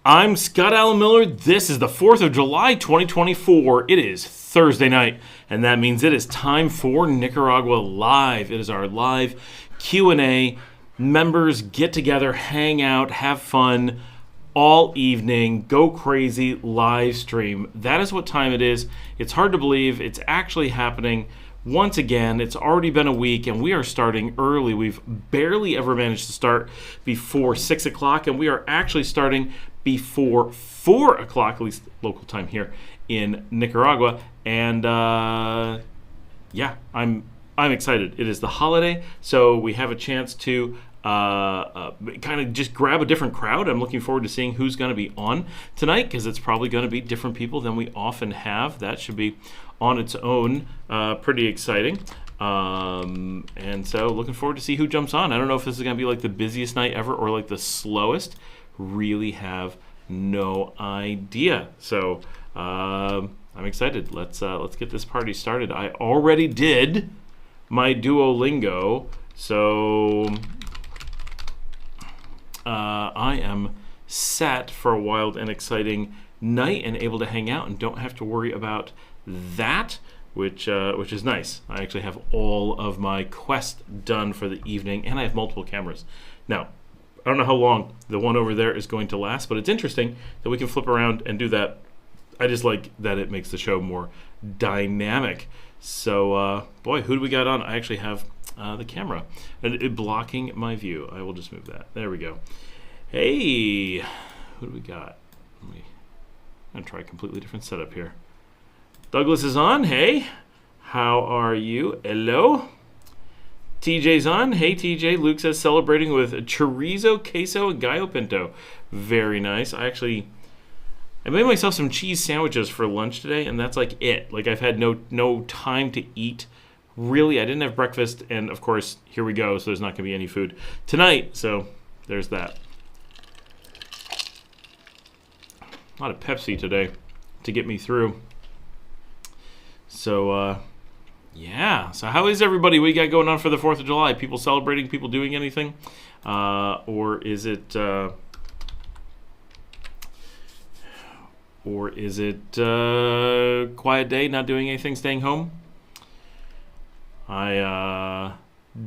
I'm Scott Allen Miller. This is the 4th of July, 2024. It is Thursday night, and that means it is time for Nicaragua Live. It is our live Q&A. Members get together, hang out, have fun all evening, go crazy, live stream. That is what time it is. It's hard to believe it's actually happening. Once again, it's already been a week, and we are starting early. We've barely ever managed to start before 6 o'clock, and we are actually starting before 4 o'clock, at least local time here in Nicaragua. And yeah, I'm excited. It is the holiday, so we have a chance to kind of just grab a different crowd. I'm looking forward to seeing who's going to be on tonight, because it's probably going to be different people than we often have. That should be on its own pretty exciting. And so looking forward to see who jumps on. I don't know if this is going to be like the busiest night ever or like the slowest. Really have no idea. So I'm excited. Let's get this party started. I already did my Duolingo, so I am set for a wild and exciting night and able to hang out and don't have to worry about that, which is nice. I actually have all of my quest done for the evening, and I have multiple cameras. Now, I don't know how long the one over there is going to last, but it's interesting that we can flip around and do that. I just like that it makes the show more dynamic. So, boy, who do we got on? I actually have the camera and blocking my view. I will just move that. There we go. Hey, who do we got? I'm going to try a completely different setup here. Douglas is on. Hey, how are you? Hello. TJ's on. Hey, TJ. Luke says celebrating with chorizo, queso, and gallo pinto. Very nice. I made myself some cheese sandwiches for lunch today, and that's like it. Like, I've had no time to eat. Really, I didn't have breakfast, and of course, here we go, so there's not going to be any food tonight, so there's that. A lot of Pepsi today to get me through. So, yeah. So how is everybody? What do you got going on for the 4th of July? People celebrating? People doing anything? Or is it quiet day, not doing anything, staying home? I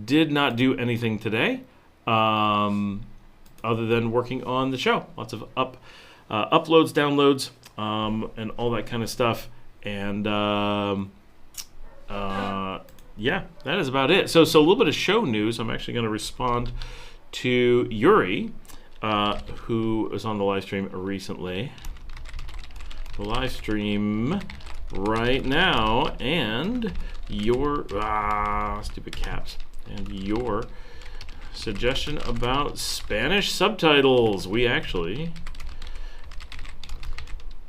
did not do anything today, other than working on the show. Lots of uploads, downloads, and all that kind of stuff. And yeah, that is about it. So a little bit of show news. I'm actually going to respond to Yuri, who was on the live stream recently. The live stream right now, and your stupid caps, and your suggestion about Spanish subtitles. We actually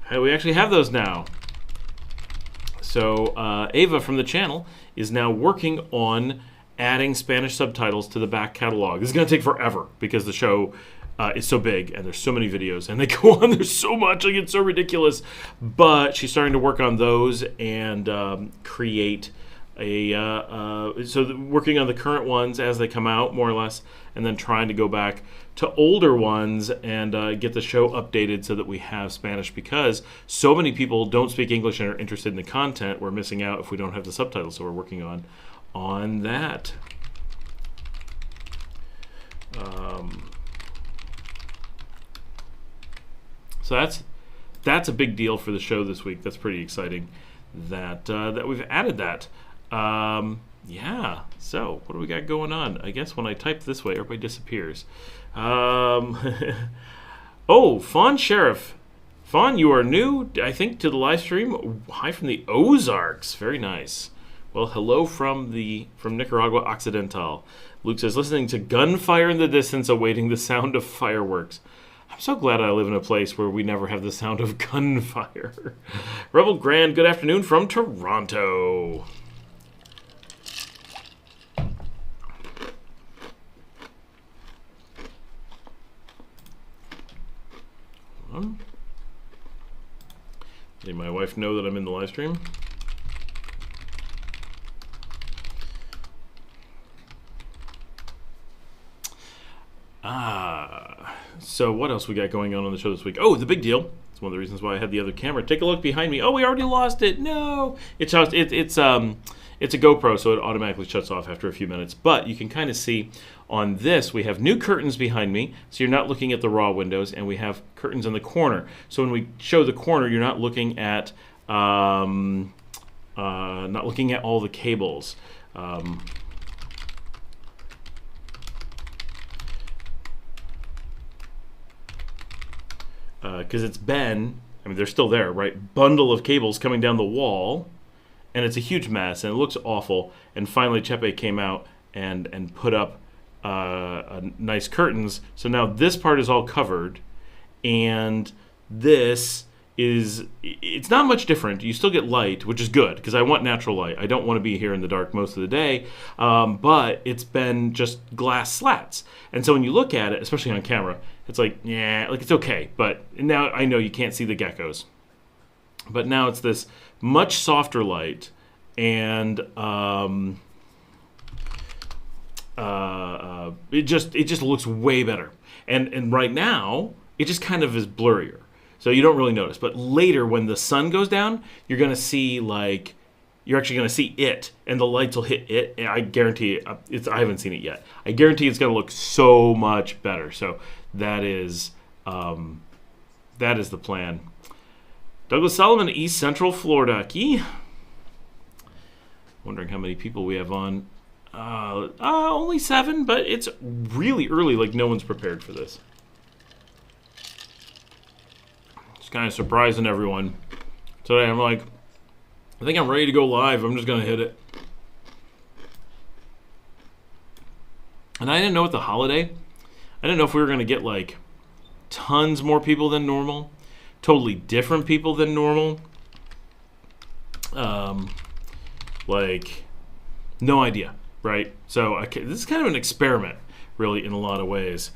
have those now. So Ava from the channel is now working on adding Spanish subtitles to the back catalog. This is going to take forever because the show is so big and there's so many videos and they go on. There's so much, like, it's so ridiculous. But she's starting to work on those and create working on the current ones as they come out, more or less, and then trying to go back to older ones and get the show updated so that we have Spanish, because so many people don't speak English and are interested in the content. We're missing out if we don't have the subtitles, so we're working on that. So that's a big deal for the show this week. That's pretty exciting that we've added that. Yeah, so what do we got going on? I guess when I type this way, everybody disappears. Oh, Fawn Sheriff. Fawn, you are new, I think, to the live stream. Hi from the Ozarks. Very nice. Well, hello from Nicaragua Occidental. Luke says, listening to gunfire in the distance, awaiting the sound of fireworks. I'm so glad I live in a place where we never have the sound of gunfire. Rebel Grand, good afternoon from Toronto. Letting my wife know that I'm in the live stream. So what else we got going on the show this week? Oh, the big deal. It's one of the reasons why I had the other camera. Take a look behind me. Oh, we already lost it. No. It's a GoPro, so it automatically shuts off after a few minutes. But you can kind of see on this, we have new curtains behind me, so you're not looking at the raw windows, and we have curtains in the corner. So when we show the corner, you're not looking at all the cables. Because it's been, I mean, they're still there, right? Bundle of cables coming down the wall, and it's a huge mess, and it looks awful. And finally, Chepe came out and put up nice curtains. So now this part is all covered, and this is, it's not much different. You still get light, which is good, because I want natural light. I don't want to be here in the dark most of the day, but it's been just glass slats. And so when you look at it, especially on camera, it's like, yeah, like it's okay. But now I know you can't see the geckos. But now it's this much softer light, and it just looks way better. And right now, it just kind of is blurrier. So you don't really notice. But later, when the sun goes down, you're going to see, like, you're actually going to see it, and the lights will hit it. And I guarantee it, I haven't seen it yet. I guarantee it's going to look so much better. So that is the plan. Douglas Solomon, East Central Florida. Key. Wondering how many people we have on. Only 7, but it's really early, like no one's prepared for this. Kind of surprising everyone. Today I'm like, I think I'm ready to go live. I'm just going to hit it. And I didn't know with the holiday, I didn't know if we were going to get like tons more people than normal, totally different people than normal. Like, no idea, right? So this is kind of an experiment, really, in a lot of ways.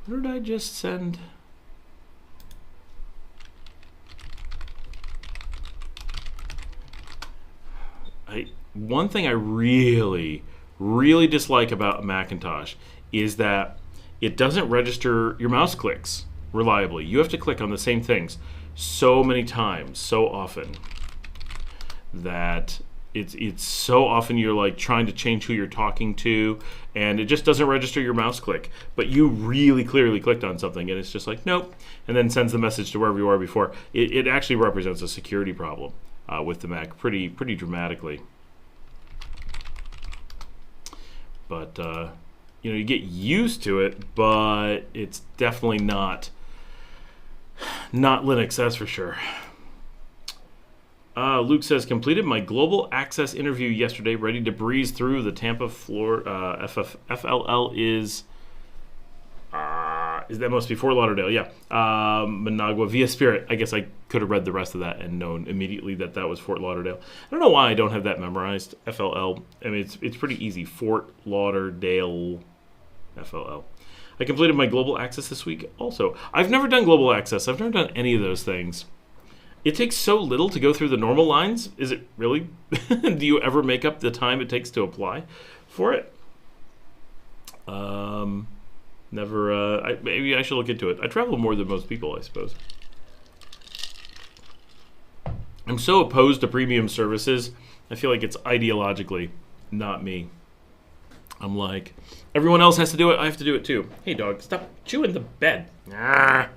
What did I just send? One thing I really, really dislike about Macintosh is that it doesn't register your mouse clicks reliably. You have to click on the same things so many times, so often, that it's so often you're like trying to change who you're talking to, and it just doesn't register your mouse click. But you really clearly clicked on something, and it's just like, nope, and then sends the message to wherever you are before. It actually represents a security problem with the Mac pretty dramatically. But you get used to it, but it's definitely not Linux, that's for sure. Luke says, completed my global access interview yesterday, ready to breeze through the Tampa floor. FLL is that must be Fort Lauderdale, yeah. Managua via Spirit. I guess I could have read the rest of that and known immediately that was Fort Lauderdale. I don't know why I don't have that memorized. FLL. I mean, it's pretty easy. Fort Lauderdale, FLL. I completed my global access this week also. I've never done global access. I've never done any of those things. It takes so little to go through the normal lines. Is it really? Do you ever make up the time it takes to apply for it? Never. Maybe I should look into it. I travel more than most people, I suppose. I'm so opposed to premium services. I feel like it's ideologically not me. I'm like, everyone else has to do it. I have to do it too. Hey, dog, stop chewing the bed. Ah.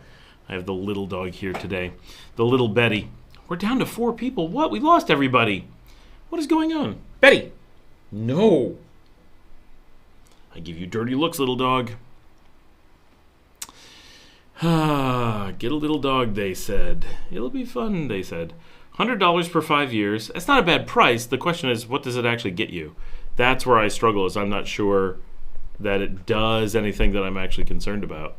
I have the little dog here today. The little Betty. We're down to 4 people. What? We lost everybody. What is going on? Betty! No. I give you dirty looks, little dog. Get a little dog, they said. It'll be fun, they said. $100 per 5 years. That's not a bad price. The question is, what does it actually get you? That's where I struggle, is I'm not sure that it does anything that I'm actually concerned about.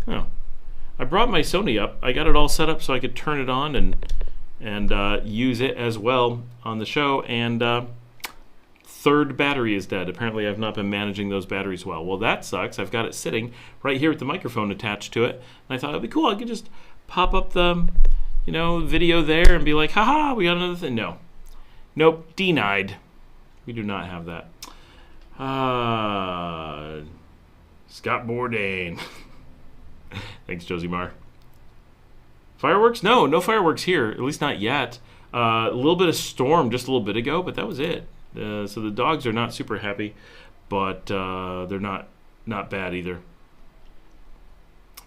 Oh, I brought my Sony up. I got it all set up so I could turn it on and use it as well on the show. And third battery is dead. Apparently, I've not been managing those batteries well. Well, that sucks. I've got it sitting right here with the microphone attached to it. And I thought it'd be cool. I could just pop up the, video there and be like, haha, we got another thing. No, Nope, denied. We do not have that. Scott Bourdain. Thanks, Josie Marr. Fireworks? No fireworks here. At least not yet. A little bit of storm just a little bit ago, but that was it. So the dogs are not super happy, but they're not bad either.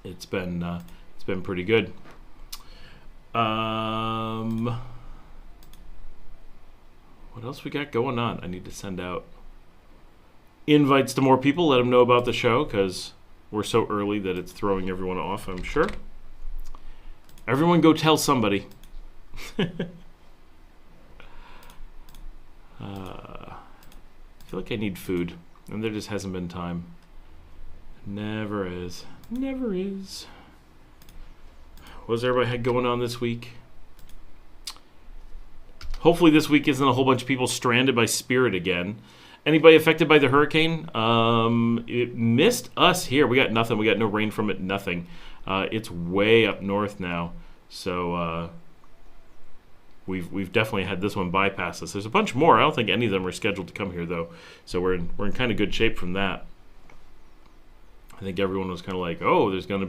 It's been pretty good. What else we got going on? I need to send out invites to more people, let them know about the show, because we're so early that it's throwing everyone off, I'm sure. Everyone go tell somebody. I feel like I need food, and there just hasn't been time. Never is. Never is. What's everybody had going on this week? Hopefully this week isn't a whole bunch of people stranded by Spirit again. Anybody affected by the hurricane? It missed us here. We got nothing. We got no rain from it, nothing. It's way up north now. So we've definitely had this one bypass us. There's a bunch more. I don't think any of them are scheduled to come here, though. So we're in kind of good shape from that. I think everyone was kind of like, oh, there's going to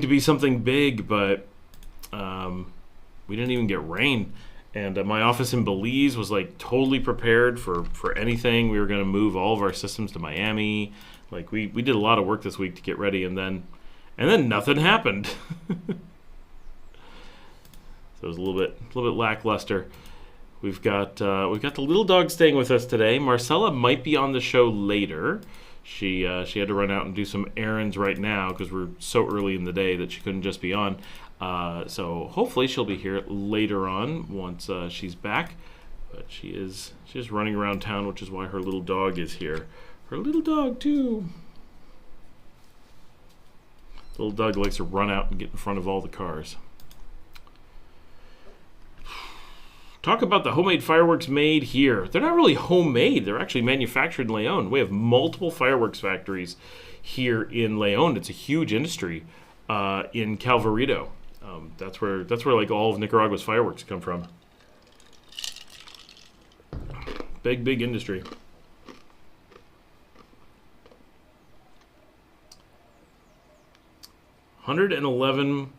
be something big, but we didn't even get rain. And my office in Belize was like totally prepared for anything. We were going to move all of our systems to Miami. Like we did a lot of work this week to get ready, and then nothing happened. So it was a little bit lackluster. We've got the little dog staying with us today. Marcella might be on the show later. She had to run out and do some errands right now because we're so early in the day that she couldn't just be on. So hopefully she'll be here later on once she's back. But she's running around town, which is why her little dog is here. Her little dog too. The little dog likes to run out and get in front of all the cars. Talk about the homemade fireworks made here. They're not really homemade. They're actually manufactured in Leon. We have multiple fireworks factories here in Leon. It's a huge industry in Calvarito. That's where like all of Nicaragua's fireworks come from. Big industry. 111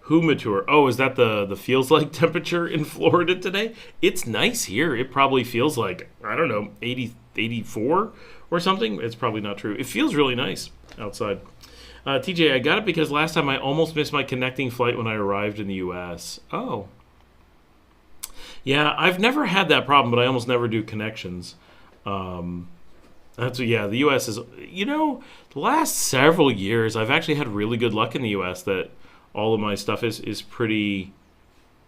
Humitor. Oh, is that the feels like temperature in Florida today? It's nice here. It probably feels like, I don't know, 80, 84 or something. It's probably not true. It feels really nice outside. TJ, I got it because last time I almost missed my connecting flight when I arrived in the U.S. Oh. Yeah, I've never had that problem, but I almost never do connections. The U.S. is, the last several years, I've actually had really good luck in the U.S. that all of my stuff is pretty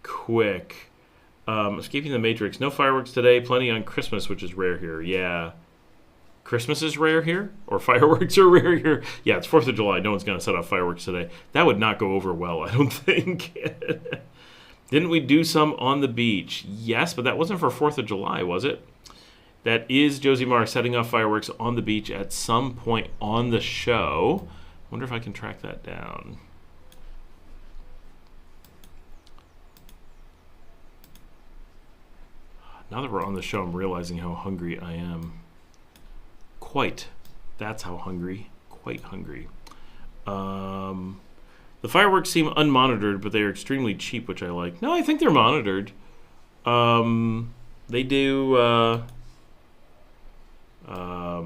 quick. Escaping the Matrix. No fireworks today. Plenty on Christmas, which is rare here. Yeah. Christmas is rare here? Or fireworks are rare here? Yeah, it's 4th of July. No one's going to set off fireworks today. That would not go over well, I don't think. Didn't we do some on the beach? Yes, but that wasn't for 4th of July, was it? That is Josie Marr setting off fireworks on the beach at some point on the show. Wonder if I can track that down. Now that we're on the show, I'm realizing how hungry I am. Quite. That's how hungry. Quite hungry. The fireworks seem unmonitored, but they are extremely cheap, which I like. No, I think they're monitored. They do... I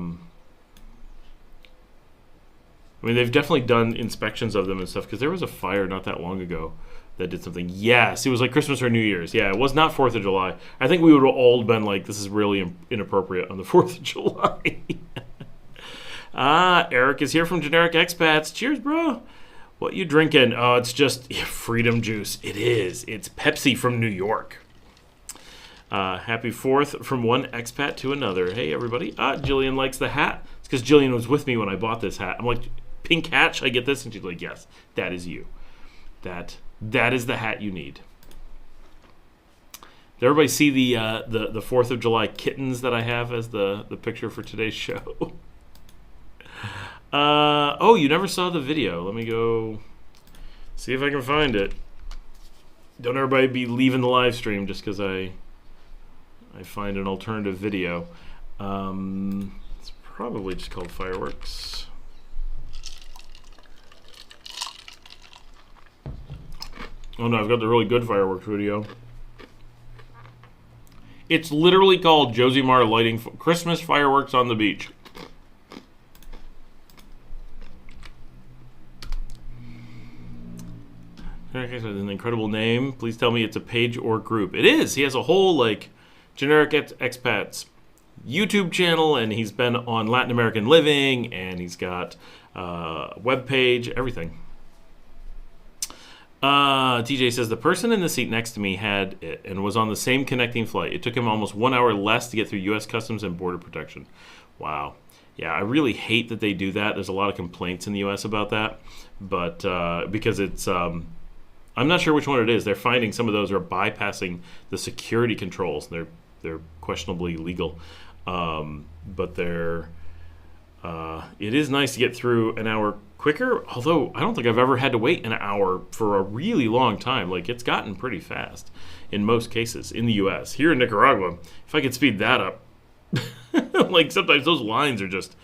mean, they've definitely done inspections of them and stuff, because there was a fire not that long ago that did something. Yes, it was like Christmas or New Year's. Yeah, it was not 4th of July. I think we would have all been like, this is really inappropriate on the 4th of July. Eric is here from Generic Expats. Cheers, bro. What you drinking? Oh, it's just freedom juice. It is. It's Pepsi from New York. Happy 4th from one expat to another. Hey, everybody. Jillian likes the hat. It's because Jillian was with me when I bought this hat. I'm like, pink hat, should I get this? And she's like, yes, that is you. That is the hat you need. Did everybody see the 4th of July kittens that I have as the picture for today's show? Oh, you never saw the video. Let me go see if I can find it. Don't everybody be leaving the live stream just because I I find an alternative video. It's probably just called fireworks. Oh no, I've got the really good fireworks video. It's literally called Josie Mar lighting Christmas fireworks on the beach. It's an incredible name. Please tell me it's a page or group. It is. He has a whole like generic expats YouTube channel, and he's been on Latin American Living, and he's got a web page, everything. TJ says the person in the seat next to me had it and was on the same connecting flight. It took him almost 1 hour less to get through U.S. Customs and Border Protection. Wow. Yeah, I really hate that they do that. There's a lot of complaints in the U.S. about that, but because it's I'm not sure which one it is. They're finding some of those are bypassing the security controls. They're questionably legal, but they're it is nice to get through an hour quicker. Although I don't think I've ever had to wait an hour for a really long time. Like it's gotten pretty fast in most cases in the U.S. Here in Nicaragua, if I could speed that up, like sometimes those lines are just.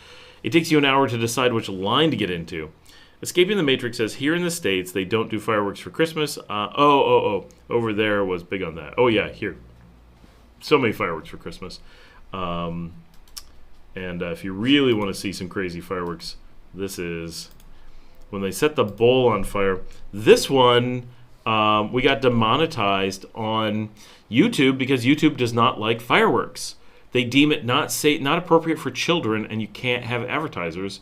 It takes you an hour to decide which line to get into. Escaping the Matrix says, here in the States, they don't do fireworks for Christmas. Over there was big on that. Oh, yeah, here. So many fireworks for Christmas. And if you really want to see some crazy fireworks, this is when they set the bowl on fire. This one, we got demonetized on YouTube because YouTube does not like fireworks. They deem it not appropriate for children, and you can't have advertisers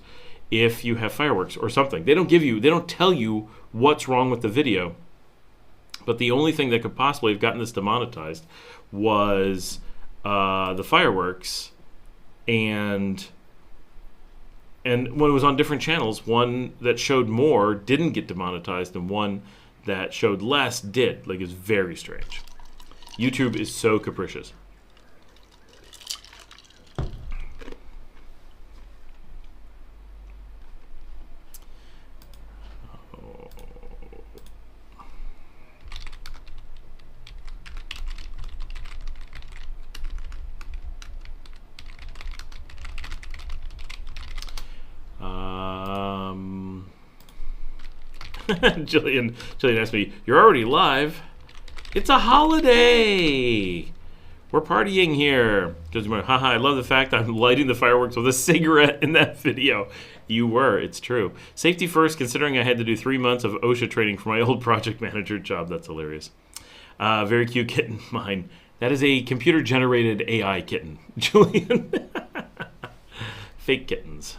if you have fireworks or something. They don't tell you what's wrong with the video. But the only thing that could possibly have gotten this demonetized was the fireworks, and when it was on different channels, one that showed more didn't get demonetized, and one that showed less did. Like, it's very strange. YouTube is so capricious. Jillian asked me, "You're already live? It's a holiday. We're partying here." Haha, I love the fact I'm lighting the fireworks with a cigarette in that video. You were. It's true. Safety first, considering I had to do 3 months of OSHA training for my old project manager job. That's hilarious. Very cute kitten. Mine. That is a computer-generated AI kitten. Jillian. Fake kittens.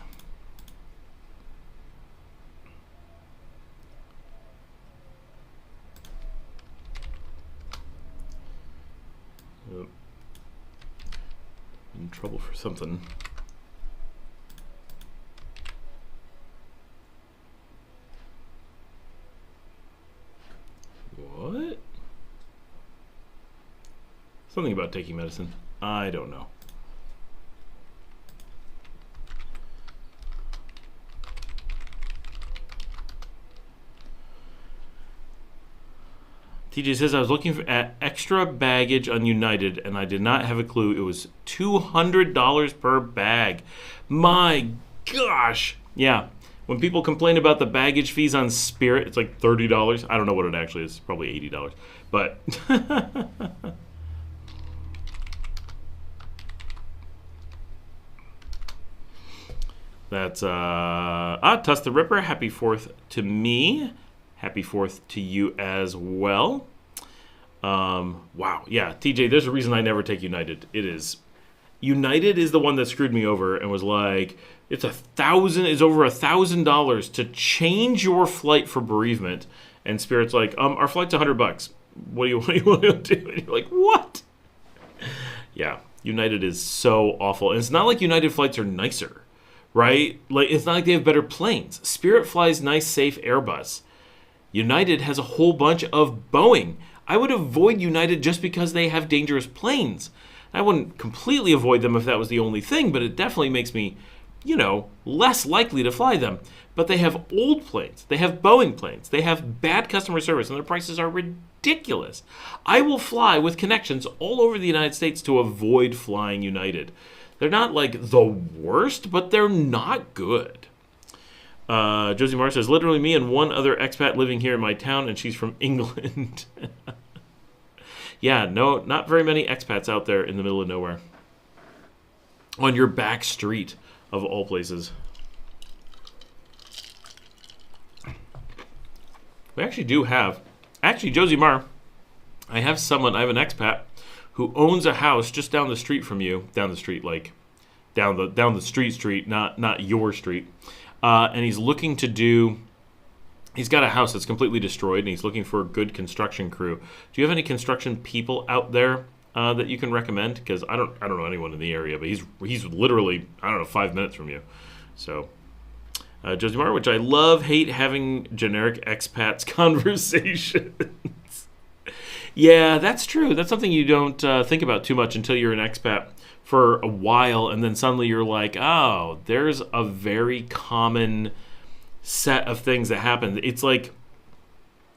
In trouble for something. What? Something about taking medicine. I don't know. TJ says, I was looking at extra baggage on United, and I did not have a clue. It was $200 per bag. My gosh. Yeah. When people complain about the baggage fees on Spirit, it's like $30. I don't know what it actually is. It's probably $80. But that's Tuss the Ripper. Happy 4th to me. Happy 4th to you as well. Wow. Yeah, TJ, there's a reason I never take United. United is the one that screwed me over and was like, it's over $1,000 to change your flight for bereavement. And Spirit's like, our flight's $100. What do you want to do? And you're like, what? Yeah, United is so awful. And it's not like United flights are nicer, right? Like, it's not like they have better planes. Spirit flies nice, safe Airbus. United has a whole bunch of Boeing. I would avoid United just because they have dangerous planes. I wouldn't completely avoid them if that was the only thing, but it definitely makes me less likely to fly them. But they have old planes, they have Boeing planes, they have bad customer service, and their prices are ridiculous. I will fly with connections all over the United States to avoid flying United. They're not like the worst, but they're not good. Josie Marr says, literally me and one other expat living here in my town, and she's from England. Yeah, no, not very many expats out there in the middle of nowhere. On your back street, of all places. We actually do have, Josie Marr, I have an expat who owns a house just down the street from you, down the street, like down the street, not your street, and he's looking to do. He's got a house that's completely destroyed, and he's looking for a good construction crew. Do you have any construction people out there that you can recommend? Because I don't know anyone in the area, but he's literally 5 minutes from you, so. Josie Marr, which I love, hate having generic expats conversations. Yeah, that's true. That's something you don't think about too much until you're an expat for a while, and then suddenly you're like, oh, there's a very common set of things that happen. It's like,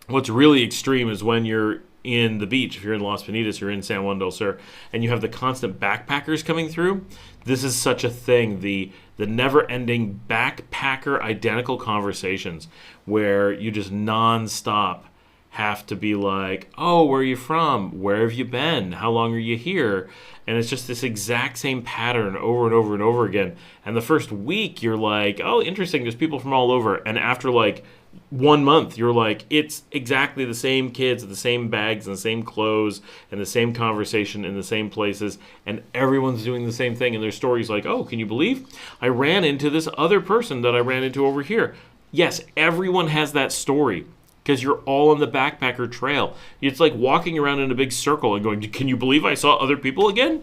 what's really extreme is when you're in the beach. If you're in Las Piñatas, you're in San Juan del Sur, and you have the constant backpackers coming through. This is such a thing. The never-ending backpacker identical conversations where you just nonstop have to be like, oh, where are you from? Where have you been? How long are you here? And it's just this exact same pattern over and over and over again. And the first week, you're like, oh, interesting, there's people from all over. And after like 1 month, you're like, it's exactly the same kids, the same bags, and the same clothes, and the same conversation in the same places, and everyone's doing the same thing. And their stories like, oh, can you believe I ran into this other person that I ran into over here? Yes, everyone has that story because you're all on the backpacker trail. It's like walking around in a big circle and going, can you believe I saw other people again?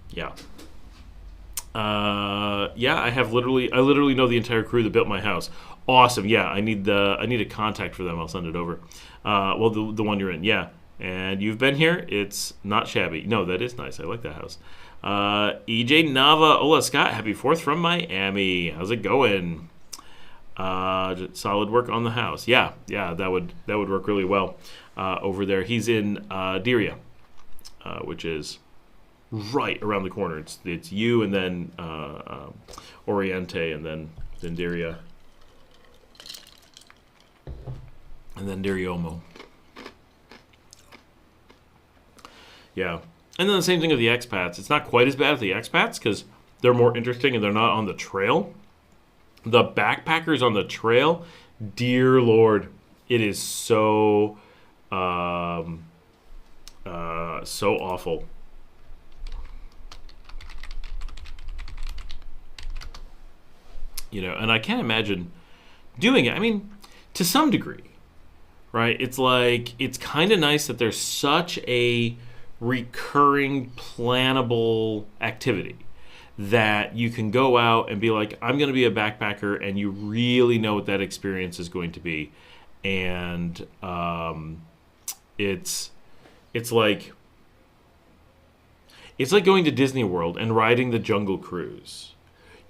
Yeah. I literally know the entire crew that built my house. Awesome. Yeah, I need a contact for them. I'll send it over. The one you're in. Yeah. And you've been here. It's not shabby. No, that is nice. I like that house. EJ Nava. Hola, Scott. Happy 4th from Miami. How's it going? Solid work on the house. Yeah, that would work really well over there. He's in Diria, which is right around the corner. It's you and then Oriente and then Diria. And then Diriomo. Yeah. And then the same thing with the expats. It's not quite as bad as the expats because they're more interesting and they're not on the trail. The backpackers on the trail, dear Lord, it is so awful. And I can't imagine doing it. I mean, to some degree, right? It's like, it's kind of nice that there's such a recurring, plannable activity that you can go out and be like, I'm going to be a backpacker, and you really know what that experience is going to be. And it's like going to Disney World and riding the Jungle Cruise.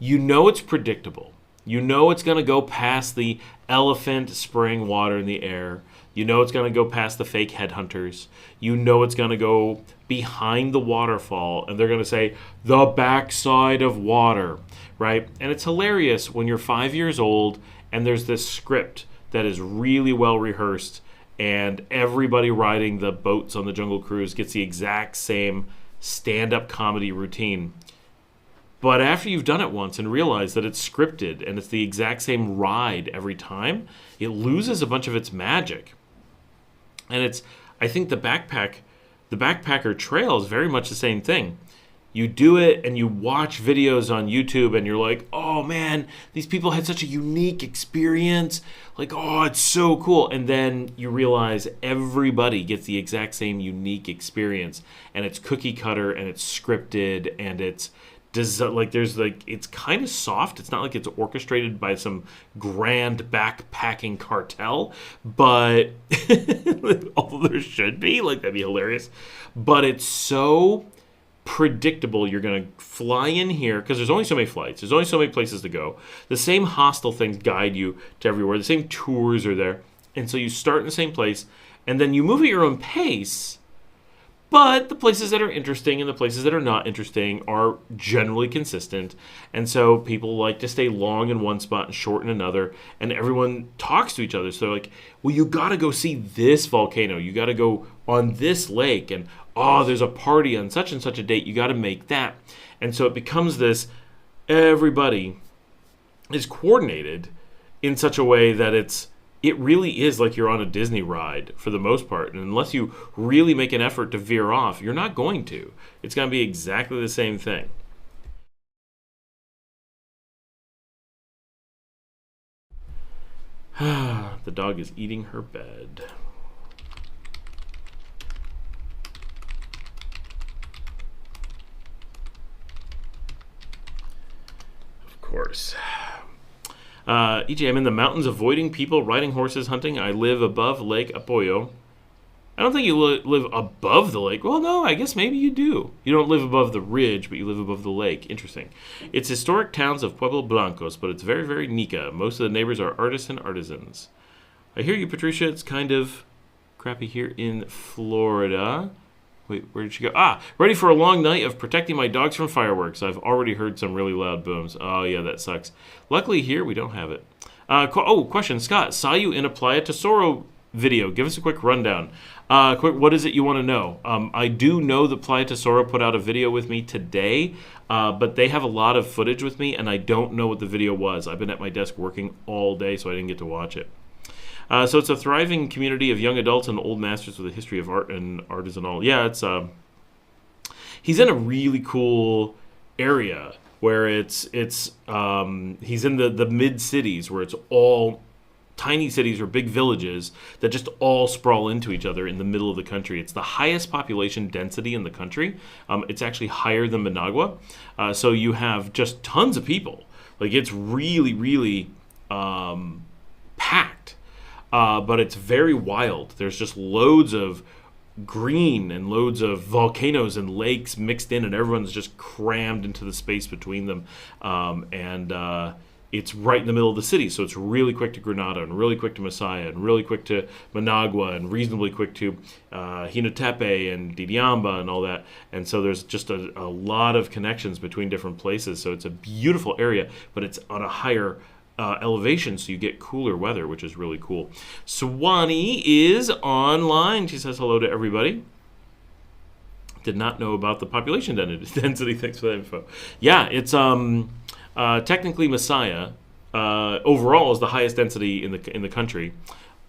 It's predictable. It's going to go past the elephant spraying water in the air. It's going to go past the fake headhunters. It's going to go behind the waterfall, and they're going to say, the backside of water, right? And it's hilarious when you're 5 years old, and there's this script that is really well rehearsed, and everybody riding the boats on the Jungle Cruise gets the exact same stand-up comedy routine. But after you've done it once and realize that it's scripted and it's the exact same ride every time, it loses a bunch of its magic. And I think the backpacker trail is very much the same thing. You do it and you watch videos on YouTube and you're like, oh man, these people had such a unique experience. Like, oh, it's so cool. And then you realize everybody gets the exact same unique experience, and it's cookie cutter and it's scripted and it's it's kind of soft. It's not like it's orchestrated by some grand backpacking cartel, but although there should be, like, that'd be hilarious. But it's so predictable. You're going to fly in here because there's only so many flights. There's only so many places to go. The same hostel things guide you to everywhere. The same tours are there. And so you start in the same place, and then you move at your own pace. But the places that are interesting and the places that are not interesting are generally consistent. And so people like to stay long in one spot and short in another. And everyone talks to each other. So they're like, well, you got to go see this volcano. You got to go on this lake. And, oh, there's a party on such and such a date. You got to make that. And so it becomes this, everybody is coordinated in such a way that it really is like you're on a Disney ride for the most part. And unless you really make an effort to veer off, you're not going to. It's going to be exactly the same thing. The dog is eating her bed. Of course. EJ, I'm in the mountains avoiding people, riding horses, hunting. I live above Lake Apoyo. I don't think you live above the lake. Well, no, I guess maybe you do. You don't live above the ridge, but you live above the lake. Interesting. It's historic towns of Pueblo Blancos, but it's very, very Nica. Most of the neighbors are artists and artisans. I hear you, Patricia. It's kind of crappy here in Florida. Wait, where did she go? Ready for a long night of protecting my dogs from fireworks. I've already heard some really loud booms. Oh, yeah, that sucks. Luckily here, we don't have it. Question. Scott, saw you in a Playa Tesoro video. Give us a quick rundown. What is it you want to know? I do know that Playa Tesoro put out a video with me today, but they have a lot of footage with me, and I don't know what the video was. I've been at my desk working all day, so I didn't get to watch it. So it's a thriving community of young adults and old masters with a history of art and artisanal. Yeah, it's he's in a really cool area where he's in the mid cities where it's all tiny cities or big villages that just all sprawl into each other in the middle of the country. It's the highest population density in the country. It's actually higher than Managua. So you have just tons of people. Like, it's really, really packed. But it's very wild. There's just loads of green and loads of volcanoes and lakes mixed in, and everyone's just crammed into the space between them. It's right in the middle of the city, so it's really quick to Granada and really quick to Masaya and really quick to Managua and reasonably quick to Jinotepe and Diriamba and all that. And so there's just a lot of connections between different places. So it's a beautiful area, but it's on a higher elevation, so you get cooler weather, which is really cool. Swanee is online. She says hello to everybody. Did not know about the population density. Thanks for that info. Yeah, it's technically Masaya overall is the highest density in the country.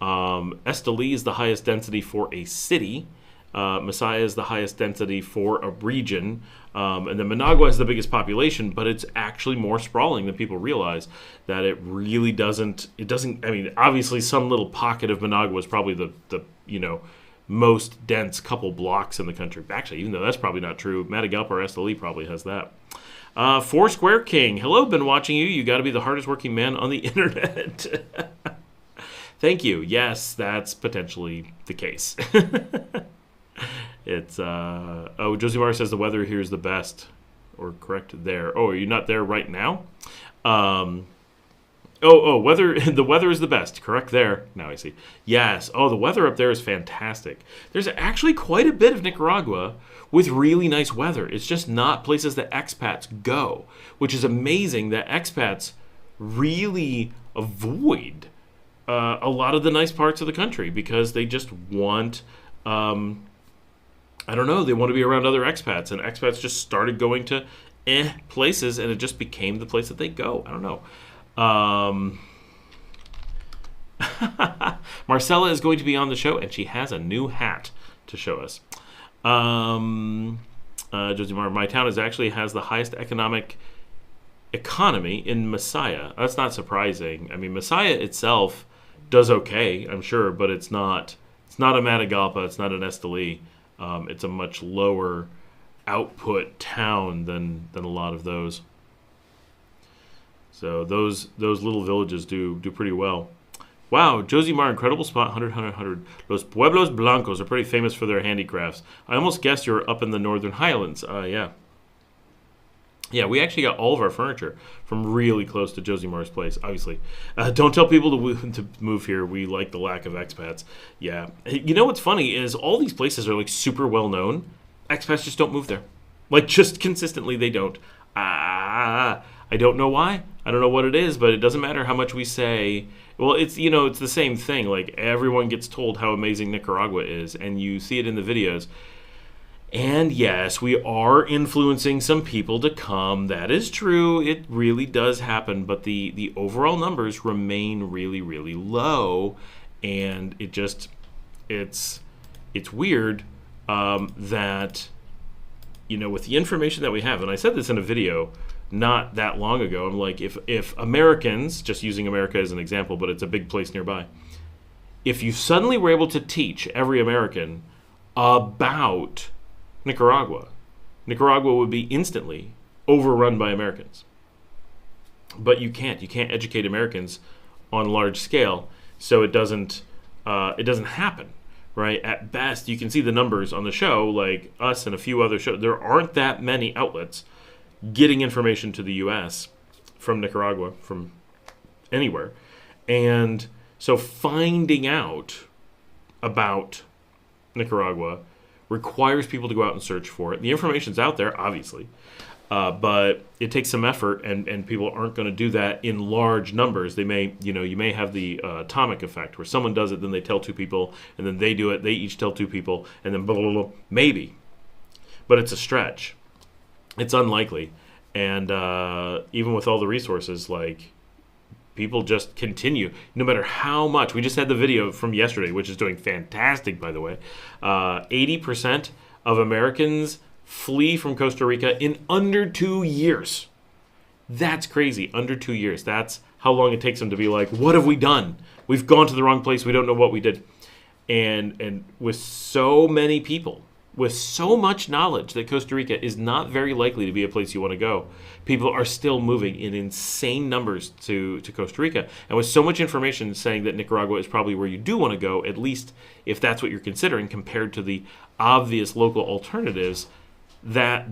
Esteli is the highest density for a city. Masaya is the highest density for a region. And then Managua is the biggest population, but it's actually more sprawling than people realize. That it really doesn't. I mean, obviously, some little pocket of Managua is probably the most dense couple blocks in the country. Actually, even though that's probably not true, Matagalpa or Esteli probably has that. Foursquare King, hello. Been watching you. You got to be the hardest working man on the internet. Thank you. Yes, that's potentially the case. It's Josimar says the weather here is the best, or correct there. Oh, are you not there right now? Weather. The weather is the best. Correct there. Now I see. Yes. Oh, the weather up there is fantastic. There's actually quite a bit of Nicaragua with really nice weather. It's just not places that expats go, which is amazing that expats really avoid a lot of the nice parts of the country because they just want. I don't know, they want to be around other expats, and expats just started going to places, and it just became the place that they go. I don't know. Marcella is going to be on the show, and she has a new hat to show us. Josimar, my town actually has the highest economy in Masaya. That's not surprising. I mean, Masaya itself does okay, I'm sure, but it's not a Matagalpa, it's not an Esteli. It's a much lower output town than a lot of those. So those little villages do pretty well. Wow, Josimar, incredible spot, 100. Los Pueblos Blancos are pretty famous for their handicrafts. I almost guessed you were up in the Northern Highlands. Yeah. Yeah, we actually got all of our furniture from really close to Josimar's place, obviously. Don't tell people to move here. We like the lack of expats. Yeah. You know what's funny is all these places are like super well known. Expats just don't move there. Like just consistently they don't. I don't know why. I don't know what it is, but it doesn't matter how much we say. Well, it's it's the same thing. Like everyone gets told how amazing Nicaragua is, and you see it in the videos. And yes, we are influencing some people to come. That is true. It really does happen. But the overall numbers remain really, really low. And it's weird that, with the information that we have, and I said this in a video not that long ago, I'm like, if Americans, just using America as an example, but it's a big place nearby, if you suddenly were able to teach every American about Nicaragua would be instantly overrun by Americans. But you can't educate Americans on large scale, so it doesn't happen, right? At best, you can see the numbers on the show, like us and a few other shows. There aren't that many outlets getting information to the U.S. from Nicaragua, from anywhere. And so finding out about Nicaragua requires people to go out and search for it. The information's out there, obviously, but it takes some effort, and people aren't going to do that in large numbers. They may, you may have the atomic effect where someone does it, then they tell two people, and then they do it, they each tell two people, and then blah, blah, blah, maybe. But it's a stretch. It's unlikely. And even with all the resources, like, people just continue, no matter how much. We just had the video from yesterday, which is doing fantastic, by the way. 80% of Americans flee from Costa Rica in under 2 years. That's crazy. Under 2 years. That's how long it takes them to be like, what have we done? We've gone to the wrong place. We don't know what we did. And with so many people, with so much knowledge that Costa Rica is not very likely to be a place you want to go, people are still moving in insane numbers to Costa Rica. And with so much information saying that Nicaragua is probably where you do want to go, at least if that's what you're considering, compared to the obvious local alternatives, that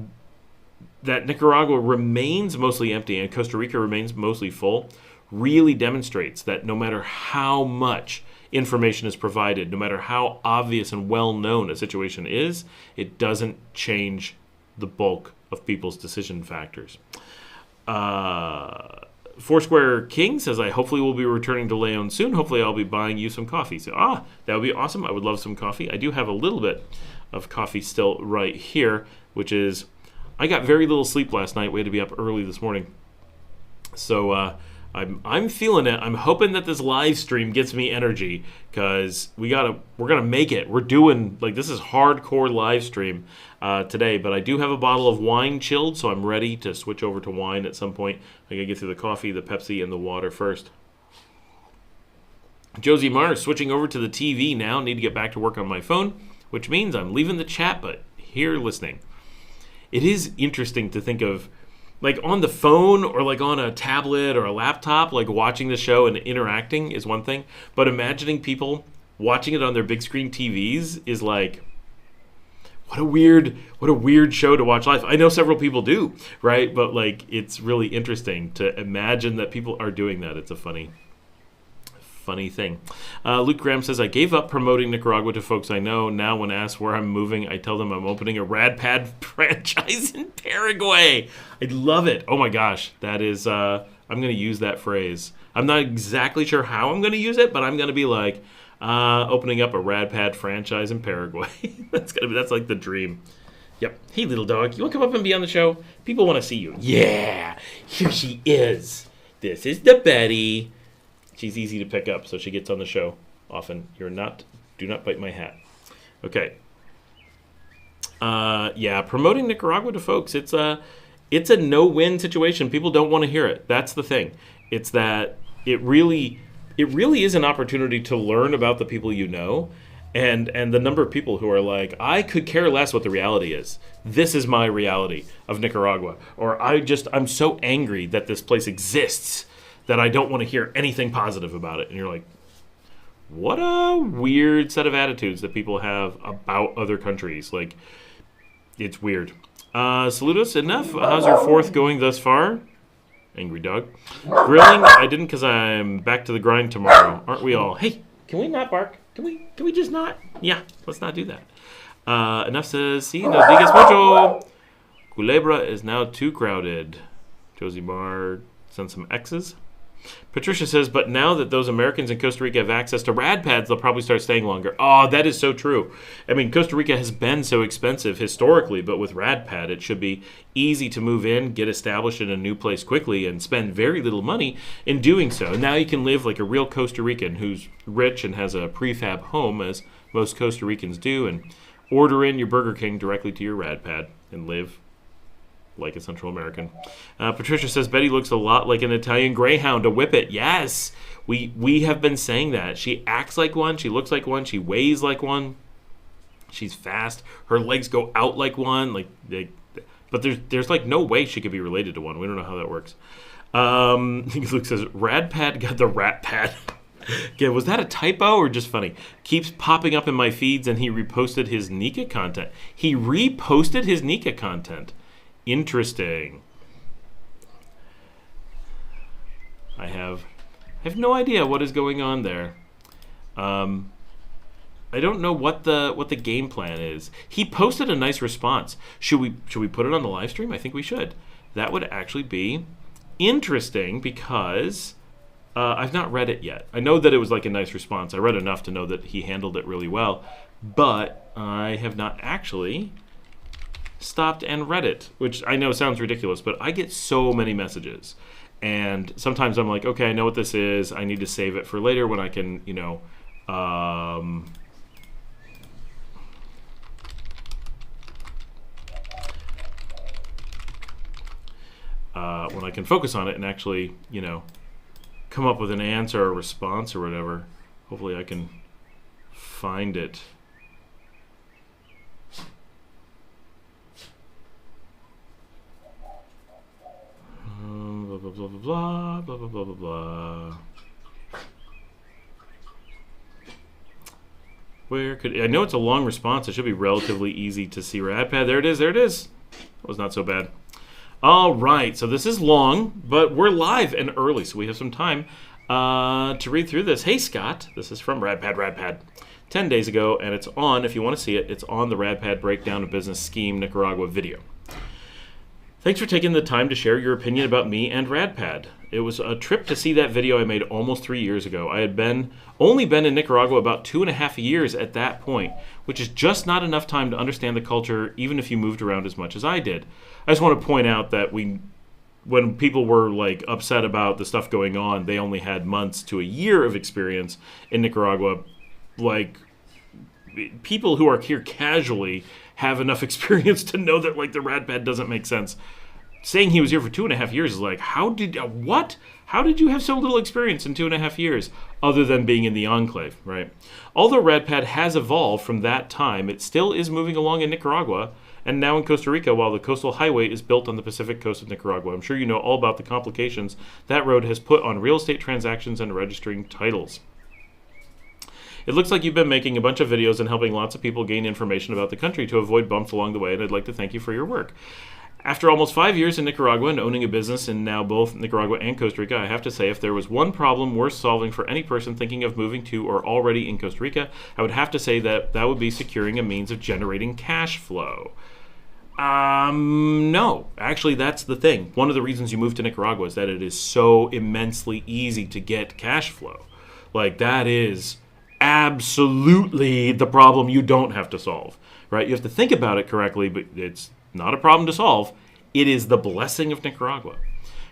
Nicaragua remains mostly empty and Costa Rica remains mostly full, really demonstrates that no matter how much information is provided, no matter how obvious and well-known a situation is, it doesn't change the bulk of people's decision factors. Foursquare King says, I hopefully will be returning to Leon soon. Hopefully I'll be buying you some coffee. So, that would be awesome. I would love some coffee. I do have a little bit of coffee still right here, which is, I got very little sleep last night. We had to be up early this morning. So, I'm feeling it. I'm hoping that this live stream gets me energy, because we're gonna make it. We're doing, like, this is hardcore live stream today, but I do have a bottle of wine chilled, so I'm ready to switch over to wine at some point. I gotta get through the coffee, the Pepsi, and the water first. Josie Mars switching over to the TV now. Need to get back to work on my phone, which means I'm leaving the chat, but here listening. It is interesting to think of, like, on the phone or like on a tablet or a laptop, like watching the show and interacting is one thing, but imagining people watching it on their big screen TVs is like, what a weird show to watch live. I know several people do, right? But like, it's really interesting to imagine that people are doing that. It's a funny thing. Luke Graham says, I gave up promoting Nicaragua to folks I know. Now when asked where I'm moving, I tell them I'm opening a RadPad franchise in Paraguay. I love it. Oh my gosh. That is, I'm going to use that phrase. I'm not exactly sure how I'm going to use it, but I'm going to be like, opening up a RadPad franchise in Paraguay. That's like the dream. Yep. Hey, little dog, you want to come up and be on the show? People want to see you. Yeah, here she is. This is the Betty. She's easy to pick up, so she gets on the show often. Do not bite my hat. Okay. Promoting Nicaragua to folks, it's a no-win situation. People don't want to hear it. That's the thing. It's that it really is an opportunity to learn about the people you know, and the number of people who are like, I could care less what the reality is. This is my reality of Nicaragua. Or I'm so angry that this place exists that I don't want to hear anything positive about it. And you're like, What a weird set of attitudes that people have about other countries. Like, it's weird. Saludos, enough. How's your 4th going thus far? Angry dog. Grilling, I didn't because I'm back to the grind tomorrow. Aren't we all? Hey, can we not bark? Can we just not? Yeah, let's not do that. Enough says, sí, no digas mucho. Culebra is now too crowded. Josie Marr sent some X's. Patricia says, but now that those Americans in Costa Rica have access to RadPads, they'll probably start staying longer. Oh, that is so true. I mean, Costa Rica has been so expensive historically, but with RadPad, it should be easy to move in, get established in a new place quickly, and spend very little money in doing so. Now you can live like a real Costa Rican who's rich and has a prefab home, as most Costa Ricans do, and order in your Burger King directly to your RadPad and live like a Central American. Patricia says, Betty looks a lot like an Italian greyhound, a whippet. Yes, we have been saying that. She acts like one, she looks like one, she weighs like one, she's fast, her legs go out like one, but there's like no way she could be related to one. We don't know how that works. Luke says, RadPad got the RadPad. Yeah, was that a typo or just funny? Keeps popping up in my feeds, and he reposted his Nika content. He reposted his Nika content. Interesting. I have no idea what is going on there. I don't know what the game plan is. He posted a nice response. Should we put it on the live stream? I think we should. That would actually be interesting because I've not read it yet. I know that it was like a nice response. I read enough to know that he handled it really well, but I have not actually stopped and read it, which I know sounds ridiculous, but I get so many messages, and sometimes I'm like, okay, I know what this is. I need to save it for later when I can, when I can focus on it and actually, come up with an answer or response or whatever. Hopefully I can find it. Blah, blah, blah, blah, blah, blah, blah, blah, blah. Where could... I know it's a long response. It should be relatively easy to see. RadPad, there it is, there it is. That was not so bad. All right, so this is long, but we're live and early, so we have some time to read through this. Hey, Scott, this is from RadPad. 10 days ago, and it's on, if you want to see it, it's on the RadPad Breakdown of Business Scheme Nicaragua video. Thanks for taking the time to share your opinion about me and RadPad. It was a trip to see that video I made almost 3 years ago. I had only been in Nicaragua about 2.5 years at that point, which is just not enough time to understand the culture, even if you moved around as much as I did. I just want to point out that when people were like upset about the stuff going on, they only had months to a year of experience in Nicaragua. Like, people who are here casually have enough experience to know that like the RadPad doesn't make sense. Saying he was here for 2.5 years is like, how did you have so little experience in 2.5 years other than being in the enclave, right? Although RadPad has evolved from that time, it still is moving along in Nicaragua and now in Costa Rica while the coastal highway is built on the Pacific coast of Nicaragua. I'm sure you know all about the complications that road has put on real estate transactions and registering titles. It looks like you've been making a bunch of videos and helping lots of people gain information about the country to avoid bumps along the way, and I'd like to thank you for your work. After almost 5 years in Nicaragua and owning a business in now both Nicaragua and Costa Rica, I have to say if there was one problem worth solving for any person thinking of moving to or already in Costa Rica, I would have to say that would be securing a means of generating cash flow. No. Actually, that's the thing. One of the reasons you move to Nicaragua is that it is so immensely easy to get cash flow. Like, that is absolutely the problem you don't have to solve, right? You have to think about it correctly, but it's not a problem to solve. It is the blessing of Nicaragua.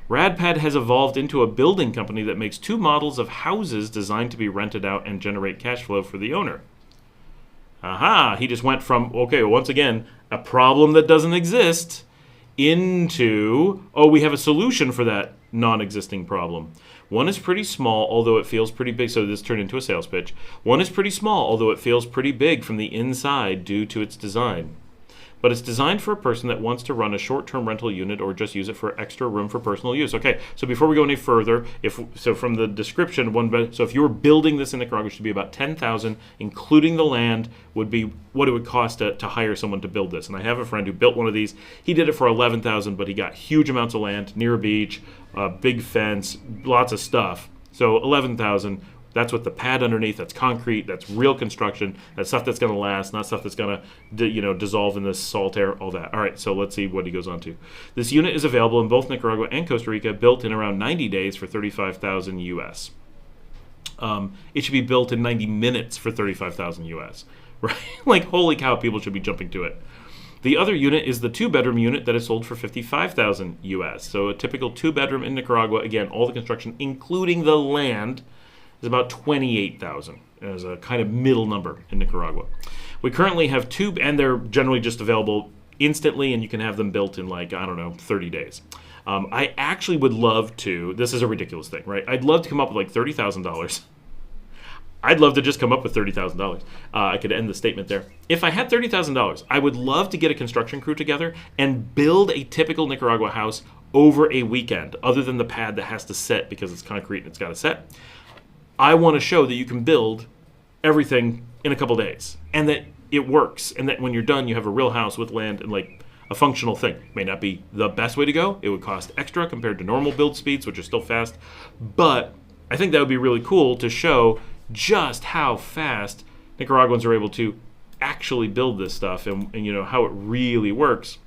RadPad has evolved into a building company that makes 2 models of houses designed to be rented out and generate cash flow for the owner. Aha, he just went from, okay, once again, a problem that doesn't exist into, oh, we have a solution for that non-existing problem. One is pretty small, although it feels pretty big. So this turned into a sales pitch. One is pretty small, although it feels pretty big from the inside due to its design. but it's designed for a person that wants to run a short-term rental unit or just use it for extra room for personal use. Okay, so before we go any further, from the description, so if you were building this in Nicaragua, it should be about $10,000, including the land, would be what it would cost to hire someone to build this. And I have a friend who built one of these. He did it for $11,000, but he got huge amounts of land near a beach, big fence, lots of stuff. So $11,000. That's with the pad underneath. That's concrete. That's real construction. That's stuff that's going to last, not stuff that's going to, dissolve in this salt air. All that. All right. So let's see what he goes on to. This unit is available in both Nicaragua and Costa Rica, built in around 90 days for $35,000 US. It should be built in 90 minutes for $35,000 US. Right? Like, holy cow! People should be jumping to it. The other unit is the 2-bedroom unit that is sold for $55,000 US. So a typical 2-bedroom in Nicaragua. Again, all the construction, including the land, is about $28,000 as a kind of middle number in Nicaragua. We currently have 2, and they're generally just available instantly, and you can have them built in 30 days. I actually would love to, this is a ridiculous thing, right? I'd love to come up with $30,000. I'd love to just come up with $30,000. I could end the statement there. If I had $30,000, I would love to get a construction crew together and build a typical Nicaragua house over a weekend, other than the pad that has to set because it's concrete and it's got to set. I want to show that you can build everything in a couple days and that it works, and that when you're done, you have a real house with land and a functional thing. May not be the best way to go. It would cost extra compared to normal build speeds, which are still fast. But I think that would be really cool to show just how fast Nicaraguans are able to actually build this stuff and how it really works,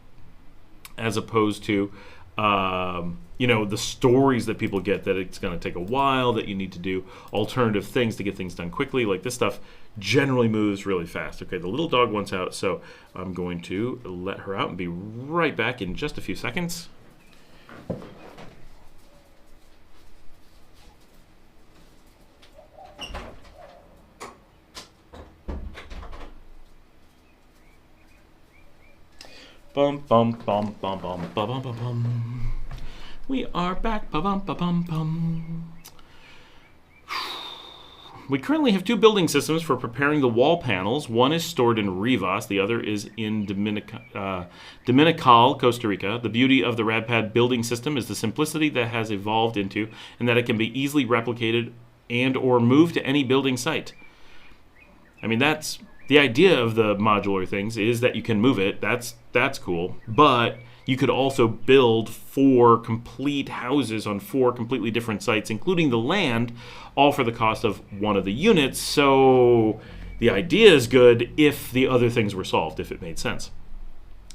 as opposed to the stories that people get that it's going to take a while, that you need to do alternative things to get things done quickly. Like, this stuff generally moves really fast. Okay, the little dog wants out, so I'm going to let her out and be right back in just a few seconds. Bum bum bum bum bum bum bum bum bum. We are back. Bum bum bum bum. We currently have 2 building systems for preparing the wall panels. One is stored in Rivas. The other is in Dominical, Costa Rica. The beauty of the RadPad building system is the simplicity that has evolved into, and that it can be easily replicated and or moved to any building site. I mean, that's the idea of the modular things, is that you can move it. That's cool. But you could also build 4 complete houses on 4 completely different sites, including the land, all for the cost of one of the units. So the idea is good if the other things were solved, if it made sense.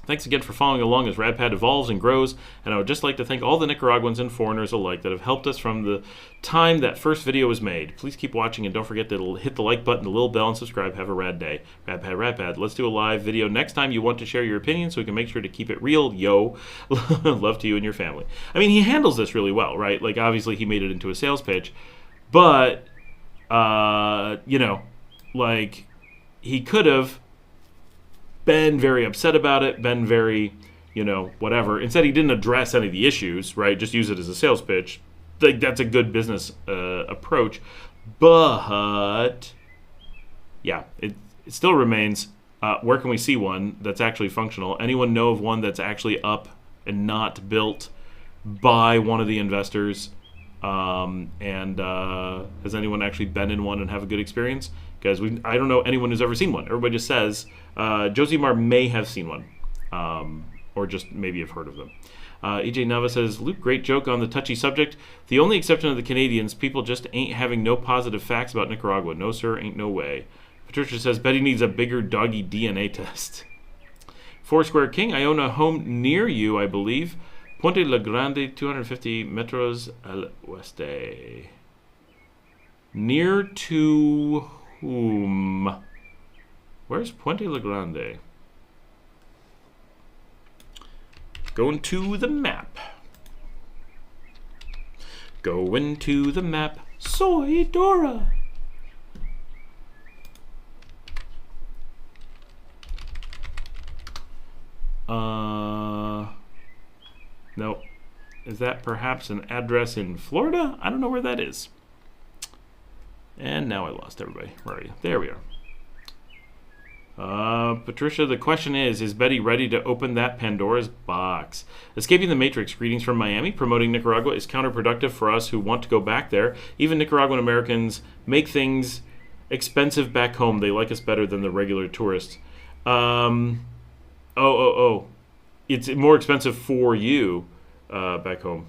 Thanks again for following along as RadPad evolves and grows, and I would just like to thank all the Nicaraguans and foreigners alike that have helped us from the time that first video was made. Please keep watching, and don't forget to hit the like button, the little bell, and subscribe. Have a rad day. RadPad, RadPad. Let's do a live video next time you want to share your opinion, so we can make sure to keep it real, yo. Love to you and your family. I mean, he handles this really well, right? Like, obviously he made it into a sales pitch, but, he could have been very upset about it, been very, whatever. Instead, he didn't address any of the issues, right? Just use it as a sales pitch. That's a good business approach. But, yeah, it still remains, where can we see one that's actually functional? Anyone know of one that's actually up and not built by one of the investors? Has anyone actually been in one and have a good experience? Because I don't know anyone who's ever seen one. Everybody just says Josimar may have seen one, or just maybe have heard of them. EJ Nava says, Luke, great joke on the touchy subject. The only exception of the Canadians, people just ain't having no positive facts about Nicaragua. No, sir, ain't no way. Patricia says, Betty needs a bigger doggy DNA test. Foursquare King, I own a home near you, I believe. Puente La Grande, 250 metros al oeste. Near to whom? Where's Puente La Grande? Going to the map. Going to the map. Soy Dora. Nope. Is that perhaps an address in Florida? I don't know where that is. And now I lost everybody. Where are you? There we are. Patricia, the question is Betty ready to open that Pandora's box? Escaping the Matrix, greetings from Miami. Promoting Nicaragua is counterproductive for us who want to go back there. Even Nicaraguan Americans make things expensive back home. They like us better than the regular tourists. It's more expensive for you back home.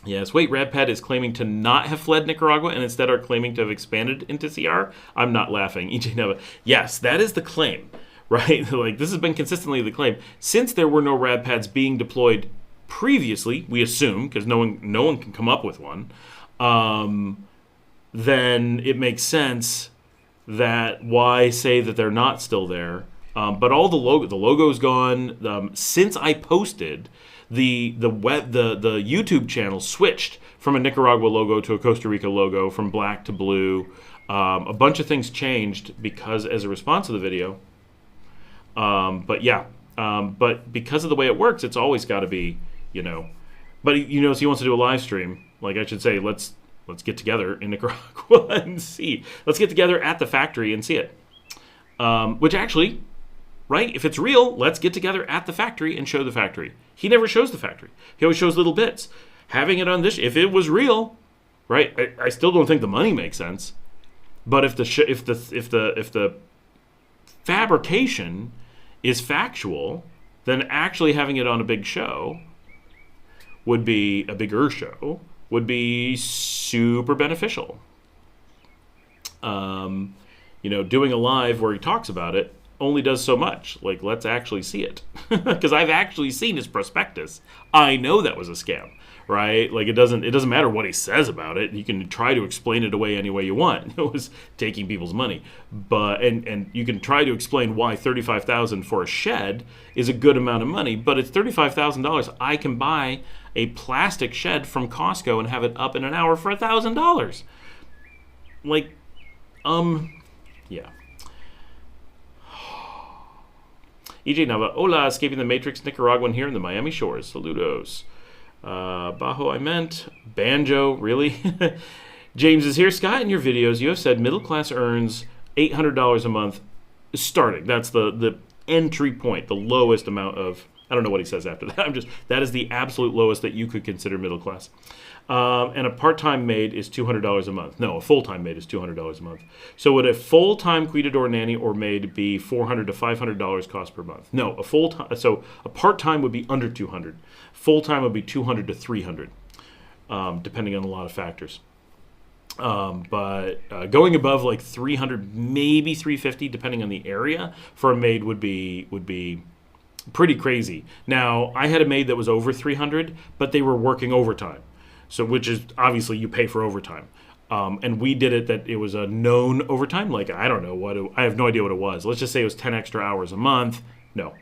Yes, wait, RadPad is claiming to not have fled Nicaragua and instead are claiming to have expanded into CR? I'm not laughing. EJ Neva. Yes, that is the claim, right? Like, this has been consistently the claim. Since there were no RadPads being deployed previously, we assume, because no one can come up with one, then it makes sense that why say that they're not still there. But all the logo's gone. Since I posted, the YouTube channel switched from a Nicaragua logo to a Costa Rica logo, from black to blue. A bunch of things changed because as a response to the video. But because of the way it works, it's always got to be, But so he wants to do a live stream. Like, I should say, let's get together in Nicaragua and see. Let's get together at the factory and see it. Which actually, right? If it's real, let's get together at the factory and show the factory. He never shows the factory. He always shows little bits. Having it on this, if it was real, right? I still don't think the money makes sense. But if the fabrication is factual, then actually having it on a big show would be a bigger show. Would be super beneficial. Doing a live where he talks about it only does so much. Like, let's actually see it. Because I've actually seen his prospectus. I know that was a scam, right? Like, it doesn't matter what he says about it. You can try to explain it away any way you want. It was taking people's money. But and you can try to explain why $35,000 for a shed is a good amount of money, but it's $35,000. I can buy a plastic shed from Costco and have it up in an hour for $1,000. Like, yeah. EJ Nava, hola, escaping the Matrix, Nicaraguan here in the Miami shores. Saludos. Bajo, I meant banjo, really? James is here. Scott, in your videos, you have said middle class earns $800 a month starting. That's the entry point, the lowest amount of, I don't know what he says after that. That is the absolute lowest that you could consider middle class. And a part-time maid is $200 a month. No, a full-time maid is $200 a month. So would a full-time cuidador, nanny, or maid be $400 to $500 cost per month? No, a part-time would be under $200. Full-time would be $200 to $300, depending on a lot of factors. But going above like $300, maybe $350, depending on the area, for a maid would be pretty crazy. Now, I had a maid that was over $300, but they were working overtime. So, which is obviously you pay for overtime, and we did it that it was a known overtime. Like, I don't know I have no idea what it was. Let's just say it was 10 extra hours a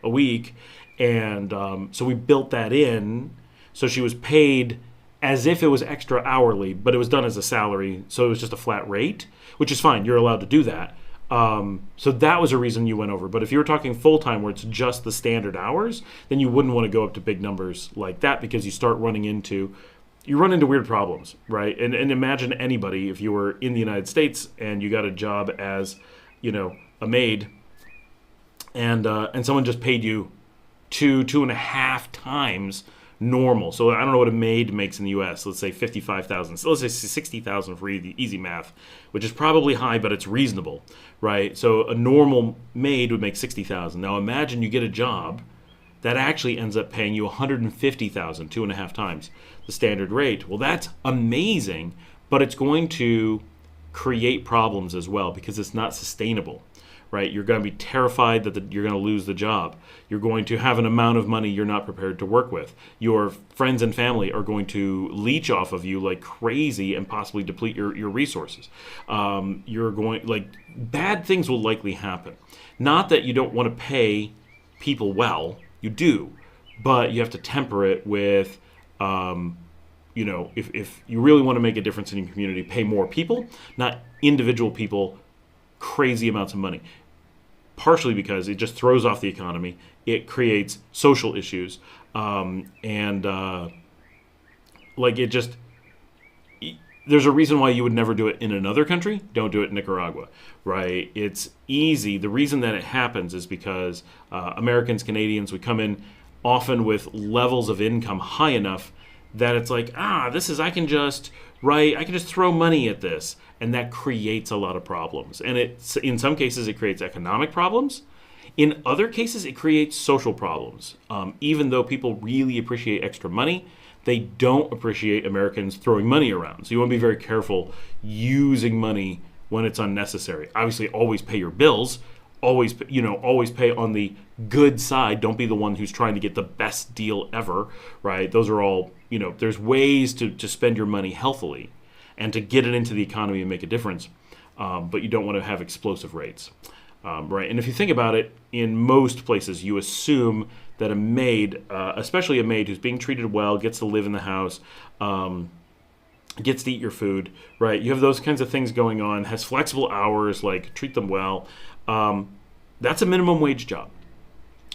week, and so we built that in. So she was paid as if it was extra hourly, but it was done as a salary, so it was just a flat rate, which is fine. You're allowed to do that. So that was a reason you went over. But if you were talking full-time where it's just the standard hours, then you wouldn't want to go up to big numbers like that because you run into weird problems, right? And imagine anybody, if you were in the United States and you got a job as, a maid, and someone just paid you 2.5 times normal. So I don't know what a maid makes in the U.S. Let's say $55,000. So let's say $60,000 for easy math, which is probably high, but it's reasonable, right? So a normal maid would make $60,000. Now imagine you get a job that actually ends up paying you $150,000, 2.5 times the standard rate. Well, that's amazing, but it's going to create problems as well because it's not sustainable, right? You're going to be terrified that you're going to lose the job. You're going to have an amount of money you're not prepared to work with. Your friends and family are going to leech off of you like crazy and possibly deplete your resources. Bad things will likely happen. Not that you don't want to pay people well, you do, but you have to temper it with, if you really want to make a difference in your community, pay more people, not individual people, crazy amounts of money. Partially because it just throws off the economy. It creates social issues, there's a reason why you would never do it in another country. Don't do it in Nicaragua, right? It's easy. The reason that it happens is because Americans, Canadians, we come in often with levels of income high enough that it's like, I can just throw money at this. And that creates a lot of problems. And in some cases, it creates economic problems. In other cases, it creates social problems. Even though people really appreciate extra money, they don't appreciate Americans throwing money around. So you want to be very careful using money when it's unnecessary. Obviously, always pay your bills. Always pay on the good side. Don't be the one who's trying to get the best deal ever, right? Those are all, there's ways to spend your money healthily and to get it into the economy and make a difference. But you don't want to have explosive rates, right? And if you think about it, in most places, you assume that a maid, especially a maid who's being treated well, gets to live in the house, gets to eat your food, right? You have those kinds of things going on, has flexible hours, like treat them well. That's a minimum wage job,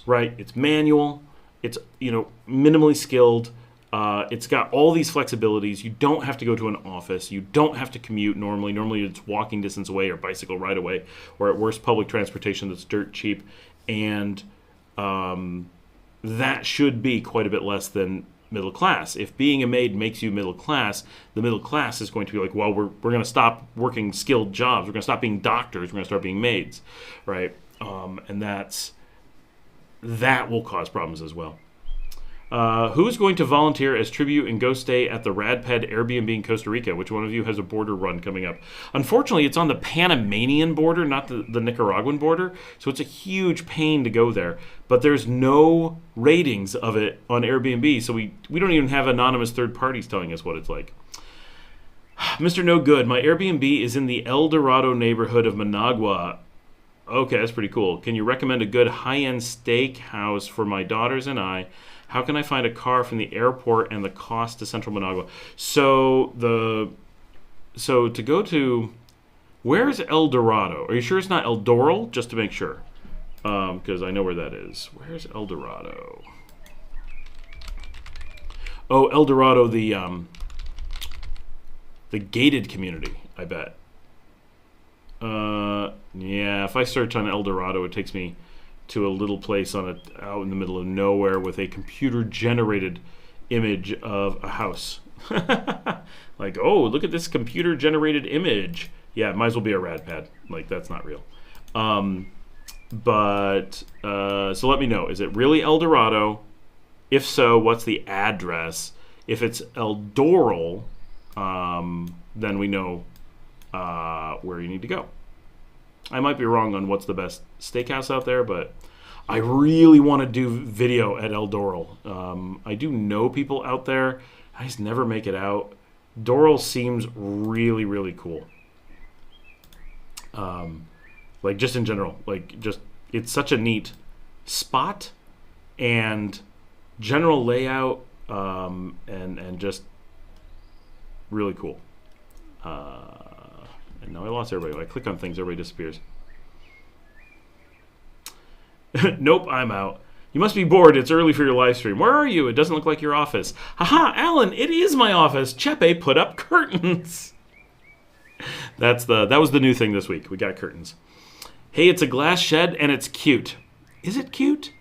right? It's manual, it's, minimally skilled. It's got all these flexibilities. You don't have to go to an office. You don't have to commute normally. Normally it's walking distance away or bicycle ride away, or at worst public transportation that's dirt cheap. And that should be quite a bit less than middle class. If being a maid makes you middle class, the middle class is going to be like, well, we're going to stop working skilled jobs. We're going to stop being doctors. We're going to start being maids, right? And that will cause problems as well. Who's going to volunteer as tribute and go stay at the RadPad Airbnb in Costa Rica? Which one of you has a border run coming up? Unfortunately, it's on the Panamanian border, not the Nicaraguan border, so it's a huge pain to go there. But there's no ratings of it on Airbnb, so we don't even have anonymous third parties telling us what it's like. Mr. No Good, my Airbnb is in the El Dorado neighborhood of Managua. Okay, that's pretty cool. Can you recommend a good high-end steakhouse for my daughters and I? How can I find a car from the airport and the cost to Central Managua? So to go to, where's El Dorado? Are you sure it's not El Doral? Just to make sure, because I know where that is. Where's El Dorado? Oh, El Dorado, the gated community, I bet. Yeah, if I search on El Dorado, it takes me to a little place out in the middle of nowhere with a computer-generated image of a house. Like, oh, look at this computer-generated image. Yeah, it might as well be a RadPad. Like, that's not real. So let me know. Is it really El Dorado? If so, what's the address? If it's El Doral, then we know where you need to go. I might be wrong on what's the best steakhouse out there, but I really want to do video at El Doral. I do know people out there. I just never make it out. Doral seems really, really cool. Like just in general, it's such a neat spot and general layout, and just really cool. And now I lost everybody. When I click on things, everybody disappears. Nope, I'm out. You must be bored. It's early for your live stream. Where are you? It doesn't look like your office. Haha, Alan, it is my office. Chepe put up curtains. That was the new thing this week. We got curtains. Hey, it's a glass shed and it's cute. Is it cute?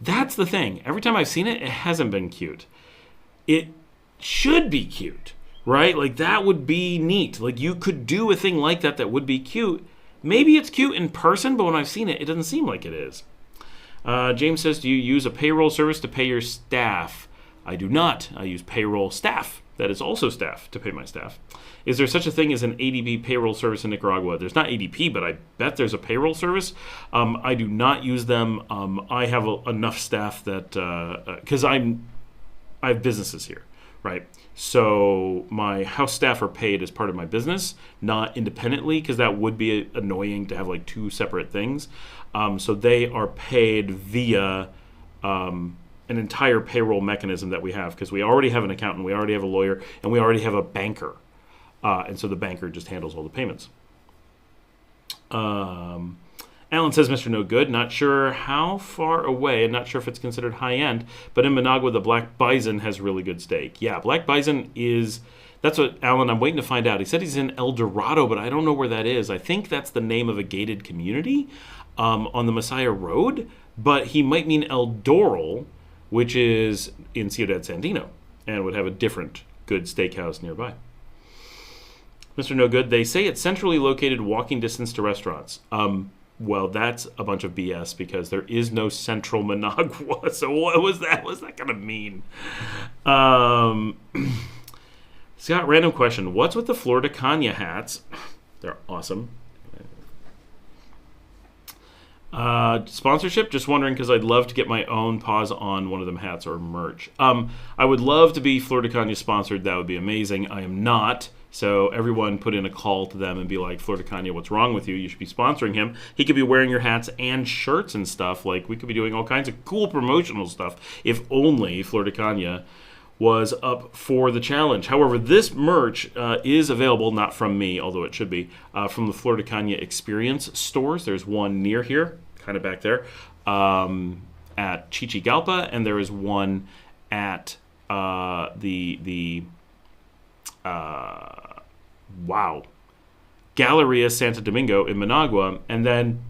That's the thing. Every time I've seen it, it hasn't been cute. It should be cute. Right? Like, that would be neat. Like, you could do a thing like that would be cute. Maybe it's cute in person, but when I've seen it, it doesn't seem like it is. James says, do you use a payroll service to pay your staff? I do not. I use payroll staff. That is also staff to pay my staff. Is there such a thing as an ADP payroll service in Nicaragua? There's not ADP, but I bet there's a payroll service. I do not use them. I have enough staff that, because I have businesses here, right? So my house staff are paid as part of my business, not independently, because that would be annoying to have like two separate things. So they are paid via an entire payroll mechanism that we have, because we already have an accountant, we already have a lawyer, and we already have a banker. And so the banker just handles all the payments. Alan says, Mr. No Good, not sure how far away, and not sure if it's considered high-end, but in Managua, the black bison has really good steak. Yeah, black bison is That's what, Alan, I'm waiting to find out. He said he's in El Dorado, but I don't know where that is. I think that's the name of a gated community on the Messiah Road, but he might mean El Doral, which is in Ciudad Sandino, and would have a different good steakhouse nearby. Mr. No Good, they say it's centrally located, walking distance to restaurants. Well, that's a bunch of BS because there is no central Managua. So what was that? What's that going to mean? Scott, random question. What's with the Florida Canya hats? They're awesome. Sponsorship? Just wondering because I'd love to get my own paws on one of them hats or merch. I would love to be Florida Canya sponsored. That would be amazing. I am not. So everyone put in a call to them and be like, Florida Kanye, what's wrong with you? You should be sponsoring him. He could be wearing your hats and shirts and stuff. Like, we could be doing all kinds of cool promotional stuff if only Florida Kanye was up for the challenge. However, this merch is available, not from me, although it should be, from the Florida Kanye Experience stores. There's one near here, kind of back there, at Chichigalpa, and there is one at Galleria Santo Domingo in Managua. And then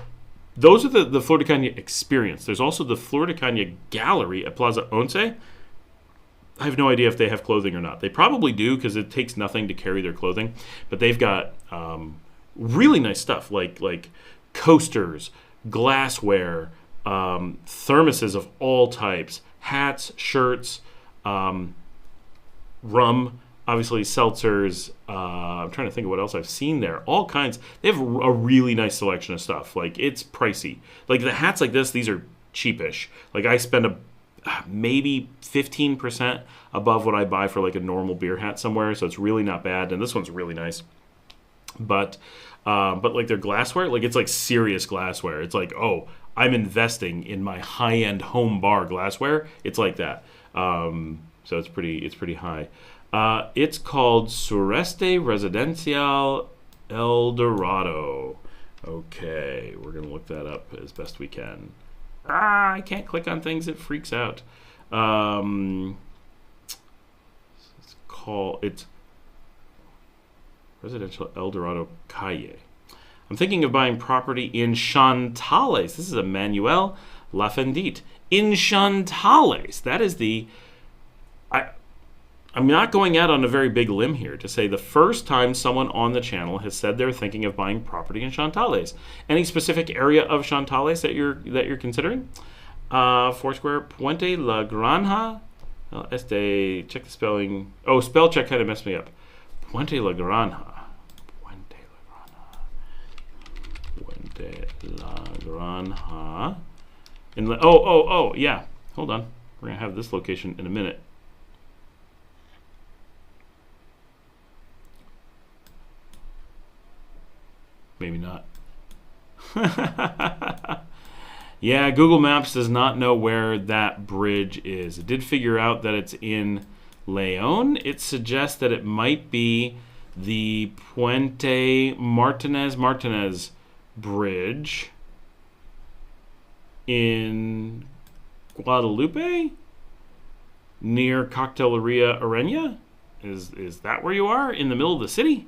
those are the Florida Kanye Experience. There's also the Florida Kanye Gallery at Plaza Once. I have no idea if they have clothing or not. They probably do because it takes nothing to carry their clothing. But they've got really nice stuff like coasters, glassware, thermoses of all types, hats, shirts, rum, obviously seltzers. I'm trying to think of what else I've seen there. All kinds. They have a really nice selection of stuff. Like, it's pricey. Like, the hats like this, these are cheapish. Like, I spend maybe 15% above what I buy for like a normal beer hat somewhere, so it's really not bad. And this one's really nice. But like their glassware, like it's like serious glassware. It's like, oh, I'm investing in my high-end home bar glassware. It's like that. So it's pretty high. It's called Sureste Residencial El Dorado. Okay, we're gonna look that up as best we can. I can't click on things, it freaks out. It's Residential El Dorado Calle. I'm thinking of buying property in Chantales. This is Emmanuel Lafendite. In Chantales. That is I'm not going out on a very big limb here to say the first time someone on the channel has said they're thinking of buying property in Chantales. Any specific area of Chantales that you're considering? Foursquare, Puente La Granja. Check the spelling. Oh, spell check kind of messed me up. Puente La Granja. Puente La Granja. Yeah. Hold on. We're going to have this location in a minute. Maybe not. Yeah, Google Maps does not know where that bridge is. It did figure out that it's in León. It suggests that it might be the Puente Martinez Bridge in Guadalupe near Cocteleria Arena. Is that where you are? In the middle of the city?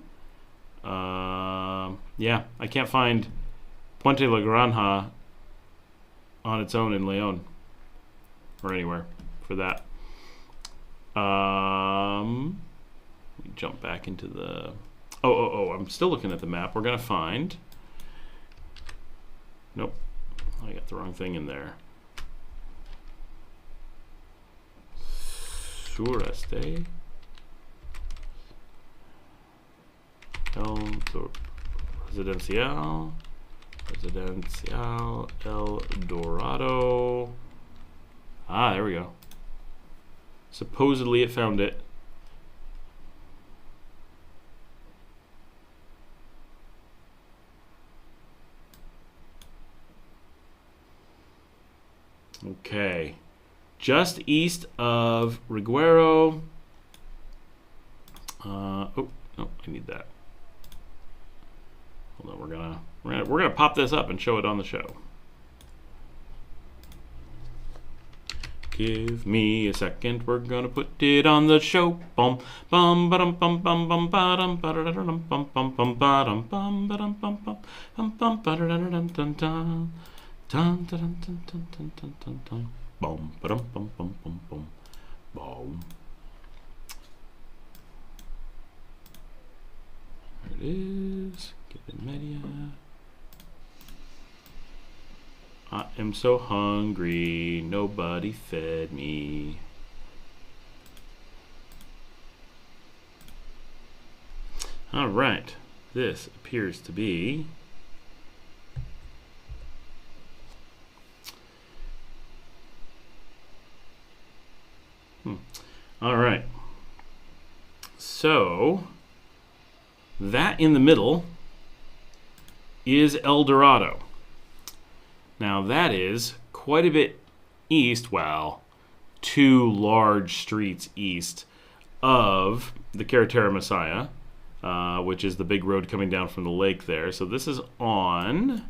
Yeah, I can't find Puente La Granja on its own in León or anywhere for that. Let me jump back into the... I'm still looking at the map. We're going to find... Nope. I got the wrong thing in there. Sureste Residencial El Dorado. There we go. Supposedly it found it. Okay. Just east of Riguero. No, I need that. Hold on, we're gonna pop this up and show it on the show. Give me a second, we're gonna put it on the show. Bum bum ba-dum bum bum bum ba-dum ba-da-da-dum bum bum bum ba-dum bum ba-dum bum bum bum bum ba-da-da-dum dun dun dun dun dun dun dun dun dun dun dun bum ba-dum bum bum bum bum bum. There it is. Get in media. I am so hungry, nobody fed me. All right, this appears to be all right. So that in the middle is El Dorado. Now that is quite a bit east, well, 2 large streets east of the Carretera Messiah, which is the big road coming down from the lake there. So this is on,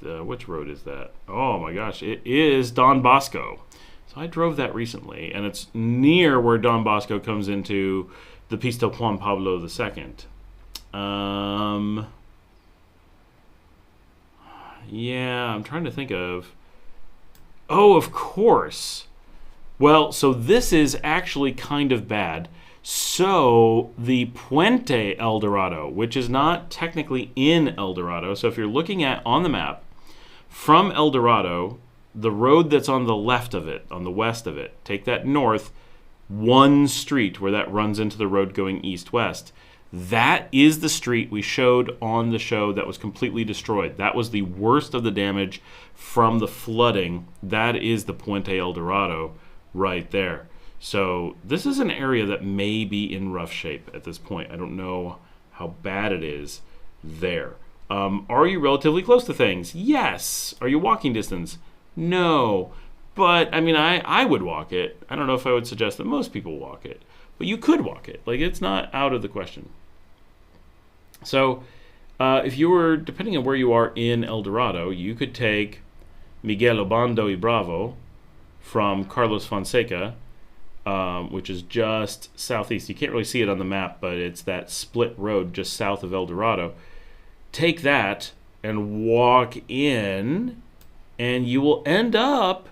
which road is that? Oh my gosh, it is Don Bosco. So I drove that recently, and it's near where Don Bosco comes into the Pista Juan Pablo II. Yeah, I'm trying to think of... Oh, of course. Well, so this is actually kind of bad. So the Puente El Dorado, which is not technically in El Dorado, so if you're looking at on the map, from El Dorado, the road that's on the left of it, on the west of it, take that north, one street where that runs into the road going east-west. That is the street we showed on the show that was completely destroyed. That was the worst of the damage from the flooding. That is the Puente El Dorado right there. So this is an area that may be in rough shape at this point. I don't know how bad it is there. Are you relatively close to things? Yes. Are you walking distance? No. But, I mean, I would walk it. I don't know if I would suggest that most people walk it. But you could walk it. Like, it's not out of the question. So, if you were, depending on where you are in El Dorado, you could take Miguel Obando y Bravo from Carlos Fonseca, which is just southeast. You can't really see it on the map, but it's that split road just south of El Dorado. Take that and walk in, and you will end up,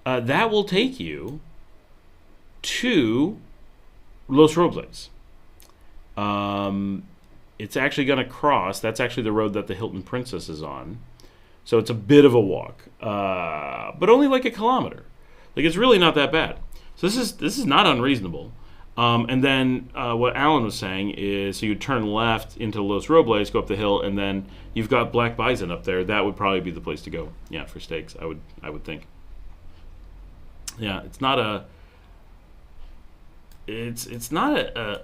that will take you to Los Robles. It's actually going to cross. That's actually the road that the Hilton Princess is on. So it's a bit of a walk, but only like a kilometer. Like, it's really not that bad. So this is not unreasonable. And then what Alan was saying is, so you turn left into Los Robles, go up the hill, and then you've got Black Bison up there. That would probably be the place to go. Yeah, for steaks, I would think. Yeah, it's not a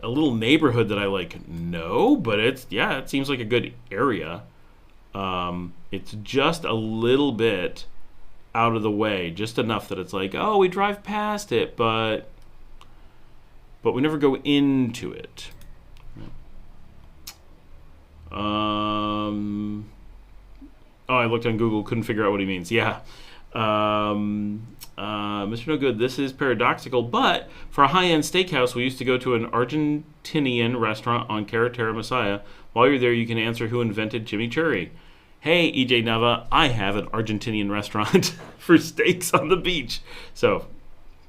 little neighborhood that I like know, but it seems like a good area. It's just a little bit out of the way, just enough that it's like, oh, we drive past it, but we never go into it. Oh, I looked on Google, couldn't figure out what he means. Yeah. Mr. No Good, this is paradoxical, but for a high-end steakhouse, we used to go to an Argentinian restaurant on Carretera Messiah. While you're there, you can answer who invented chimichurri. Hey, EJ Nava, I have an Argentinian restaurant for steaks on the beach. So,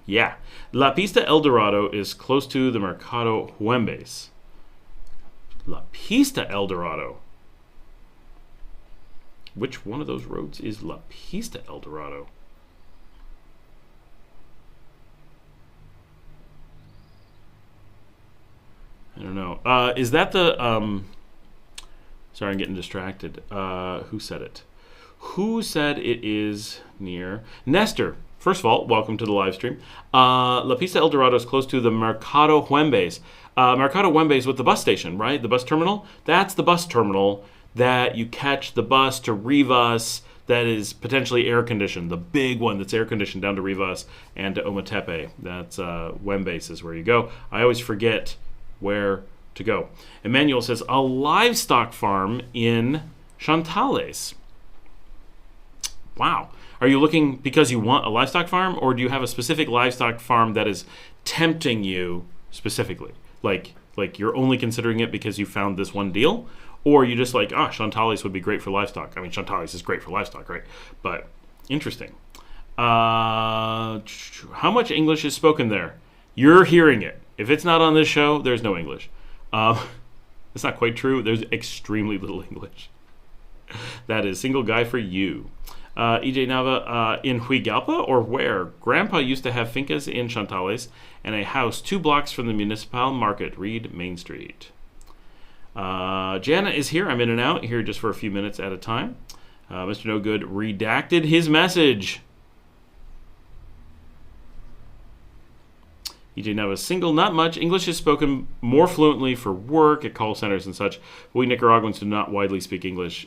yeah. La Pista El Dorado is close to the Mercado Juembes. La Pista El Dorado. Which one of those roads is La Pista El Dorado? I don't know. Is that the... sorry, I'm getting distracted. Who said it? Who said it is near... Nestor. First of all, welcome to the live stream. La Pista El Dorado is close to the Mercado Juembes. Mercado Juembes with the bus station, right? The bus terminal? That's the bus terminal that you catch the bus to Rivas that is potentially air-conditioned. The big one that's air-conditioned down to Rivas and to Ometepe. That's Juembes is where you go. I always forget where to go. Emmanuel says, a livestock farm in Chantales. Wow. Are you looking because you want a livestock farm, or do you have a specific livestock farm that is tempting you specifically? Like you're only considering it because you found this one deal, or you just like, Chantalis would be great for livestock. I mean, Chantalis is great for livestock, right? But interesting. How much English is spoken there? You're hearing it. If it's not on this show, there's no English. It's not quite true. There's extremely little English. That is single guy for you. EJ Nava, in Huigalpa or where? Grandpa used to have fincas in Chantales and a house 2 blocks from the municipal market. Read Main Street. Jana is here. I'm in and out here just for a few minutes at a time. Mr. No Good redacted his message. EJ Nava, single, not much. English is spoken more fluently for work at call centers and such. But we Nicaraguans do not widely speak English.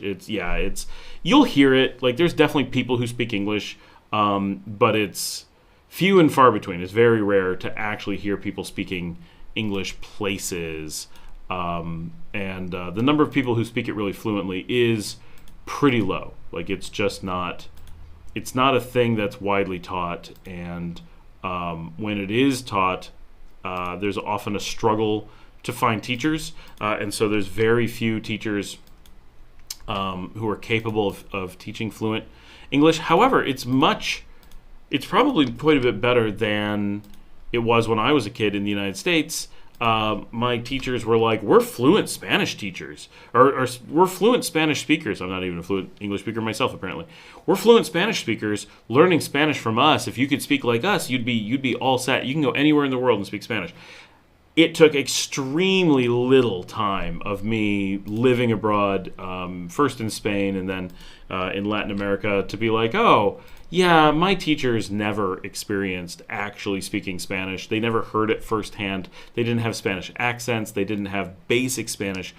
You'll hear it. Like, there's definitely people who speak English, but it's few and far between. It's very rare to actually hear people speaking English places. And the number of people who speak it really fluently is pretty low. Like, it's just not, it's not a thing that's widely taught, and when it is taught, there's often a struggle to find teachers, and so there's very few teachers who are capable of teaching fluent English. However, it's probably quite a bit better than it was when I was a kid in the United States. My teachers were like, we're fluent Spanish teachers, or we're fluent Spanish speakers. I'm not even a fluent English speaker myself, apparently. We're fluent Spanish speakers. Learning Spanish from us, if you could speak like us, you'd be all set. You can go anywhere in the world and speak Spanish. It took extremely little time of me living abroad, first in Spain and then in Latin America, to be like, oh, yeah, my teachers never experienced actually speaking Spanish. They never heard it firsthand. They didn't have Spanish accents. They didn't have basic Spanish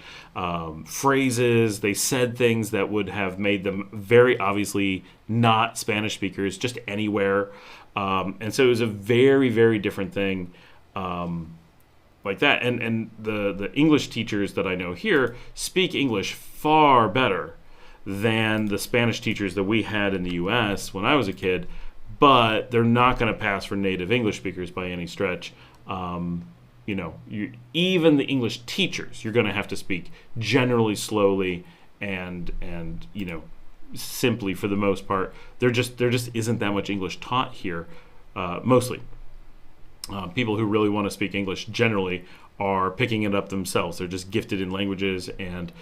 phrases. They said things that would have made them very obviously not Spanish speakers, just anywhere. And so it was a very, very different thing like that. And the English teachers that I know here speak English far better than the Spanish teachers that we had in the U.S. when I was a kid, but they're not going to pass for native English speakers by any stretch. Even the English teachers, you're going to have to speak generally slowly and simply for the most part. There just isn't that much English taught here, mostly. People who really want to speak English generally are picking it up themselves. They're just gifted in languages and,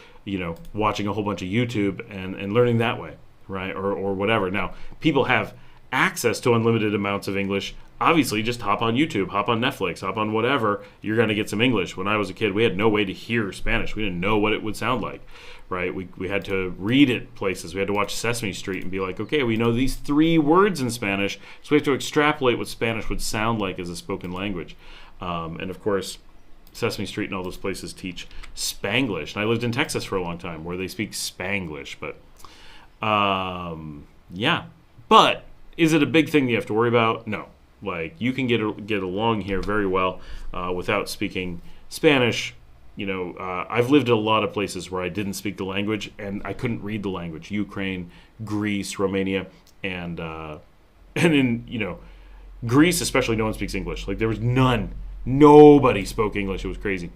watching a whole bunch of YouTube and learning that way, right? Or whatever. Now, people have access to unlimited amounts of English. Obviously, just hop on YouTube, hop on Netflix, hop on whatever. You're going to get some English. When I was a kid, we had no way to hear Spanish. We didn't know what it would sound like, right? We had to read it places. We had to watch Sesame Street and be like, okay, we know these 3 words in Spanish, so we have to extrapolate what Spanish would sound like as a spoken language. And of course, Sesame Street and all those places teach Spanglish. And I lived in Texas for a long time where they speak Spanglish. But, yeah. But is it a big thing you have to worry about? No. Like, you can get along here very well without speaking Spanish. I've lived in a lot of places where I didn't speak the language and I couldn't read the language. Ukraine, Greece, Romania, and in Greece especially, no one speaks English. Like, there was none. Nobody spoke English. It was crazy.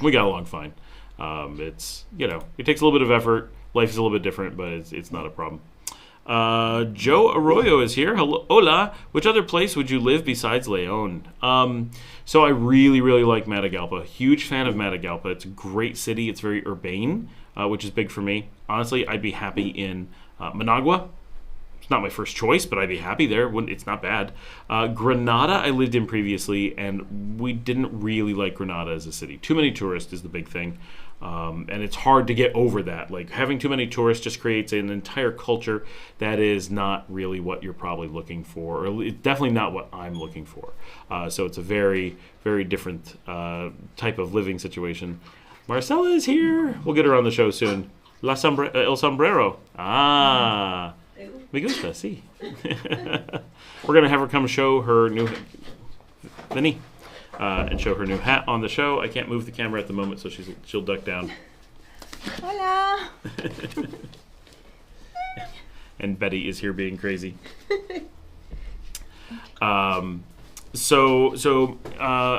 We got along fine. It takes a little bit of effort. Life is a little bit different, but it's not a problem. Joe Arroyo is here. Hello, hola. Which other place would you live besides Leon? So I really, really like Matagalpa. Huge fan of Matagalpa. It's a great city. It's very urbane, which is big for me. Honestly, I'd be happy in Managua. It's not my first choice, but I'd be happy there. It's not bad. Granada I lived in previously, and we didn't really like Granada as a city. Too many tourists is the big thing. And it's hard to get over that. Like, having too many tourists just creates an entire culture that is not really what you're probably looking for, or it's definitely not what I'm looking for. So it's a very, very different type of living situation. Marcella is here. We'll get her on the show soon. El sombrero. Ah, me gusta, sí. We're going to have her come show her new... Vinny. And show her new hat on the show. I can't move the camera at the moment, so she'll duck down. Hola. And Betty is here being crazy. So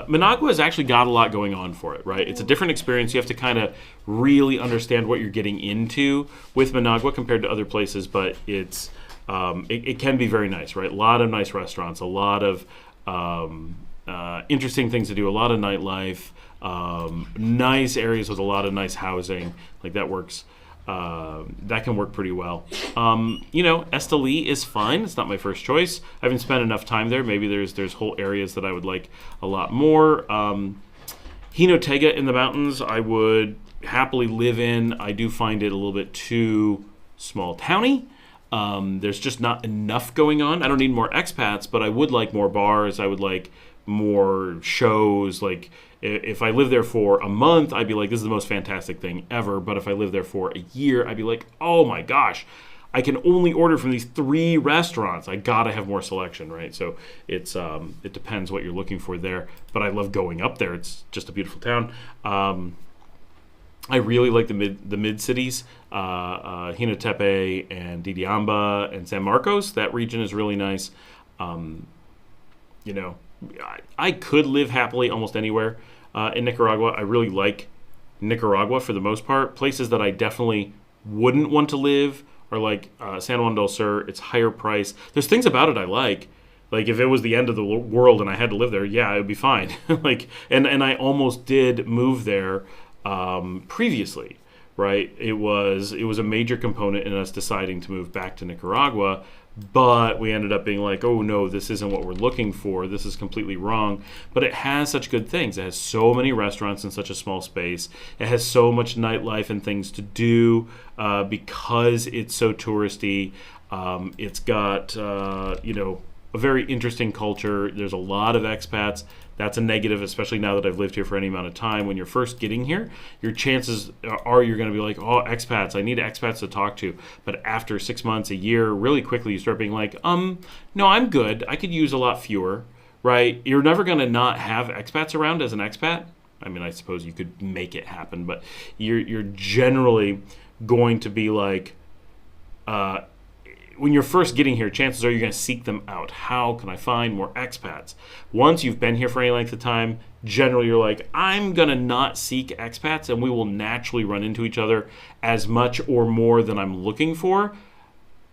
Managua has actually got a lot going on for it, right? It's a different experience. You have to kind of really understand what you're getting into with Managua compared to other places, but it's it can be very nice, right? A lot of nice restaurants, a lot of interesting things to do, a lot of nightlife, nice areas with a lot of nice housing. Like that works. That can work pretty well. Esteli is fine. It's not my first choice. I haven't spent enough time there. Maybe there's whole areas that I would like a lot more. Jinotega in the mountains, I would happily live in. I do find it a little bit too small towny. There's just not enough going on. I don't need more expats, but I would like more bars. I would like more shows. Like if I live there for a month, I'd be like, this is the most fantastic thing ever. But if I live there for a year, I'd be like, oh my gosh, I can only order from these 3 restaurants. I gotta have more selection, right? So it depends what you're looking for there. But I love going up there. It's just a beautiful town. I really like the mid cities, Jinotepe and Didiamba and San Marcos. That region is really nice. I could live happily almost anywhere in Nicaragua. I really like Nicaragua for the most part. Places that I definitely wouldn't want to live are like San Juan del Sur. It's higher price. There's things about it I like. Like if it was the end of the world and I had to live there, yeah, it would be fine. And I almost did move there previously, right? It was a major component in us deciding to move back to Nicaragua. But we ended up being like, oh no, this isn't what we're looking for. This is completely wrong. But it has such good things. It has so many restaurants in such a small space. It has so much nightlife and things to do because it's so touristy. It's got, a very interesting culture. There's a lot of expats. That's a negative, especially now that I've lived here for any amount of time. When you're first getting here, your chances are you're going to be like, oh, expats, I need expats to talk to. But after 6 months, a year, really quickly, you start being like, no, I'm good. I could use a lot fewer, right? You're never going to not have expats around as an expat. I mean, I suppose you could make it happen, but you're generally going to be like, when you're first getting here, chances are you're going to seek them out. How can I find more expats? Once you've been here for any length of time, generally you're like, I'm going to not seek expats, and we will naturally run into each other as much or more than I'm looking for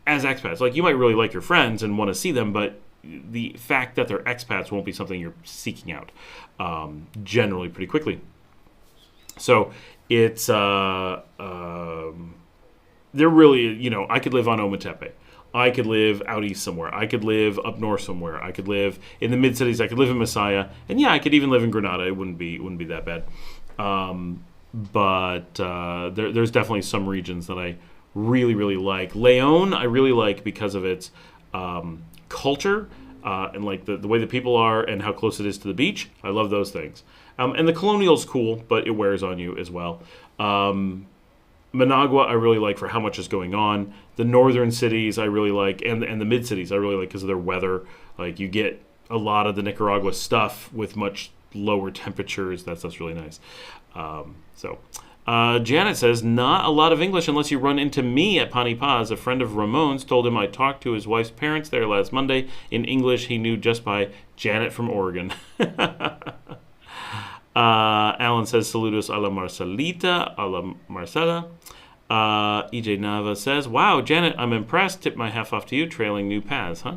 as expats. Like you might really like your friends and want to see them, but the fact that they're expats won't be something you're seeking out generally pretty quickly. So it's, they're really, I could live on Ometepe. I could live out east somewhere. I could live up north somewhere. I could live in the mid cities. I could live in Masaya, and yeah, I could even live in Granada. It wouldn't be that bad. But there's definitely some regions that I really, really like. Leon, I really like because of its culture and like the way the people are and how close it is to the beach. I love those things. And the colonial's cool, but it wears on you as well. Managua I really like for how much is going on. The northern cities I really like, and the mid cities I really like because of their weather. Like you get a lot of the Nicaragua stuff with much lower temperatures. That's really nice. Janet says, not a lot of English unless you run into me at Pani Paz. A friend of Ramon's told him I talked to his wife's parents there last Monday in English he knew just by Janet from Oregon. Alan says, saludos a la Marcelita, a la Marcela. EJ Nava says, wow, Janet, I'm impressed. Tip my half off to you, trailing new paths, huh?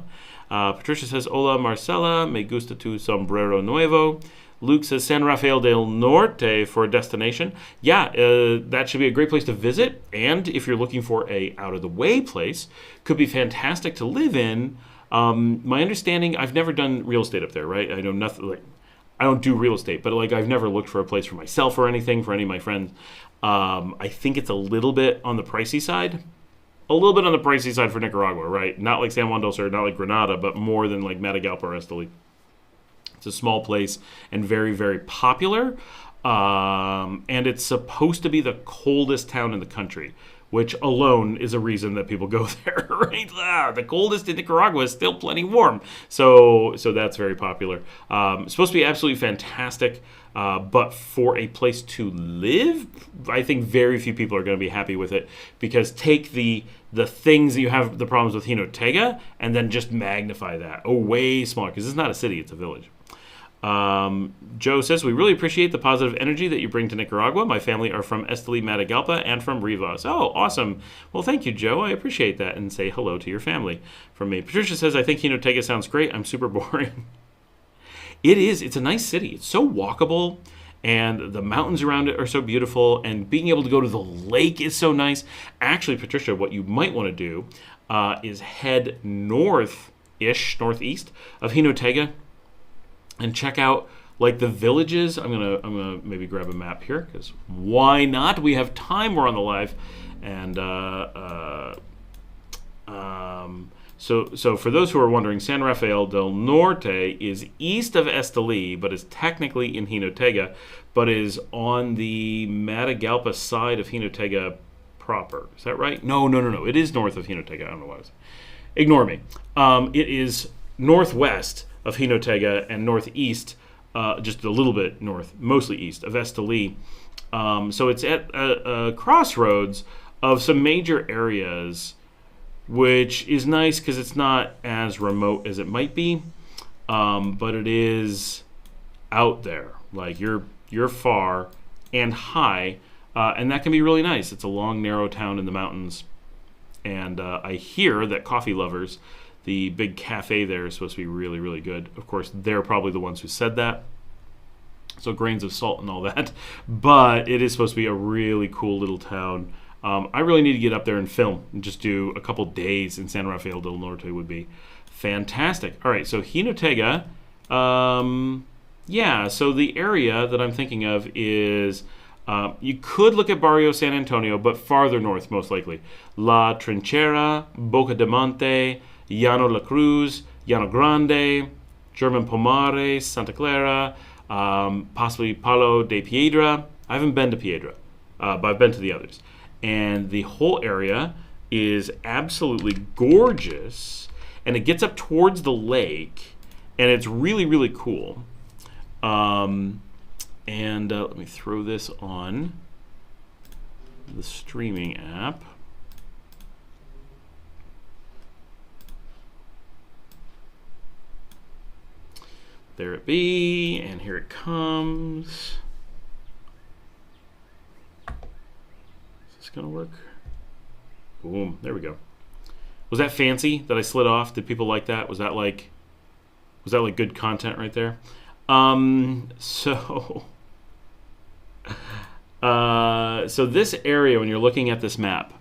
Patricia says, hola, Marcela, me gusta tu sombrero nuevo. Luke says, San Rafael del Norte for a destination. Yeah, that should be a great place to visit. And if you're looking for a out-of-the-way place, could be fantastic to live in. My understanding, I've never done real estate up there, right? I know nothing, like, I don't do real estate, but like I've never looked for a place for myself or anything for any of my friends. I think it's a little bit on the pricey side. A little bit on the pricey side for Nicaragua, right? Not like San Juan del Sur, not like Granada, but more than like Matagalpa or Esteli. It's a small place and very, very popular. And it's supposed to be the coldest town in the country, which alone is a reason that people go there, right? The coldest in Nicaragua is still plenty warm. So that's very popular. It's supposed to be absolutely fantastic, but for a place to live, I think very few people are going to be happy with it, because take the things that you have the problems with Jinotega and then just magnify that. Oh, way smaller, because it's not a city, it's a village. Joe says, we really appreciate the positive energy that you bring to Nicaragua. My family are from Esteli, Matagalpa, and from Rivas. Oh, awesome. Well, thank you, Joe. I appreciate that. And say hello to your family from me. Patricia says, I think Jinotega sounds great. I'm super boring. It is. It's a nice city. It's so walkable, and the mountains around it are so beautiful, and being able to go to the lake is so nice. Actually, Patricia, what you might want to do is head northeast of Jinotega, and check out like the villages. I'm gonna maybe grab a map here, because why not? We have time. We're on the live, and so for those who are wondering, San Rafael del Norte is east of Esteli, but is technically in Jinotega, but is on the Matagalpa side of Jinotega proper. Is that right? No. It is north of Jinotega. I don't know what I was saying. Ignore me. It is northwest of Jinotega and northeast, just a little bit north, mostly east of Esteli. So it's at a crossroads of some major areas, which is nice because it's not as remote as it might be, but it is out there. Like you're far and high, and that can be really nice. It's a long, narrow town in the mountains, and I hear that coffee lovers, the big cafe there, is supposed to be really, really good. Of course, they're probably the ones who said that, so grains of salt and all that. But it is supposed to be a really cool little town. I really need to get up there and film and just do a couple days in San Rafael del Norte would be fantastic. All right, so Jinotega, yeah, so the area that I'm thinking of is, you could look at Barrio San Antonio, but farther north, most likely. La Trinchera, Boca de Monte, Llano La Cruz, Llano Grande, German Pomares, Santa Clara, possibly Palo de Piedra. I haven't been to Piedra, but I've been to the others. And the whole area is absolutely gorgeous, and it gets up towards the lake, and it's really, really cool. And let me throw this on the streaming app. There it be, and here it comes. Is this gonna work? Boom, there we go. Was that fancy that I slid off? Did people like that? Was that like good content right there? So this area, when you're looking at this map,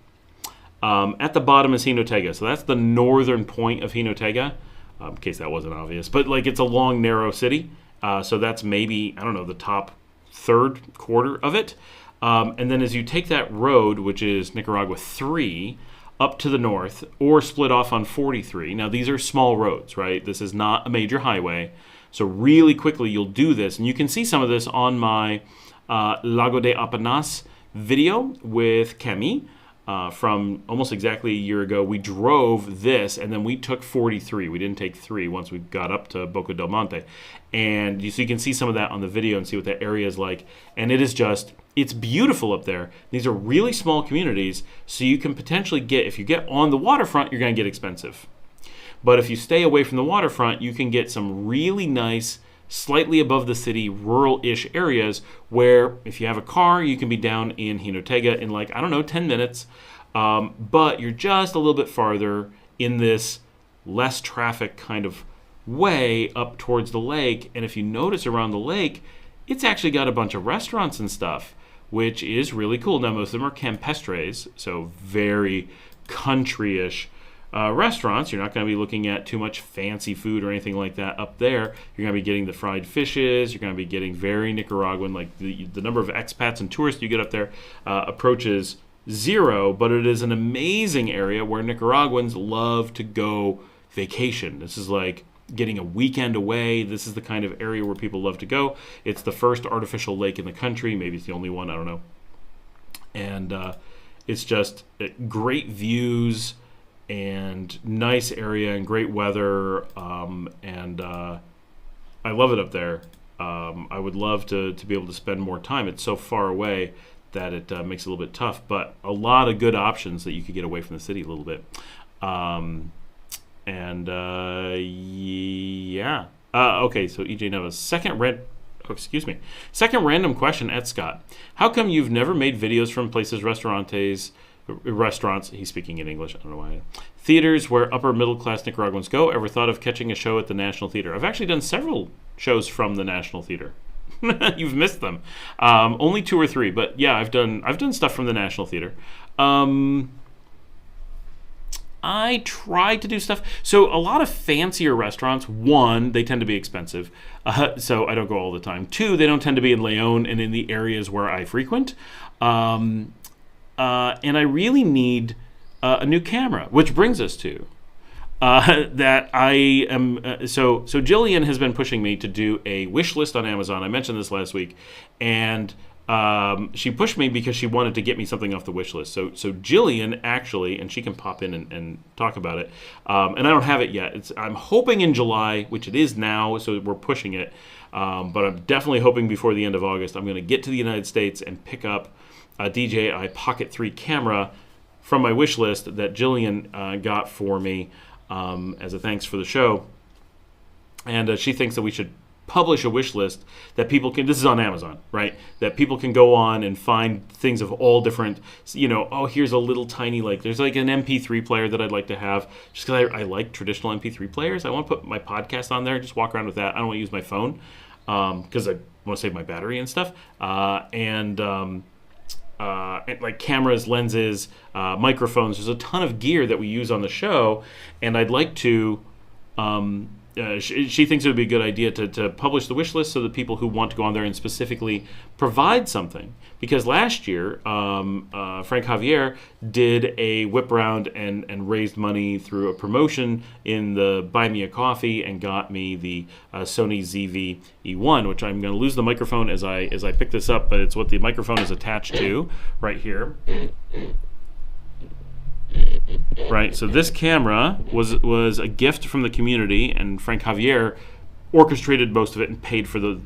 at the bottom is Jinotega. So that's the northern point of Jinotega. In case that wasn't obvious, but like it's a long, narrow city, so that's maybe, I don't know, the top third quarter of it, and then as you take that road, which is Nicaragua 3, up to the north, or split off on 43. Now these are small roads, right? This is not a major highway, so really quickly you'll do this, and you can see some of this on my Lago de Apenas video with Kemi. From almost exactly a year ago. We drove this, and then we took 43. We didn't take 3 once we got up to Boca del Monte. And so you can see some of that on the video and see what that area is like. And it is just, it's beautiful up there. These are really small communities, so you can potentially get, if you get on the waterfront, you're going to get expensive. But if you stay away from the waterfront, you can get some really nice, slightly above the city, rural-ish areas where if you have a car, you can be down in Jinotega in 10 minutes. But you're just a little bit farther in this less traffic kind of way up towards the lake. And if you notice around the lake, it's actually got a bunch of restaurants and stuff, which is really cool. Now, most of them are campestres, so very country-ish restaurants. You're not going to be looking at too much fancy food or anything like that up there. You're going to be getting the fried fishes. You're going to be getting very Nicaraguan. Like the number of expats and tourists you get up there approaches 0, but it is an amazing area where Nicaraguans love to go vacation. This is like getting a weekend away. This is the kind of area where people love to go. It's the first artificial lake in the country. Maybe it's the only one. I don't know. And it's just great views and nice area and great weather, and I love it up there. I would love to be able to spend more time. It's so far away that it makes it a little bit tough, but a lot of good options that you could get away from the city a little bit. Yeah. Okay, so EJ Neva's second random question at Scott. How come you've never made videos from places, restaurants, he's speaking in English, I don't know why, theaters where upper middle class Nicaraguans go? Ever thought of catching a show at the National Theater? I've actually done several shows from the National Theater. You've missed them. Only 2 or 3, but yeah, I've done stuff from the National Theater. I try to do stuff. So a lot of fancier restaurants, 1, they tend to be expensive, so I don't go all the time. 2, they don't tend to be in Leon and in the areas where I frequent. And I really need a new camera, which brings us to that I am. So Jillian has been pushing me to do a wish list on Amazon. I mentioned this last week, and she pushed me because she wanted to get me something off the wish list. So Jillian actually, and she can pop in and talk about it. And I don't have it yet. I'm hoping in July, which it is now, so we're pushing it. But I'm definitely hoping before the end of August, I'm going to get to the United States and pick up a DJI Pocket 3 camera from my wish list that Jillian got for me as a thanks for the show. And she thinks that we should publish a wish list that people can, this is on Amazon, right? That people can go on and find things of all different, here's a little tiny, there's like an MP3 player that I'd like to have, just because I like traditional MP3 players. I want to put my podcast on there, just walk around with that. I don't want to use my phone because I want to save my battery and stuff. And like cameras, lenses, microphones. There's a ton of gear that we use on the show, and I'd like to. She thinks it would be a good idea to publish the wish list so that people who want to go on there and specifically provide something. Because last year, Frank Javier did a whip around and raised money through a promotion in the Buy Me a Coffee and got me the Sony ZV E1, which I'm going to lose the microphone as I pick this up, but it's what the microphone is attached to right here. Right, so this camera was a gift from the community, and Frank Javier orchestrated most of it and paid for the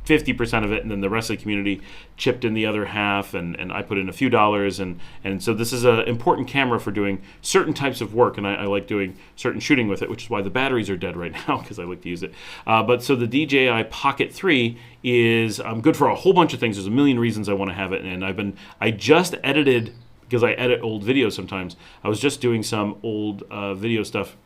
50% of it, and then the rest of the community chipped in the other half, and I put in a few dollars, and so this is an important camera for doing certain types of work, and I like doing certain shooting with it, which is why the batteries are dead right now, because I like to use it. But so the DJI Pocket 3 is good for a whole bunch of things. There's a million reasons I want to have it, and I just edited, because I edit old videos sometimes. I was just doing some old video stuff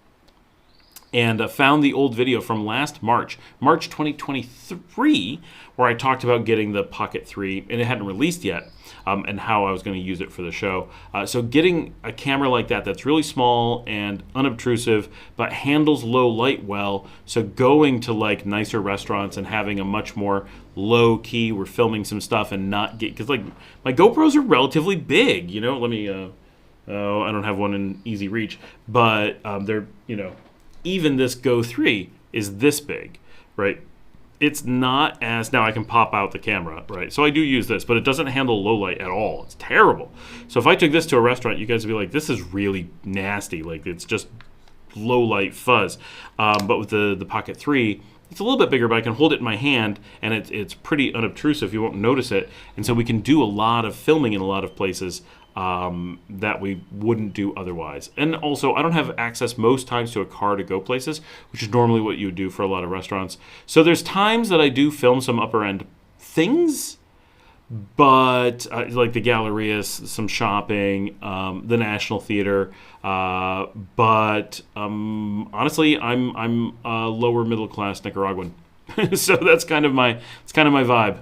and found the old video from last March 2023, where I talked about getting the Pocket 3, and it hadn't released yet, and how I was going to use it for the show. So getting a camera like that that's really small and unobtrusive, but handles low light well, so going to nicer restaurants and having a much more low key, we're filming some stuff and not get, because my GoPros are relatively big, let me, I don't have one in easy reach, but they're, even this Go 3 is this big, right? It's not as, now I can pop out the camera, right? So I do use this, but it doesn't handle low light at all. It's terrible. So if I took this to a restaurant, you guys would be like, this is really nasty. It's just low light fuzz. But with the Pocket 3, it's a little bit bigger, but I can hold it in my hand, and it's pretty unobtrusive. You won't notice it. And so we can do a lot of filming in a lot of places that we wouldn't do otherwise. And also, I don't have access most times to a car to go places, which is normally what you would do for a lot of restaurants. So there's times that I do film some upper end things, but like the Gallerias, some shopping, the National Theater. But honestly, I'm a lower middle class Nicaraguan, so that's kind of my vibe.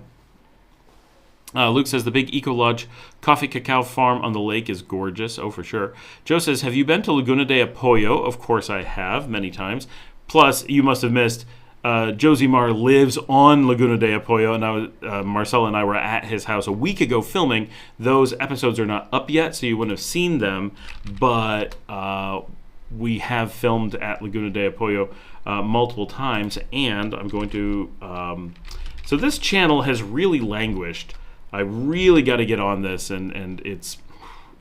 Luke says the big Eco Lodge coffee cacao farm on the lake is gorgeous. Oh, for sure. Joe says, have you been to Laguna de Apoyo? Of course I have, many times. Plus, you must have missed, Josie Mar lives on Laguna de Apoyo, and Marcella and I were at his house a week ago filming. Those episodes are not up yet, so you wouldn't have seen them, but we have filmed at Laguna de Apoyo multiple times, and I'm going to... so this channel has really languished. I really got to get on this, and it's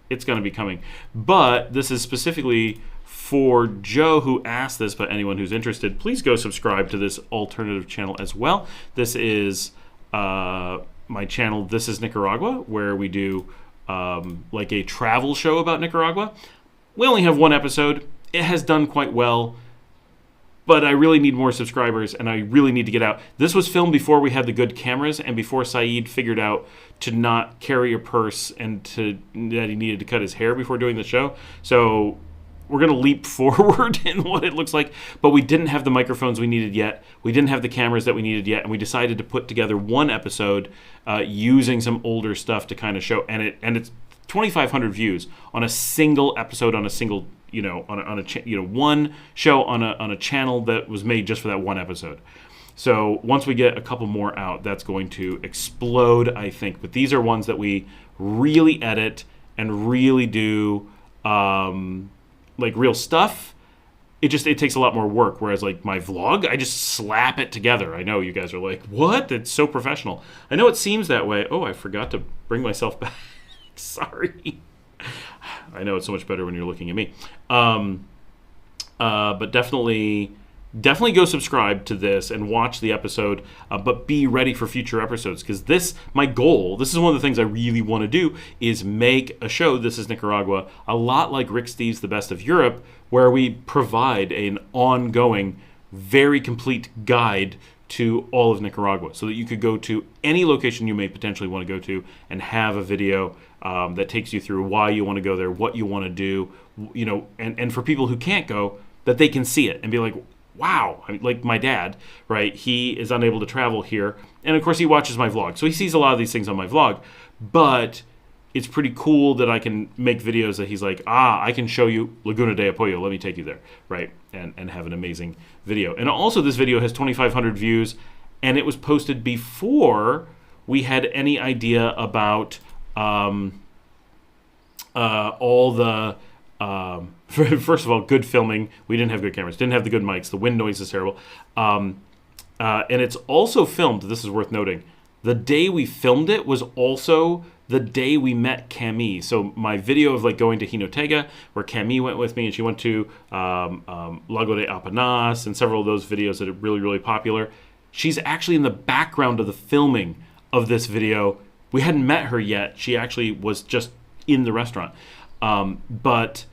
it's going to be coming. But this is specifically for Joe, who asked this, but anyone who's interested, please go subscribe to this alternative channel as well. This is my channel, This is Nicaragua, where we do like a travel show about Nicaragua. We only have one episode. It has done quite well, but I really need more subscribers, and I really need to get out. This was filmed before we had the good cameras, and before Saeed figured out to not carry a purse and that he needed to cut his hair before doing the show. So we're going to leap forward in what it looks like, but we didn't have the microphones we needed yet. We didn't have the cameras that we needed yet, and we decided to put together one episode using some older stuff to kind of show, and it's 2,500 views on a single episode, on a single, one show on a channel that was made just for that one episode. So once we get a couple more out, that's going to explode, I think. But these are ones that we really edit and really do like real stuff. It takes a lot more work. Whereas like my vlog, I just slap it together. I know you guys are like, what? It's so professional. I know it seems that way. Oh, I forgot to bring myself back. Sorry. I know it's so much better when you're looking at me. But definitely go subscribe to this and watch the episode, but be ready for future episodes, because my goal, this is one of the things I really want to do, is make a show, This is Nicaragua, a lot like Rick Steves' The Best of Europe, where we provide an ongoing, very complete guide to all of Nicaragua, so that you could go to any location you may potentially want to go to and have a video that takes you through why you want to go there, what you want to do, and for people who can't go, that they can see it and be like, wow. I mean, like my dad, right? He is unable to travel here, and of course he watches my vlog, so he sees a lot of these things on my vlog, but it's pretty cool that I can make videos that he's like, I can show you Laguna de Apoyo, let me take you there, right? And have an amazing video. And also this video has 2,500 views, and it was posted before we had any idea about all the, first of all, good filming. We didn't have good cameras, didn't have the good mics, the wind noise is terrible. And it's also filmed, this is worth noting, the day we filmed it was also the day we met Camille. So my video of like going to Jinotega, where Camille went with me, and she went to Lago de Apenas, and several of those videos that are really, really popular. She's actually in the background of the filming of this video. We hadn't met her yet. She actually was just in the restaurant. But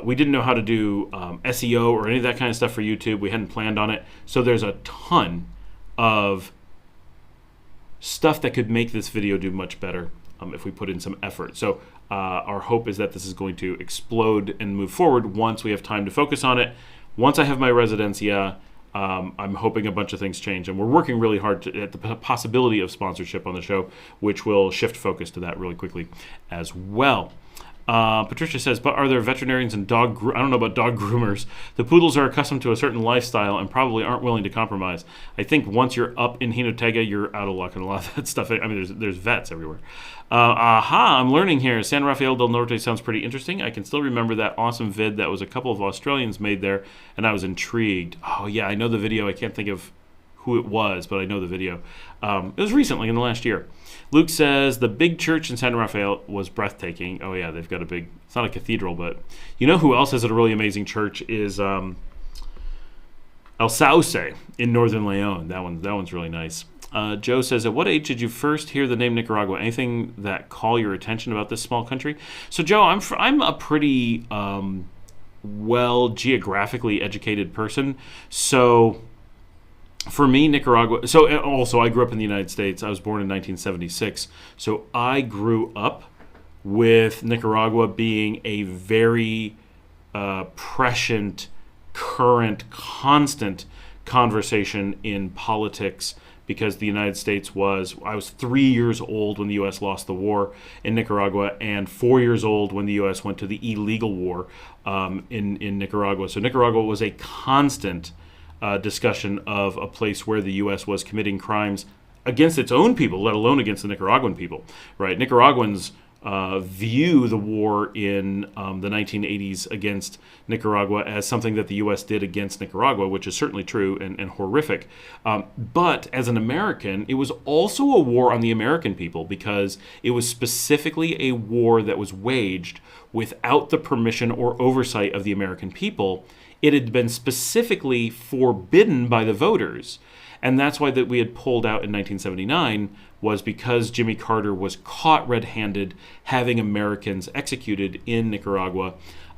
we didn't know how to do SEO or any of that kind of stuff for YouTube. We hadn't planned on it. So there's a ton of stuff that could make this video do much better if we put in some effort. So our hope is that this is going to explode and move forward once we have time to focus on it. Once I have my residencia, I'm hoping a bunch of things change, and we're working really hard at the possibility of sponsorship on the show, which will shift focus to that really quickly as well. Patricia says, but are there veterinarians and I don't know about dog groomers. The poodles are accustomed to a certain lifestyle and probably aren't willing to compromise. I think once you're up in Jinotega, you're out of luck and a lot of that stuff. I mean, there's vets everywhere. I'm learning here. San Rafael del Norte sounds pretty interesting. I can still remember that awesome vid that was a couple of Australians made there, and I was intrigued. Oh, yeah, I know the video. I can't think of who it was, but I know the video. It was recently, in the last year. Luke says, the big church in San Rafael was breathtaking. Oh, yeah, they've got a big, it's not a cathedral, but you know who else has a really amazing church is El Sauce in Northern Leon. That one's really nice. Joe says, at what age did you first hear the name Nicaragua? Anything that call your attention about this small country? So, Joe, I'm a pretty well geographically educated person. So for me, Nicaragua, so also I grew up in the United States. I was born in 1976. So I grew up with Nicaragua being a very prescient, current, constant conversation in politics, because the United States I was 3 years old when the U.S. lost the war in Nicaragua, and 4 years old when the U.S. went to the illegal war in Nicaragua. So Nicaragua was a constant discussion of a place where the U.S. was committing crimes against its own people, let alone against the Nicaraguan people, right? Nicaraguans view the war in the 1980s against Nicaragua as something that the U.S. did against Nicaragua, which is certainly true and horrific. But as an American, it was also a war on the American people because it was specifically a war that was waged without the permission or oversight of the American people. It had been specifically forbidden by the voters. And that's why that we had pulled out in 1979 was because Jimmy Carter was caught red-handed having Americans executed in Nicaragua.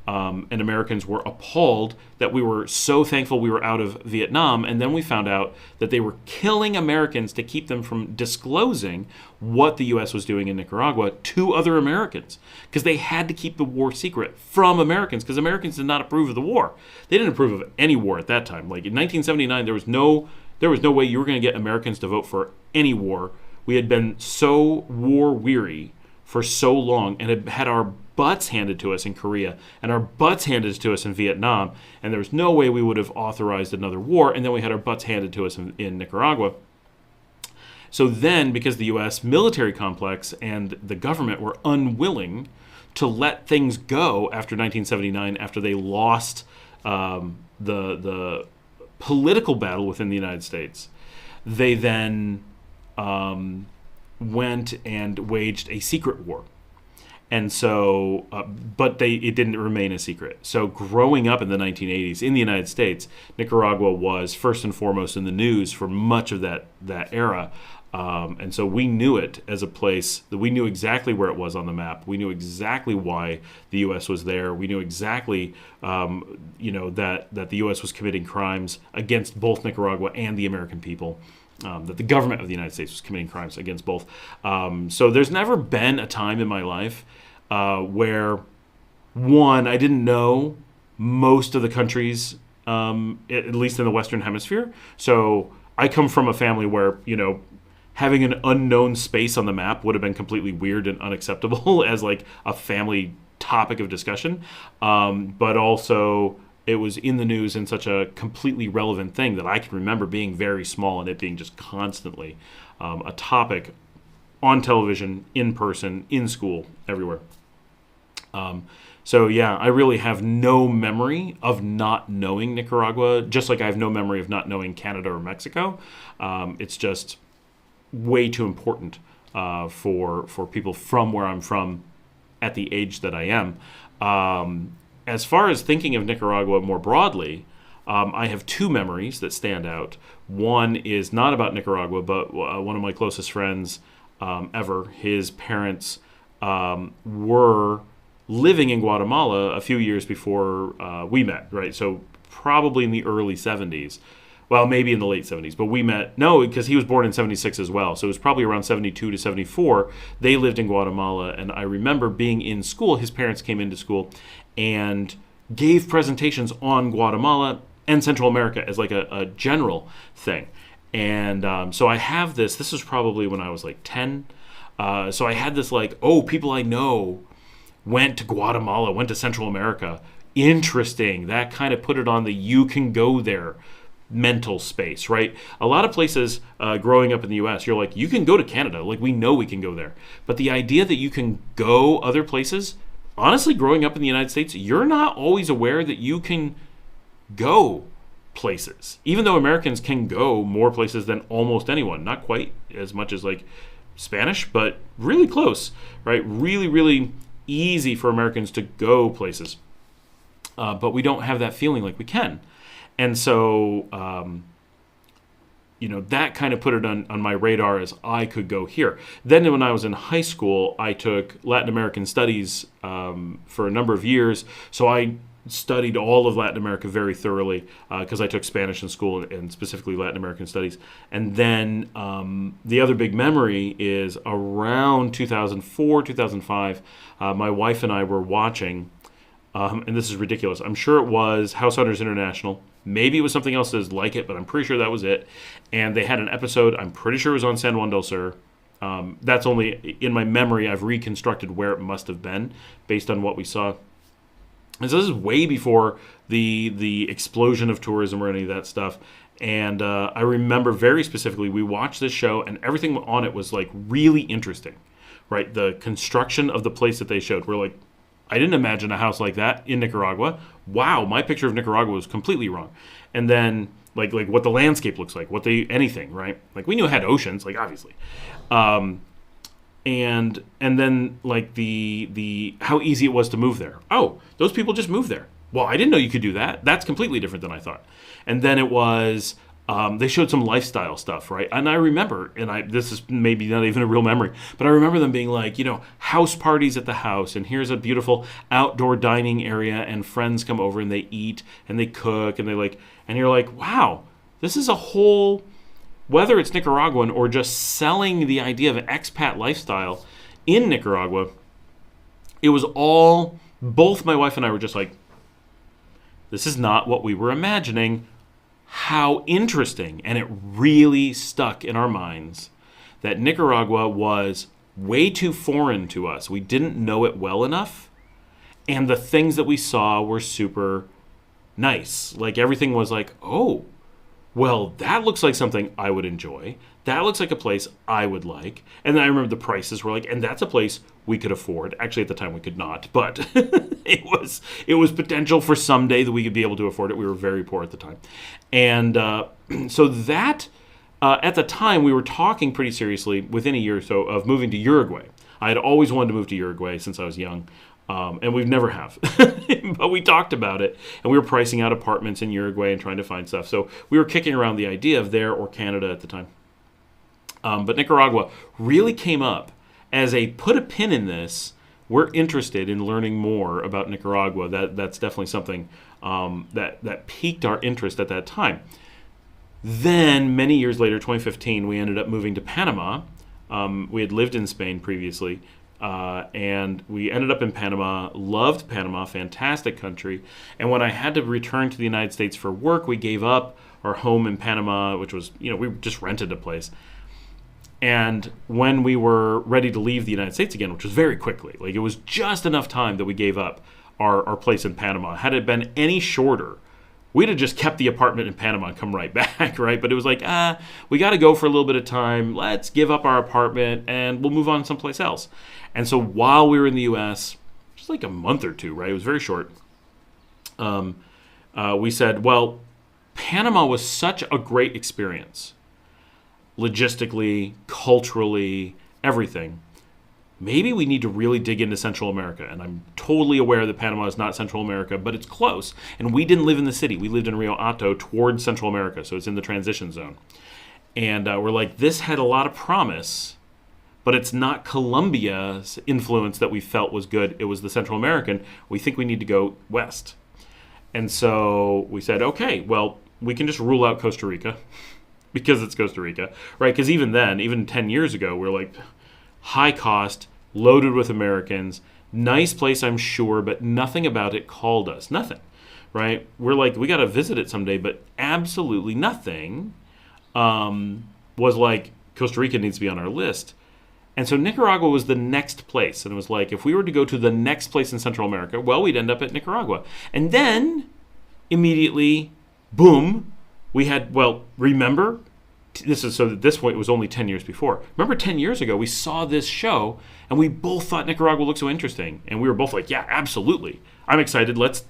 And Americans were appalled that we were so thankful we were out of Vietnam. And then we found out that they were killing Americans to keep them from disclosing what the U.S. was doing in Nicaragua to other Americans. Because they had to keep the war secret from Americans, because Americans did not approve of the war. They didn't approve of any war at that time. Like in 1979, there was no way you were going to get Americans to vote for any war. We had been so war-weary for so long and had had our butts handed to us in Korea and our butts handed to us in Vietnam, and there was no way we would have authorized another war, and then we had our butts handed to us in Nicaragua. So then, because the U.S. military complex and the government were unwilling to let things go after 1979, after they lost the political battle within the United States, they then went and waged a secret war. And so, but it didn't remain a secret. So growing up in the 1980s in the United States, Nicaragua was first and foremost in the news for much of that era. And so we knew it as a place that we knew exactly where it was on the map. We knew exactly why the U.S. was there. We knew exactly, that the U.S. was committing crimes against both Nicaragua and the American people. That the government of the United States was committing crimes against both. So there's never been a time in my life where, one, I didn't know most of the countries, at least in the Western Hemisphere. So I come from a family where, having an unknown space on the map would have been completely weird and unacceptable as like a family topic of discussion. But also, it was in the news in such a completely relevant thing that I can remember being very small and it being just constantly a topic on television, in person, in school, everywhere. So yeah, I really have no memory of not knowing Nicaragua, just like I have no memory of not knowing Canada or Mexico. It's just way too important for people from where I'm from at the age that I am. As far as thinking of Nicaragua more broadly, I have two memories that stand out. One is not about Nicaragua, but one of my closest friends ever, his parents were living in Guatemala a few years before we met, right? So probably in the early 70s. Well, maybe in the late 70s, but we met, no, because he was born in 76 as well. So it was probably around 72 to 74. They lived in Guatemala, and I remember being in school. His parents came into school and gave presentations on Guatemala and Central America as like a general thing. And so I have this is probably when I was like 10. So I had this like, people I know went to Guatemala, went to Central America. Interesting. That kind of put it on the you can go there mental space, right? A lot of places growing up in the U.S., you're like, you can go to Canada. Like, we know we can go there. But the idea that you can go other places, honestly, growing up in the United States, you're not always aware that you can go places. Even though Americans can go more places than almost anyone. Not quite as much as like Spanish, but really close, right? Really, really easy for Americans to go places. But we don't have that feeling like we can. And so, that kind of put it on my radar as I could go here. Then when I was in high school, I took Latin American studies for a number of years. So I studied all of Latin America very thoroughly because I took Spanish in school and specifically Latin American studies. And then the other big memory is around 2004, 2005, my wife and I were watching, and this is ridiculous, I'm sure it was House Hunters International. Maybe it was something else that's like it, but I'm pretty sure that was it. And they had an episode, I'm pretty sure it was on San Juan del Sur. That's only in my memory. I've reconstructed where it must have been based on what we saw. And so this is way before the explosion of tourism or any of that stuff. And I remember very specifically, we watched this show and everything on it was like really interesting. right? The construction of the place that they showed. We're like, I didn't imagine a house like that in Nicaragua. Wow, my picture of Nicaragua was completely wrong. And then like what the landscape looks like, anything, right? Like we knew it had oceans, like obviously. And then like the how easy it was to move there. Oh, those people just moved there. Well, I didn't know you could do that. That's completely different than I thought. And then it was they showed some lifestyle stuff, right? And I remember, this is maybe not even a real memory, but I remember them being like, house parties at the house, and here's a beautiful outdoor dining area, and friends come over and they eat and they cook and and you're like, wow, this is a whole, whether it's Nicaraguan or just selling the idea of an expat lifestyle in Nicaragua, it was all, both my wife and I were just like, this is not what we were imagining. How interesting. And it really stuck in our minds that Nicaragua was way too foreign to us. We didn't know it well enough. And the things that we saw were super nice. Like everything was like, oh, well, that looks like something I would enjoy. That looks like a place I would like. And then I remember the prices were like, and that's a place we could afford. Actually, at the time we could not, but it was potential for someday that we could be able to afford it. We were very poor at the time. And so that, at the time, we were talking pretty seriously within a year or so of moving to Uruguay. I had always wanted to move to Uruguay since I was young. And we've never have. But we talked about it, and we were pricing out apartments in Uruguay and trying to find stuff. So we were kicking around the idea of there or Canada at the time. But Nicaragua really came up as a put a pin in this. We're interested in learning more about Nicaragua. That's definitely something that piqued our interest at that time. Then, many years later, 2015, we ended up moving to Panama. We had lived in Spain previously. And we ended up in Panama, loved Panama, fantastic country. And when I had to return to the United States for work, we gave up our home in Panama, which was, we just rented a place. And when we were ready to leave the United States again, which was very quickly, like it was just enough time that we gave up our place in Panama. Had it been any shorter, we'd have just kept the apartment in Panama and come right back, right? But it was like, we got to go for a little bit of time. Let's give up our apartment and we'll move on someplace else. And so while we were in the U.S., just like a month or two, right? It was very short. We said, well, Panama was such a great experience. Logistically, culturally, everything. Maybe we need to really dig into Central America. And I'm totally aware that Panama is not Central America, but it's close. And we didn't live in the city. We lived in Rio Hato towards Central America, so it's in the transition zone. And we're like, this had a lot of promise, but it's not Colombia's influence that we felt was good. It was the Central American. We think we need to go west. And so we said, okay, well, we can just rule out Costa Rica because it's Costa Rica, right? Because even then, even 10 years ago, we're like, high cost, loaded with Americans, nice place, I'm sure, but nothing about it called us. Nothing, right? We're like, we got to visit it someday, but absolutely nothing was like, Costa Rica needs to be on our list. And so Nicaragua was the next place. And it was like, if we were to go to the next place in Central America, well, we'd end up at Nicaragua. And then, immediately, boom, we had, well, remember, so at this point it was only 10 years before. Remember 10 years ago, we saw this show, and we both thought Nicaragua looked so interesting. And we were both like, yeah, absolutely. I'm excited. Let's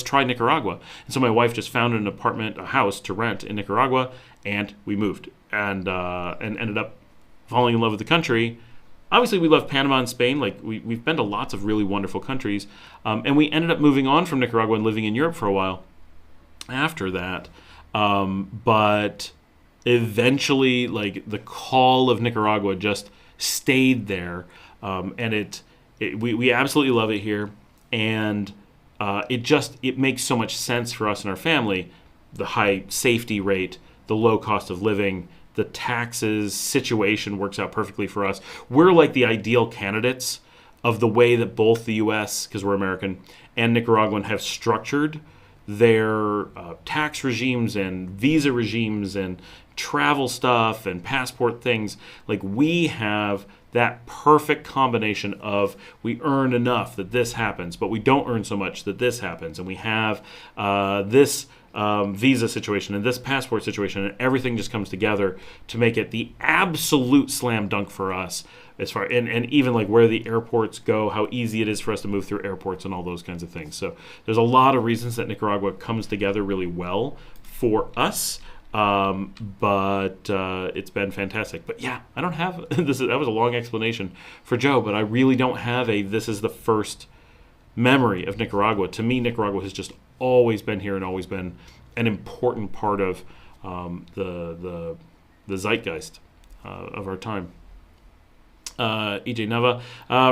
try Nicaragua. And so my wife just found an apartment, a house to rent in Nicaragua, and we moved and ended up falling in love with the country. Obviously, we love Panama and Spain. Like we've been to lots of really wonderful countries. And we ended up moving on from Nicaragua and living in Europe for a while after that. But eventually, like the call of Nicaragua just stayed there. And we absolutely love it here. And it makes so much sense for us and our family. The high safety rate, the low cost of living, the taxes situation works out perfectly for us. We're like the ideal candidates of the way that both the U.S., because we're American, and Nicaraguan have structured their tax regimes and visa regimes and travel stuff and passport things. Like we have that perfect combination of we earn enough that this happens, but we don't earn so much that this happens. And we have this visa situation and this passport situation, and everything just comes together to make it the absolute slam dunk for us as far and even like where the airports go, how easy it is for us to move through airports and all those kinds of things. So there's a lot of reasons that Nicaragua comes together really well for us. But it's been fantastic. But yeah, I don't have that was a long explanation for Joe, but I really don't have this is the first memory of Nicaragua. To me, Nicaragua has just always been here and always been an important part of the zeitgeist of our time. EJ Nava.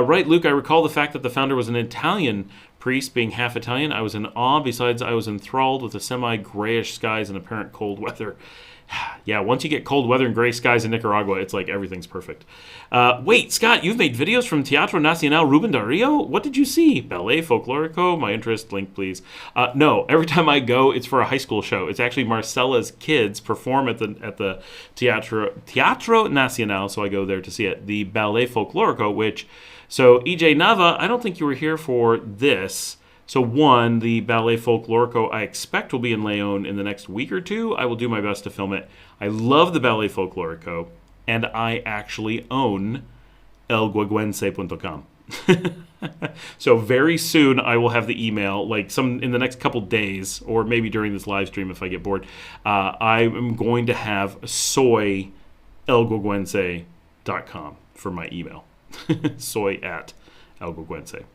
Right, Luke, I recall the fact that the founder was an Italian priest. Being half Italian, I was in awe. Besides, I was enthralled with the semi-grayish skies and apparent cold weather. Yeah, once you get cold weather and gray skies in Nicaragua, it's like everything's perfect. Wait, Scott, you've made videos from Teatro Nacional Ruben Dario? What did you see? Ballet Folklorico? My interest, link please. No, every time I go, it's for a high school show. It's actually Marcella's kids perform at the Teatro Nacional, so I go there to see it. The Ballet Folklorico, so EJ Nava, I don't think you were here for this. So one, the Ballet Folklorico I expect will be in Leon in the next week or two. I will do my best to film it. I love the Ballet Folklorico, and I actually own elguaguense.com. So very soon I will have the email, like in the next couple days, or maybe during this live stream if I get bored. I am going to have soy elguaguense.com for my email. Soy at elguaguense.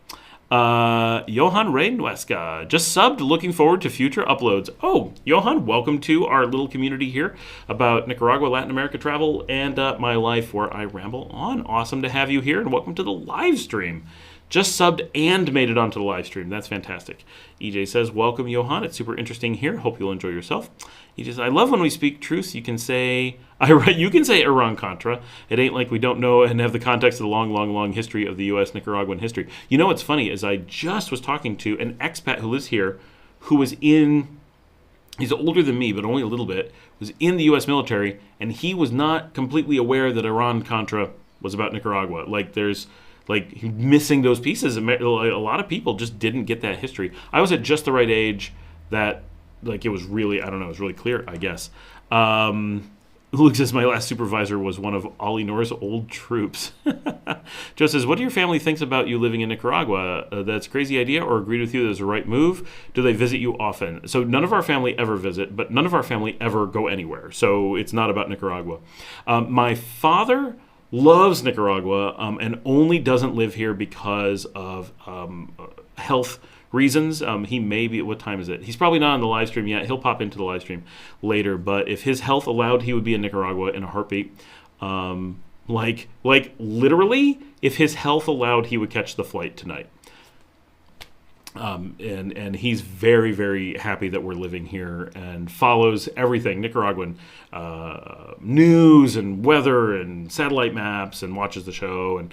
Johan Reynuesca just subbed, looking forward to future uploads. Oh, Johan, welcome to our little community here about Nicaragua, Latin America travel, and my life where I ramble on. Awesome to have you here, and welcome to the live stream. Just subbed and made it onto the live stream. That's fantastic. EJ says, welcome, Johan. It's super interesting here. Hope you'll enjoy yourself. He says, I love when we speak truth. You can say Iran-Contra. It ain't like we don't know and have the context of the long, long, long history of the U.S. Nicaraguan history. You know what's funny is I just was talking to an expat who lives here who was he's older than me, but only a little bit, was in the U.S. military, and he was not completely aware that Iran-Contra was about Nicaragua. Missing those pieces. A lot of people just didn't get that history. I was at just the right age that, it was really, it was really clear, I guess. Luke says, my last supervisor was one of Ali Noor's old troops. Joe says, what do your family think about you living in Nicaragua? That's a crazy idea, or agreed with you that it's a right move? Do they visit you often? So none of our family ever visit, but none of our family ever go anywhere. So it's not about Nicaragua. My father loves Nicaragua and only doesn't live here because of health reasons. He may be, what time is it? He's probably not on the live stream yet. He'll pop into the live stream later, but if his health allowed, he would be in Nicaragua in a heartbeat. Literally, if his health allowed, he would catch the flight tonight. And he's very, very happy that we're living here and follows everything Nicaraguan news and weather and satellite maps and watches the show. And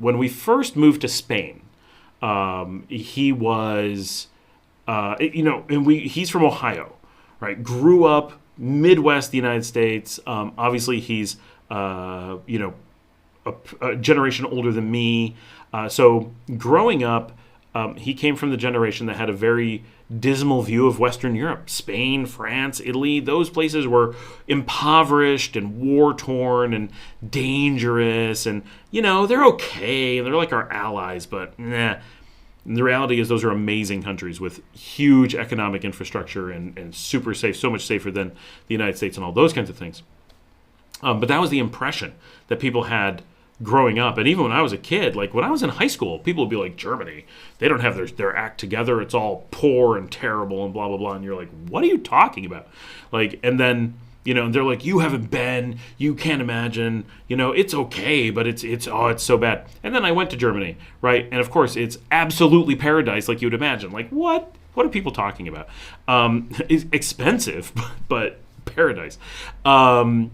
when we first moved to Spain, he was, he's from Ohio, right? Grew up Midwest, the United States. Obviously, he's, a generation older than me. So growing up, he came from the generation that had a very dismal view of Western Europe. Spain, France, Italy, those places were impoverished and war-torn and dangerous. And, they're okay. They're like our allies, but nah. And the reality is those are amazing countries with huge economic infrastructure and super safe, so much safer than the United States and all those kinds of things. But that was the impression that people had growing up. And even when I was a kid, when I was in high school, people would be like, Germany, they don't have their act together. It's all poor and terrible and blah, blah, blah. And you're like, what are you talking about? And then, and they're like, you haven't been, you can't imagine, it's okay, but it's so bad. And then I went to Germany, right? And of course, it's absolutely paradise like you would imagine. What are people talking about? It's expensive, but paradise. So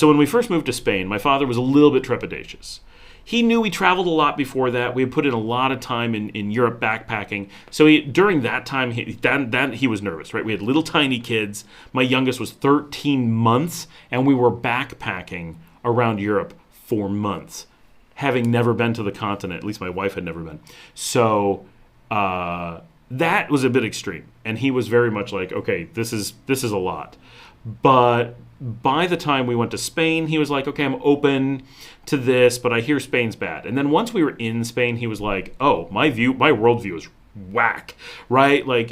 when we first moved to Spain, my father was a little bit trepidatious. He knew we traveled a lot before that. We had put in a lot of time in Europe backpacking. So during that time, he was nervous, right? We had little tiny kids. My youngest was 13 months, and we were backpacking around Europe for months, having never been to the continent. At least my wife had never been. So that was a bit extreme. And he was very much like, okay, this is a lot. But by the time we went to Spain, he was like, okay, I'm open to this, but I hear Spain's bad. And then once we were in Spain, he was like, oh, my worldview is whack, right? Like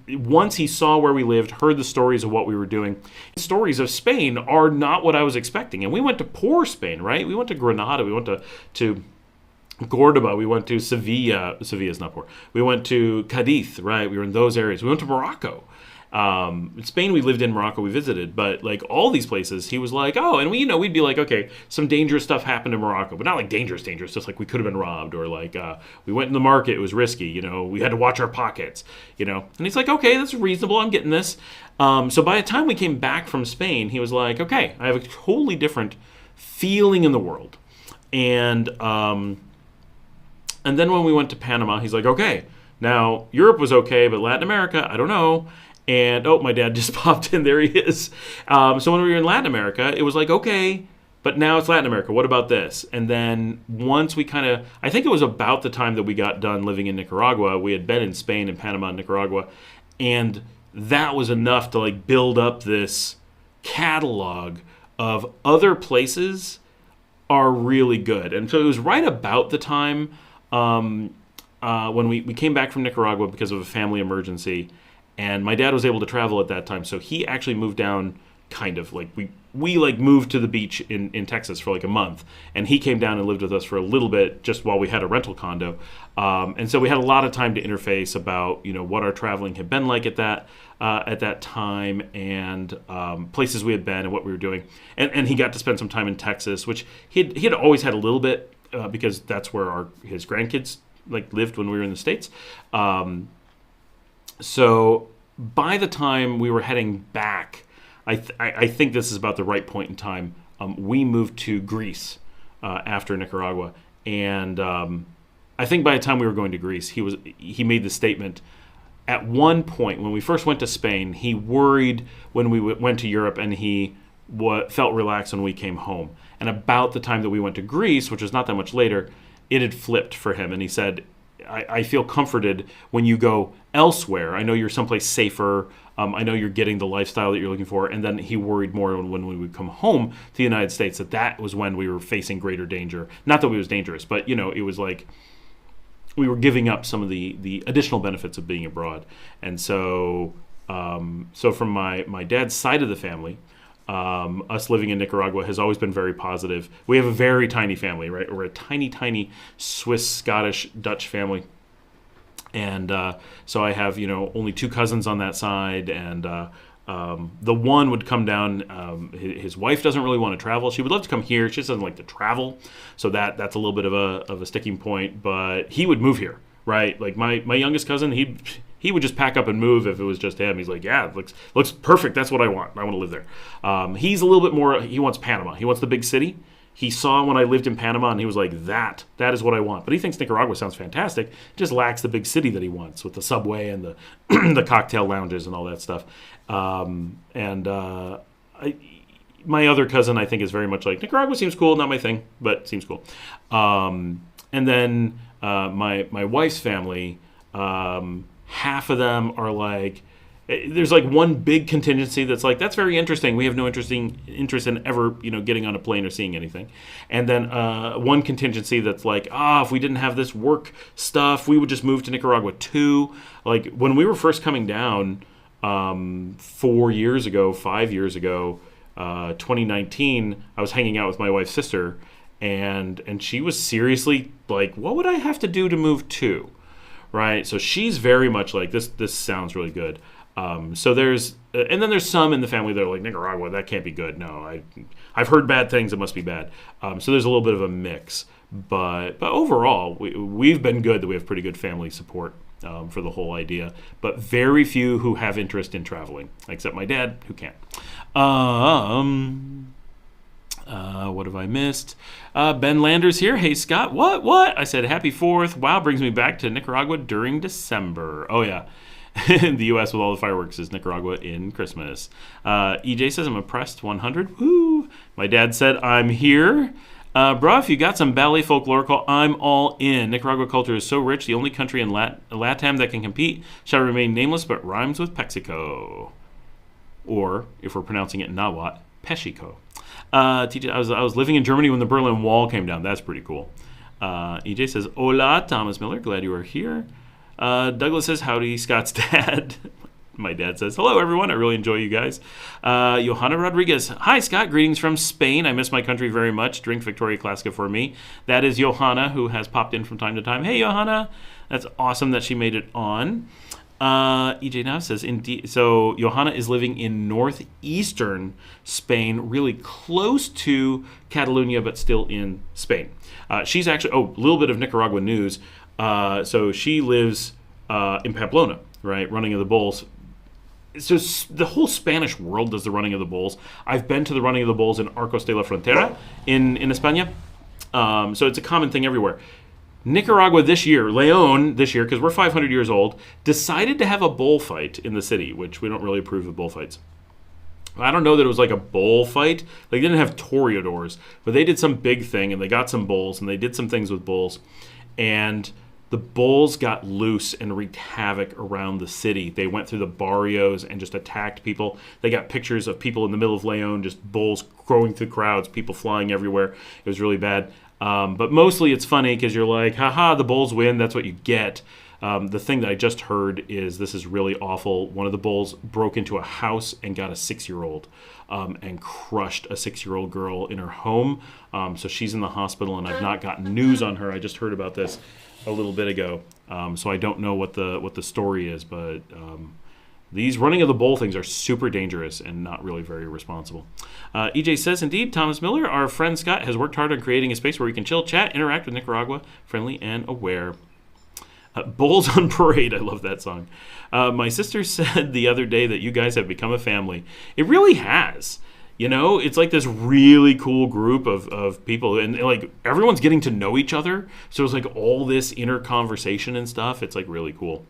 once he saw where we lived, heard the stories of what we were doing, stories of Spain are not what I was expecting. And we went to poor Spain, right? We went to Granada, we went to Cordoba, we went to Sevilla. Sevilla's not poor. We went to Cadiz, right? We were in those areas. We went to Morocco. Spain, we lived in. Morocco, we visited. But like all these places, he was like, oh, and we'd be like, okay, some dangerous stuff happened in Morocco, but not like dangerous, just like we could have been robbed, or like we went in the market, it was risky, we had to watch our pockets, And he's like, okay, that's reasonable, I'm getting this. So by the time we came back from Spain, he was like, okay, I have a totally different feeling in the world. And then when we went to Panama, he's like, okay, now Europe was okay, but Latin America, I don't know. And, oh, my dad just popped in. There he is. So when we were in Latin America, it was like, okay, but now it's Latin America. What about this? And then once we I think it was about the time that we got done living in Nicaragua. We had been in Spain and Panama and Nicaragua. And that was enough to, like, build up this catalog of other places are really good. And so it was right about the time when we came back from Nicaragua because of a family emergency. And my dad was able to travel at that time, so he actually moved down, kind of like we like moved to the beach in Texas for like a month, and he came down and lived with us for a little bit just while we had a rental condo, and so we had a lot of time to interface about what our traveling had been like at that time, and places we had been and what we were doing, and he got to spend some time in Texas, which he had always had a little bit because that's where his grandkids like lived when we were in the States. So by the time we were heading back, I think this is about the right point in time. We moved to Greece after Nicaragua, and I think by the time we were going to Greece, he made the statement. At one point, when we first went to Spain, he worried when we went to Europe, and he felt relaxed when we came home. And about the time that we went to Greece, which was not that much later, it had flipped for him, and he said, I feel comforted when you go elsewhere. I know you're someplace safer. I know you're getting the lifestyle that you're looking for. And then he worried more when we would come home to the United States that was when we were facing greater danger. Not that it was dangerous, but it was like we were giving up some of the additional benefits of being abroad. And so from my dad's side of the family, us living in Nicaragua has always been very positive. We have a very tiny family, right? We're a tiny Swiss, Scottish, Dutch family. And so I have, only 2 cousins on that side. And the one would come down. His wife doesn't really want to travel. She would love to come here. She just doesn't like to travel. So that's a little bit of a sticking point. But he would move here, right? Like my youngest cousin, he would just pack up and move if it was just him. He's like, yeah, it looks perfect. That's what I want. I want to live there. He's a little bit more, he wants Panama. He wants the big city. He saw when I lived in Panama, and he was like, that is what I want. But he thinks Nicaragua sounds fantastic. It just lacks the big city that he wants with the subway and the the cocktail lounges and all that stuff. My other cousin, I think, is very much like, Nicaragua seems cool. Not my thing, but seems cool. And then my wife's family, half of them are like, there's like one big contingency that's like, that's very interesting. We have no interest in ever, getting on a plane or seeing anything. And then one contingency that's like, if we didn't have this work stuff, we would just move to Nicaragua too. Like when we were first coming down 5 years ago, 2019, I was hanging out with my wife's sister, and she was seriously like, what would I have to do to move to? Right? So she's very much like, this sounds really good. So there's, and then there's some in the family that are like, Nicaragua, that can't be good. No, I've heard bad things. It must be bad. So there's a little bit of a mix, but overall, we've been good that we have pretty good family support for the whole idea. But very few who have interest in traveling, except my dad, who can't. What have I missed? Ben Landers here. Hey, Scott. What? I said, happy 4th. Wow, brings me back to Nicaragua during December. Oh, yeah. The U.S. with all the fireworks is Nicaragua in Christmas. EJ says, I'm impressed, 100. Woo! My dad said, I'm here. Bruh, if you got some ballet folklorical, I'm all in. Nicaragua culture is so rich, the only country in LATAM that can compete shall remain nameless but rhymes with Pexico. Or, if we're pronouncing it in Nahuatl, Pexico. TJ, I was living in Germany when the Berlin Wall came down. That's pretty cool. EJ says, hola, Thomas Miller. Glad you are here. Douglas says, howdy, Scott's dad. My dad says, hello, everyone. I really enjoy you guys. Johanna Rodriguez. Hi, Scott. Greetings from Spain. I miss my country very much. Drink Victoria Classica for me. That is Johanna, who has popped in from time to time. Hey, Johanna. That's awesome that she made it on. EJ now says, indeed. So Johanna is living in northeastern Spain, really close to Catalonia, but still in Spain. She's actually, a little bit of Nicaragua news. So she lives in Pamplona, right? Running of the Bulls. So the whole Spanish world does the running of the bulls. I've been to the running of the bulls in Arcos de la Frontera in España. So it's a common thing everywhere. Nicaragua this year, León this year, because we're 500 years old, decided to have a bullfight in the city, which we don't really approve of bullfights. I don't know that it was like a bullfight. They didn't have toreadors, but they did some big thing, and they got some bulls, and they did some things with bulls. And the bulls got loose and wreaked havoc around the city. They went through the barrios and just attacked people. They got pictures of people in the middle of León, just bulls growing through crowds, people flying everywhere. It was really bad. But mostly it's funny because you're like, haha, the bulls win. That's what you get. The thing that I just heard is this is really awful. One of the bulls broke into a house and got a 6-year-old and crushed a 6-year-old girl in her home. So she's in the hospital, and I've not gotten news on her. I just heard about this a little bit ago. So I don't know what the story is, but these running of the bull things are super dangerous and not really very responsible. EJ says, indeed, Thomas Miller, our friend Scott, has worked hard on creating a space where we can chill, chat, interact with Nicaragua, friendly and aware. Bulls on Parade, I love that song. My sister said the other day that you guys have become a family. It really has. You know, it's like this really cool group of people, and like everyone's getting to know each other. So it's like all this inner conversation and stuff. It's like really cool.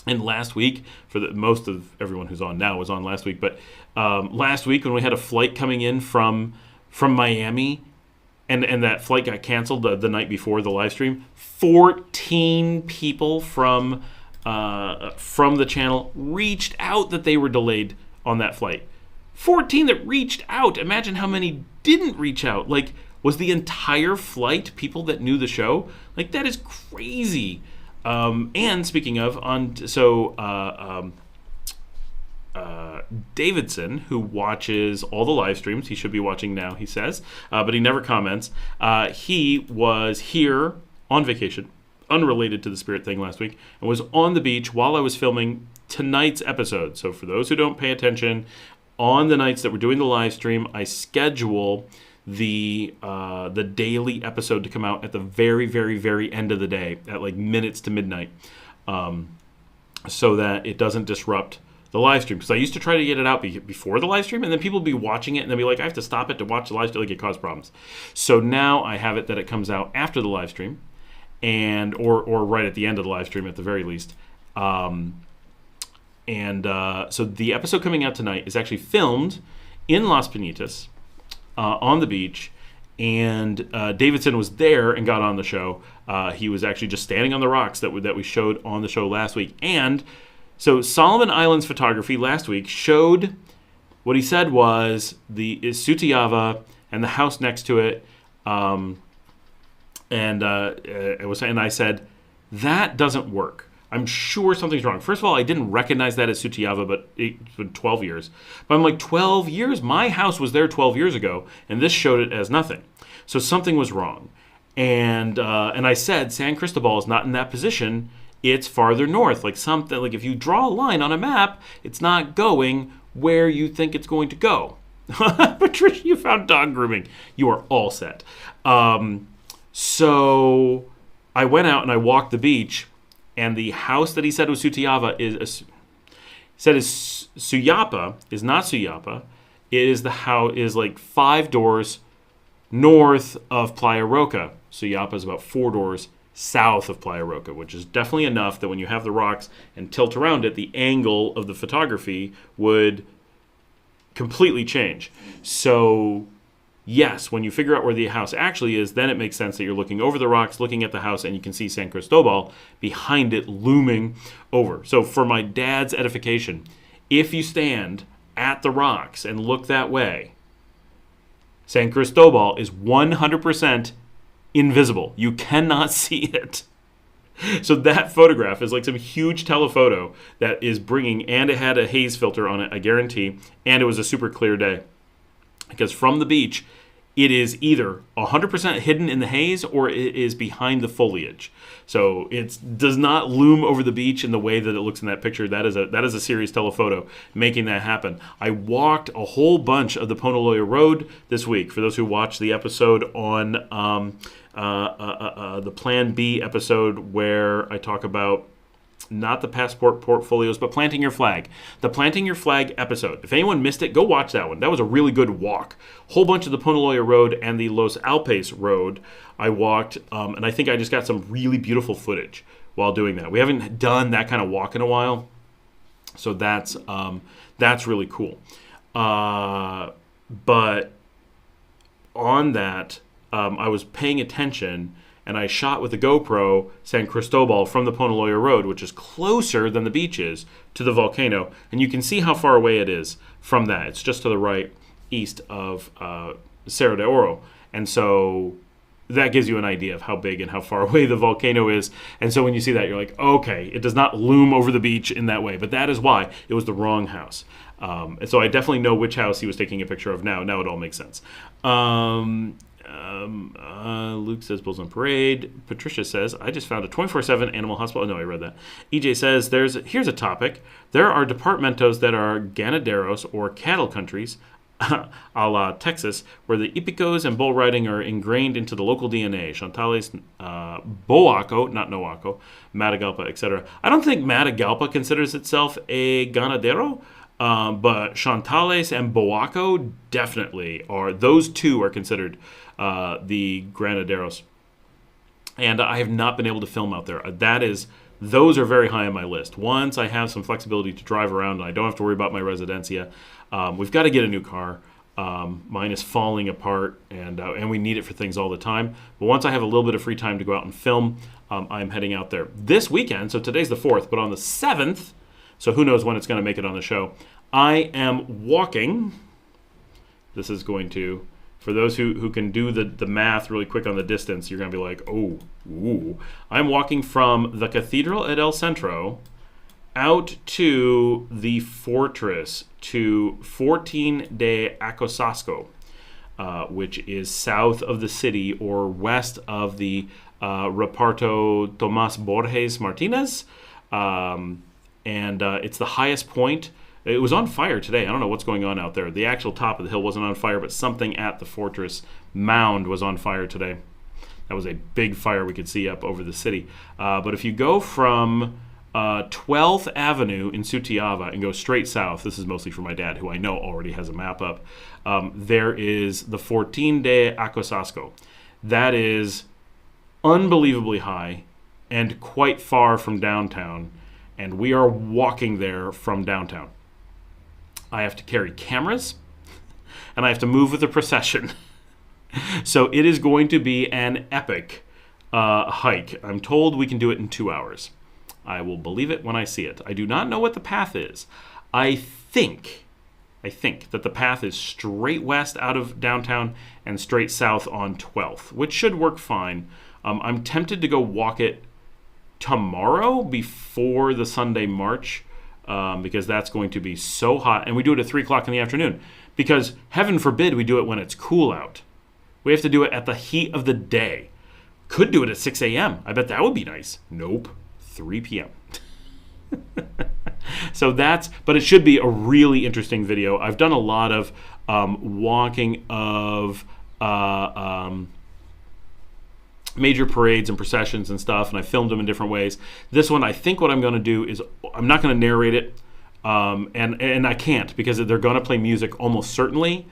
And last week, for most of everyone who's on now was on last week, but last week when we had a flight coming in from Miami, and that flight got canceled the night before the live stream, 14 people from the channel reached out that they were delayed on that flight. 14 that reached out. Imagine how many didn't reach out. Like, was the entire flight people that knew the show? Like, that is crazy. And speaking of, Davidson, who watches all the live streams, he should be watching now, he says, but he never comments. He was here on vacation, unrelated to the Spirit thing last week, and was on the beach while I was filming tonight's episode. So for those who don't pay attention, on the nights that we're doing the live stream, I schedule the daily episode to come out at the very, very, very end of the day, at like minutes to midnight, so that it doesn't disrupt the live stream. Because I used to try to get it out before the live stream, and then people would be watching it, and they'd be like, I have to stop it to watch the live stream. Like, it caused problems. So now I have it that it comes out after the live stream, and or right at the end of the live stream at the very least. So the episode coming out tonight is actually filmed in Las Piñitas, on the beach, and Davidson was there and got on the show. He was actually just standing on the rocks that we showed on the show last week. And so Solomon Islands Photography last week showed what he said was Sutiava and the house next to it. And I said, that doesn't work. I'm sure something's wrong. First of all, I didn't recognize that as Sutiava, but it's been 12 years. But I'm like, 12 years? My house was there 12 years ago, and this showed it as nothing. So something was wrong. And I said, San Cristobal is not in that position. It's farther north. Like if you draw a line on a map, it's not going where you think it's going to go. Patricia, you found dog grooming. You are all set. So I went out and I walked the beach, and the house that he said was Sutiava is Suyapa is not Suyapa. It is is like 5 doors north of Playa Roca. Suyapa is about 4 doors south of Playa Roca, which is definitely enough that when you have the rocks and tilt around it, the angle of the photography would completely change. So yes, when you figure out where the house actually is, then it makes sense that you're looking over the rocks, looking at the house, and you can see San Cristobal behind it looming over. So for my dad's edification, if you stand at the rocks and look that way, San Cristobal is 100% invisible. You cannot see it. So that photograph is like some huge telephoto that is bringing, and it had a haze filter on it, I guarantee, and it was a super clear day. Because from the beach, it is either 100% hidden in the haze or it is behind the foliage. So it does not loom over the beach in the way that it looks in that picture. That is a serious telephoto making that happen. I walked a whole bunch of the Ponaloya Road this week. For those who watched the episode on the Plan B episode where I talk about not the passport portfolios, but planting your flag. The planting your flag episode. If anyone missed it, go watch that one. That was a really good walk. Whole bunch of the Ponaloya Road and the Los Alpes Road I walked, and I think I just got some really beautiful footage while doing that. We haven't done that kind of walk in a while, so that's really cool. But on that, I was paying attention, and I shot with the GoPro San Cristobal from the Ponaloya Road, which is closer than the beach is to the volcano. And you can see how far away it is from that. It's just to the right, east of Cerro de Oro. And so that gives you an idea of how big and how far away the volcano is. And so when you see that, you're like, okay, it does not loom over the beach in that way. But that is why it was the wrong house. And so I definitely know which house he was taking a picture of now. Now it all makes sense. Luke says Bulls on Parade. Patricia says, I just found a 24/7 animal hospital. No, I read that. EJ says, here's a topic. There are departamentos that are ganaderos or cattle countries, a la Texas, where the hipicos and bull riding are ingrained into the local DNA. Chantales, Boaco, not Noaco, Matagalpa, etc. I don't think Matagalpa considers itself a ganadero. But Chantales and Boaco definitely are. Those two are considered the granaderos. And I have not been able to film out there. Those are very high on my list. Once I have some flexibility to drive around and I don't have to worry about my residencia, we've got to get a new car. Mine is falling apart, and we need it for things all the time. But once I have a little bit of free time to go out and film, I'm heading out there this weekend. So today's the 4th, but on the 7th, so who knows when it's going to make it on the show, I am walking. This is going to, for those who can do the math really quick on the distance, you're going to be like, oh, ooh. I'm walking from the Cathedral at El Centro out to the fortress, to 14 de Acosasco, which is south of the city or west of the Reparto Tomas Borges Martinez. And it's the highest point. It was on fire today. I don't know what's going on out there. The actual top of the hill wasn't on fire, but something at the fortress mound was on fire today. That was a big fire we could see up over the city. But if you go from 12th Avenue in Sutiava and go straight south, this is mostly for my dad, who I know already has a map up, there is the 14 de Acosasco. That is unbelievably high and quite far from downtown. And we are walking there from downtown. I have to carry cameras, and I have to move with the procession. So it is going to be an epic hike. I'm told we can do it in 2 hours. I will believe it when I see it. I do not know what the path is. I think that the path is straight west out of downtown and straight south on 12th, which should work fine. I'm tempted to go walk it tomorrow before the Sunday march, because that's going to be so hot. And we do it at 3 o'clock in the afternoon because heaven forbid we do it when it's cool out. We have to do it at the heat of the day. Could do it at 6 a.m. I bet that would be nice. Nope. 3 p.m. So but it should be a really interesting video. I've done a lot of walking of major parades and processions and stuff, and I filmed them in different ways. This one, I think what I'm going to do is I'm not going to narrate it, and I can't because they're going to play music almost certainly.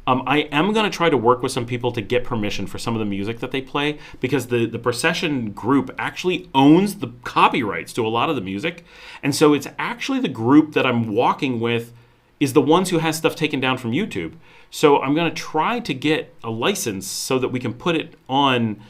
I am going to try to work with some people to get permission for some of the music that they play, because the procession group actually owns the copyrights to a lot of the music, and so it's actually the group that I'm walking with is the ones who has stuff taken down from YouTube. So I'm going to try to get a license so that we can put it on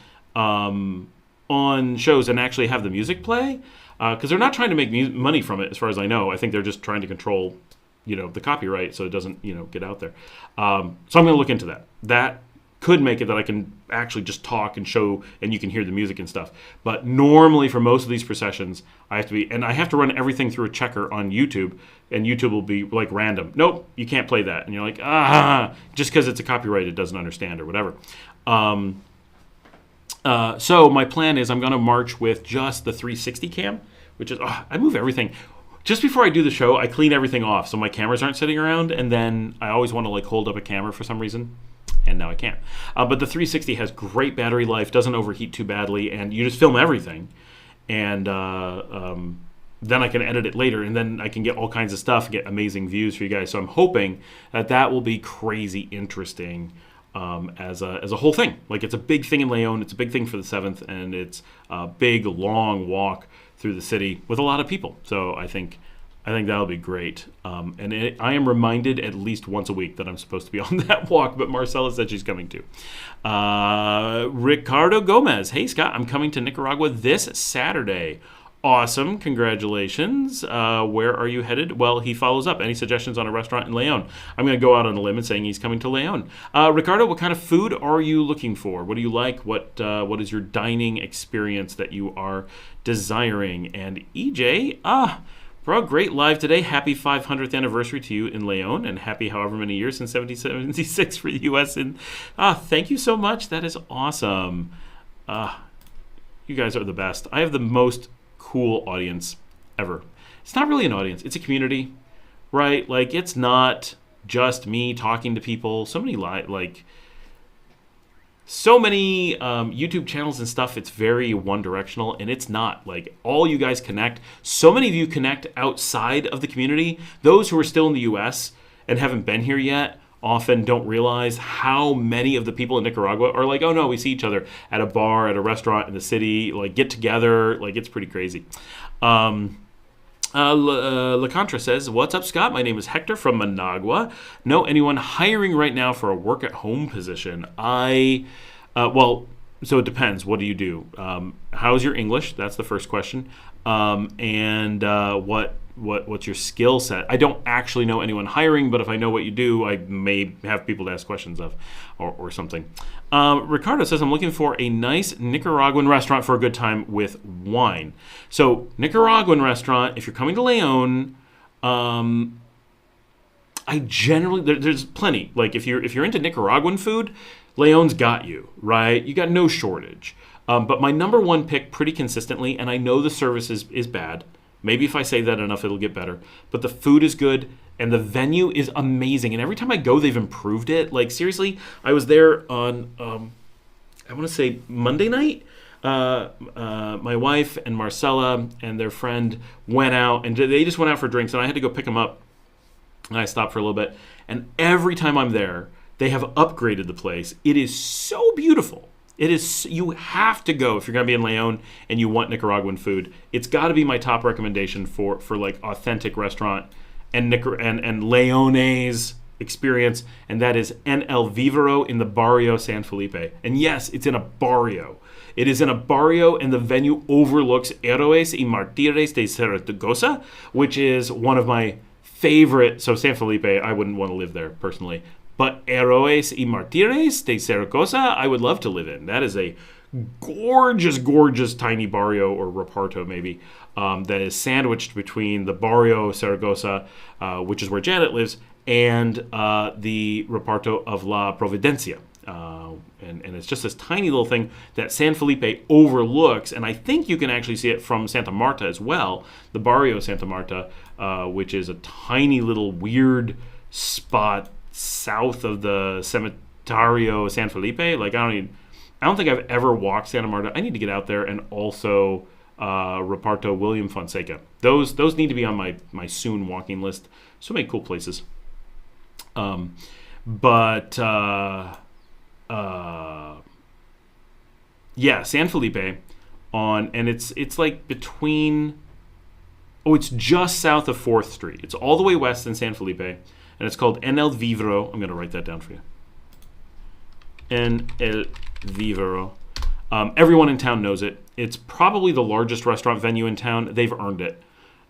shows and actually have the music play. Because they're not trying to make money from it, as far as I know. I think they're just trying to control, the copyright so it doesn't, get out there. So I'm going to look into that. That could make it that I can actually just talk and show, and you can hear the music and stuff. But normally for most of these processions, I have to run everything through a checker on YouTube, and YouTube will be like random. Nope, you can't play that. And you're like, just because it's a copyright, it doesn't understand or whatever. So my plan is I'm going to march with just the 360 cam, which is, I move everything. Just before I do the show, I clean everything off so my cameras aren't sitting around, and then I always want to hold up a camera for some reason, and now I can't. But the 360 has great battery life, doesn't overheat too badly, and you just film everything, and then I can edit it later, and then I can get all kinds of stuff, get amazing views for you guys. So I'm hoping that will be crazy interesting. As a whole thing. It's a big thing in Leon, it's a big thing for the 7th, and it's a big, long walk through the city with a lot of people. So I think that'll be great. I am reminded at least once a week that I'm supposed to be on that walk, but Marcella said she's coming too. Ricardo Gomez. Hey, Scott, I'm coming to Nicaragua this Saturday. Awesome. Congratulations. Where are you headed? Well, he follows up. Any suggestions on a restaurant in Leon? I'm going to go out on a limb and saying he's coming to Leon. Ricardo, what kind of food are you looking for? What do you like? What is your dining experience that you are desiring? And EJ, bro, great live today. Happy 500th anniversary to you in Leon, and happy however many years since 1776 for the U.S. And thank you so much. That is awesome. You guys are the best. I have the most cool audience ever. It's not really an audience, it's a community, right? It's not just me talking to people. So many YouTube channels and stuff, it's very one directional, and it's not. All you guys connect. So many of you connect outside of the community. Those who are still in the US and haven't been here yet often don't realize how many of the people in Nicaragua are oh no, we see each other at a bar, at a restaurant in the city, get together. It's pretty crazy. LaContra says, what's up, Scott? My name is Hector from Managua. Know anyone hiring right now for a work-at-home position? So it depends. What do you do? How's your English? That's the first question. What's your skill set? I don't actually know anyone hiring, but if I know what you do, I may have people to ask questions of or something. Ricardo says, I'm looking for a nice Nicaraguan restaurant for a good time with wine. So Nicaraguan restaurant, if you're coming to Leon, there's plenty. If you're into Nicaraguan food, Leon's got you, right? You got no shortage. But my number one pick pretty consistently, and I know the service is bad. Maybe if I say that enough, it'll get better. But the food is good, and the venue is amazing. And every time I go, they've improved it. Seriously, I was there on, I want to say Monday night. My wife and Marcella and their friend went out, and they just went out for drinks, and I had to go pick them up. And I stopped for a little bit. And every time I'm there, they have upgraded the place. It is so beautiful. It is. You have to go if you're going to be in Leon and you want Nicaraguan food. It's got to be my top recommendation for authentic restaurant and Leones experience, and that is En El Vivero in the Barrio San Felipe. And yes, it's in a barrio. It is in a barrio, and the venue overlooks Héroes y Mártires de Zaragoza, which is one of my favorite. So San Felipe, I wouldn't want to live there personally. But Héroes y Mártires de Zaragoza, I would love to live in. That is a gorgeous, gorgeous tiny barrio, or reparto maybe, that is sandwiched between the Barrio Zaragoza, which is where Janet lives, and the reparto of La Providencia. And it's just this tiny little thing that San Felipe overlooks, and I think you can actually see it from Santa Marta as well, the Barrio Santa Marta, which is a tiny little weird spot south of the Cementerio San Felipe. I don't think I've ever walked Santa Marta. I need to get out there, and also Reparto William Fonseca. Those need to be on my soon walking list. So many cool places. Yeah, San Felipe and it's between. Oh, it's just south of 4th Street. It's all the way west in San Felipe. and it's called En El Vivero. I'm going to write that down for you. En El Vivero. Everyone in town knows it. It's probably the largest restaurant venue in town. They've earned it.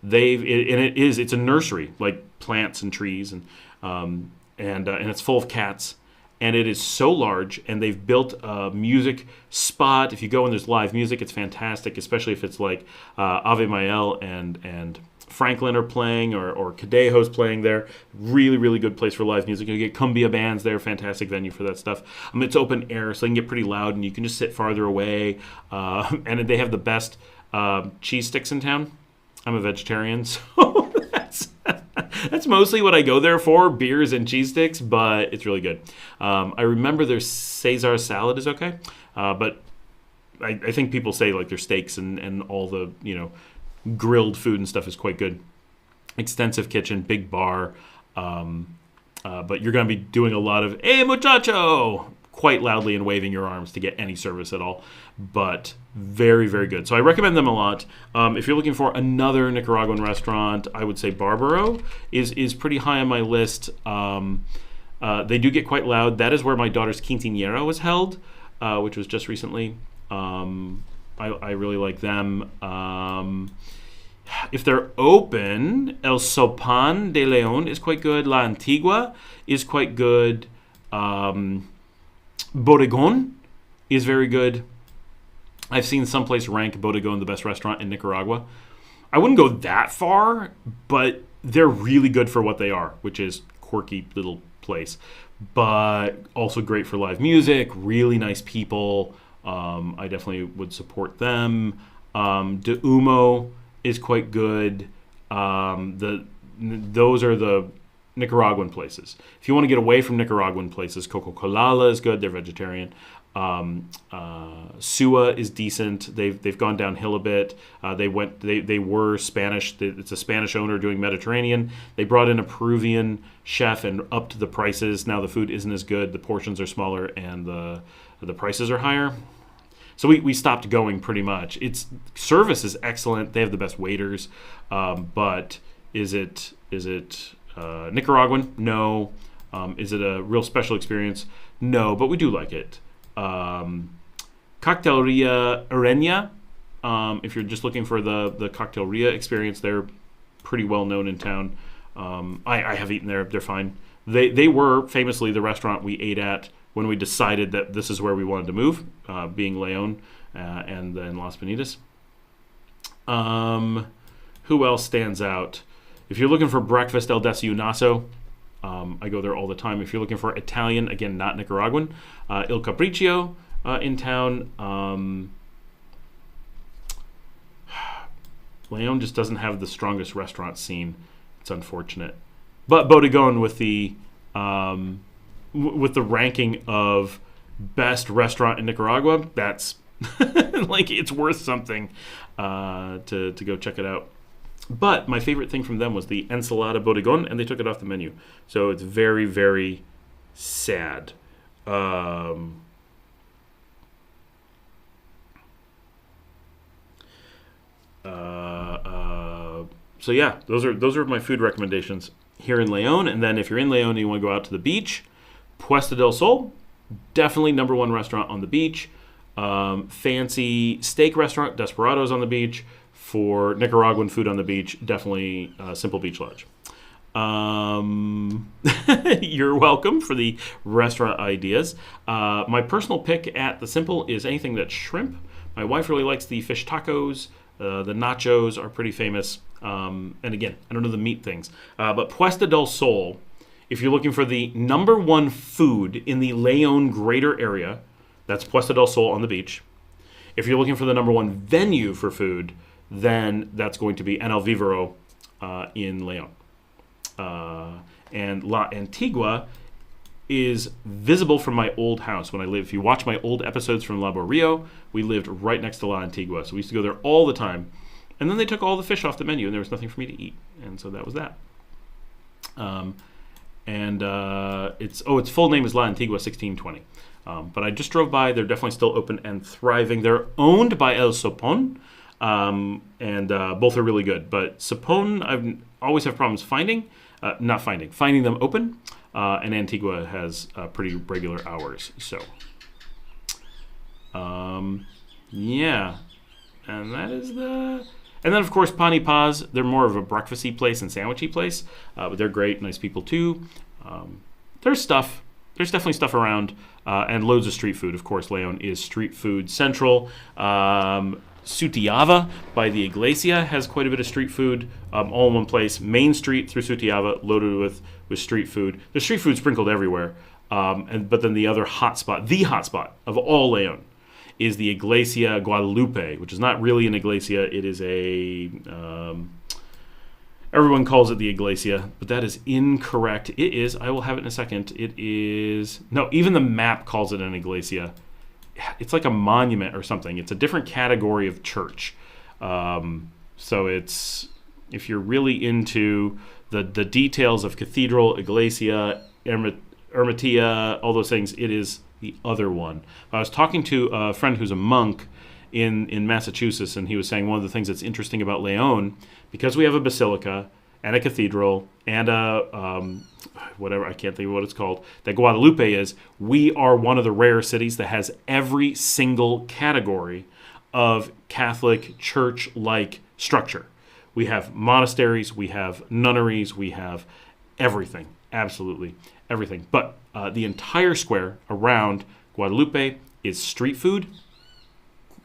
It's a nursery, like plants and trees, and it's full of cats. And it is so large, and they've built a music spot. If you go and there's live music, it's fantastic, especially if it's like Ave Mael and Franklin are playing, or Cadejo's playing there. Really, really good place for live music. You get cumbia bands there, fantastic venue for that stuff. It's open air, so they can get pretty loud, and you can just sit farther away. And they have the best cheese sticks in town. I'm a vegetarian, so that's mostly what I go there for, beers and cheese sticks, but it's really good. I remember their Caesar salad is okay, but I think people say like their steaks and all the, grilled food and stuff is quite good. Extensive kitchen, big bar, but you're going to be doing a lot of, "Hey, muchacho!" quite loudly and waving your arms to get any service at all, but very, very good. So I recommend them a lot. If you're looking for another Nicaraguan restaurant, I would say Barbaro is pretty high on my list. They do get quite loud. That is where my daughter's quinceañera was held, which was just recently. I really like them. If they're open, El Sopan de Leon is quite good. La Antigua is quite good. Bodegon is very good. I've seen someplace rank Bodegon the best restaurant in Nicaragua. I wouldn't go that far, but they're really good for what they are, which is quirky little place. But also great for live music, really nice people. I definitely would support them. De Humo is quite good. Those are the Nicaraguan places. If you want to get away from Nicaraguan places, Coco Colala is good. They're vegetarian. Sua is decent. They've gone downhill a bit. They were Spanish. It's a Spanish owner doing Mediterranean. They brought in a Peruvian chef and upped the prices. Now the food isn't as good. The portions are smaller and the prices are higher. So we stopped going pretty much. Its service is excellent. They have the best waiters, but is it Nicaraguan? No. Is it a real special experience? No, but we do like it. Cocteleria Arena. If you're just looking for the Cocteleria experience, they're pretty well known in town. I have eaten there. They're fine. They were famously the restaurant we ate at when we decided that this is where we wanted to move, being Leon and then Las Bonitas. Who else stands out? If you're looking for breakfast, El Desayunazo. I go there all the time. If you're looking for Italian, again, not Nicaraguan, Il Capriccio in town. Leon just doesn't have the strongest restaurant scene. It's unfortunate. But Bodegon with the ranking of best restaurant in Nicaragua, that's like it's worth something to go check it out. But my favorite thing from them was the ensalada Bodegon, and they took it off the menu. So it's very, very sad. So yeah, those are my food recommendations here in Leon. And then if you're in Leon and you want to go out to the beach, Puesta del Sol, definitely number one restaurant on the beach. Fancy steak restaurant, Desperados on the beach. For Nicaraguan food on the beach, definitely Simple Beach Lodge. You're welcome for the restaurant ideas. My personal pick at the Simple is anything that's shrimp. My wife really likes the fish tacos. The nachos are pretty famous. And again, I don't know the meat things. But Puesta del Sol, if you're looking for the number one food in the Leon greater area, that's Puesta del Sol on the beach. If you're looking for the number one venue for food, then that's going to be En El Vivero in Leon. And La Antigua is visible from my old house when I lived. If you watch my old episodes from La Barrio, we lived right next to La Antigua. So we used to go there all the time. And then they took all the fish off the menu and there was nothing for me to eat. And so that was that. Its full name is La Antigua 1620. But I just drove by. They're definitely still open and thriving. They're owned by El Sopon. And both are really good. But Sopon, I always have problems finding. finding them open. And Antigua has pretty regular hours. So, yeah. And that is the... And then, of course, Pani Paz, they're more of a breakfasty place and sandwichy place. But they're great, nice people, too. There's stuff. There's definitely stuff around. And loads of street food. Of course, Leon is street food central. Sutiava by the Iglesia has quite a bit of street food, all in one place. Main Street through Sutiava loaded with street food. There's street food sprinkled everywhere. But then the hotspot of all Leon, is the Iglesia Guadalupe, which is not really an iglesia. It is a... everyone calls it the Iglesia, but that is incorrect. It is, I will have it in a second, it is... No, even the map calls it an iglesia. It's like a monument or something. It's a different category of church. So it's... If you're really into the details of cathedral, iglesia, ermitia, all those things, it is the other one. I was talking to a friend who's a monk in Massachusetts, and he was saying one of the things that's interesting about Leon, because we have a basilica and a cathedral and a whatever, I can't think of what it's called, that Guadalupe is, we are one of the rare cities that has every single category of Catholic church-like structure. We have monasteries, we have nunneries, we have everything, absolutely everything. But the entire square around Guadalupe is street food,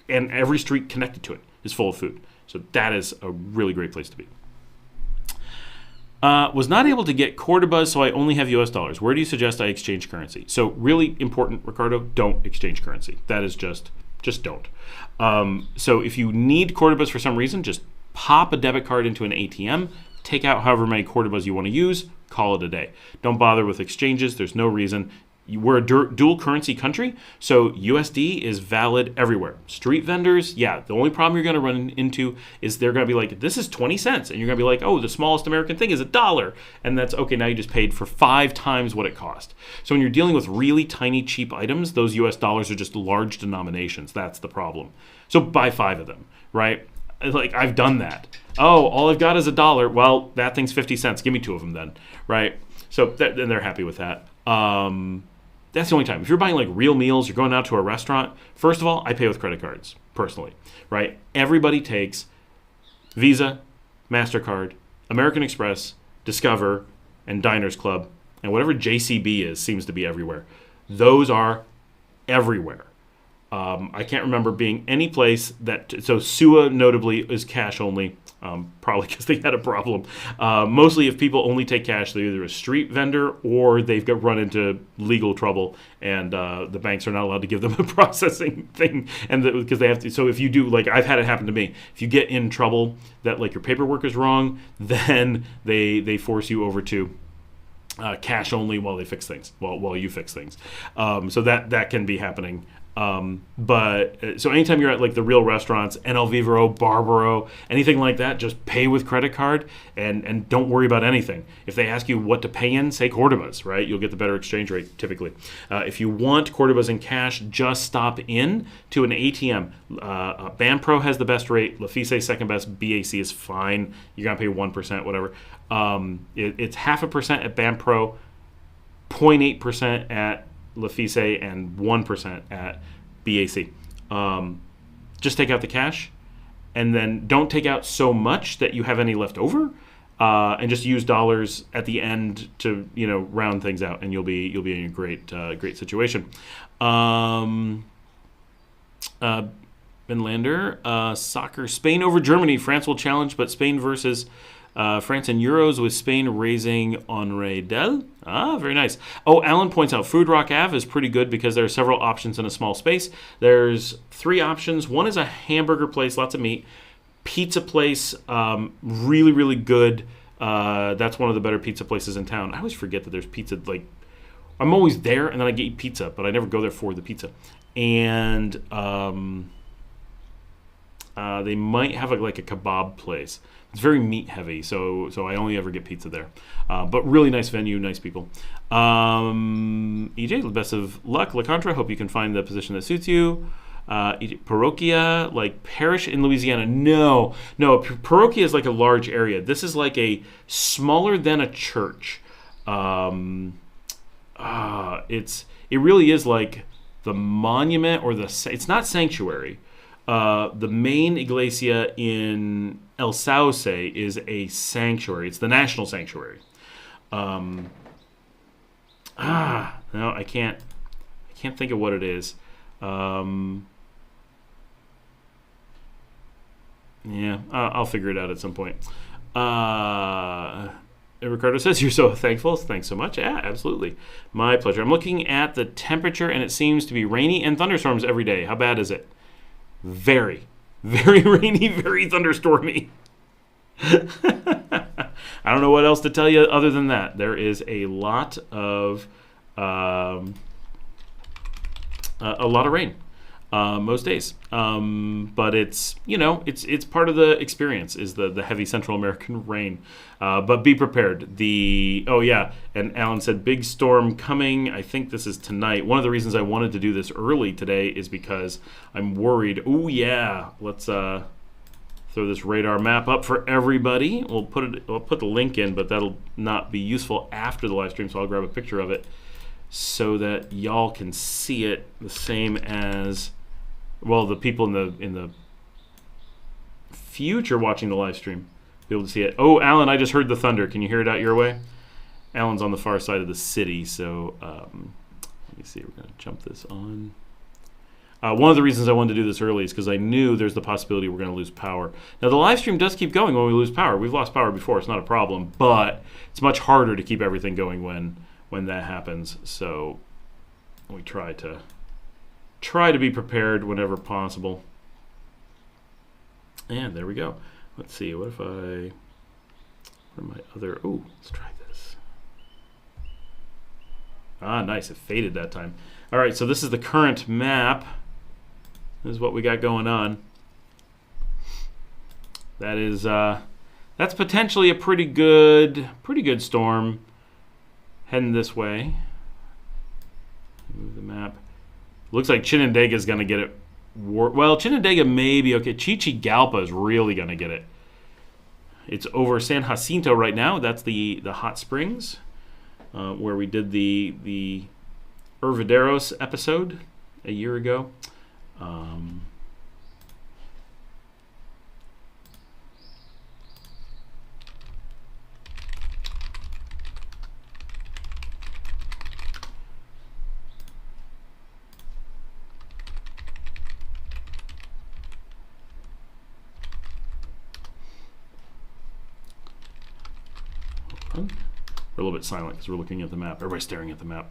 and every street connected to it is full of food. So that is a really great place to be. Was not able to get Cordobas, so I only have US dollars. Where do you suggest I exchange currency? So really important, Ricardo, don't exchange currency. That is just don't. So if you need Cordobas for some reason, just pop a debit card into an ATM, take out however many Cordobas you want to use, call it a day. Don't bother with exchanges. There's no reason. We're a dual currency country, so USD is valid everywhere. Street vendors, yeah, the only problem you're going to run into is they're going to be like, this is 20 cents. And you're going to be like, oh, the smallest American thing is $1. And that's, okay, now you just paid for 5 times what it cost. So when you're dealing with really tiny, cheap items, those US dollars are just large denominations. That's the problem. So buy 5 of them, right? Like, I've done that. Oh, all I've got is $1. Well, that thing's 50 cents. Give me 2 of them then, right? So then they're happy with that. That's the only time. If you're buying like real meals, you're going out to a restaurant, first of all, I pay with credit cards, personally, right? Everybody takes Visa, MasterCard, American Express, Discover, and Diners Club, and whatever JCB is seems to be everywhere. Those are everywhere. I can't remember being any place that... So SUA, notably, is cash only, probably because they had a problem. Mostly if people only take cash, they're either a street vendor or they've got run into legal trouble, and the banks are not allowed to give them a processing thing. And because they have to... So if you do... Like, I've had it happen to me. If you get in trouble that, like, your paperwork is wrong, then they force you over to... cash only while they fix things, while you fix things. So that can be happening. But so anytime you're at like the real restaurants, NL Vivero, Barbaro, anything like that, just pay with credit card and don't worry about anything. If they ask you what to pay in, say Cordobas, right? You'll get the better exchange rate typically. If you want Cordobas in cash, just stop in to an ATM. Banpro has the best rate. Lafice second best. BAC is fine. You're gonna pay 1%, whatever. It's 0.5% at Banpro, 0.8% at Lafice, and 1% at BAC. Just take out the cash, and then don't take out so much that you have any left over, and just use dollars at the end to round things out, and you'll be in a great situation. Ben Lander, soccer, Spain over Germany. France will challenge, but Spain versus France in Euros, with Spain raising Henri Del. Very nice. Oh, Alan points out Food Rock Ave is pretty good because there are several options in a small space. There's 3 options. One is a hamburger place, lots of meat. Pizza place, really, really good. That's one of the better pizza places in town. I always forget that there's pizza. Like, I'm always there, and then I get pizza, but I never go there for the pizza. And they might have like a kebab place. It's very meat heavy, so I only ever get pizza there. But really nice venue, nice people. EJ, the best of luck. La Contra, hope you can find the position that suits you. Parochia, like parish in Louisiana. No, parochia is like a large area. This is like a smaller than a church. It really is like the monument or it's not sanctuary. The main iglesia in El Sauce is a sanctuary. It's the national sanctuary. No, I can't think of what it is. Yeah, I'll figure it out at some point. Ricardo says, you're so thankful. Thanks so much. Yeah, absolutely. My pleasure. I'm looking at the temperature, and it seems to be rainy and thunderstorms every day. How bad is it? Very, very rainy, very thunderstormy. I don't know what else to tell you other than that. There is a lot of rain most days, but it's it's part of the experience is the heavy Central American rain. But be prepared. And Alan said big storm coming. I think this is tonight. One of the reasons I wanted to do this early today is because I'm worried. Oh yeah, let's throw this radar map up for everybody. We'll put the link in, but that'll not be useful after the live stream, so I'll grab a picture of it so that y'all can see it the same as the people in the future watching the live stream be able to see it. Oh, Alan, I just heard the thunder. Can you hear it out your way? Alan's on the far side of the city, so let me see. We're going to jump this on. One of the reasons I wanted to do this early is because I knew there's the possibility we're going to lose power. Now, the live stream does keep going when we lose power. We've lost power before. It's not a problem, but it's much harder to keep everything going when that happens. So we try to be prepared whenever possible. And there we go. Let's see. What are my other? Oh, let's try this. Ah, nice. It faded that time. All right. So this is the current map. This is what we got going on. That is that's potentially a pretty good storm heading this way. Move the map. Looks like Chinandega is going to get it. Well, Chinandega may be okay. Chichigalpa is really going to get it. It's over San Jacinto right now. That's the hot springs where we did the Hervideros episode a year ago. We're a little bit silent because we're looking at the map. Everybody's staring at the map.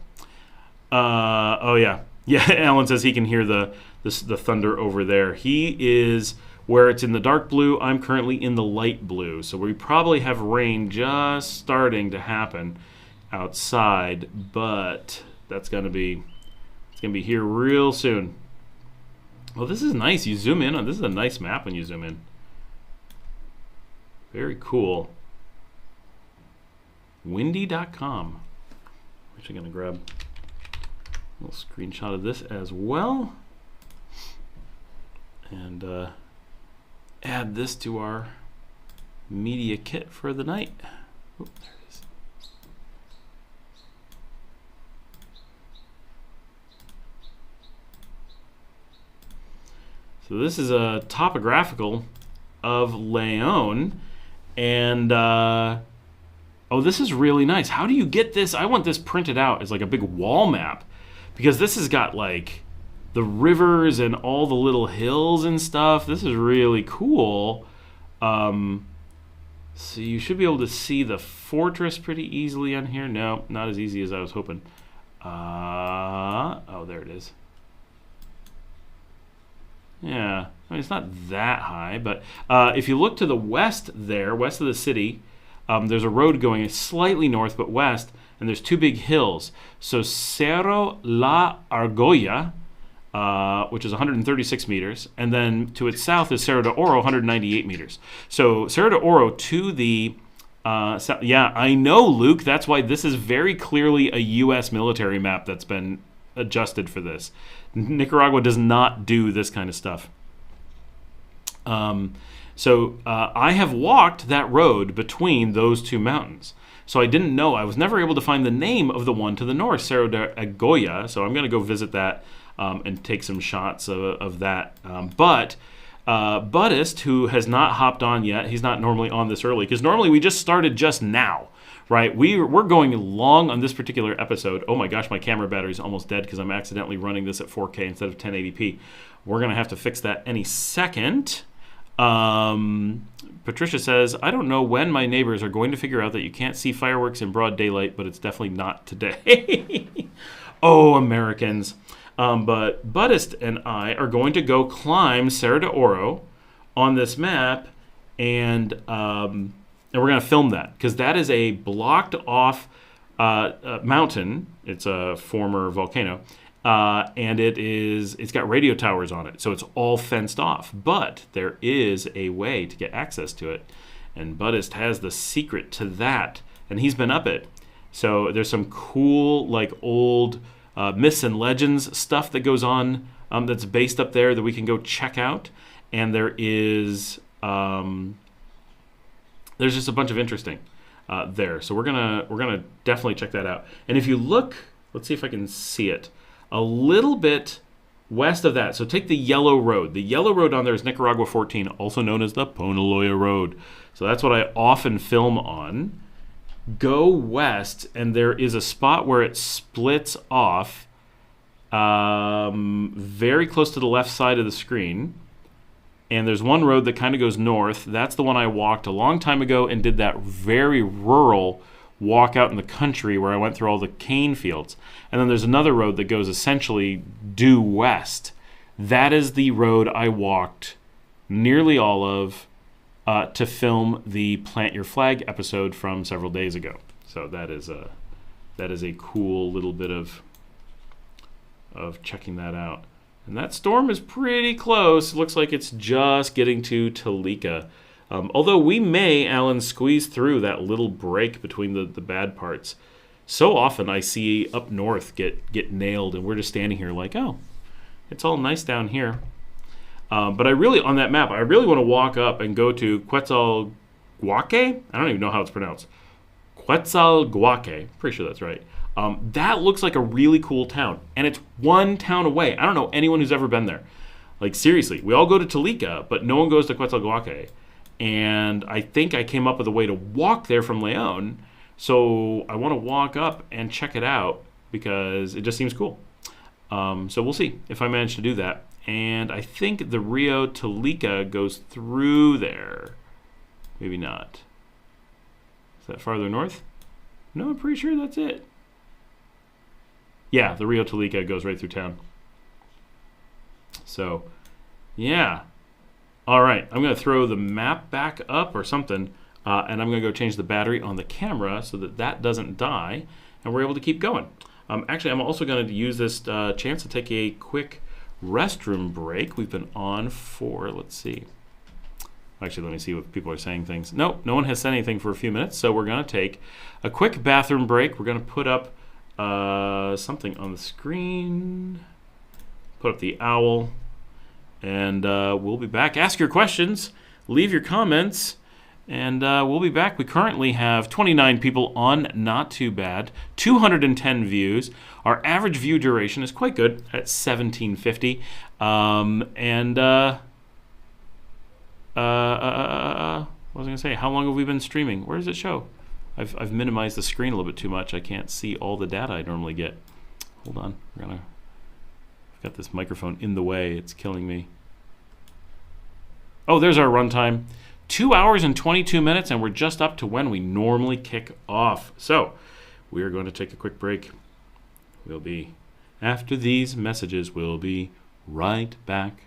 Oh yeah. Alan says he can hear the thunder over there. He is where it's in the dark blue. I'm currently in the light blue, so we probably have rain just starting to happen outside, but it's gonna be here real soon. Well, this is nice. You zoom in on this is a nice map when you zoom in. Very cool. Windy.com. I'm actually going to grab a little screenshot of this as well and add this to our media kit for the night. Oop, there it is. So this is a topographical of Leon, and oh, this is really nice. How do you get this? I want this printed out as like a big wall map because this has got like the rivers and all the little hills and stuff. This is really cool. So you should be able to see the fortress pretty easily on here. No, not as easy as I was hoping. Oh, there it is. Yeah, I mean, it's not that high, but if you look to the west there, west of the city, there's a road going slightly north but west, and there's two big hills. So Cerro La Argolla, which is 136 meters, and then to its south is Cerro de Oro, 198 meters. So Cerro de Oro to the yeah, I know, Luke. That's why this is very clearly a U.S. military map that's been adjusted for this. Nicaragua does not do this kind of stuff. So I have walked that road between those two mountains. So I didn't know. I was never able to find the name of the one to the north, Cerro de Agoya. So I'm going to go visit that and take some shots of that. But Buddhist, who has not hopped on yet, he's not normally on this early, because normally we just started just now, right? We're going long on this particular episode. Oh my gosh, my camera battery's almost dead because I'm accidentally running this at 4K instead of 1080p. We're going to have to fix that any second. Patricia says, I don't know when my neighbors are going to figure out that you can't see fireworks in broad daylight, but it's definitely not today. Oh, Americans. But Buddhist and I are going to go climb Cerro de Oro on this map, and we're going to film that, because that is a blocked off mountain. It's a former volcano. And it's got radio towers on it, so it's all fenced off. But there is a way to get access to it, and Buddhist has the secret to that, and he's been up it. So there's some cool, like, old myths and legends stuff that goes on that's based up there that we can go check out. And there is there's just a bunch of interesting there. So we're gonna definitely check that out. And if you look, let's see if I can see it. A little bit west of that. So take the yellow road. The yellow road on there is Nicaragua 14, also known as the Ponaloya Road. So that's what I often film on. Go west, and there is a spot where it splits off very close to the left side of the screen. And there's one road that kind of goes north. That's the one I walked a long time ago and did that very rural walk out in the country where I went through all the cane fields. And then there's another road that goes essentially due west. That is the road I walked nearly all of to film the Plant Your Flag episode from several days ago. So that is a cool little bit of checking that out. And that storm is pretty close. It looks like it's just getting to Tolica. Although we may, Alan, squeeze through that little break between the bad parts. So often I see up north get nailed, and we're just standing here like, oh, it's all nice down here. But I really, on that map, I really want to walk up and go to Quetzalguaque. I don't even know how it's pronounced. Quetzalguaque. Pretty sure that's right. That looks like a really cool town, and it's one town away. I don't know anyone who's ever been there. Like, seriously, we all go to Tolica, but no one goes to Quetzalguaque. And I think I came up with a way to walk there from Leon. So I want to walk up and check it out because it just seems cool. So we'll see if I manage to do that. And I think the Rio Tolica goes through there. Maybe not. Is that farther north? No, I'm pretty sure that's it. Yeah, the Rio Tolica goes right through town. So, yeah. All right, I'm going to throw the map back up or something, and I'm going to go change the battery on the camera so that doesn't die, and we're able to keep going. Actually, I'm also going to use this chance to take a quick restroom break. We've been on for, let's see. Actually, let me see what people are saying things. Nope, no one has said anything for a few minutes, so we're going to take a quick bathroom break. We're going to put up something on the screen. Put up the owl. And we'll be back. Ask your questions. Leave your comments. And we'll be back. We currently have 29 people on. Not too bad. 210 views. Our average view duration is quite good at 1750. What was I going to say? How long have we been streaming? Where does it show? I've minimized the screen a little bit too much. I can't see all the data I normally get. Hold on. I've got this microphone in the way. It's killing me. Oh, there's our runtime. 2 hours and 22 minutes, and we're just up to when we normally kick off. So we are going to take a quick break. We'll be, after these messages, we'll be right back.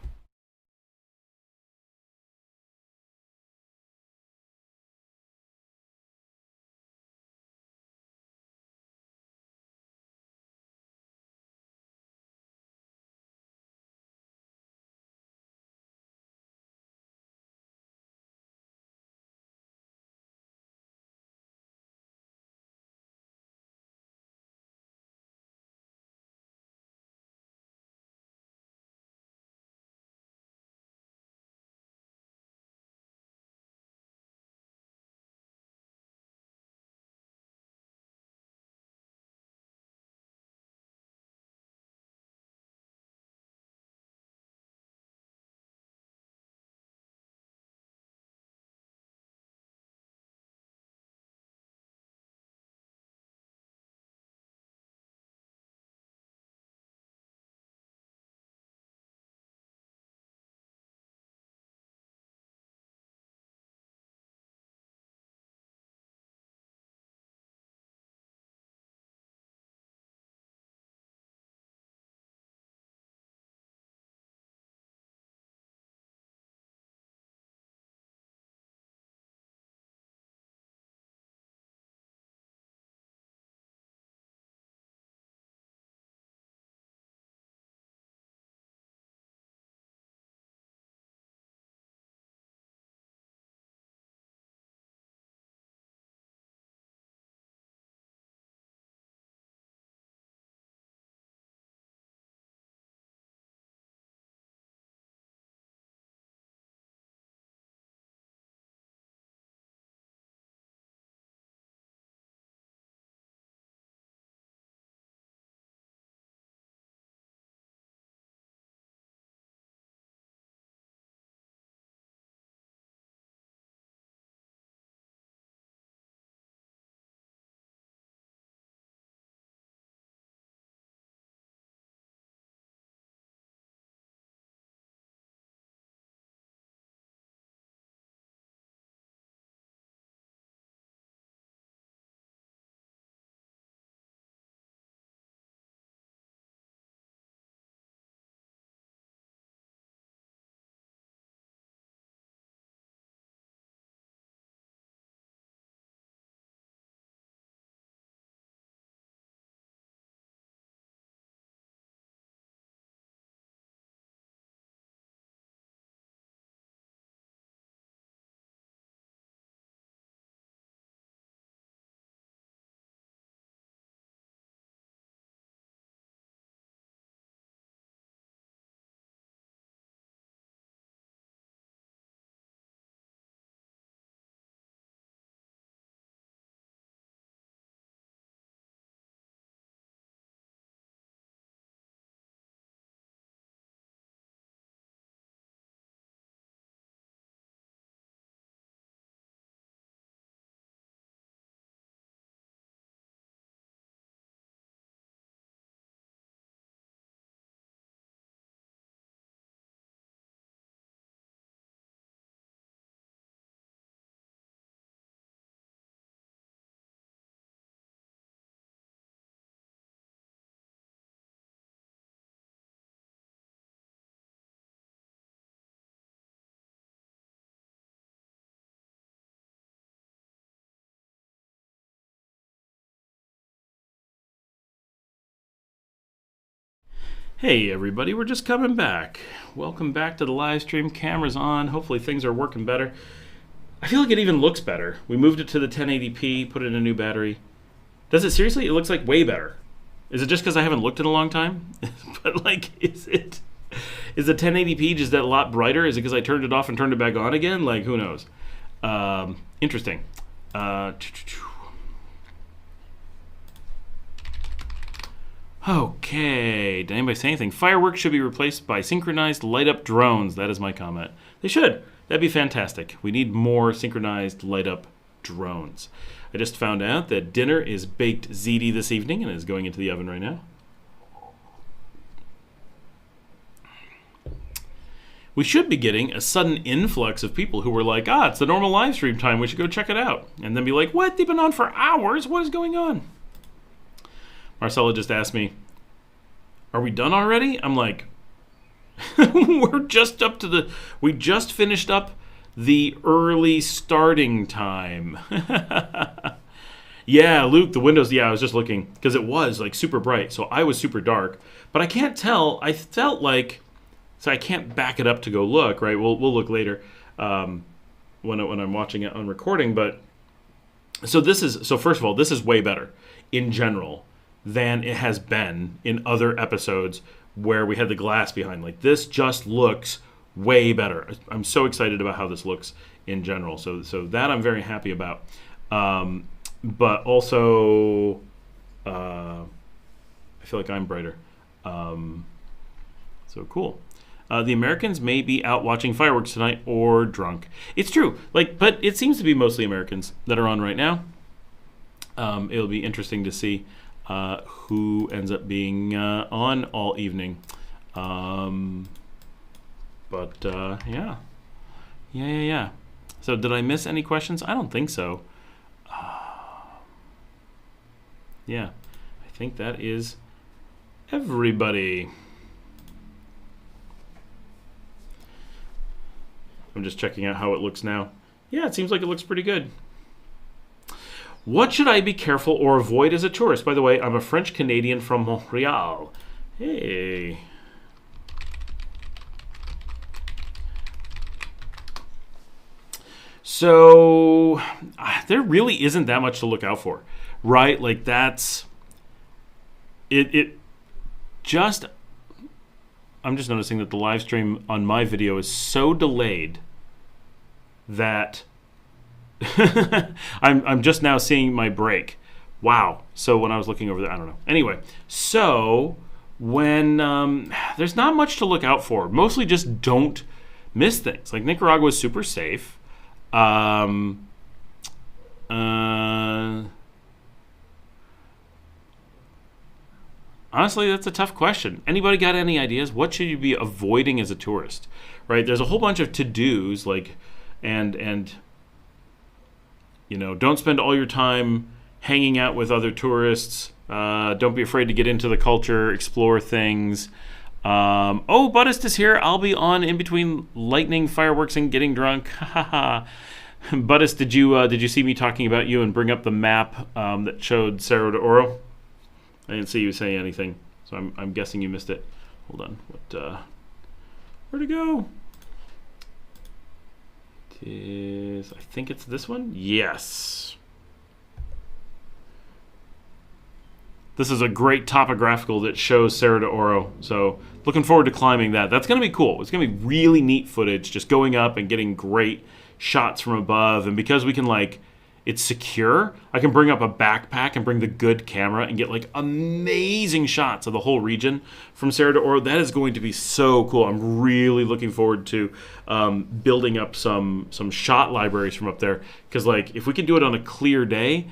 Hey everybody, we're just coming back. Welcome back to the live stream. Camera's on. Hopefully things are working better. I feel like it even looks better. We moved it to the 1080p, put in a new battery. Does it seriously? It looks like way better. Is it just because I haven't looked in a long time? But like, is the 1080p just that a lot brighter? Is it because I turned it off and turned it back on again? Like, who knows? Interesting. Okay, did anybody say anything? Fireworks should be replaced by synchronized light-up drones. That is my comment. They should. That'd be fantastic. We need more synchronized light-up drones. I just found out that dinner is baked ziti this evening and is going into the oven right now. We should be getting a sudden influx of people who were like, it's the normal live stream time, we should go check it out. And then be like, what? They've been on for hours? What is going on? Marcella just asked me, are we done already? I'm like, we just finished up the early starting time. Yeah, Luke, the windows, I was just looking, because it was like super bright, so I was super dark. But I can't tell, I felt like, so I can't back it up to go look, right? We'll look later when I'm watching it on recording. But so first of all, this is way better in general than it has been in other episodes where we had the glass behind. Like, this just looks way better. I'm so excited about how this looks in general. So that I'm very happy about. But also, I feel like I'm brighter. So cool. The Americans may be out watching fireworks tonight or drunk. It's true. But it seems to be mostly Americans that are on right now. It'll be interesting to see who ends up being on all evening. Yeah. So did I miss any questions? I don't think so. Yeah, I think that is everybody. I'm just checking out how it looks now. Yeah, it seems like it looks pretty good. What should I be careful or avoid as a tourist? By the way, I'm a French Canadian from Montreal. Hey. So there really isn't that much to look out for, right? Like, that's it. I'm just noticing that the live stream on my video is so delayed that I'm just now seeing my break. Wow. So when I was looking over there, I don't know. Anyway, so when there's not much to look out for. Mostly just don't miss things. Like, Nicaragua is super safe. Honestly, that's a tough question. Anybody got any ideas? What should you be avoiding as a tourist? Right? There's a whole bunch of to-dos, like, and don't spend all your time hanging out with other tourists. Don't be afraid to get into the culture, explore things. Buddhist is here. I'll be on in between lightning, fireworks, and getting drunk. Buddhist, did you see me talking about you and bring up the map that showed Cerro de Oro? I didn't see you say anything, so I'm guessing you missed it. Hold on. Where'd it go? I think it's this one? Yes. This is a great topographical that shows Cerro de Oro, so looking forward to climbing that. That's going to be cool. It's going to be really neat footage, just going up and getting great shots from above. And because we can, it's secure, I can bring up a backpack and bring the good camera and get, amazing shots of the whole region from Cerro de Oro. That is going to be so cool. I'm really looking forward to building up some shot libraries from up there. Because, if we can do it on a clear day,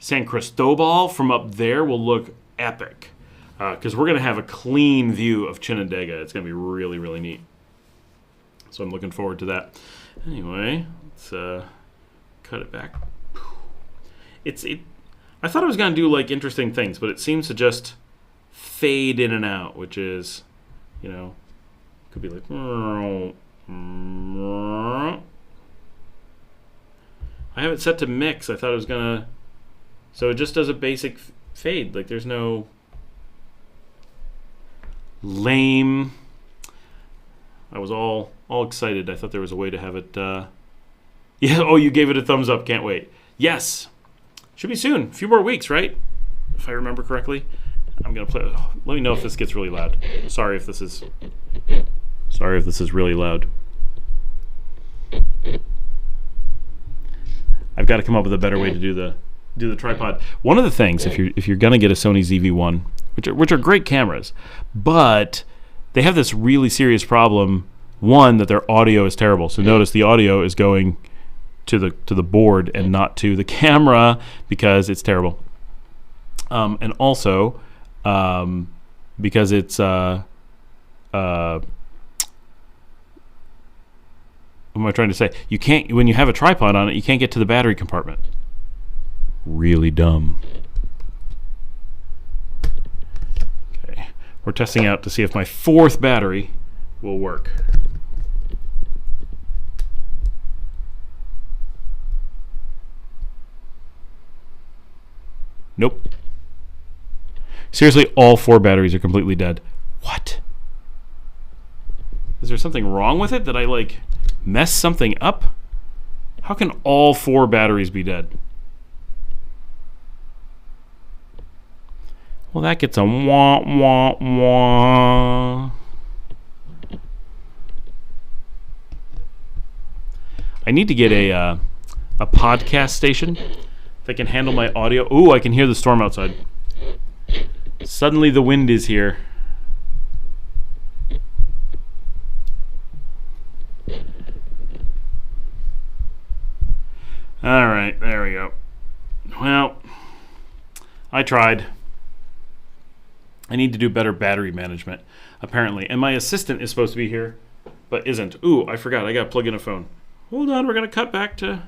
San Cristobal from up there will look epic. Because we're going to have a clean view of Chinandega. It's going to be really, really neat. So I'm looking forward to that. Anyway, let's cut it back. I thought I was going to do interesting things, but it seems to just fade in and out, which is, could be I have it set to mix. I thought it was going to, so it just does a basic fade. There's no, Lame. I was all excited. I thought there was a way to have it. Yeah. Oh, you gave it a thumbs up. Can't wait. Yes. Should be soon. A few more weeks, right? If I remember correctly. I'm gonna play. Let me know if this gets really loud. Sorry if this is really loud. I've got to come up with a better way to do the tripod. One of the things, if you're gonna get a Sony ZV-1, which are great cameras, but they have this really serious problem. One, that their audio is terrible. So notice the audio is going to the board and not to the camera because it's terrible. And also because it's what am I trying to say? You can't, when you have a tripod on it, you can't get to the battery compartment. Really dumb. Okay, we're testing out to see if my fourth battery will work. Nope. Seriously, all 4 batteries are completely dead. What? Is there something wrong with it? Did I like mess something up? How can all 4 batteries be dead? Well, that gets a wah wah wah. I need to get a podcast station that can handle my audio. Ooh, I can hear the storm outside. Suddenly the wind is here. All right, there we go. Well, I tried. I need to do better battery management, apparently. And my assistant is supposed to be here, but isn't. Ooh, I forgot. I got to plug in a phone. Hold on, we're going to cut back to...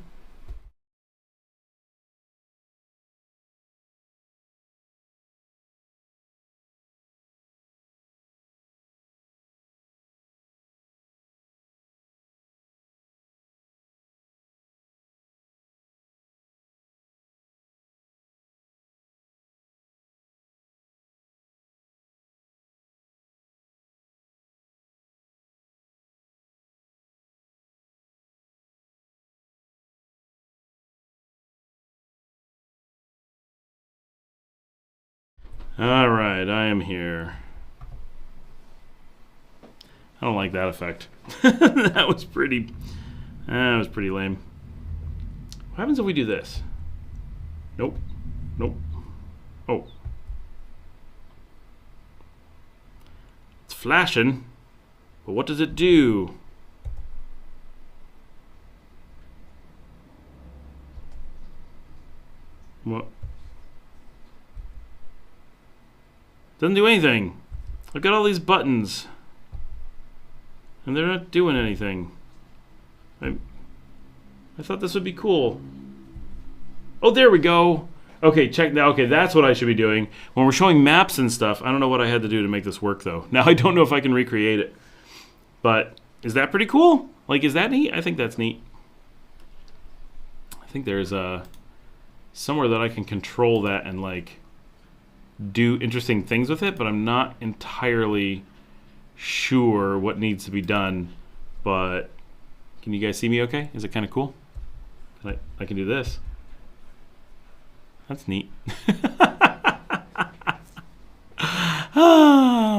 All right, I am here. I don't like that effect. That was pretty lame. What happens if we do this? Nope. Nope. Oh. It's flashing, but what does it do? What? Doesn't do anything. I've got all these buttons, and they're not doing anything. I thought this would be cool. Oh, there we go. Okay, check now. Okay, that's what I should be doing. When we're showing maps and stuff, I don't know what I had to do to make this work, though. Now I don't know if I can recreate it. But is that pretty cool? Like, is that neat? I think that's neat. I think there's somewhere that I can control that and, like, do interesting things with it, but I'm not entirely sure what needs to be done. But can you guys see me okay? Is it kind of cool? I can do this. That's neat.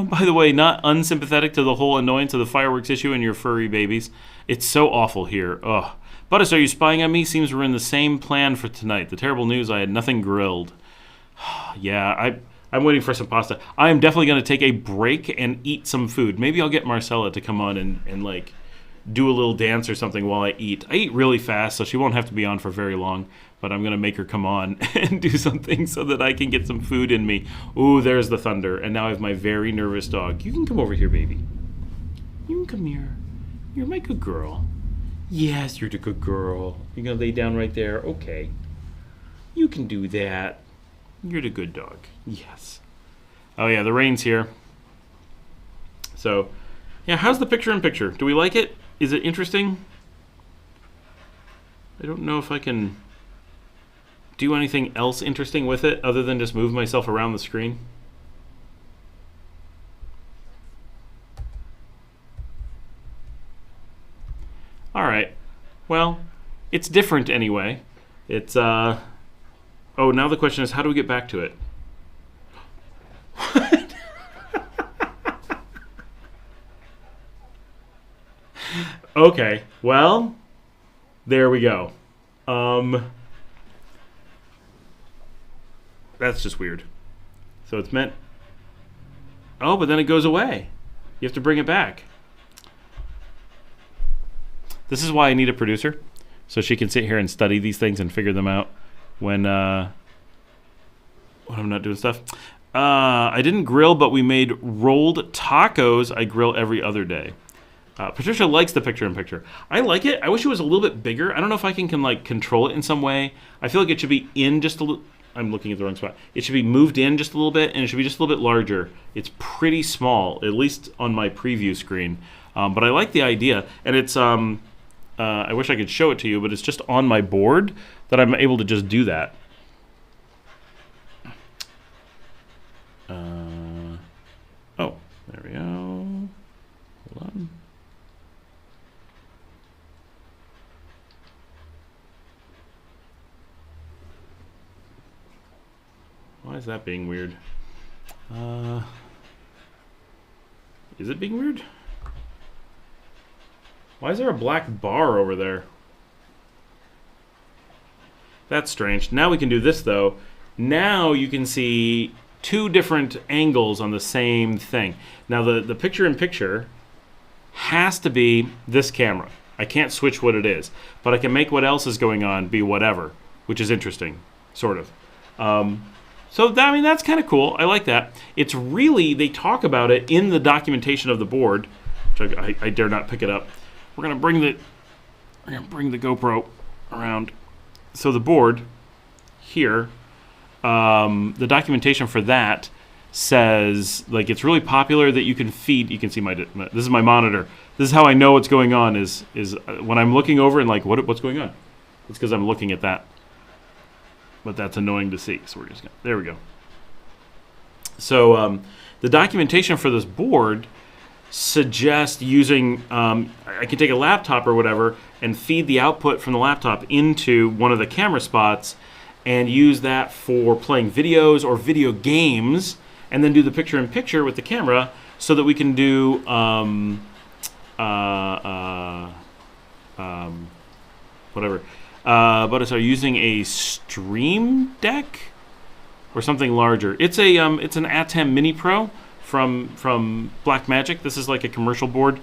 By the way, not unsympathetic to the whole annoyance of the fireworks issue and your furry babies. It's so awful here. Ugh. Butters, are you spying on me? Seems we're in the same plan for tonight. The terrible news, I had nothing grilled. Yeah, I'm waiting for some pasta. I am definitely going to take a break and eat some food. Maybe I'll get Marcella to come on and like do a little dance or something while I eat. I eat really fast, so she won't have to be on for very long. But I'm going to make her come on and do something so that I can get some food in me. Ooh, there's the thunder. And now I have my very nervous dog. You can come over here, baby. You can come here. You're my good girl. Yes, you're the good girl. You're going to lay down right there? Okay. You can do that. You're the good dog. Yes. Oh, yeah, the rain's here. So, yeah, how's the picture-in-picture? Do we like it? Is it interesting? I don't know if I can do anything else interesting with it other than just move myself around the screen. All right. Well, it's different anyway. It's, oh, now the question is, how do we get back to it? What? Okay, well, there we go. That's just weird. So it's meant... Oh, but then it goes away. You have to bring it back. This is why I need a producer, so she can sit here and study these things and figure them out when I'm not doing stuff. I didn't grill, but we made rolled tacos. I grill every other day. Patricia likes the picture-in-picture. I like it. I wish it was a little bit bigger. I don't know if I can like control it in some way. I feel like it should be in just a little... I'm looking at the wrong spot. It should be moved in just a little bit, and it should be just a little bit larger. It's pretty small, at least on my preview screen. But I like the idea, and it's... I wish I could show it to you, but it's just on my board that I'm able to just do that. Oh, there we go. Hold on. Why is that being weird? Is it being weird? Why is there a black bar over there? That's strange. Now we can do this, though. Now you can see two different angles on the same thing. Now, the picture-in-picture has to be this camera. I can't switch what it is. But I can make what else is going on be whatever, which is interesting, sort of. So, I mean, that's kind of cool. I like that. It's really, they talk about it in the documentation of the board, which I dare not pick it up. We're gonna bring the GoPro around. So the board here, the documentation for that says like it's really popular that you can feed. You can see this is my monitor. This is how I know what's going on. Is when I'm looking over and like what's going on. It's because I'm looking at that. But that's annoying to see. So we're just gonna, there we go. So the documentation for this board suggest using, I can take a laptop or whatever and feed the output from the laptop into one of the camera spots and use that for playing videos or video games and then do the picture-in-picture with the camera so that we can do whatever. But it's using a Stream Deck or something larger. It's an ATEM Mini Pro from Blackmagic. This is like a commercial board.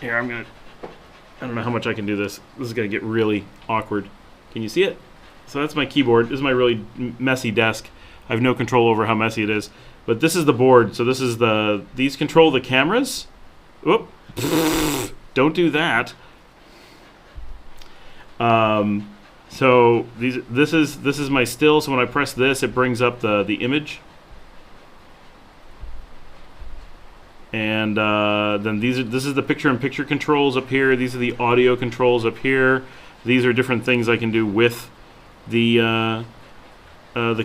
Here, I don't know how much I can do this. This is gonna get really awkward. Can you see it? So that's my keyboard. This is my really messy desk. I have no control over how messy it is. But this is the board. So this is these control the cameras. Whoop. Don't do that. So this is my still. So when I press this, it brings up the image. And then this is the picture-in-picture controls up here. These are the audio controls up here. These are different things I can do with the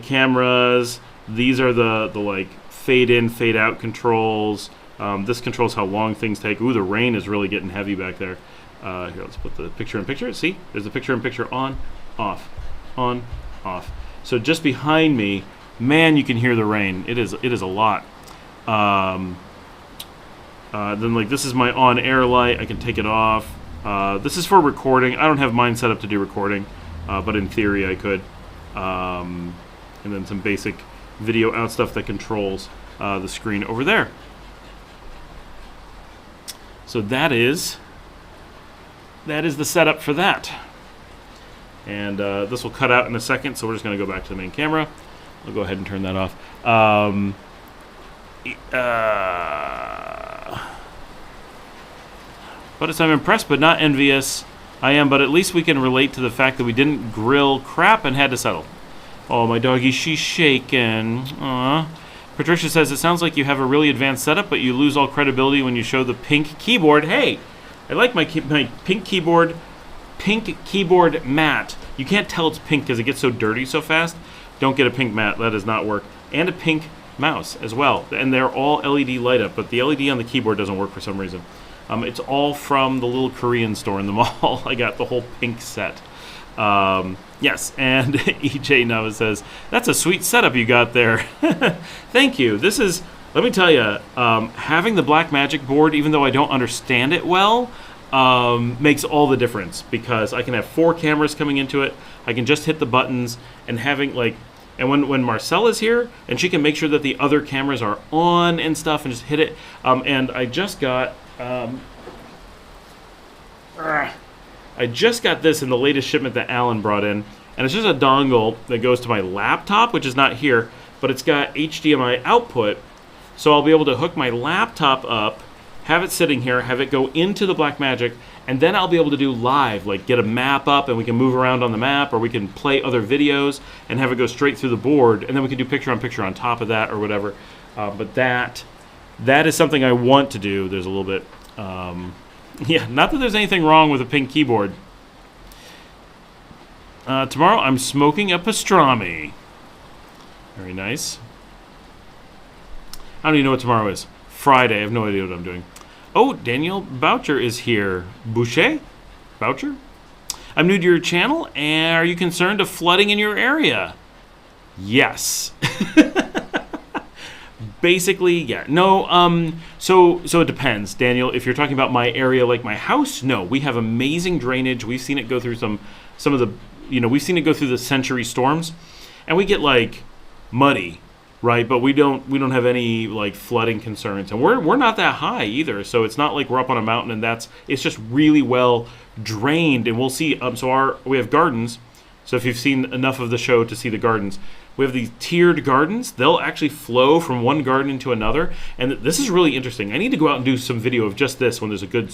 cameras. These are the like fade in, fade out controls. This controls how long things take. Ooh, the rain is really getting heavy back there. Here, let's put the picture-in-picture. See, there's the picture-in-picture on, off, on, off. So just behind me, man, you can hear the rain. It is a lot. Then like this is my on-air light. I can take it off. This is for recording. I don't have mine set up to do recording, but in theory I could. And then some basic video out stuff that controls the screen over there. So that is the setup for that. And this will cut out in a second, so we're just going to go back to the main camera. I'll go ahead and turn that off. But I'm impressed but not envious. I am, but at least we can relate to the fact that we didn't grill crap and had to settle. Oh, my doggy, she's shaking. Aww. Patricia says, it sounds like you have a really advanced setup, but you lose all credibility when you show the pink keyboard. Hey, I like my pink keyboard matte. You can't tell it's pink because it gets so dirty so fast. Don't get a pink matte. That does not work. And a pink mouse as well. And they're all LED light up, but the LED on the keyboard doesn't work for some reason. It's all from the little Korean store in the mall. I got the whole pink set. Yes, and EJ Nava says, that's a sweet setup you got there. Thank you. This is, let me tell you, having the Blackmagic board, even though I don't understand it well, makes all the difference, because I can have 4 cameras coming into it. I can just hit the buttons, and having like, and when Marcella's here, and she can make sure that the other cameras are on and stuff, and just hit it. And I just got this in the latest shipment that Alan brought in, and it's just a dongle that goes to my laptop, which is not here, but it's got HDMI output, so I'll be able to hook my laptop up, have it sitting here, have it go into the Blackmagic, and then I'll be able to do live, like get a map up, and we can move around on the map, or we can play other videos and have it go straight through the board, and then we can do picture-on-picture on top of that or whatever. But that is something I want to do. There's a little bit... yeah, not that there's anything wrong with a pink keyboard. Tomorrow I'm smoking a pastrami. Very nice. I don't even know what tomorrow is. Friday. I have no idea what I'm doing. Oh, Daniel Boucher is here. Boucher? Boucher? I'm new to your channel, and are you concerned of flooding in your area? Yes. Basically, yeah. No, so it depends, Daniel. If you're talking about my area, like my house, no. We have amazing drainage. We've seen it go through some of the, we've seen it go through the century storms, and we get like muddy, right? But we don't have any like flooding concerns, and we're not that high either. So it's not like we're up on a mountain, and it's just really well drained. And we'll see. We have gardens. So if you've seen enough of the show to see the gardens, we have these tiered gardens. They'll actually flow from one garden into another, and this is really interesting. I need to go out and do some video of just this when there's a good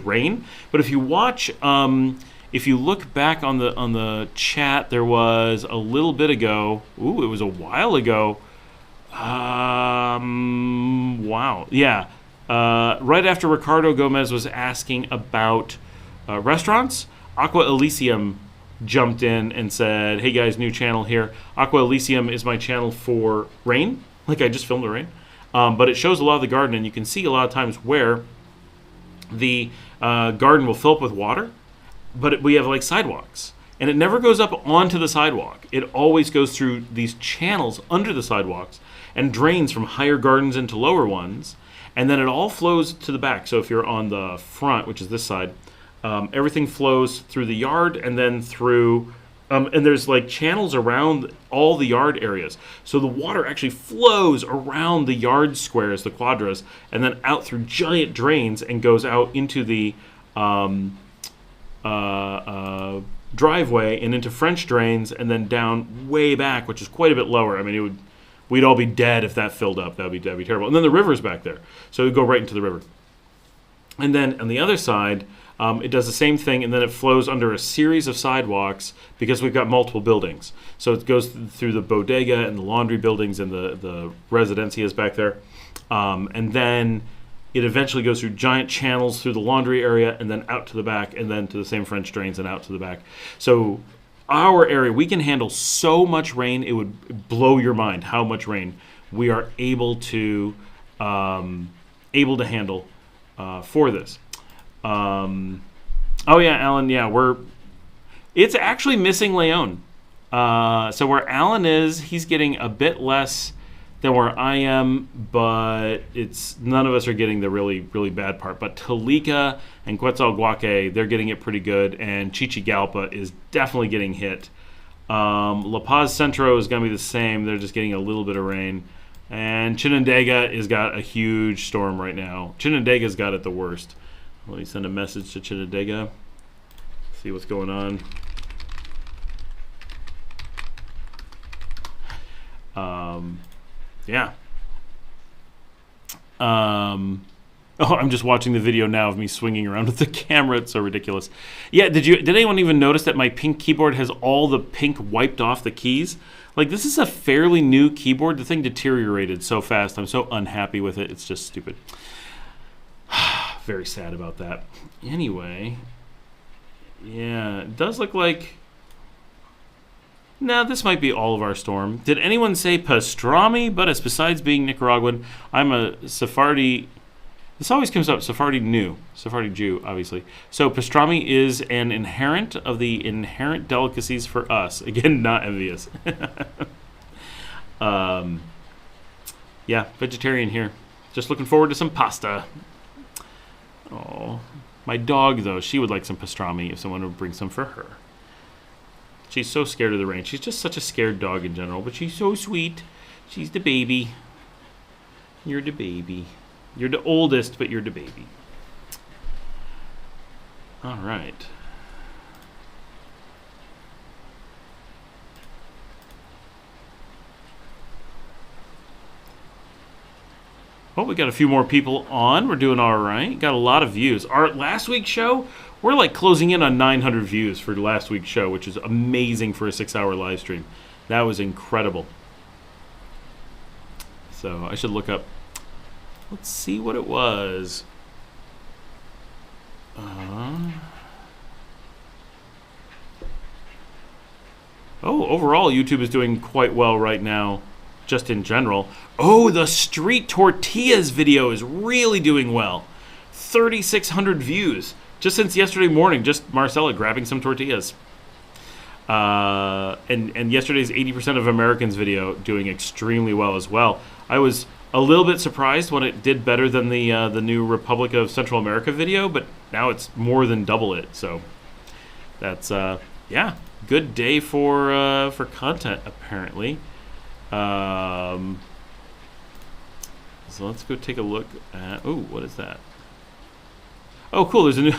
rain. But if you watch, if you look back on the chat, there was a little bit ago. Ooh, it was a while ago. Wow, yeah. Right after Ricardo Gomez was asking about restaurants, Aqua Elysium jumped in and said, hey guys, new channel here. Aqua Elysium is my channel for rain. Like, I just filmed the rain. But it shows a lot of the garden, and you can see a lot of times where the garden will fill up with water, but we have like sidewalks. And it never goes up onto the sidewalk. It always goes through these channels under the sidewalks and drains from higher gardens into lower ones. And then it all flows to the back. So if you're on the front, which is this side, everything flows through the yard and then through, and there's like channels around all the yard areas. So the water actually flows around the yard squares, the quadras, and then out through giant drains and goes out into the driveway and into French drains, and then down way back, which is quite a bit lower. I mean, we'd all be dead if that filled up. That'd be terrible. And then the river's back there, so it would go right into the river. And then on the other side, it does the same thing, and then it flows under a series of sidewalks because we've got multiple buildings. So it goes through the bodega and the laundry buildings and the residencias back there. And then it eventually goes through giant channels through the laundry area and then out to the back and then to the same French drains and out to the back. So our area, we can handle so much rain, it would blow your mind how much rain we are able to handle for this. Oh yeah, Alan, yeah, it's actually missing Leon. So where Alan is, he's getting a bit less than where I am, but none of us are getting the really, really bad part. But Tolica and Quetzalguaque, they're getting it pretty good, and Chichigalpa is definitely getting hit. La Paz Centro is going to be the same. They're just getting a little bit of rain. And Chinandega has got a huge storm right now. Chinandega's got it the worst. Let me send a message to Chinandega, see what's going on. Yeah. Oh, I'm just watching the video now of me swinging around with the camera. It's so ridiculous. Yeah, did anyone even notice that my pink keyboard has all the pink wiped off the keys? Like, this is a fairly new keyboard. The thing deteriorated so fast. I'm so unhappy with it. It's just stupid. Very sad about that. Anyway, yeah, it does look like... Now, this might be all of our storm. Did anyone say pastrami? But besides being Nicaraguan, I'm a Sephardi This always comes up. Sephardi Jew, obviously. So pastrami is an inherent of the inherent delicacies for us. Again, not envious. Yeah, vegetarian here. Just looking forward to some pasta. Oh, my dog though, she would like some pastrami if someone would bring some for her. She's so scared of the rain. She's just such a scared dog in general, but she's so sweet. She's the baby. You're the baby. You're the oldest, but you're the baby. All right. Well, we got a few more people on. We're doing all right. Got a lot of views. Our last week's show, we're like closing in on 900 views for last week's show, which is amazing for a 6-hour live stream. That was incredible. So I should look up. Let's see what it was. Overall, YouTube is doing quite well right now, just in general. Oh, the street tortillas video is really doing well. 3,600 views just since yesterday morning. Just Marcella grabbing some tortillas. And yesterday's 80% of Americans video doing extremely well as well. I was a little bit surprised when it did better than the new Republic of Central America video, but now it's more than double it. So that's yeah, good day for content apparently. So let's go take a look at. Oh, what is that? Oh, cool. There's a new.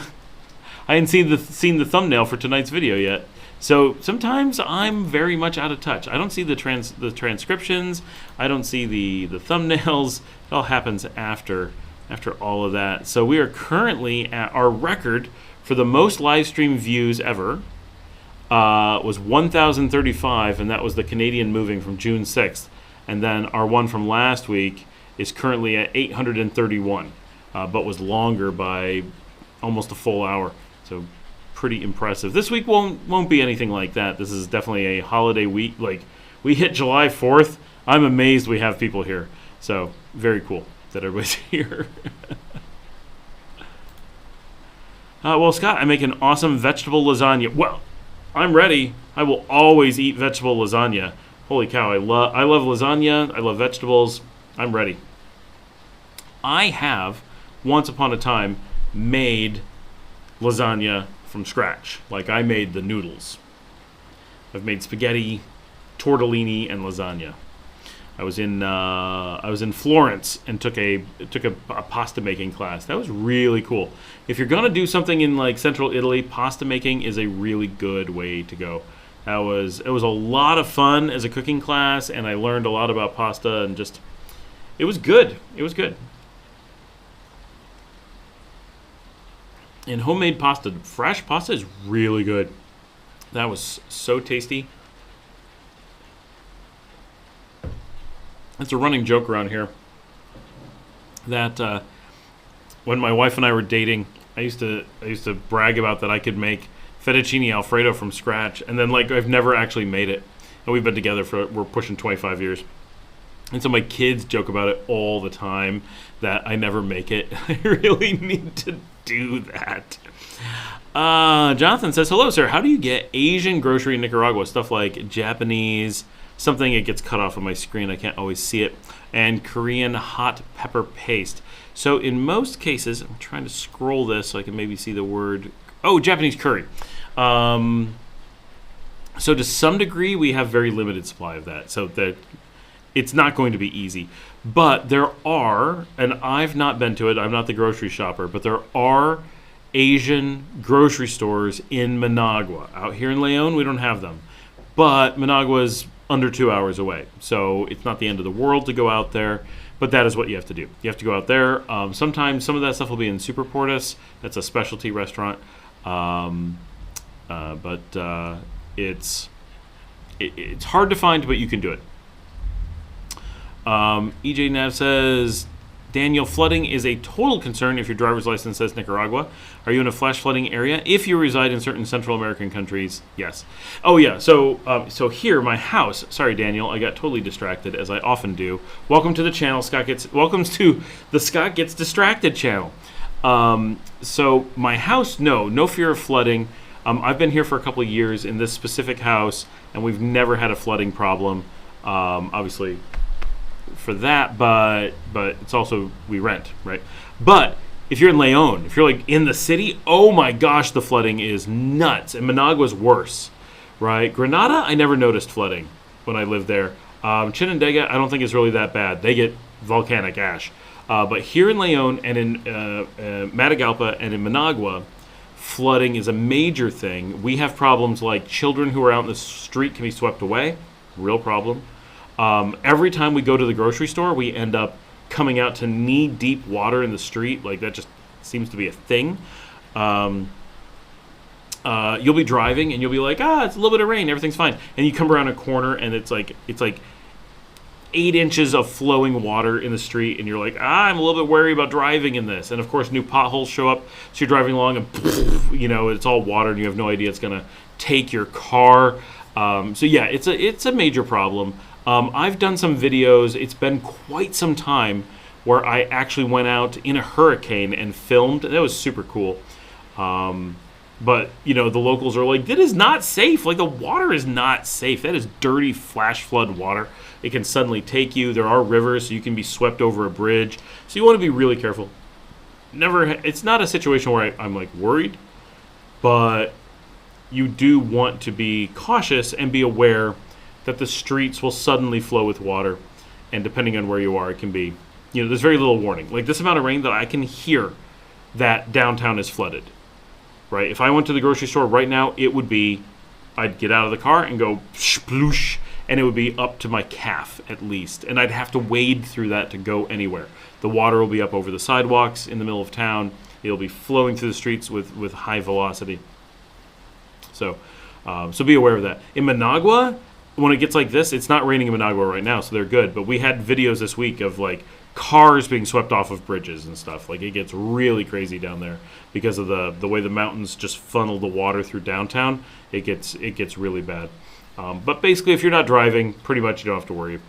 I hadn't seen the thumbnail for tonight's video yet. So sometimes I'm very much out of touch. I don't see the transcriptions. I don't see the thumbnails. It all happens after all of that. So we are currently at our record for the most live stream views ever. Was 1,035, and that was the Canadian moving from June 6th. And then our one from last week is currently at 831, but was longer by almost a full hour. So pretty impressive. This week won't be anything like that. This is definitely a holiday week. Like, we hit July 4th. I'm amazed we have people here. So very cool that everybody's here. Well, Scott, I make an awesome vegetable lasagna. Well, I'm ready. I will always eat vegetable lasagna. Holy cow, I love lasagna. I love vegetables. I'm ready. I have, once upon a time, made lasagna from scratch. Like, I made the noodles. I've made spaghetti, tortellini, and lasagna. I was in Florence and took a pasta making class. That was really cool. If you're gonna do something in like central Italy, pasta making is a really good way to go. It was a lot of fun as a cooking class, and I learned a lot about pasta, and just it was good. It was good. And homemade pasta, fresh pasta is really good. That was so tasty. It's a running joke around here that when my wife and I were dating, I used to brag about that I could make fettuccine Alfredo from scratch, and then like I've never actually made it. And we've been together we're pushing 25 years. And so my kids joke about it all the time that I never make it. I really need to do that. Jonathan says, hello, sir. How do you get Asian grocery in Nicaragua? Stuff like Japanese, something it gets cut off on my screen. I can't always see it. And Korean hot pepper paste. So in most cases, I'm trying to scroll this so I can maybe see the word. Oh, Japanese curry. So to some degree, we have very limited supply of that. So that it's not going to be easy. But there are, and I've not been to it, I'm not the grocery shopper, but there are Asian grocery stores in Managua. Out here in Leon, we don't have them. But Managua is under 2 hours away. So it's not the end of the world to go out there, but that is what you have to do. You have to go out there. Sometimes some of that stuff will be in Super Portus. That's a specialty restaurant. But it's hard to find, but you can do it. EJ Nav says, Daniel, flooding is a total concern if your driver's license says Nicaragua. Are you in a flash flooding area? If you reside in certain Central American countries, yes. Oh yeah, so here, my house. Sorry, Daniel, I got totally distracted, as I often do. Welcome to the channel, welcome to the Scott Gets Distracted channel. So my house, no fear of flooding. I've been here for a couple of years in this specific house, and we've never had a flooding problem. Obviously, for that, but it's also we rent, right? But if you're in Leon, if you're like in the city, oh my gosh, the flooding is nuts. And Managua's worse, right? Granada, I never noticed flooding when I lived there. Chinandega, I don't think is really that bad. They get volcanic ash. But here in Leon and in Matagalpa and in Managua, flooding is a major thing. We have problems like children who are out in the street can be swept away, real problem. Every time we go to the grocery store, we end up coming out to knee-deep water in the street. Like, that just seems to be a thing. You'll be driving, and you'll be like, it's a little bit of rain, everything's fine. And you come around a corner, and it's like 8 inches of flowing water in the street, and you're like, I'm a little bit wary about driving in this. And, of course, new potholes show up, so you're driving along, and, it's all water, and you have no idea it's going to take your car. So, yeah, it's a major problem. I've done some videos, it's been quite some time, where I actually went out in a hurricane and filmed. That was super cool. But, the locals are like, that is not safe. Like, the water is not safe. That is dirty flash flood water. It can suddenly take you. There are rivers, so you can be swept over a bridge. So you want to be really careful. It's not a situation where I'm like worried, but you do want to be cautious and be aware that the streets will suddenly flow with water, and depending on where you are, it can be, there's very little warning. Like this amount of rain that I can hear that downtown is flooded, right? If I went to the grocery store right now, I'd get out of the car and go sploosh, and it would be up to my calf at least, and I'd have to wade through that to go anywhere. The water will be up over the sidewalks in the middle of town. It'll be flowing through the streets with high velocity. So be aware of that. In Managua, when it gets like this, it's not raining in Managua right now, so they're good. But we had videos this week of like cars being swept off of bridges and stuff. Like it gets really crazy down there because of the way the mountains just funnel the water through downtown. It gets really bad. But basically, if you're not driving, pretty much you don't have to worry.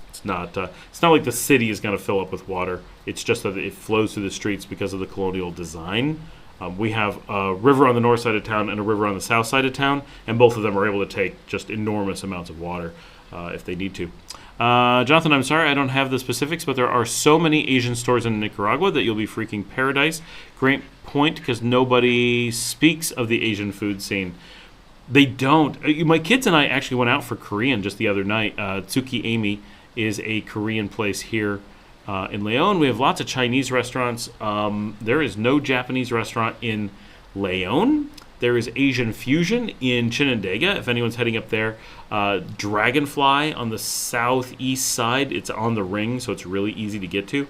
It's not like the city is going to fill up with water. It's just that it flows through the streets because of the colonial design. We have a river on the north side of town and a river on the south side of town, and both of them are able to take just enormous amounts of water if they need to. Jonathan, I'm sorry I don't have the specifics, but there are so many Asian stores in Nicaragua that you'll be freaking paradise. Great point, because nobody speaks of the Asian food scene. They don't. My kids and I actually went out for Korean just the other night. Tsuki Amy is a Korean place here. In Leon, we have lots of Chinese restaurants. There is no Japanese restaurant in Leon. There is Asian fusion in Chinandega, if anyone's heading up there. Dragonfly on the southeast side. It's on the ring, so it's really easy to get to.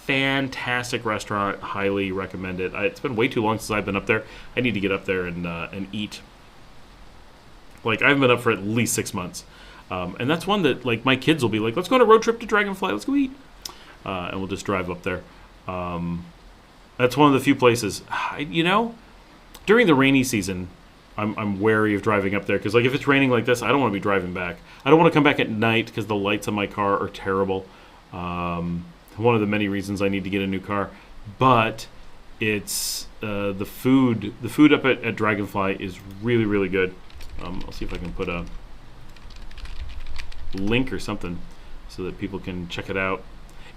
Fantastic restaurant. Highly recommend it. It's been way too long since I've been up there. I need to get up there and eat. Like, I haven't been up for at least 6 months. And that's one that, like, my kids will be like, let's go on a road trip to Dragonfly. Let's go eat. And we'll just drive up there. That's one of the few places, during the rainy season, I'm wary of driving up there. Because, like, if it's raining like this, I don't want to be driving back. I don't want to come back at night because the lights on my car are terrible. One of the many reasons I need to get a new car. But it's the food. The food up at Dragonfly is really, really good. I'll see if I can put a link or something so that people can check it out.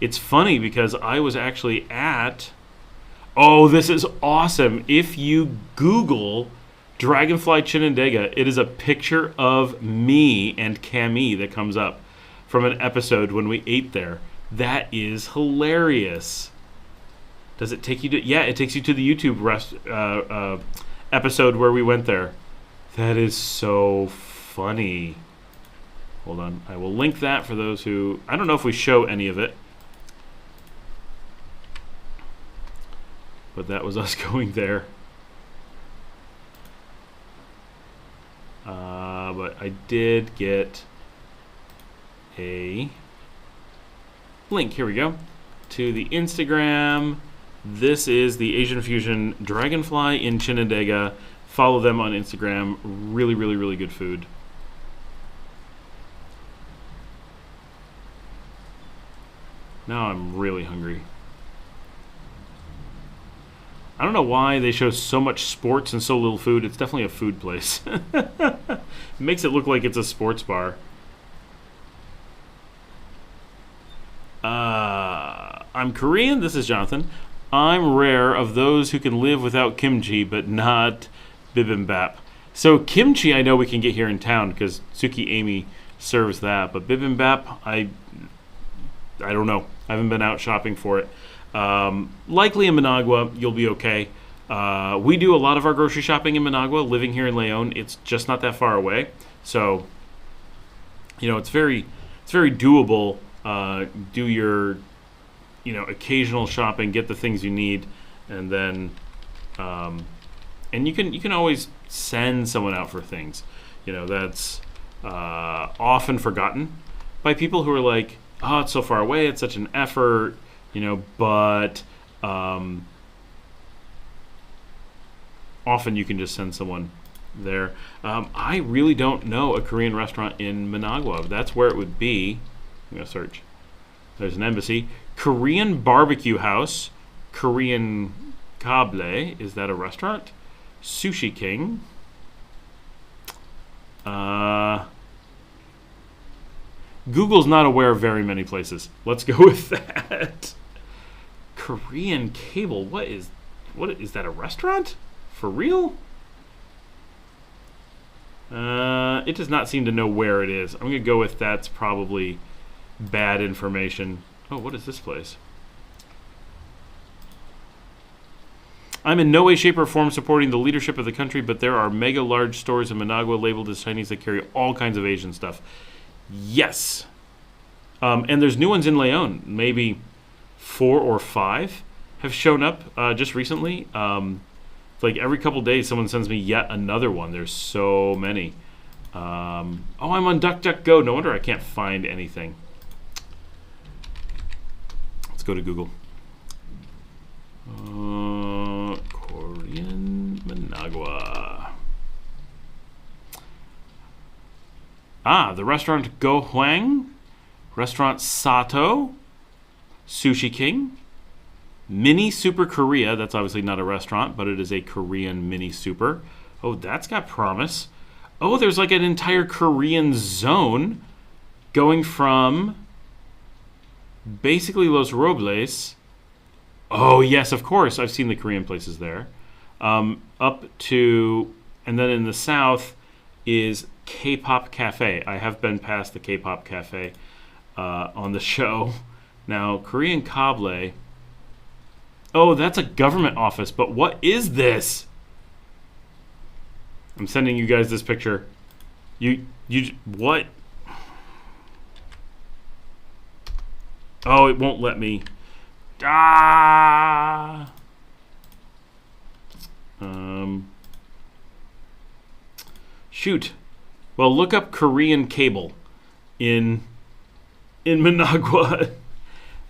It's funny because I was actually at... Oh, this is awesome. If you Google Dragonfly Chinandega, it is a picture of me and Camille that comes up from an episode when we ate there. That is hilarious. Does it take you to... Yeah, it takes you to the YouTube episode where we went there. That is so funny. Hold on. I will link that for those who... I don't know if we show any of it. But that was us going there. But I did get a link. Here we go. to the Instagram. This is the Asian Fusion Dragonfly in Chinandega. Follow them on Instagram. Really, really, really good food. Now I'm really hungry. I don't know why they show so much sports and so little food. It's definitely a food place. It makes it look like it's a sports bar. I'm Korean. This is Jonathan. I'm rare of those who can live without kimchi, but not bibimbap. So kimchi I know we can get here in town because Suki Amy serves that. But bibimbap, I don't know. I haven't been out shopping for it. Likely in Managua, you'll be okay. We do a lot of our grocery shopping in Managua. Living here in Leon, it's just not that far away. So, you know, it's very doable. Do your, occasional shopping, get the things you need, and then, and you can always send someone out for things. That's often forgotten by people who are like, oh, it's so far away, it's such an effort. But often you can just send someone there. I really don't know a Korean restaurant in Managua. That's where it would be. I'm going to search. There's an embassy. Korean Barbecue House. Korean Kable. Is that a restaurant? Sushi King. Google's not aware of very many places. Let's go with that. Korean Cable. What is that, a restaurant? For real? It does not seem to know where it is. I'm going to go with that's probably bad information. Oh, what is this place? I'm in no way, shape, or form supporting the leadership of the country, but there are mega large stores in Managua labeled as Chinese that carry all kinds of Asian stuff. Yes. And there's new ones in Leon. Maybe 4 or 5 have shown up just recently. Like every couple days, someone sends me yet another one. There's so many. Oh, I'm on DuckDuckGo. No wonder I can't find anything. Let's go to Google. Korean Managua. The restaurant Go Hwang, restaurant Sato, Sushi King, Mini Super Korea. That's obviously not a restaurant, but it is a Korean mini super. Oh, that's got promise. Oh, there's like an entire Korean zone going from basically Los Robles. Oh, yes, of course. I've seen the Korean places there. Up to, and then in the south is K-Pop Cafe. I have been past the K-Pop Cafe on the show. Now, Korean Kable. Oh, that's a government office, but what is this? I'm sending you guys this picture. What? Oh, it won't let me. Shoot. Well, look up Korean Cable in Managua,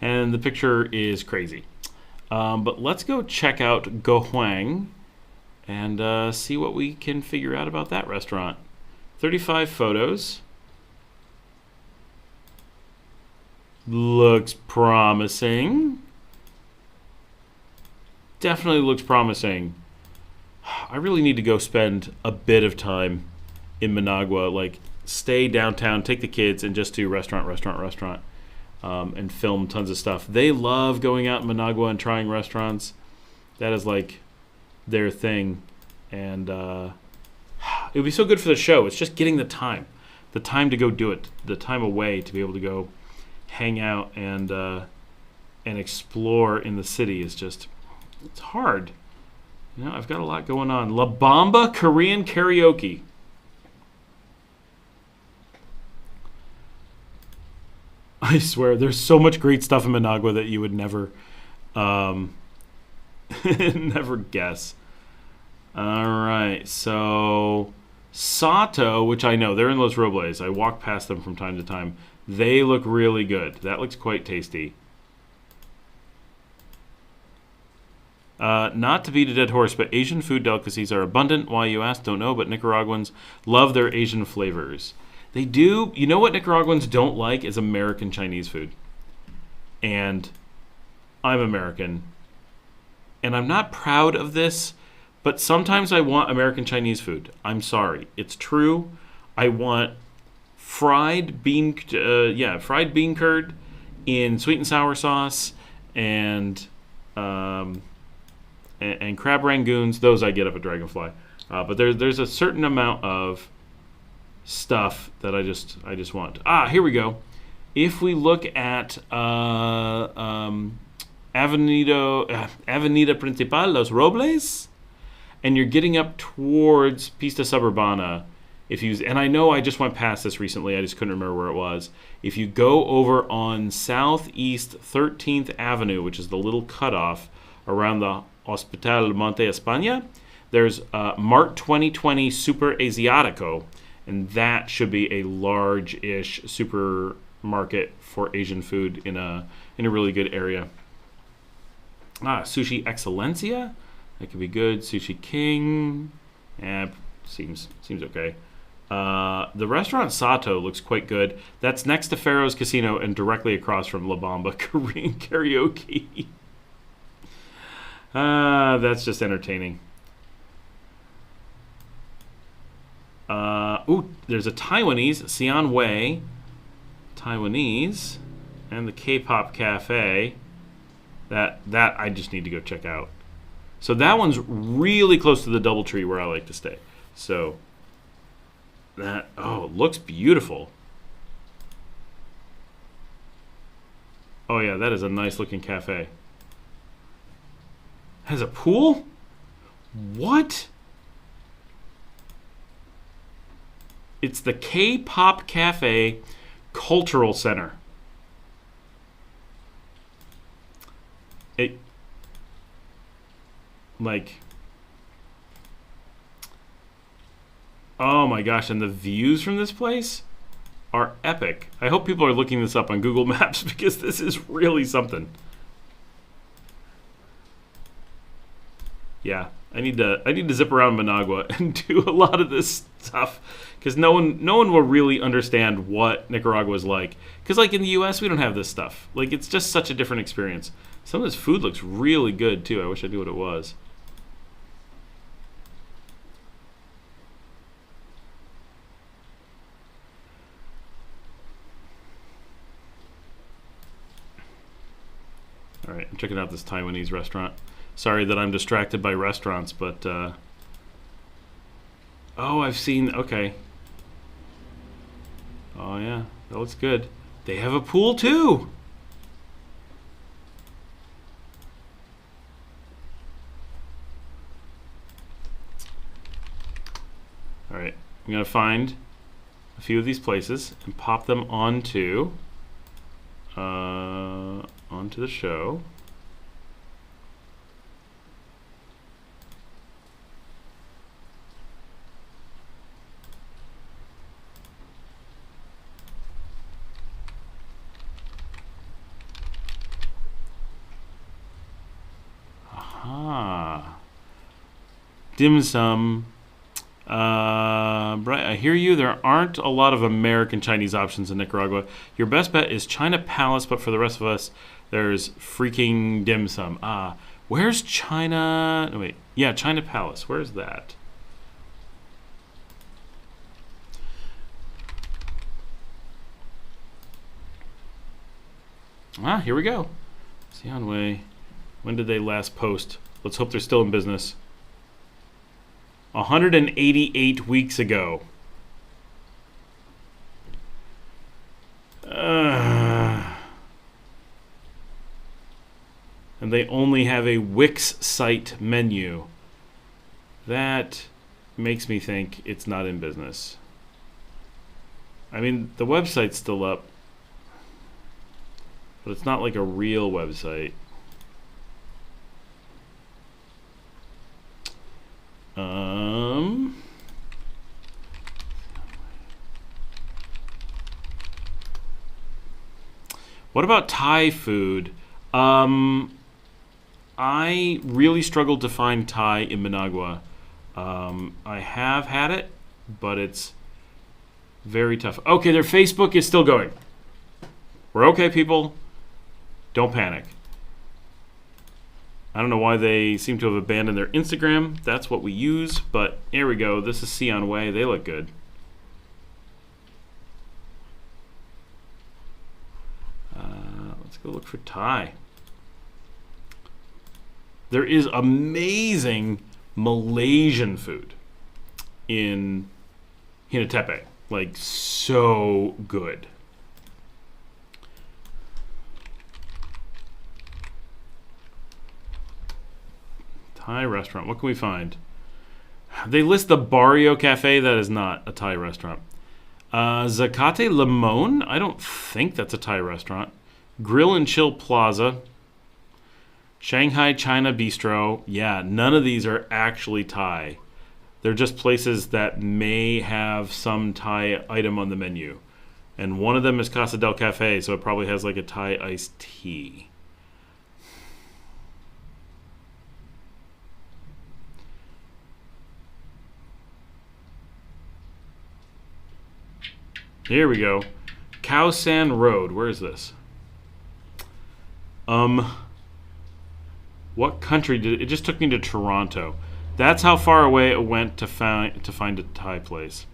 and the picture is crazy. But let's go check out Go Hwang and see what we can figure out about that restaurant. 35 photos. Looks promising. Definitely looks promising. I really need to go spend a bit of time in Managua, like stay downtown, take the kids, and just do restaurant, and film tons of stuff. They love going out in Managua and trying restaurants. That is like their thing, and it would be so good for the show. It's just getting the time to go do it, the time away to be able to go hang out and explore in the city is just, it's hard. I've got a lot going on. La Bamba Korean Karaoke. I swear, there's so much great stuff in Managua that you would never never guess. All right, so Sato, which I know, they're in Los Robles. I walk past them from time to time. They look really good. That looks quite tasty. Not to beat a dead horse, but Asian food delicacies are abundant. Why, you ask? Don't know, but Nicaraguans love their Asian flavors. They do. You know what Nicaraguans don't like is American Chinese food. And I'm American. And I'm not proud of this, but sometimes I want American Chinese food. I'm sorry. It's true. I want fried bean curd in sweet and sour sauce and crab rangoons. Those I get up at Dragonfly. But there's a certain amount of stuff that I just want. Here we go. If we look at Avenida Principal Los Robles, and you're getting up towards Pista Suburbana, and I know I just went past this recently, I just couldn't remember where it was. If you go over on Southeast 13th Avenue, which is the little cutoff around the Hospital Monte España, there's Mart 2020 Super Asiatico, and that should be a large-ish supermarket for Asian food in a really good area. Sushi Excelencia, that could be good. Sushi King, seems okay. The restaurant Sato looks quite good. That's next to Pharaoh's Casino and directly across from La Bamba Korean Karaoke. That's just entertaining. There's a Taiwanese, Xi'an Wei, Taiwanese, and the K-pop cafe. That I just need to go check out. So that one's really close to the DoubleTree where I like to stay. So it looks beautiful. Oh yeah, that is a nice looking cafe. Has a pool? What? It's the K-pop Cafe Cultural Center. Oh my gosh, and the views from this place are epic. I hope people are looking this up on Google Maps because this is really something. Yeah, I need to zip around Managua and do a lot of this stuff because no one will really understand what Nicaragua is like. Because like in the U.S. we don't have this stuff. Like it's just such a different experience. Some of this food looks really good too. I wish I knew what it was. All right, I'm checking out this Taiwanese restaurant. Sorry that I'm distracted by restaurants, but I've seen. Okay. Oh yeah, that looks good. They have a pool too. All right, I'm gonna find a few of these places and pop them onto the show. Dim sum. Bright, I hear you. There aren't a lot of American Chinese options in Nicaragua. Your best bet is China Palace, but for the rest of us, there's freaking dim sum. Where's China? No, wait. Yeah, China Palace. Where's that? Here we go. Xi'an Wei. When did they last post? Let's hope they're still in business. 188 weeks ago. And they only have a Wix site menu. That makes me think it's not in business. I mean, the website's still up, but it's not like a real website. What about Thai food? I really struggled to find Thai in Managua. I have had it, but it's very tough. Okay, their Facebook is still going. We're okay, people. Don't panic. I don't know why they seem to have abandoned their Instagram. That's what we use, but here we go. This is Sion Way. They look good. Let's go look for Thai. There is amazing Malaysian food in Hinatepe. Like, so good. Thai restaurant. What can we find? They list the Barrio Cafe. That is not a Thai restaurant. Zacate Limon. I don't think that's a Thai restaurant. Grill and Chill Plaza. Shanghai China Bistro. Yeah, none of these are actually Thai. They're just places that may have some Thai item on the menu. And one of them is Casa del Cafe, so it probably has like a Thai iced tea. Here we go. Khao San Road. Where is this? What country did it just took me to Toronto. That's how far away it went to find a Thai place.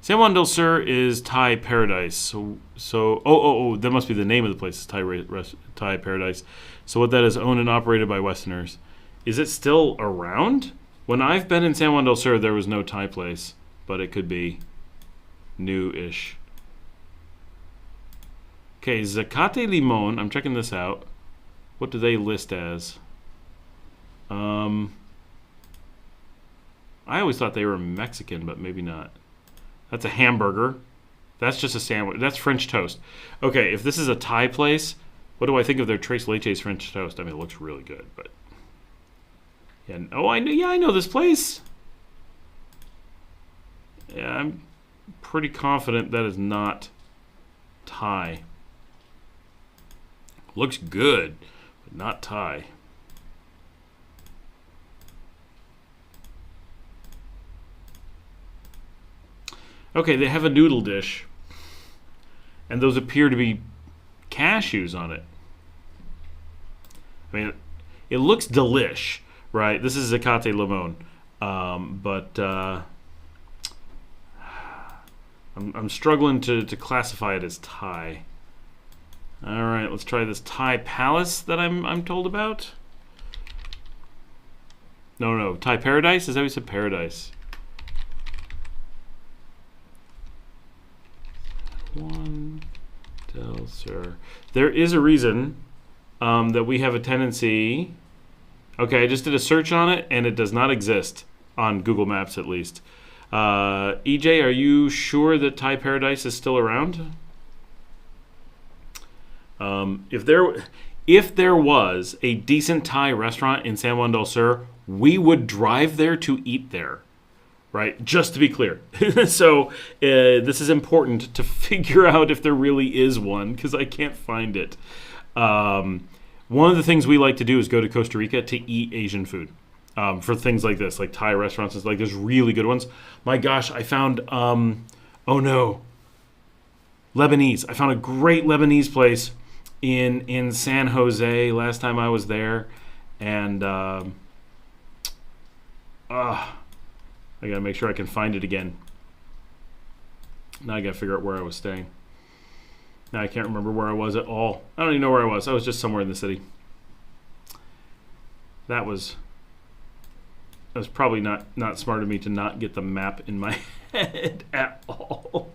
San Juan del Sur is Thai Paradise. So that must be the name of the place. It's Thai Paradise. So what that is, owned and operated by Westerners. Is it still around? When I've been in San Juan del Sur, there was no Thai place, but it could be new-ish. Okay, Zacate Limon. I'm checking this out. What do they list as? I always thought they were Mexican, but maybe not. That's a hamburger. That's just a sandwich. That's French toast. Okay, if this is a Thai place, what do I think of their Tres Leches French toast? I mean, it looks really good, but yeah. Oh, I know this place. Yeah, I'm pretty confident that is not Thai. Looks good, but not Thai. Okay, they have a noodle dish, and those appear to be cashews on it. I mean, it looks delish, right? This is Zacate Limon, but I'm struggling to classify it as Thai. All right, let's try this Thai Palace that I'm told about. No, Thai Paradise? Is that what you said? Paradise. Juan del Sur. There is a reason that we have a tendency. Okay, I just did a search on it, and it does not exist on Google Maps, at least. EJ, are you sure that Thai Paradise is still around? If there was a decent Thai restaurant in San Juan del Sur, we would drive there to eat there, right? Just to be clear. So this is important to figure out if there really is one, because I can't find it. One of the things we like to do is go to Costa Rica to eat Asian food. For things like this, like Thai restaurants, it's like there's really good ones. My gosh, I found Lebanese. I found a great Lebanese place in San Jose last time I was there, and I gotta make sure I can find it again. Now I gotta figure out where I was staying. Now I can't remember where I was at all. I don't even know where I was. I was just somewhere in the city. That was probably not smart of me to not get the map in my head at all.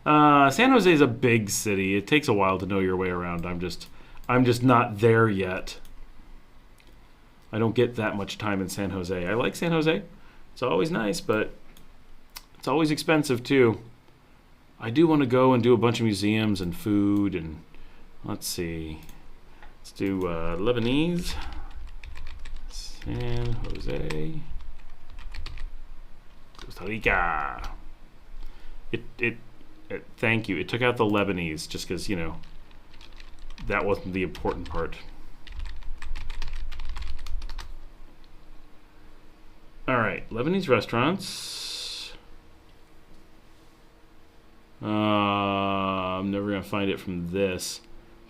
San Jose is a big city. It takes a while to know your way around. I'm just not there yet. I don't get that much time in San Jose. I like San Jose. It's always nice, but it's always expensive too. I do want to go and do a bunch of museums and food, and let's see. Let's do Lebanese. San Jose, Costa Rica. Thank you. It took out the Lebanese just because, that wasn't the important part. All right, Lebanese restaurants. I'm never going to find it from this.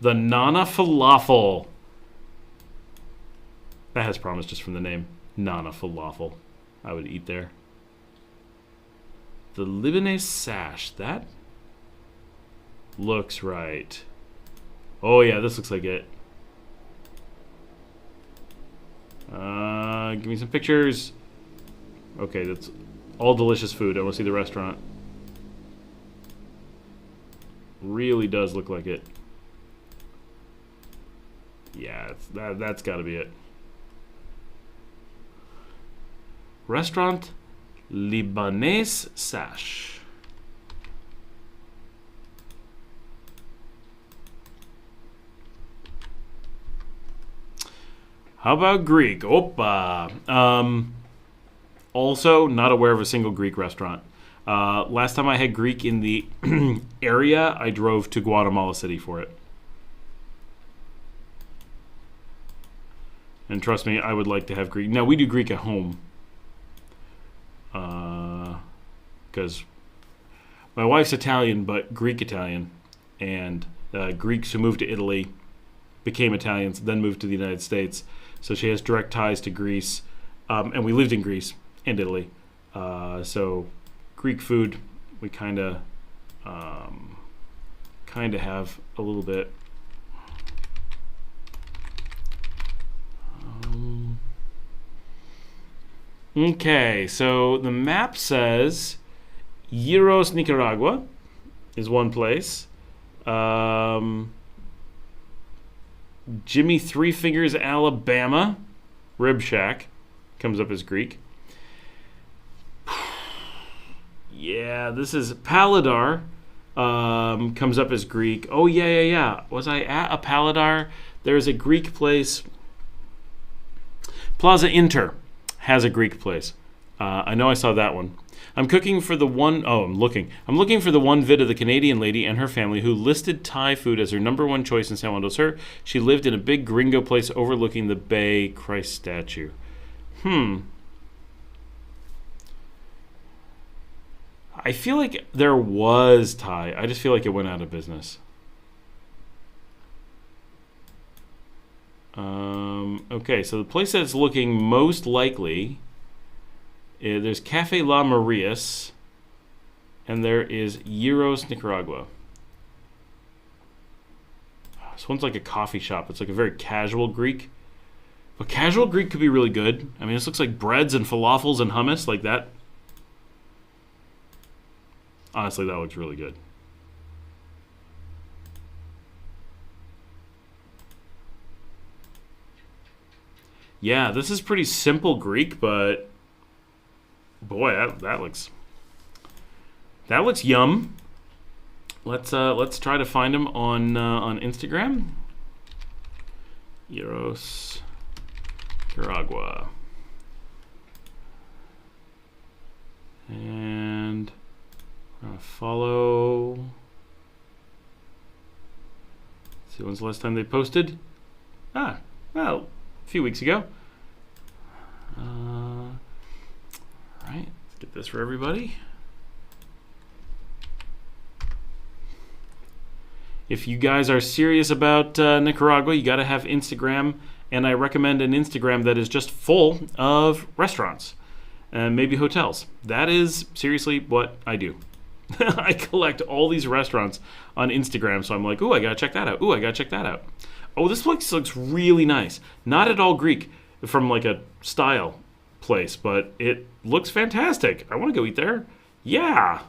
The Nana Falafel. That has promise just from the name. Nana Falafel. I would eat there. The Lebanese Sash. That looks right. Oh, yeah, this looks like it. Give me some pictures. Okay, that's all delicious food. I want to see the restaurant. Really does look like it. Yeah, that's got to be it. Restaurant Libanese Sash. How about Greek? Opa. Also, not aware of a single Greek restaurant. Last time I had Greek in the area, I drove to Guatemala City for it. And trust me, I would like to have Greek. Now, we do Greek at home. Because my wife's Italian, but Greek Italian. And Greeks who moved to Italy became Italians, then moved to the United States. So she has direct ties to Greece. And we lived in Greece and Italy. So Greek food, we kind of have a little bit. Okay, so the map says Yiros, Nicaragua is one place. Jimmy Three Fingers, Alabama, Rib Shack comes up as Greek. Yeah, this is Paladar. Comes up as Greek. Oh, yeah. Was I at a Paladar? There's a Greek place. Plaza Inter has a Greek place. I know I saw that one. I'm looking for the one vid of the Canadian lady and her family who listed Thai food as her number one choice in San Juan del Sur. She lived in a big gringo place overlooking the bay. Christ statue. I feel like there was Thai. I just feel like it went out of business. Okay, so the place that's looking most likely, there's Cafe La Marias, and there is Yiros, Nicaragua. This one's like a coffee shop. It's like a very casual Greek. But casual Greek could be really good. I mean, this looks like breads and falafels and hummus like that. Honestly, that looks really good. Yeah, this is pretty simple Greek, but boy, that looks yum. Let's try to find him on Instagram. Yiros, Nicaragua, and we're gonna follow. Let's see, when's the last time they posted? Well, a few weeks ago. All right, let's get this for everybody. If you guys are serious about Nicaragua, you got to have Instagram, and I recommend an Instagram that is just full of restaurants and maybe hotels. That is seriously what I do. I collect all these restaurants on Instagram, so I'm like, ooh, I got to check that out. Ooh, I got to check that out. Oh, this place looks really nice. Not at all Greek from like a style place, but it looks fantastic. I want to go eat there. Yeah.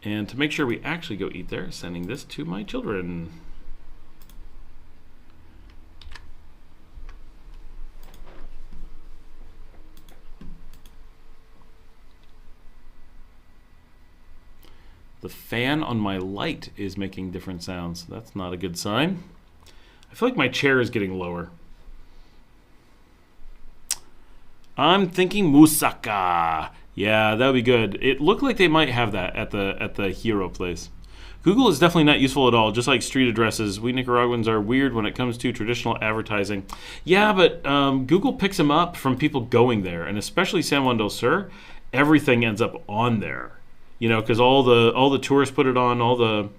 And to make sure we actually go eat there, sending this to my children. The fan on my light is making different sounds. That's not a good sign. I feel like my chair is getting lower. I'm thinking moussaka. Yeah, that would be good. It looked like they might have that at the Hero place. Google is definitely not useful at all, just like street addresses. We Nicaraguans are weird when it comes to traditional advertising. Yeah, but Google picks them up from people going there, and especially San Juan del Sur, everything ends up on there. You know, because all the tourists put it on, all the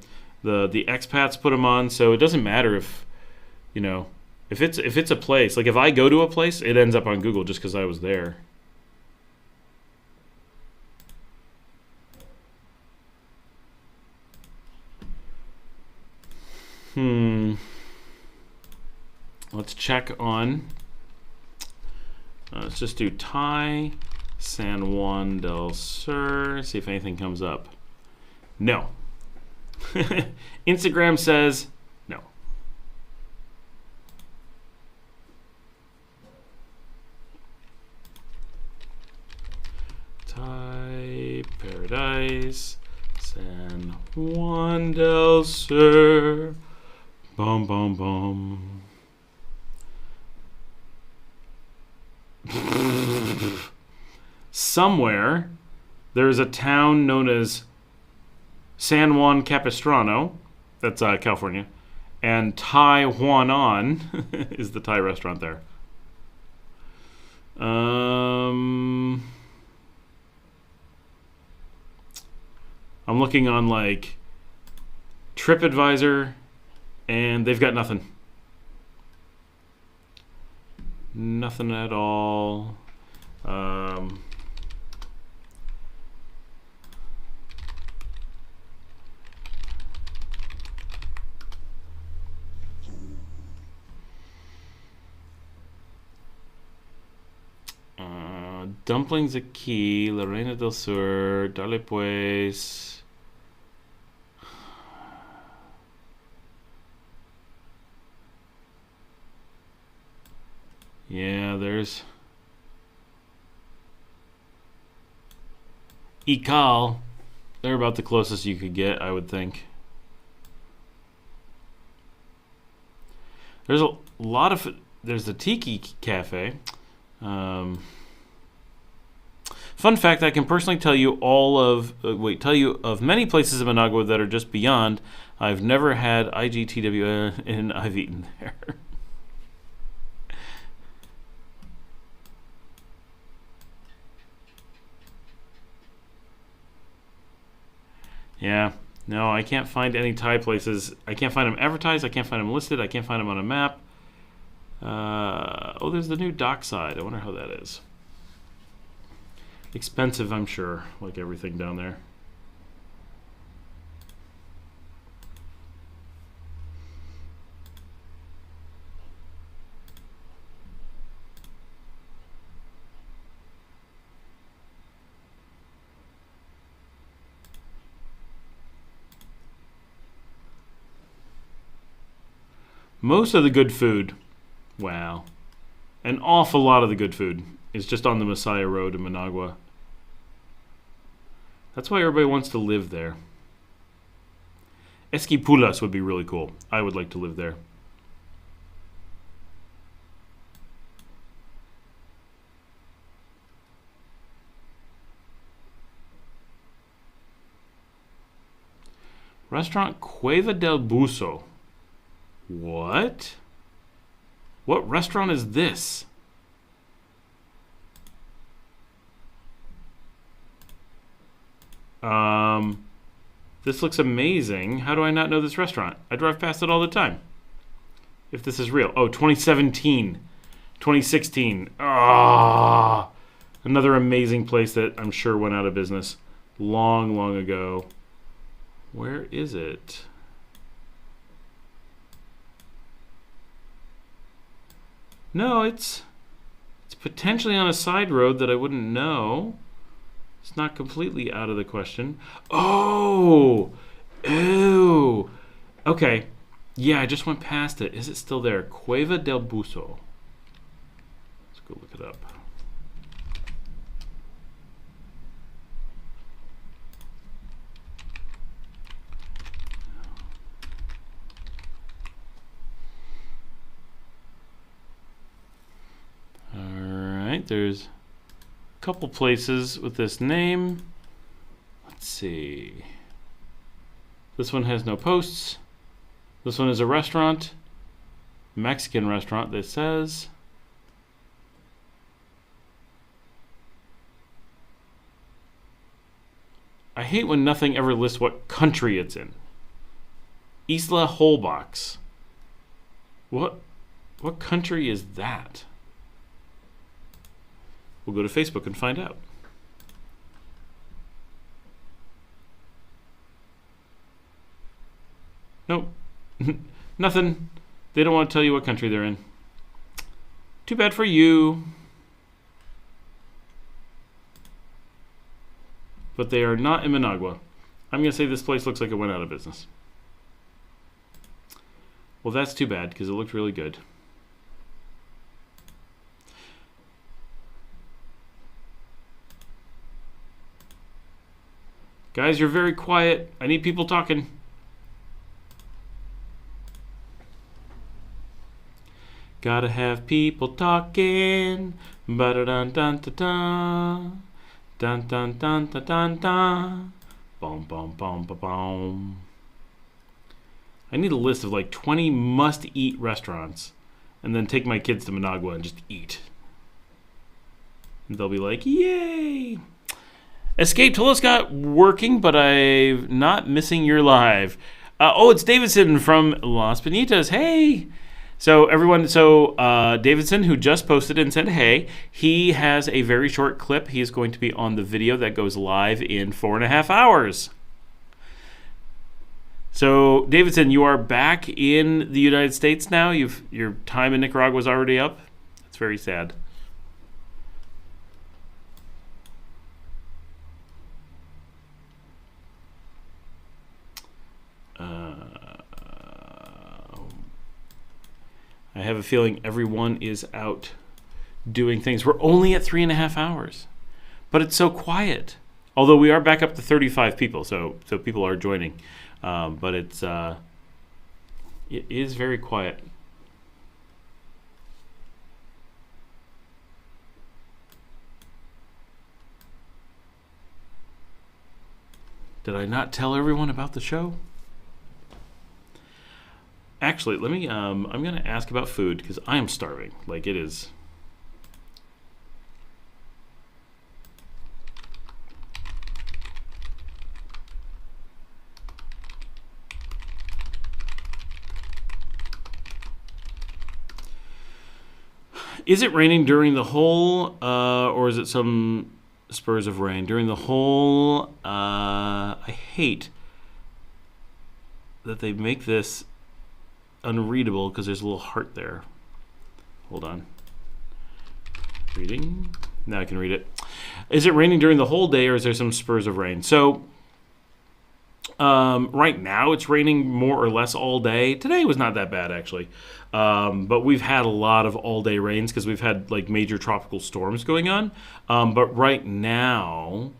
expats put them on. So it doesn't matter if, you know, if it's a place. Like if I go to a place, it ends up on Google just because I was there. Let's check on. Let's just do Thai San Juan del Sur. See if anything comes up. No. Instagram says no. Thai Paradise San Juan del Sur. Bum bum bum. Somewhere there is a town known as San Juan Capistrano, that's California, and Thai Huanan is the Thai restaurant there. I'm looking on like TripAdvisor, and they've got nothing. Nothing at all. Dumplings a key, La Reina del Sur, Dale Pues. Yeah, there's Ical. They're about the closest you could get, I would think. There's a lot of. There's the Tiki Cafe. Fun fact: I can personally tell you of many places in Managua that are just beyond. I've never had IGTW, and I've eaten there. Yeah, no, I can't find any Thai places. I can't find them advertised. I can't find them listed. I can't find them on a map. Oh, there's the new dockside. I wonder how that is. Expensive, I'm sure, like everything down there. Most of the good food, wow, an awful lot of the good food is just on the Messiah Road in Managua. That's why everybody wants to live there. Esquipulas would be really cool. I would like to live there. Restaurant Cueva del Buso. What? What restaurant is this? This looks amazing. How do I not know this restaurant? I drive past it all the time. If this is real. Oh, 2017. 2016. Ah, another amazing place that I'm sure went out of business long, long ago. Where is it? No, it's potentially on a side road that I wouldn't know. It's not completely out of the question. Oh! Ew! Okay. Yeah, I just went past it. Is it still there? Cueva del Buso. Let's go look it up. All right, there's couple places with this name. Let's see. This one has no posts. This one is a restaurant, Mexican restaurant, this says. I hate when nothing ever lists what country it's in. Isla Holbox. What country is that? We'll go to Facebook and find out. Nope. Nothing. They don't want to tell you what country they're in. Too bad for you. But they are not in Managua. I'm going to say this place looks like it went out of business. Well, that's too bad because it looked really good. Guys, you're very quiet. I need people talking. Gotta have people talking. Ba-da-dun-dun-dun-dun. Dun dun dun dun dun dun. Boom boom boom boom boom. I need a list of like 20 must-eat restaurants, and then take my kids to Managua and just eat. And they'll be like, "Yay!" Escape Telescott working, but I'm not missing your live. Oh, it's Davidson from Las Piñitas. Hey. So everyone, Davidson, who just posted and said, hey, he has a very short clip. He is going to be on the video that goes live in 4.5 hours. So Davidson, you are back in the United States now. Your time in Nicaragua is already up. That's very sad. I have a feeling everyone is out doing things. We're only at 3.5 hours, but it's so quiet. Although we are back up to 35 people, so people are joining, but it is very quiet. Did I not tell everyone about the show? Actually, let me, I'm going to ask about food because I am starving. Like, it is. Is it raining during the whole, or is it some spurs of rain? During the whole, I hate that they make this unreadable because there's a little heart there. Hold on. Reading. Now I can read it. Is it raining during the whole day, or is there some spurs of rain? So right now it's raining more or less all day. Today was not that bad actually, but we've had a lot of all-day rains because we've had like major tropical storms going on. But right now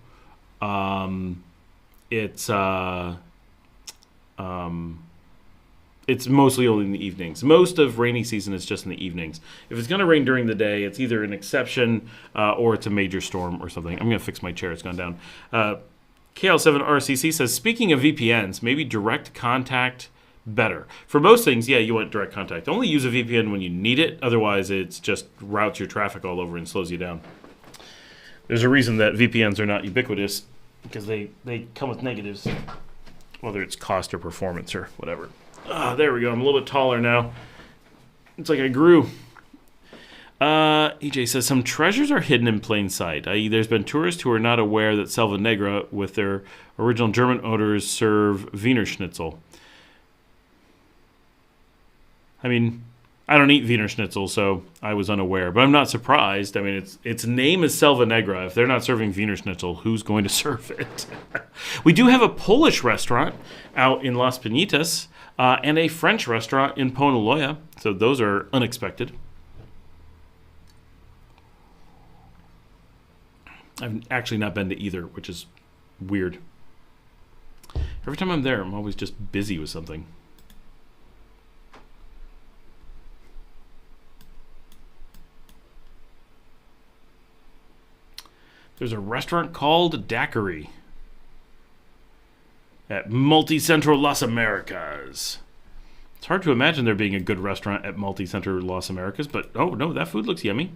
it's mostly only in the evenings. Most of rainy season is just in the evenings. If it's going to rain during the day, it's either an exception or it's a major storm or something. I'm going to fix my chair. It's gone down. KL7RCC says, speaking of VPNs, maybe direct contact better. For most things, yeah, you want direct contact. Only use a VPN when you need it. Otherwise, it's just routes your traffic all over and slows you down. There's a reason that VPNs are not ubiquitous because they come with negatives, whether it's cost or performance or whatever. There we go. I'm a little bit taller now. It's like I grew. EJ says, some treasures are hidden in plain sight, i.e. there's been tourists who are not aware that Selva Negra, with their original German owners, serve Wiener Schnitzel. I mean, I don't eat Wiener Schnitzel, so I was unaware. But I'm not surprised. I mean, its name is Selva Negra. If they're not serving Wiener Schnitzel, who's going to serve it? We do have a Polish restaurant out in Las Piñitas and a French restaurant in Ponaloya. So those are unexpected. I've actually not been to either, which is weird. Every time I'm there, I'm always just busy with something. There's a restaurant called Daiquiri at Multicentro Las Americas. It's hard to imagine there being a good restaurant at Multicentro Las Americas, but oh no, that food looks yummy.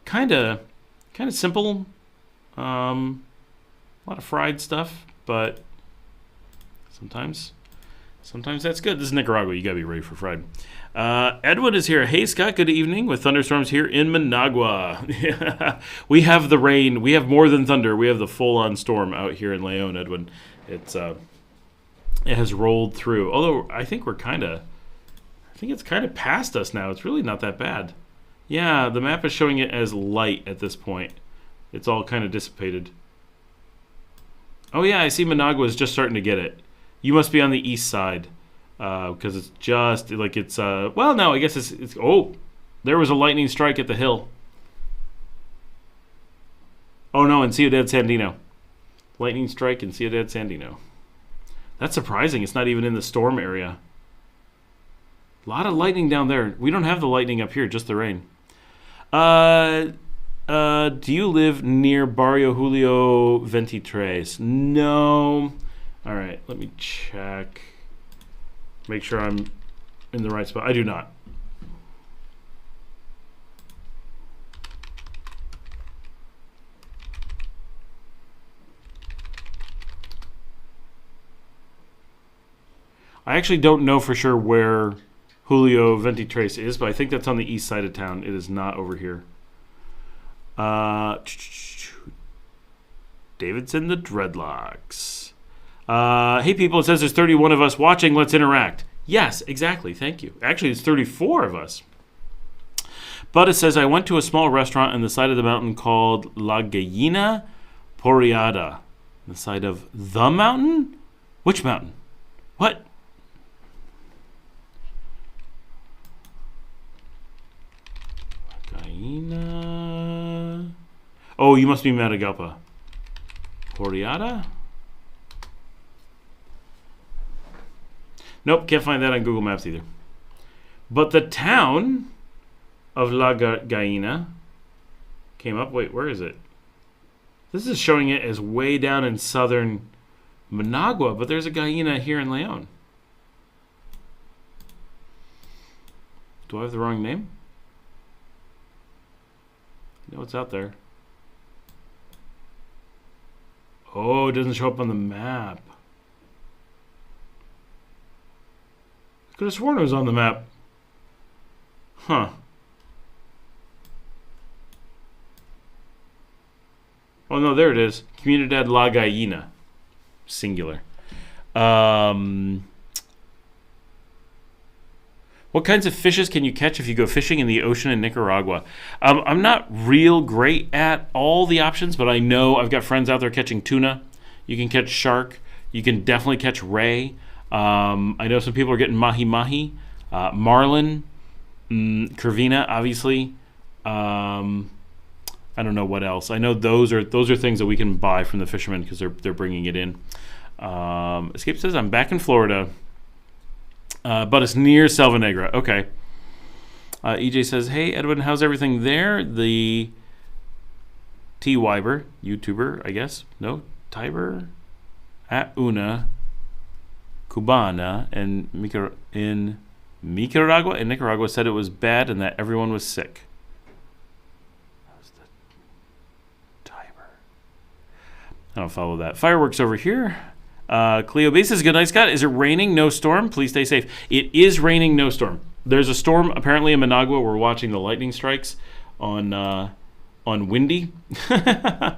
Kind of simple. A lot of fried stuff, but sometimes that's good. This is Nicaragua. You gotta be ready for fried. Edwin is here. Hey Scott, good evening. With thunderstorms here in Managua. We have the rain. We have more than thunder. We have the full-on storm out here in Leon, Edwin. It has rolled through. Although I think it's kind of past us now. It's really not that bad. Yeah, the map is showing it as light at this point. It's all kind of dissipated. Oh yeah, I see Managua is just starting to get it. You must be on the east side. Because it's just like it's well, no, I guess it's oh, there was a lightning strike at the hill. Oh no, in Ciudad Sandino. Lightning strike in Ciudad Sandino. That's surprising. It's not even in the storm area. A lot of lightning down there. We don't have the lightning up here, just the rain. Do you live near Barrio Julio 23? No. All right, let me check. Make sure I'm in the right spot. I do not. I actually don't know for sure where Julio 23 is, but I think that's on the east side of town. It is not over here. Davidson the Dreadlocks. Hey people, it says there's 31 of us watching. Let's interact. Yes, exactly. Thank you. Actually, it's 34 of us. But it says, I went to a small restaurant on the side of the mountain called La Gallina Porreada. The side of the mountain? Which mountain? What? Gallina. Oh, you must be Matagalpa. Porreada? Nope, can't find that on Google Maps either. But the town of La Gallina came up. Wait, where is it? This is showing it as way down in southern Managua, but there's a Gallina here in Leon. Do I have the wrong name? No, it's out there. Oh, it doesn't show up on the map. Could have sworn it was on the map. Huh. Oh, no, there it is. Comunidad La Gallina. Singular. What kinds of fishes can you catch if you go fishing in the ocean in Nicaragua? I'm not real great at all the options, but I know I've got friends out there catching tuna. You can catch shark. You can definitely catch ray. I know some people are getting mahi-mahi, marlin, curvina, obviously. I don't know what else. I know those are things that we can buy from the fishermen because they're bringing it in. Escape says, I'm back in Florida, but it's near Selva Negra. Okay. EJ says, hey, Edwin, how's everything there? The T-Wiber, YouTuber, I guess. No, Tiber at Una Cubana in Nicaragua said it was bad and that everyone was sick. That was the Tiber. I don't follow that. Fireworks over here. Cleo B says, good night, Scott. Is it raining? No storm? Please stay safe. It is raining, no storm. There's a storm apparently in Managua. We're watching the lightning strikes on Windy. So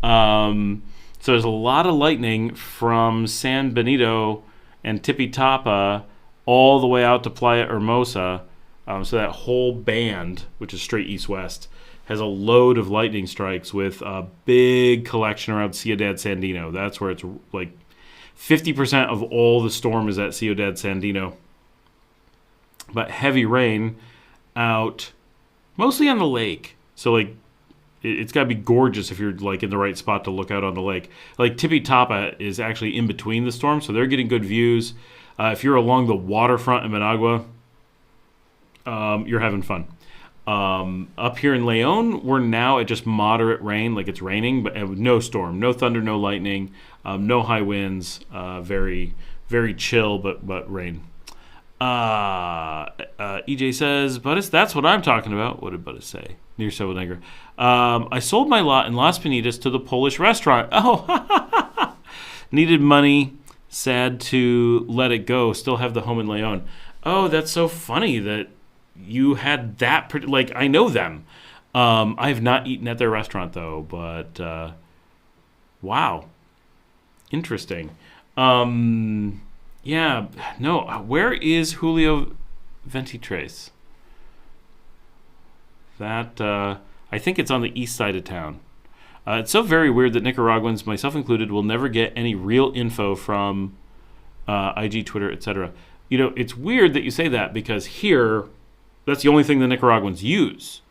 there's a lot of lightning from San Benito and Tipitapa all the way out to Playa Hermosa. So that whole band, which is straight east-west, has a load of lightning strikes with a big collection around Ciudad Sandino. That's where it's like 50% of all the storm is at Ciudad Sandino. But heavy rain out mostly on the lake. So like it's got to be gorgeous if you're like in the right spot to look out on the lake. Like Tipitapa is actually in between the storm, so they're getting good views. If you're along the waterfront in Managua, you're having fun. Up here in Leon, we're now at just moderate rain, like it's raining, but no storm, no thunder, no lightning, no high winds, very, very chill, but rain. EJ says, Buddhist, that's what I'm talking about. What did Buddhist say? Near Cerro Negro. I sold my lot in Las Pinitas to the Polish restaurant. Oh, needed money. Sad to let it go. Still have the home in Leon. Oh, that's so funny that you had that. Like, I know them. I have not eaten at their restaurant, though, but wow. Interesting. Yeah, no, where is Julio Ventitres? That, I think it's on the east side of town. It's so very weird that Nicaraguans, myself included, will never get any real info from IG, Twitter, etc. You know, it's weird that you say that because here, that's the only thing the Nicaraguans use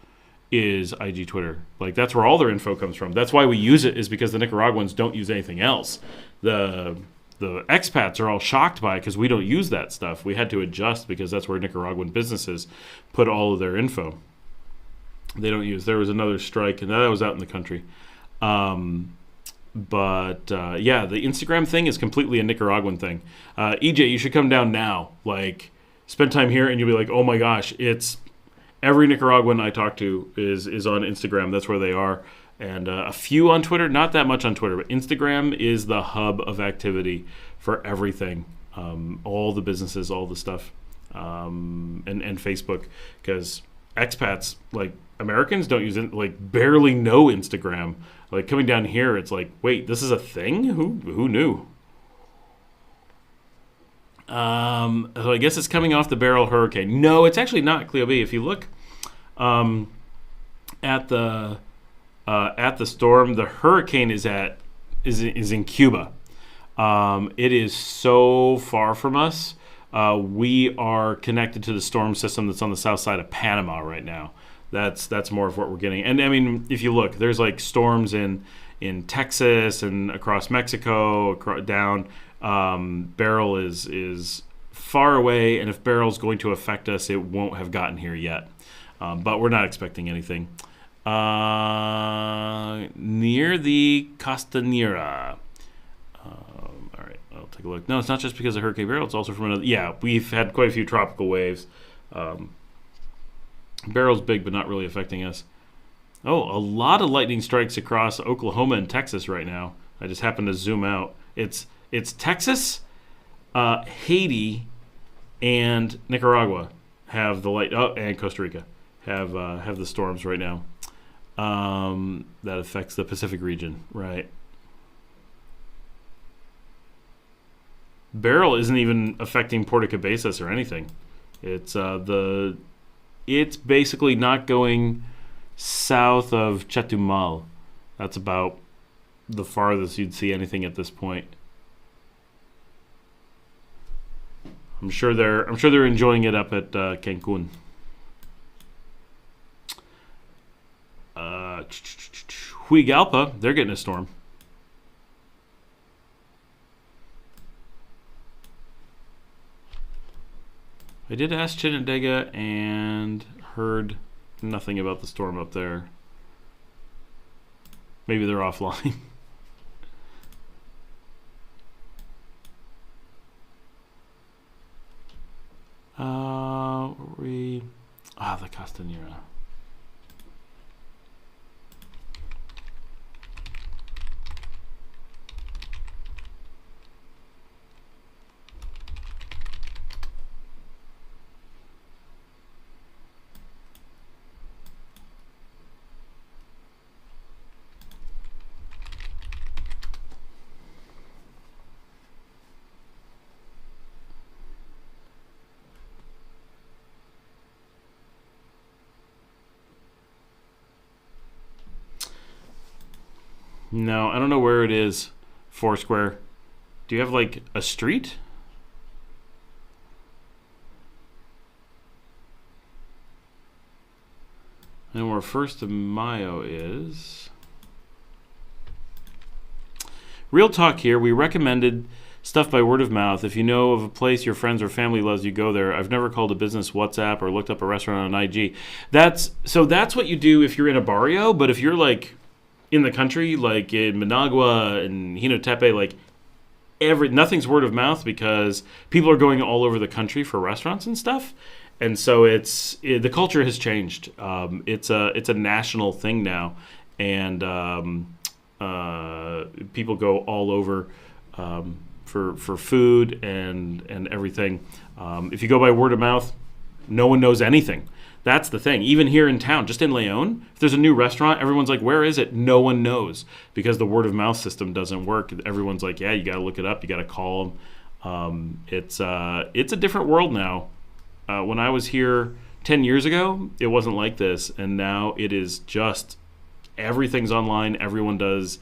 is IG, Twitter. Like, that's where all their info comes from. That's why we use it, is because the Nicaraguans don't use anything else. The expats are all shocked by it because we don't use that stuff. We had to adjust because that's where Nicaraguan businesses put all of their info. They don't use. There was another strike, and that was out in the country. Yeah, the Instagram thing is completely a Nicaraguan thing. EJ, you should come down now. Like, spend time here, and you'll be like, oh my gosh, it's every Nicaraguan I talk to is on Instagram. That's where they are. And a few on Twitter, not that much on Twitter, but Instagram is the hub of activity for everything. All the businesses, all the stuff, and Facebook, because expats, like Americans, don't use it, like barely know Instagram. Like coming down here, it's like, wait, this is a thing? Who knew? So I guess it's coming off the barrel hurricane. No, it's actually not, Cleo B. If you look at the storm, the hurricane is in Cuba. It is so far from us. We are connected to the storm system that's on the south side of Panama right now. That's more of what we're getting. And I mean, if you look, there's like storms in Texas and across Mexico, down. Beryl is far away, and if Beryl's going to affect us, it won't have gotten here yet. But we're not expecting anything. Near the Costanera. All right, I'll take a look. No, it's not just because of Hurricane Beryl. It's also from another. Yeah, we've had quite a few tropical waves. Beryl's big, but not really affecting us. Oh, a lot of lightning strikes across Oklahoma and Texas right now. I just happened to zoom out. It's Texas, Haiti, and Nicaragua have the light. Oh, and Costa Rica have the storms right now. That affects the Pacific region, right? Beryl isn't even affecting Puerto Cabezas or anything. It's basically not going south of Chetumal. That's about the farthest you'd see anything at this point. I'm sure they're enjoying it up at Cancun. Huigalpa, they're getting a storm. I did ask Chinandega and heard nothing about the storm up there. Maybe they're offline. The Castanera. No, I don't know where it is. Foursquare. Do you have like a street? And where First of Mayo is. Real talk here. We recommended stuff by word of mouth. If you know of a place your friends or family loves, you go there. I've never called a business WhatsApp or looked up a restaurant on IG. That's what you do if you're in a barrio. But if you're like in the country, like in Managua and Hinotepe, like nothing's word of mouth because people are going all over the country for restaurants and stuff. And so the culture has changed. It's a national thing now, and people go all over for food and everything. If you go by word of mouth, no one knows anything. That's the thing. Even here in town, just in Leon, if there's a new restaurant, everyone's like, where is it? No one knows because the word of mouth system doesn't work. Everyone's like, yeah, you got to look it up. You got to call them. It's a different world now. When I was here 10 years ago, it wasn't like this. And now it is just everything's online. Everyone does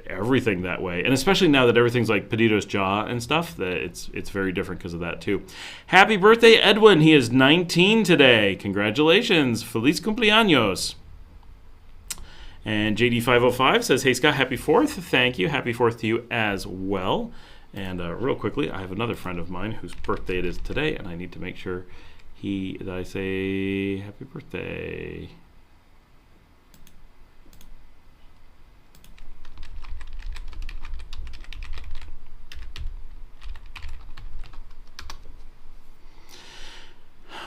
everything that way, and especially now that everything's like pedidos ya and stuff, that it's very different because of that too. Happy birthday, Edwin! He is 19 today. Congratulations, feliz cumpleaños. And JD505 says, "Hey Scott, happy 4th." Thank you. Happy 4th to you as well. And real quickly, I have another friend of mine whose birthday it is today, and I need to make sure that I say happy birthday.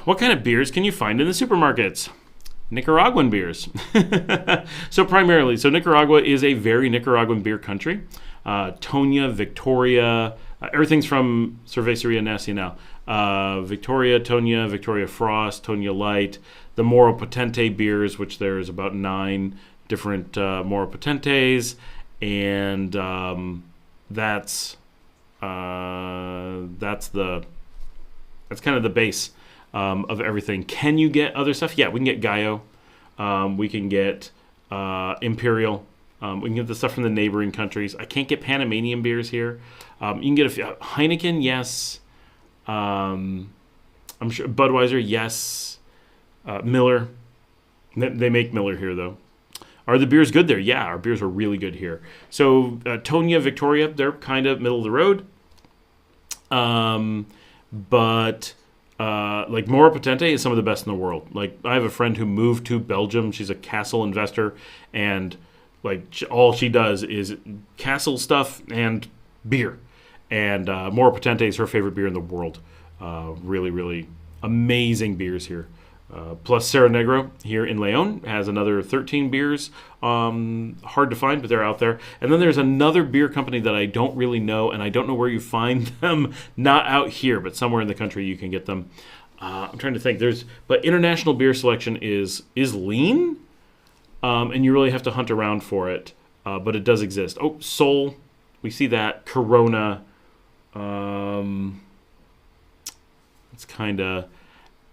What kind of beers can you find in the supermarkets? Nicaraguan beers. So Nicaragua is a very Nicaraguan beer country. Toña, Victoria, everything's from Cerveceria Nacional. Victoria, Toña, Victoria Frost, Toña Light, the Moro Potente beers, which there's about 9 different Moro Potentes, and that's kind of the base of everything. Can you get other stuff? Yeah, we can get Gallo. We can get Imperial. We can get the stuff from the neighboring countries. I can't get Panamanian beers here. You can get Heineken, yes. I'm sure Budweiser, yes. Miller. They make Miller here, though. Are the beers good there? Yeah, our beers are really good here. So Toña, Victoria, they're kind of middle of the road. But like Moro Potente is some of the best in the world. Like I have a friend who moved to Belgium. She's a Castle investor, and like all she does is Castle stuff and beer. And Moro Potente is her favorite beer in the world. Really, really amazing beers here. Plus Cerro Negro here in Leon has another 13 beers. Hard to find, but they're out there. And then there's another beer company that I don't really know, and I don't know where you find them. Not out here, but somewhere in the country you can get them. I'm trying to think. But International Beer Selection is lean, and you really have to hunt around for it. But it does exist. Oh, Sol, we see that. Corona. It's kind of...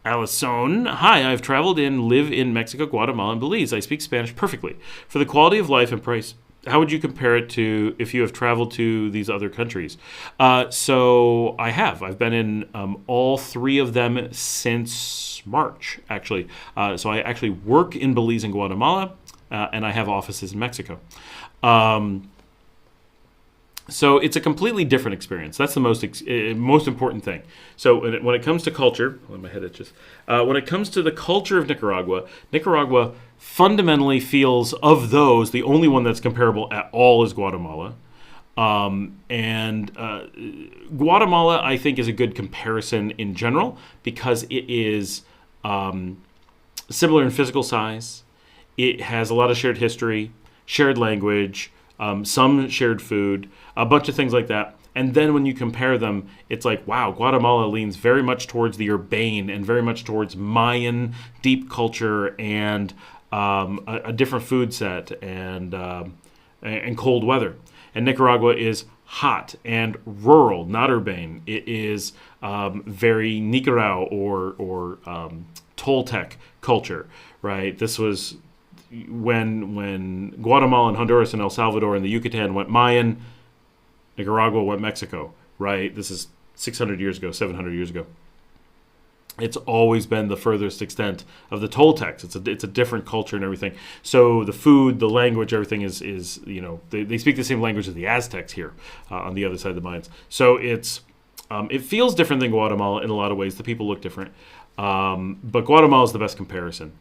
Alison, hi, I've traveled and live in Mexico, Guatemala, and Belize. I speak Spanish perfectly. For the quality of life and price, how would you compare it to if you have traveled to these other countries? So I have. I've been in all 3 of them since March, actually. So I actually work in Belize and Guatemala, and I have offices in Mexico. So it's a completely different experience. That's the most important thing. So when it comes to culture, my head itches. When it comes to the culture of Nicaragua fundamentally feels, of those, the only one that's comparable at all is Guatemala. And Guatemala, I think, is a good comparison in general because it is similar in physical size. It has a lot of shared history, shared language, some shared food, a bunch of things like that. And then when you compare them, it's like, wow, Guatemala leans very much towards the urbane and very much towards Mayan deep culture and a different food set and cold weather. And Nicaragua is hot and rural, not urbane. It is very Nicaragua or Toltec culture, right? This was when Guatemala and Honduras and El Salvador and the Yucatan went Mayan, Nicaragua went Mexico, right? This is 600 years ago, 700 years ago. It's always been the furthest extent of the Toltecs. It's a different culture and everything. So the food, the language, everything is they speak the same language as the Aztecs here on the other side of the Mayans. So it feels different than Guatemala in a lot of ways. The people look different, but Guatemala is the best comparison.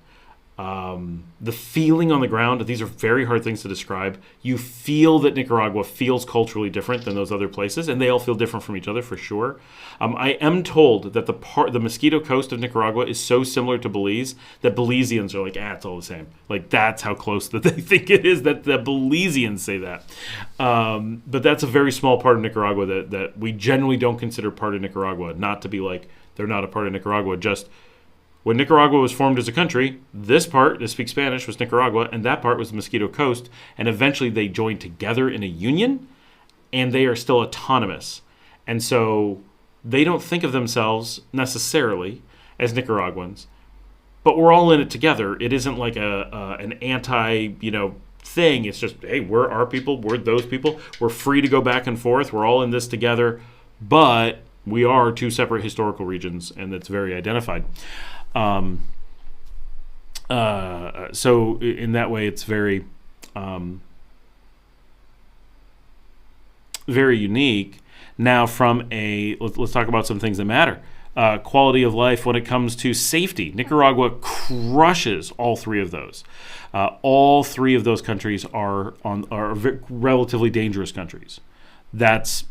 The feeling on the ground, these are very hard things to describe. You feel that Nicaragua feels culturally different than those other places, and they all feel different from each other for sure. I am told that the Mosquito Coast of Nicaragua is so similar to Belize that Belizeans are like, it's all the same. Like, that's how close that they think it is, that the Belizeans say that. But that's a very small part of Nicaragua that we generally don't consider part of Nicaragua, not to be like, they're not a part of Nicaragua, just when Nicaragua was formed as a country, this part that speaks Spanish was Nicaragua, and that part was the Mosquito Coast, and eventually they joined together in a union, and they are still autonomous. And so they don't think of themselves necessarily as Nicaraguans, but we're all in it together. It isn't like an anti, thing. It's just, hey, we're our people, we're those people, we're free to go back and forth, we're all in this together, but we are two separate historical regions, and it's very identified. So in that way, it's very, very unique. Now, let's talk about some things that matter. Quality of life when it comes to safety. Nicaragua crushes all three of those. All three of those countries are relatively dangerous countries. That's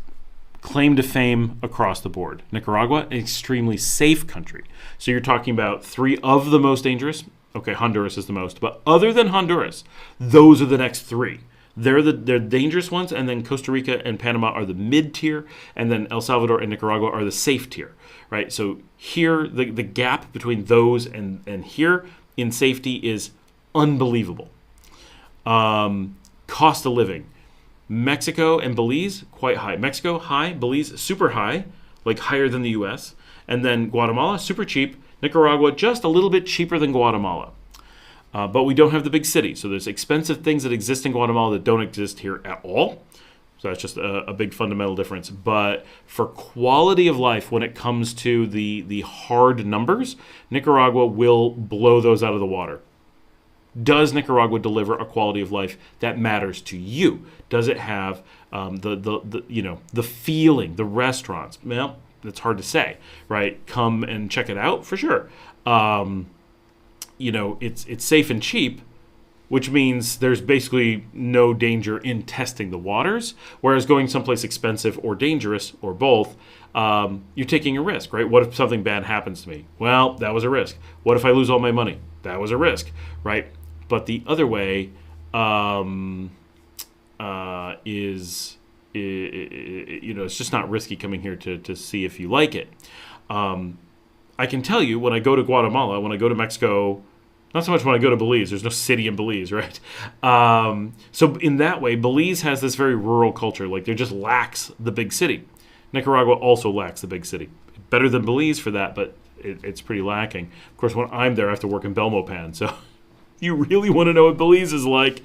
claim to fame across the board. Nicaragua, an extremely safe country. So you're talking about three of the most dangerous. Okay, Honduras is the most. But other than Honduras, those are the next three. They're dangerous ones, and then Costa Rica and Panama are the mid-tier, and then El Salvador and Nicaragua are the safe tier, right? So here, the gap between those and here in safety is unbelievable. Cost of living. Mexico and Belize, quite high. Mexico, high. Belize, super high, like higher than the U.S. And then Guatemala, super cheap. Nicaragua, just a little bit cheaper than Guatemala. But we don't have the big city. So there's expensive things that exist in Guatemala that don't exist here at all. So that's just a big fundamental difference. But for quality of life, when it comes to the hard numbers, Nicaragua will blow those out of the water. Does Nicaragua deliver a quality of life that matters to you? Does it have the feeling, the restaurants? Well, it's hard to say, right? Come and check it out for sure. It's safe and cheap, which means there's basically no danger in testing the waters. Whereas going someplace expensive or dangerous or both, you're taking a risk, right? What if something bad happens to me? Well, that was a risk. What if I lose all my money? That was a risk, right? But the other way it's just not risky coming here to see if you like it. I can tell you when I go to Guatemala, when I go to Mexico, not so much when I go to Belize. There's no city in Belize, right? So in that way, Belize has this very rural culture. Like, there just lacks the big city. Nicaragua also lacks the big city. Better than Belize for that, but it's pretty lacking. Of course, when I'm there, I have to work in Belmopan. So you really want to know what Belize is like,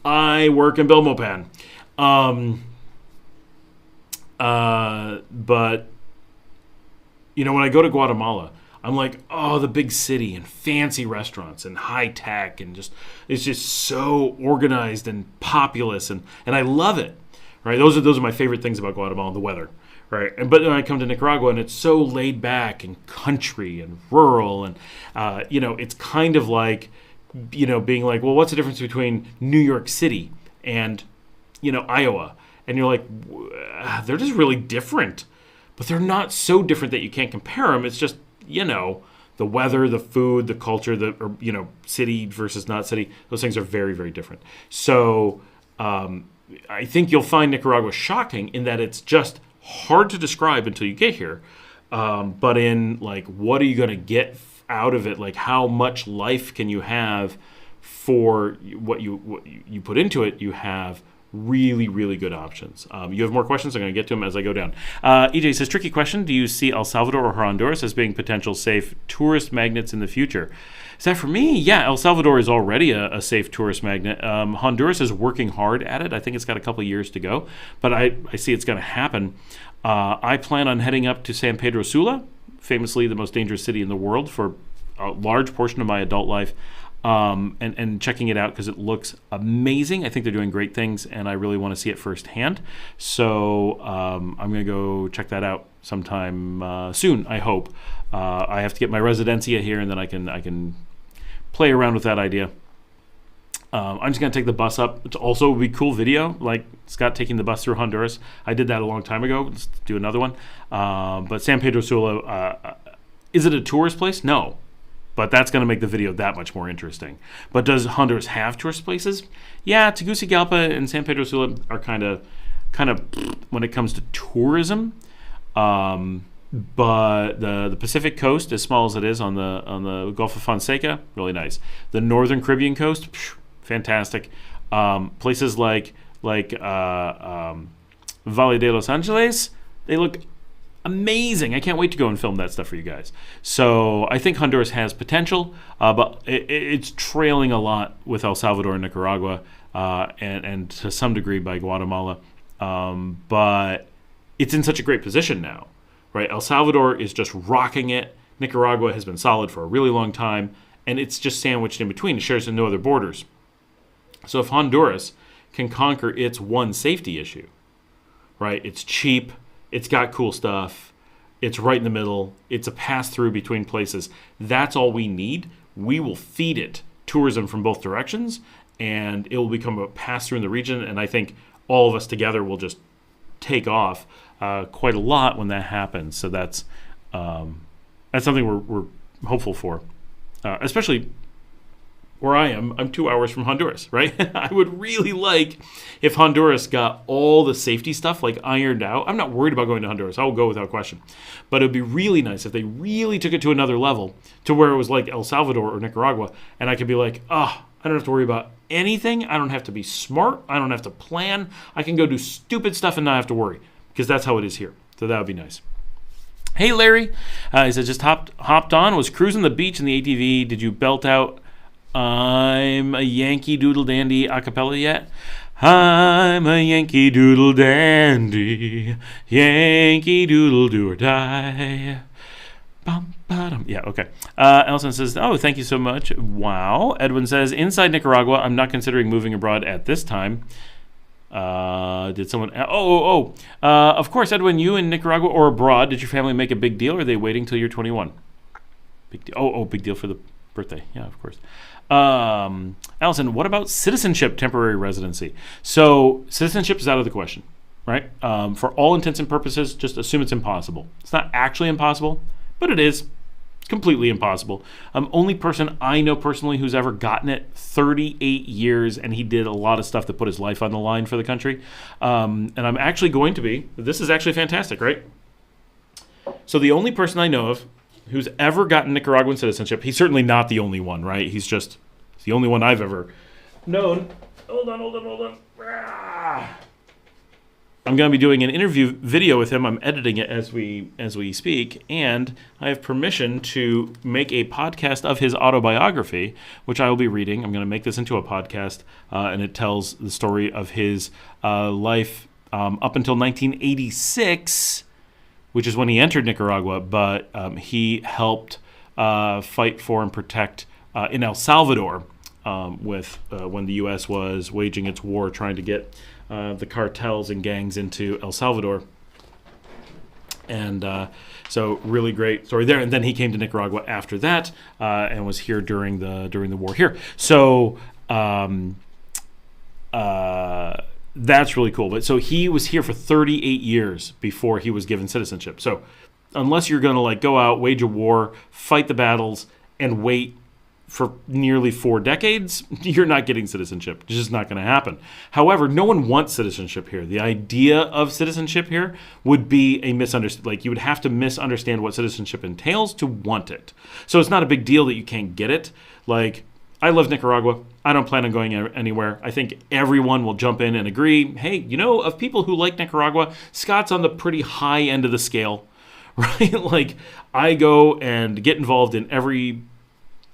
I work in Belmopan. But, when I go to Guatemala, I'm like, oh, the big city and fancy restaurants and high tech and it's just so organized and populous and I love it, right? Those are my favorite things about Guatemala, the weather, right? But when I come to Nicaragua and it's so laid back and country and rural and, it's kind of like, being like, well, what's the difference between New York City and, Iowa? And you're like, they're just really different. But they're not so different that you can't compare them. It's just, the weather, the food, the culture, city versus not city. Those things are very, very different. So I think you'll find Nicaragua shocking in that it's just hard to describe until you get here. But in, like, what are you going to get out of it? Like, how much life can you have for what you put into it? You have really, really good options. You have more questions. I'm going to get to them as I go down. EJ says, tricky question. Do you see El Salvador or Honduras as being potential safe tourist magnets in the future? Is that for me? Yeah, El Salvador is already a safe tourist magnet. Honduras is working hard at it. I think it's got a couple of years to go, but I see it's going to happen. I plan on heading up to San Pedro Sula famously the most dangerous city in the world for a large portion of my adult life. And checking it out because it looks amazing. I think they're doing great things, and I really want to see it firsthand. So I'm going to go check that out sometime soon, I hope. I have to get my residencia here, and then I can play around with that idea. I'm just going to take the bus up. It's also would be a cool video, like Scott taking the bus through Honduras. I did that a long time ago. Let's do another one. But San Pedro Sula, is it a tourist place? No. But that's going to make the video that much more interesting. But does Honduras have tourist places? Yeah, Tegucigalpa and San Pedro Sula are kind of when it comes to tourism. But the Pacific coast, as small as it is on the Gulf of Fonseca, really nice. The northern Caribbean coast, fantastic. Places like Valle de Los Angeles, they look amazing. I can't wait to go and film that stuff for you guys. So I think Honduras has potential, but it's trailing a lot with El Salvador and Nicaragua, and to some degree by Guatemala. But it's in such a great position now, right? El Salvador is just rocking it. Nicaragua has been solid for a really long time, and it's just sandwiched in between. It shares no other borders. So if Honduras can conquer its one safety issue, right? It's cheap. It's got cool stuff. It's right in the middle. It's a pass-through between places. That's all we need. We will feed it tourism from both directions, and it will become a pass-through in the region, and I think all of us together will just take off quite a lot when that happens. So that's something we're hopeful for, especially where I am. I'm 2 hours from Honduras, right? I would really like if Honduras got all the safety stuff like ironed out. I'm not worried about going to Honduras. I'll go without question. But it would be really nice if they really took it to another level to where it was like El Salvador or Nicaragua, and I could be like, I don't have to worry about anything. I don't have to be smart. I don't have to plan. I can go do stupid stuff and not have to worry, because that's how it is here. So that would be nice. Hey, Larry. He said, just hopped on, was cruising the beach in the ATV. Did you belt out I'm a Yankee Doodle Dandy a cappella yet? I'm a Yankee Doodle Dandy, Yankee Doodle do or die. Bum, ba-dum. Yeah, okay. Elson says, thank you so much. Wow. Edwin says, inside Nicaragua, I'm not considering moving abroad at this time. Did someone... of course, Edwin, you in Nicaragua or abroad, did your family make a big deal, or are they waiting till you're 21? Big deal. Big deal for the birthday. Yeah, of course. Allison, what about citizenship temporary residency? So citizenship is out of the question, right? For all intents and purposes, just assume it's impossible. It's not actually impossible, but it is. It's completely impossible. Only person I know personally who's ever gotten it, 38 years, and he did a lot of stuff that put his life on the line for the country. And I'm actually going to be, this is actually fantastic, right? So the only person I know of who's ever gotten Nicaraguan citizenship, he's certainly not the only one, right? He's the only one I've ever known. Hold on. I'm going to be doing an interview video with him. I'm editing it as we speak, and I have permission to make a podcast of his autobiography, which I will be reading. I'm going to make this into a podcast, and it tells the story of his life up until 1986, which is when he entered Nicaragua, but he helped fight for and protect in El Salvador when the U.S. was waging its war trying to get the cartels and gangs into El Salvador. And so really great story there. And then he came to Nicaragua after that and was here during the war here. So that's really cool. But so he was here for 38 years before he was given citizenship. So unless you're going to go out, wage a war, fight the battles, and wait for nearly 4 decades, you're not getting citizenship. It's just not going to happen. However, no one wants citizenship here. The idea of citizenship here would be a misunderstanding. You would have to misunderstand what citizenship entails to want it. So it's not a big deal that you can't get it. I love Nicaragua. I don't plan on going anywhere. I think everyone will jump in and agree, hey, of people who like Nicaragua, Scott's on the pretty high end of the scale, right? I go and get involved in every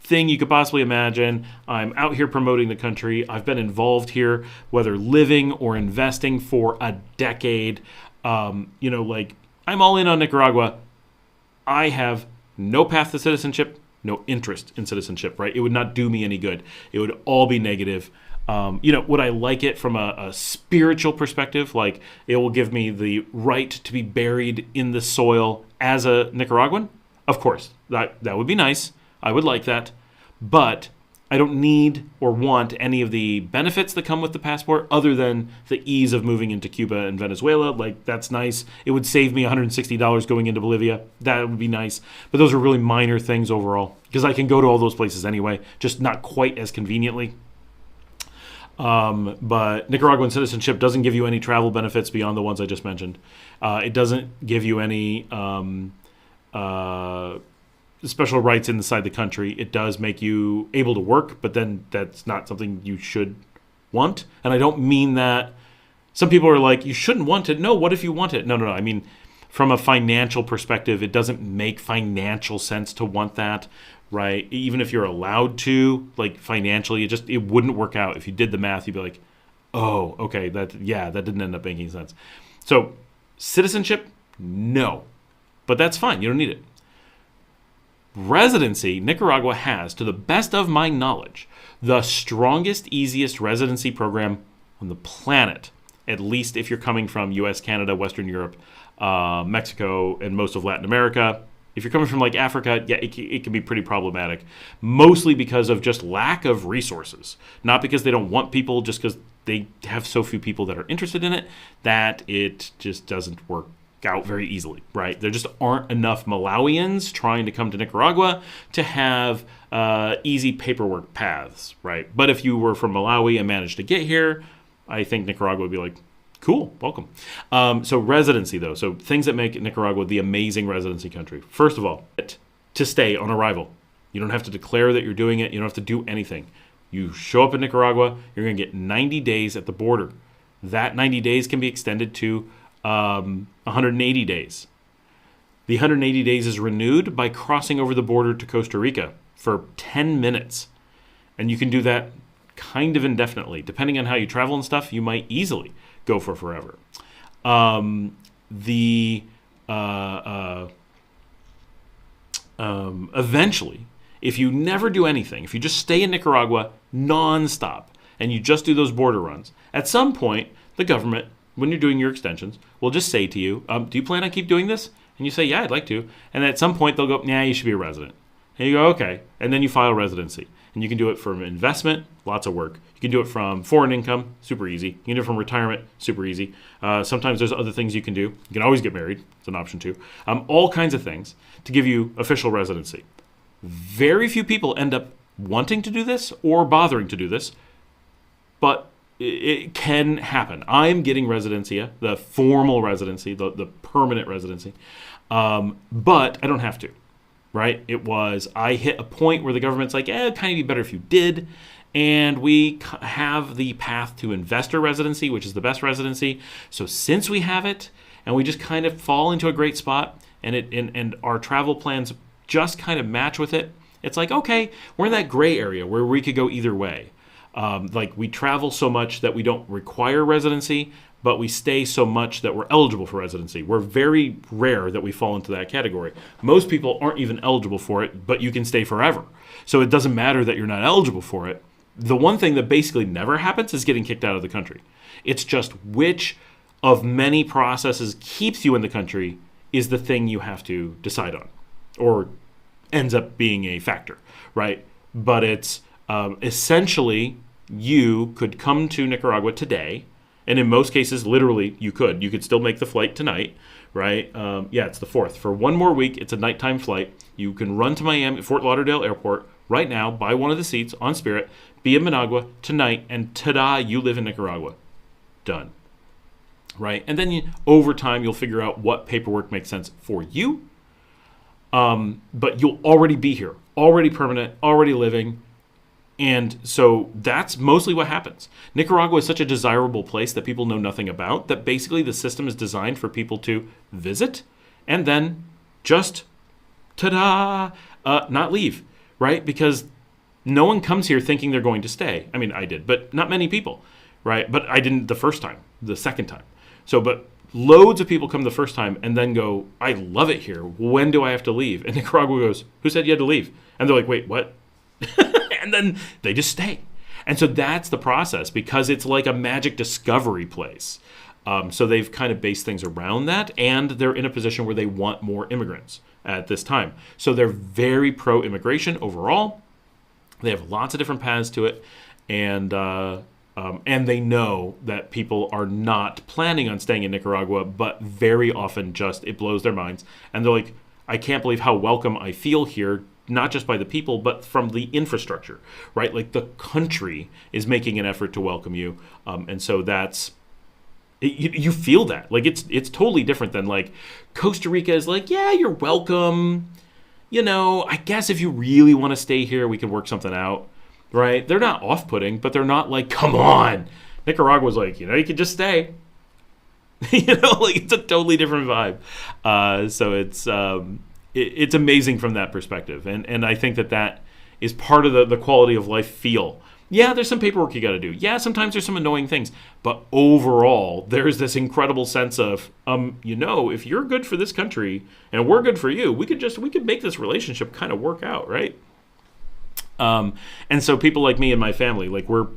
thing you could possibly imagine. I'm out here promoting the country. I've been involved here, whether living or investing, for a decade. I'm all in on Nicaragua. I have no path to citizenship, no interest in citizenship, right? It would not do me any good. It would all be negative. Would I like it from a spiritual perspective? Like, it will give me the right to be buried in the soil as a Nicaraguan? Of course, that would be nice. I would like that. But I don't need or want any of the benefits that come with the passport other than the ease of moving into Cuba and Venezuela. Like, that's nice. It would save me $160 going into Bolivia. That would be nice. But those are really minor things overall because I can go to all those places anyway, just not quite as conveniently. But Nicaraguan citizenship doesn't give you any travel benefits beyond the ones I just mentioned. It doesn't give you any special rights inside the country. It does make you able to work, but then that's not something you should want. And I don't mean that. Some people are like, you shouldn't want it. No, what if you want it? No. I mean, from a financial perspective, it doesn't make financial sense to want that, right? Even if you're allowed to, like, financially, it wouldn't work out. If you did the math, you'd be like, oh, okay, that didn't end up making sense. So citizenship, no. But that's fine. You don't need it. Residency, Nicaragua has, to the best of my knowledge, the strongest, easiest residency program on the planet, at least if you're coming from US, Canada, Western Europe, Mexico, and most of Latin America. If you're coming from like Africa, yeah, it can be pretty problematic, mostly because of just lack of resources, not because they don't want people, just because they have so few people that are interested in it that it just doesn't work out very easily, right? There just aren't enough Malawians trying to come to Nicaragua to have easy paperwork paths, right? But if you were from Malawi and managed to get here, I think Nicaragua would be like, cool, welcome. So residency, though. So things that make Nicaragua the amazing residency country. First of all, to stay on arrival. You don't have to declare that you're doing it. You don't have to do anything. You show up in Nicaragua, you're going to get 90 days at the border. That 90 days can be extended to 180 days. The 180 days is renewed by crossing over the border to Costa Rica for 10 minutes. And you can do that kind of indefinitely. Depending on how you travel and stuff, you might easily go for forever. Eventually, if you never do anything, if you just stay in Nicaragua nonstop and you just do those border runs, at some point, the government, when you're doing your extensions, will just say to you, do you plan on keep doing this? And you say, yeah, I'd like to. And at some point, they'll go, nah, you should be a resident. And you go, okay. And then you file residency. And you can do it from investment, lots of work. You can do it from foreign income, super easy. You can do it from retirement, super easy. Sometimes there's other things you can do. You can always get married. It's an option too. All kinds of things to give you official residency. Very few people end up wanting to do this or bothering to do this, but it can happen. I'm getting residencia, the formal residency, the permanent residency, but I don't have to. Right? I hit a point where the government's like, it'd kind of be better if you did. And we have the path to investor residency, which is the best residency. So since we have it, and we just kind of fall into a great spot, and our travel plans just kind of match with it, it's like, okay, we're in that gray area where we could go either way. Like, we travel so much that we don't require residency, but we stay so much that we're eligible for residency. We're very rare that we fall into that category. Most people aren't even eligible for it, but you can stay forever. So it doesn't matter that you're not eligible for it. The one thing that basically never happens is getting kicked out of the country. It's just which of many processes keeps you in the country is the thing you have to decide on, or ends up being a factor, right? But it's essentially, you could come to Nicaragua today, and in most cases, literally, you could still make the flight tonight, right? It's the 4th. For one more week, it's a nighttime flight. You can run to Miami, Fort Lauderdale Airport right now, buy one of the seats on Spirit, be in Managua tonight, and ta-da, you live in Nicaragua. Done. Right? And then over time, you'll figure out what paperwork makes sense for you. But you'll already be here, already permanent, already living. And so that's mostly what happens. Nicaragua is such a desirable place that people know nothing about, that basically the system is designed for people to visit and then just, ta-da, not leave, right? Because no one comes here thinking they're going to stay. I mean, I did, but not many people, right? But I didn't the first time, the second time. So, but loads of people come the first time and then go, I love it here. When do I have to leave? And Nicaragua goes, who said you had to leave? And they're like, wait, what? And then they just stay. And so that's the process, because it's like a magic discovery place. So they've kind of based things around that, and they're in a position where they want more immigrants at this time. So they're very pro-immigration overall. They have lots of different paths to it, and they know that people are not planning on staying in Nicaragua, but very often just it blows their minds, and they're like, I can't believe how welcome I feel here, not just by the people, but from the infrastructure, right? Like the country is making an effort to welcome you, and so that's you feel that. Like it's totally different than like Costa Rica is like, yeah, you're welcome. I guess if you really want to stay here, we can work something out, right? They're not off-putting, but they're not like, come on. Nicaragua's like, you could just stay. Like it's a totally different vibe. So it's amazing from that perspective. And I think that is part of the quality of life feel. Yeah, there's some paperwork you got to do. Yeah, sometimes there's some annoying things. But overall, there's this incredible sense of, if you're good for this country and we're good for you, we could make this relationship kind of work out, right? And so people like me and my family, like we're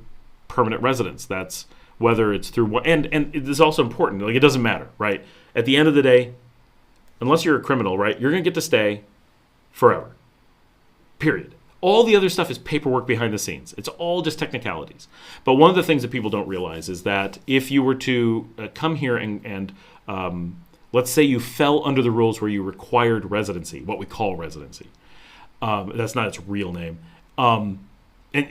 permanent residents. That's whether it's through, and it is also important. Like it doesn't matter, right? At the end of the day, unless you're a criminal, right, you're going to get to stay forever. Period. All the other stuff is paperwork behind the scenes. It's all just technicalities. But one of the things that people don't realize is that if you were to come here and let's say you fell under the rules where you required residency, what we call residency. That's not its real name. And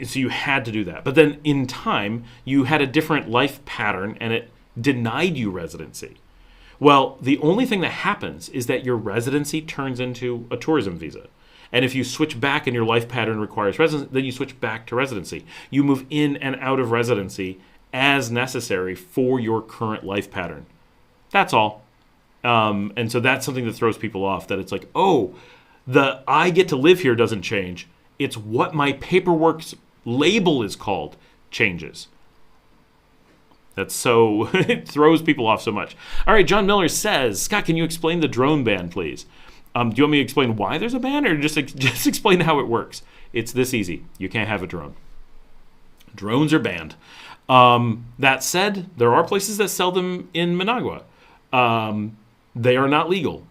so you had to do that. But then in time, you had a different life pattern and it denied you residency. Well, the only thing that happens is that your residency turns into a tourism visa. And if you switch back and your life pattern requires residency, then you switch back to residency. You move in and out of residency as necessary for your current life pattern. That's all. And so that's something that throws people off, that it's like, oh, the I get to live here doesn't change. It's what my paperwork's label is called changes. That's so, it throws people off so much. All right, John Miller says, Scott, can you explain the drone ban, please? Do you want me to explain why there's a ban, or just explain how it works? It's this easy. You can't have a drone. Drones are banned. That said, there are places that sell them in Managua. They are not legal.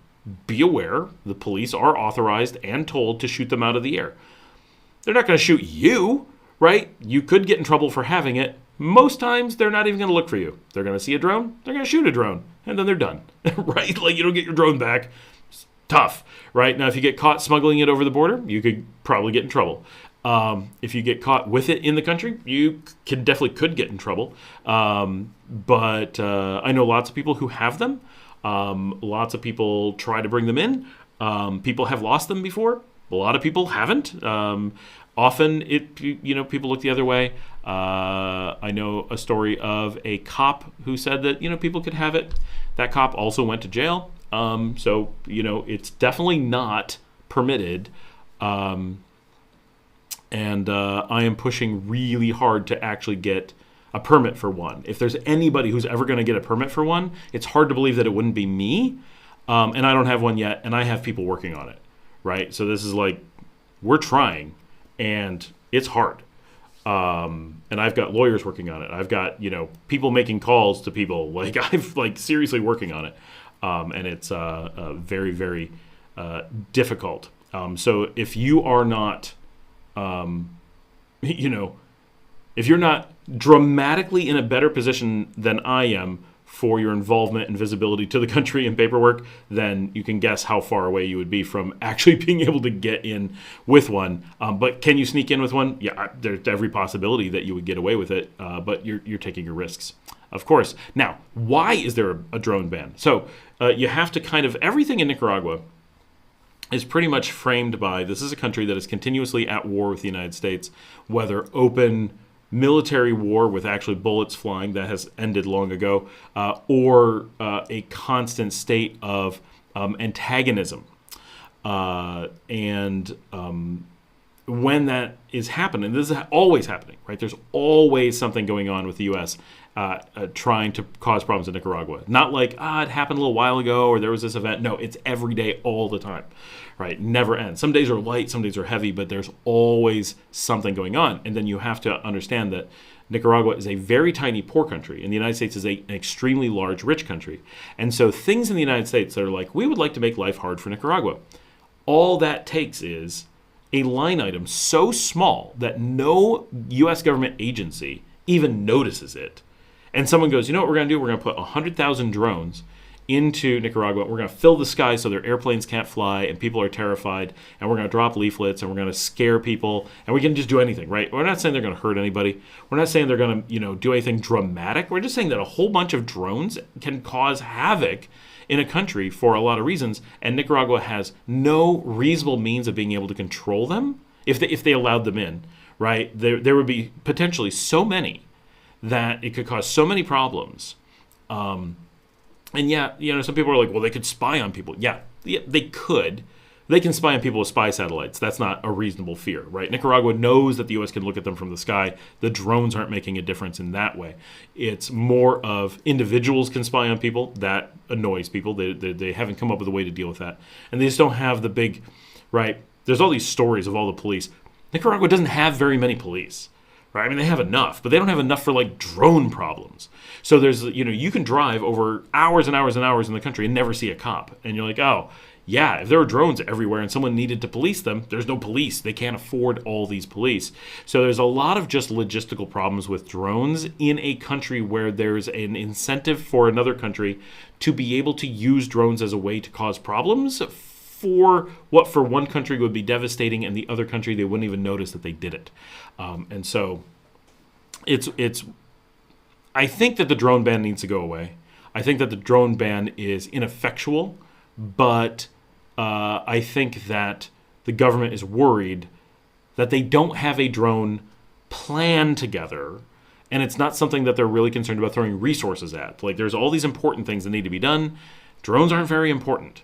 Be aware, the police are authorized and told to shoot them out of the air. They're not going to shoot you, right? You could get in trouble for having it. Most times, they're not even going to look for you. They're going to see a drone, they're going to shoot a drone, and then they're done, right? Like, you don't get your drone back. Tough, right? Now, if you get caught smuggling it over the border, you could probably get in trouble. If you get caught with it in the country, you definitely could get in trouble. But I know lots of people who have them. Lots of people try to bring them in. People have lost them before. A lot of people haven't. Often, people look the other way. I know a story of a cop who said that, people could have it. That cop also went to jail. So, it's definitely not permitted. And I am pushing really hard to actually get a permit for one. If there's anybody who's ever going to get a permit for one, it's hard to believe that it wouldn't be me. And I don't have one yet, and I have people working on it, right? So this is like, we're trying, and it's hard. And I've got lawyers working on it. I've got, people making calls to people. Like, I've seriously working on it. And it's very, very difficult. So if you are not, if you're not dramatically in a better position than I am for your involvement and visibility to the country and paperwork, then you can guess how far away you would be from actually being able to get in with one. But can you sneak in with one? Yeah, there's every possibility that you would get away with it, but you're taking your risks, of course. Now, why is there a drone ban? So you have to everything in Nicaragua is pretty much framed by, this is a country that is continuously at war with the United States, whether open military war with actually bullets flying, that has ended long ago, or a constant state of antagonism. And when that is happening, this is always happening, right? There's always something going on with the U.S. trying to cause problems in Nicaragua. Not like, it happened a little while ago or there was this event. No, it's every day, all the time, right? Never ends. Some days are light, some days are heavy, but there's always something going on. And then you have to understand that Nicaragua is a very tiny, poor country, and the United States is an extremely large, rich country. And so things in the United States that are like, we would like to make life hard for Nicaragua. All that takes is a line item so small that no U.S. government agency even notices it. And someone goes, you know what we're going to do? We're going to put 100,000 drones into Nicaragua. We're going to fill the sky so their airplanes can't fly and people are terrified. And we're going to drop leaflets and we're going to scare people. And we can just do anything, right? We're not saying they're going to hurt anybody. We're not saying they're going to, do anything dramatic. We're just saying that a whole bunch of drones can cause havoc in a country for a lot of reasons. And Nicaragua has no reasonable means of being able to control them if they allowed them in, right? There would be potentially so many that it could cause so many problems. And some people are like, well, they could spy on people. Yeah, they could. They can spy on people with spy satellites. That's not a reasonable fear, right? Nicaragua knows that the U.S. can look at them from the sky. The drones aren't making a difference in that way. It's more of individuals can spy on people. That annoys people. They haven't come up with a way to deal with that. And they just don't have the big, right? There's all these stories of all the police. Nicaragua doesn't have very many police. Right? I mean, they have enough, but they don't have enough for like drone problems. So there's, you can drive over hours and hours and hours in the country and never see a cop. And you're like, oh, yeah, if there were drones everywhere and someone needed to police them, there's no police. They can't afford all these police. So there's a lot of just logistical problems with drones in a country where there's an incentive for another country to be able to use drones as a way to cause problems for what for one country would be devastating and the other country they wouldn't even notice that they did it. And so it's I think that the drone ban needs to go away. I think that the drone ban is ineffectual, but I think that the government is worried that they don't have a drone plan together, and it's not something that they're really concerned about throwing resources at. Like, there's all these important things that need to be done. Drones aren't very important.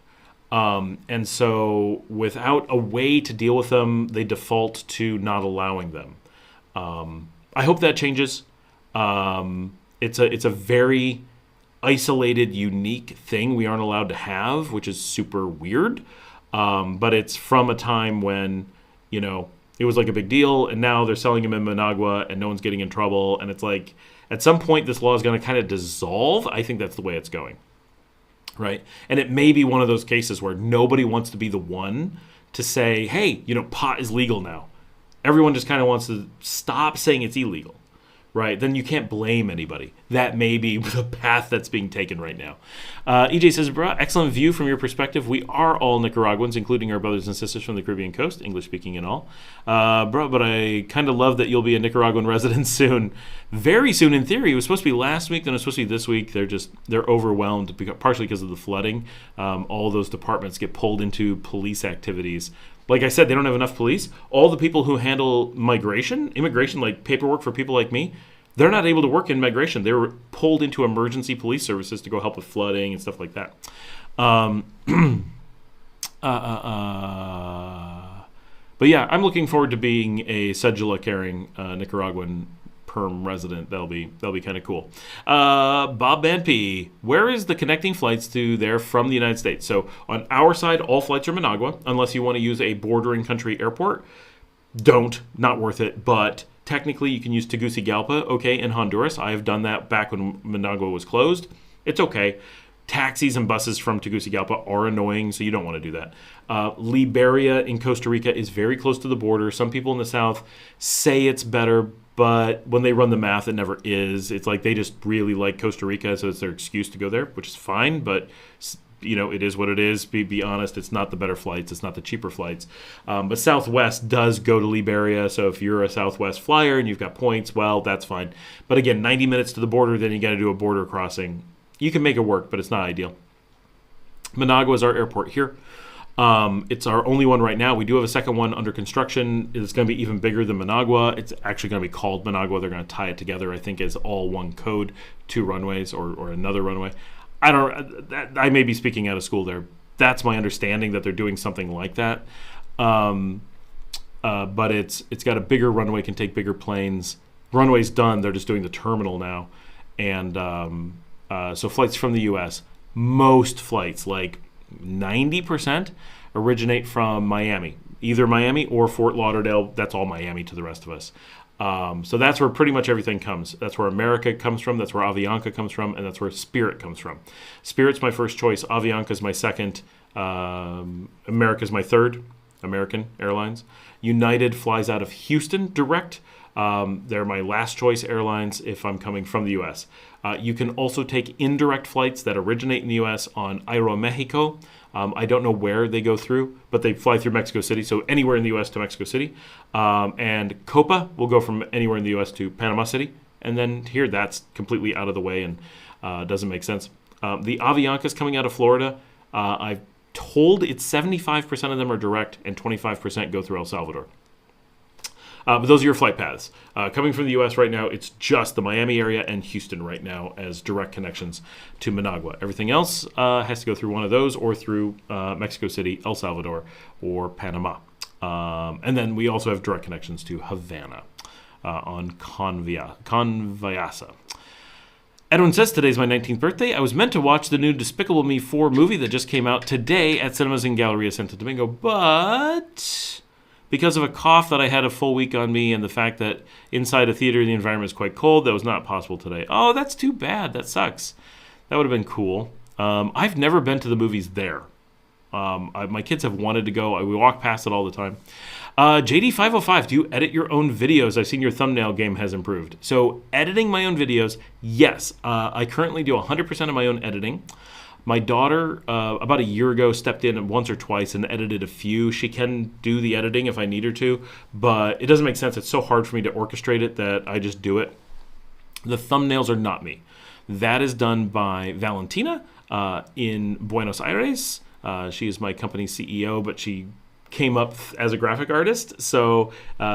And so without a way to deal with them, they default to not allowing them. I hope that changes. It's a very isolated, unique thing we aren't allowed to have, which is super weird. But it's from a time when, it was like a big deal, and now they're selling them in Managua, and no one's getting in trouble. And it's like, at some point, this law is going to kind of dissolve. I think that's the way it's going. Right. And it may be one of those cases where nobody wants to be the one to say, hey, pot is legal now. Everyone just kind of wants to stop saying it's illegal. Right. Then you can't blame anybody. That may be the path that's being taken right now. EJ says, bro, excellent view from your perspective. We are all Nicaraguans, including our brothers and sisters from the Caribbean coast, English speaking and all. Bro, but I kind of love that you'll be a Nicaraguan resident soon. Very soon in theory. It was supposed to be last week, then it was supposed to be this week. They're overwhelmed, partially because of the flooding. All those departments get pulled into police activities. Like I said, they don't have enough police. All the people who handle immigration, like paperwork for people like me, they're not able to work in migration. They were pulled into emergency police services to go help with flooding and stuff like that. But yeah, I'm looking forward to being a cedula-carrying Nicaraguan perm resident. That'll be kind of cool. Bob Banpy, where is the connecting flights to there from the United States? So on our side, all flights are Managua, unless you want to use a bordering country airport. Not worth it, but technically you can use Tegucigalpa, okay, in Honduras. I have done that back when Managua was closed. It's okay. Taxis and buses from Tegucigalpa are annoying, so you don't want to do that. Liberia in Costa Rica is very close to the border. Some people in the south say it's better, but when they run the math, it never is. It's like they just really like Costa Rica, so it's their excuse to go there, which is fine, but it is what it is. Be honest, it's not the better flights. It's not the cheaper flights. But Southwest does go to Liberia, so if you're a Southwest flyer and you've got points, well, that's fine. But again, 90 minutes to the border, then you got to do a border crossing. You can make it work, but it's not ideal. Managua is our airport here. It's our only one right now. We do have a second one under construction. It's going to be even bigger than Managua. It's actually going to be called Managua. They're going to tie it together, I think, as all one code, 2 runways or another runway. I may be speaking out of school there. That's my understanding, that they're doing something like that. But it's got a bigger runway, can take bigger planes. Runway's done. They're just doing the terminal now. And so flights from the U.S., most flights, like 90%, originate from Miami. Either Miami or Fort Lauderdale. That's all Miami to the rest of us. So that's where pretty much everything comes. That's where America comes from. That's where Avianca comes from. And that's where Spirit comes from. Spirit's my first choice. Avianca's my second. America's my third. American Airlines. United flies out of Houston direct. They're my last choice airlines if I'm coming from the U.S. You can also take indirect flights that originate in the U.S. on Aeromexico. I don't know where they go through, but they fly through Mexico City, so anywhere in the U.S. to Mexico City. And Copa will go from anywhere in the U.S. to Panama City. And then here, that's completely out of the way and doesn't make sense. The Aviancas coming out of Florida, I've told it's 75% of them are direct and 25% go through El Salvador. But those are your flight paths. Coming from the U.S. right now, it's just the Miami area and Houston right now as direct connections to Managua. Everything else has to go through one of those or through Mexico City, El Salvador, or Panama. And then we also have direct connections to Havana on Conviasa. Edwin says, today's my 19th birthday. I was meant to watch the new Despicable Me 4 movie that just came out today at Cinemas in Galleria Santo Domingo, but because of a cough that I had a full week on me and the fact that inside a theater the environment is quite cold, that was not possible today. Oh, that's too bad. That sucks. That would have been cool. I've never been to the movies there. My kids have wanted to go. We walk past it all the time. JD505, do you edit your own videos? I've seen your thumbnail game has improved. So editing my own videos, yes. I currently do 100% of my own editing. My daughter, about a year ago, stepped in once or twice and edited a few. She can do the editing if I need her to, but it doesn't make sense. It's so hard for me to orchestrate it that I just do it. The thumbnails are not me. That is done by Valentina in Buenos Aires. She is my company CEO, but she came up as a graphic artist, so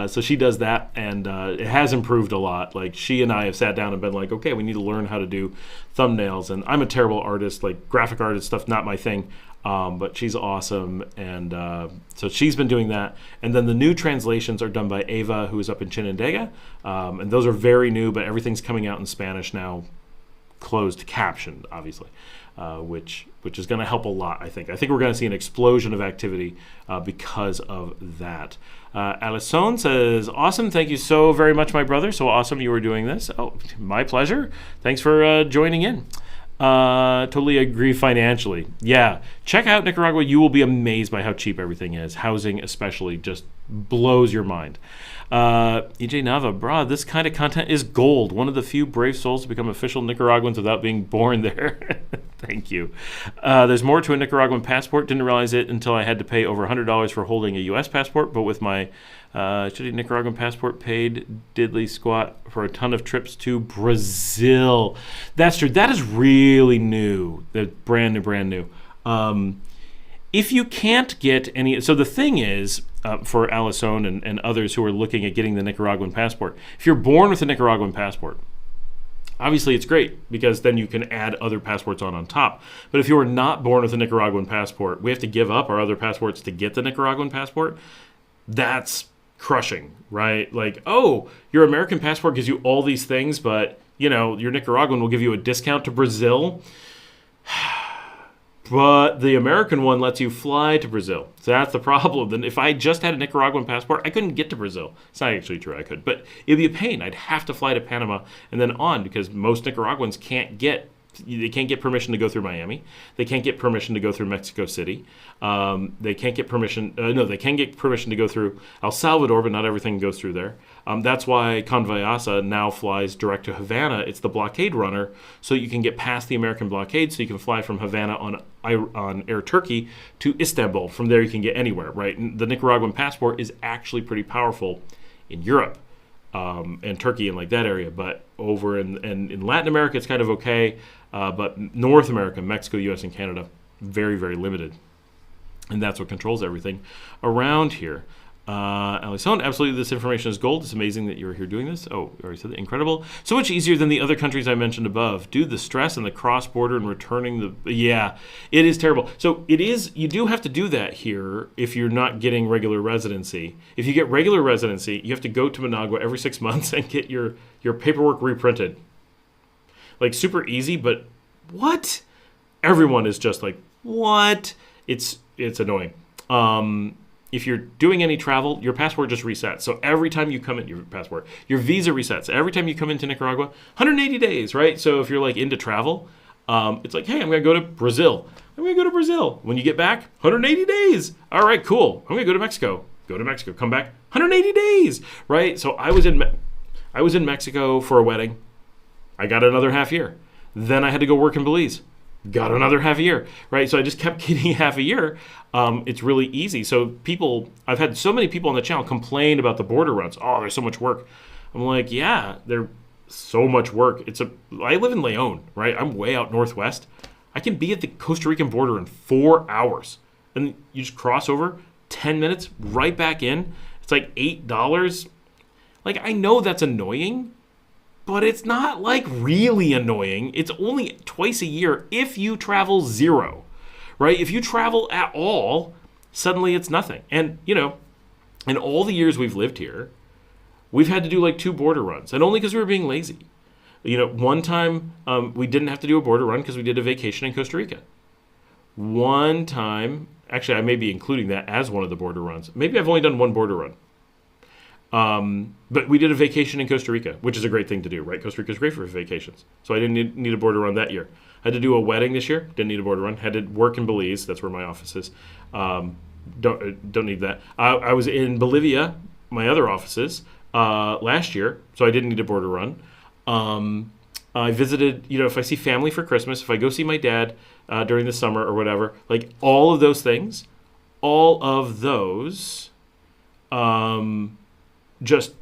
she does that, and it has improved a lot. Like, she and I have sat down and been like, okay, we need to learn how to do thumbnails, and I'm a terrible artist, like graphic artist stuff, not my thing, but she's awesome, and so she's been doing that. And then the new translations are done by Ava, who is up in Chinandega, and those are very new, but everything's coming out in Spanish now, closed captioned, obviously. Which is going to help a lot, I think. I think we're going to see an explosion of activity because of that. Alison says, awesome. Thank you so very much, my brother. So awesome you were doing this. Oh, my pleasure. Thanks for joining in. Totally agree financially. Yeah, check out Nicaragua. You will be amazed by how cheap everything is. Housing especially just blows your mind. EJ Nava, brah, this kind of content is gold. One of the few brave souls to become official Nicaraguans without being born there. Thank you. There's more to a Nicaraguan passport. Didn't realize it until I had to pay over $100 for holding a U.S. passport, but with my shitty Nicaraguan passport paid diddly squat for a ton of trips to Brazil. That's true. That is really new. That's brand new. If you can't get any, so the thing is, for Alison and others who are looking at getting the Nicaraguan passport, if you're born with a Nicaraguan passport, obviously it's great because then you can add other passports on top. But if you are not born with a Nicaraguan passport, we have to give up our other passports to get the Nicaraguan passport. That's crushing, right? Like, oh, your American passport gives you all these things, but you know, your Nicaraguan will give you a discount to Brazil. But the American one lets you fly to Brazil. So that's the problem. Then if I just had a Nicaraguan passport, I couldn't get to Brazil. It's not actually true, I could. But it'd be a pain. I'd have to fly to Panama and then on because most Nicaraguans can't get permission to go through Miami. They can't get permission to go through Mexico City. They can't get permission. They can get permission to go through El Salvador, but not everything goes through there. That's why Conviasa now flies direct to Havana. It's the blockade runner, so you can get past the American blockade, so you can fly from Havana on Air Turkey to Istanbul. From there, you can get anywhere, right? And the Nicaraguan passport is actually pretty powerful in Europe and Turkey and like that area, but over in Latin America, it's kind of okay. But North America, Mexico, U.S., and Canada, very, very limited. And that's what controls everything around here. Alison, absolutely, this information is gold. It's amazing that you're here doing this. Oh, I already said that. Incredible. So much easier than the other countries I mentioned above. Dude, the stress and the cross-border and returning yeah, it is terrible. So it is, you do have to do that here if you're not getting regular residency. If you get regular residency, you have to go to Managua every 6 months and get your paperwork reprinted. like super easy, but what? Everyone is just like, what? It's annoying. If you're doing any travel, your passport just resets. So every time you come in, your visa resets. Every time you come into Nicaragua, 180 days, right? So if you're like into travel, it's like, hey, I'm going to go to Brazil. I'm going to go to Brazil. When you get back, 180 days. All right, cool. I'm going to go to Mexico. Go to Mexico. Come back, 180 days, right? So I was in Mexico for a wedding. I got another half year. Then I had to go work in Belize. Got another half a year, right? So I just kept getting half a year. It's really easy. So I've had so many people on the channel complain about the border runs. Oh, there's so much work. I'm like, yeah, there's so much work. I live in Leon, right? I'm way out northwest. I can be at the Costa Rican border in 4 hours. And you just cross over, 10 minutes, right back in. It's like $8. Like, I know that's annoying, but it's not like really annoying. It's only twice a year if you travel zero, right? If you travel at all, suddenly it's nothing. And, in all the years we've lived here, we've had to do like 2 border runs, and only because we were being lazy. One time we didn't have to do a border run because we did a vacation in Costa Rica. One time, actually, I may be including that as one of the border runs. Maybe I've only done 1 border run. But we did a vacation in Costa Rica, which is a great thing to do, right? Costa Rica is great for vacations. So I didn't need a border run that year. I had to do a wedding this year. Didn't need a border run. Had to work in Belize. That's where my office is. Don't need that. I was in Bolivia, my other offices, last year. So I didn't need a border run. I visited, if I see family for Christmas, if I go see my dad during the summer or whatever, like all of those things, just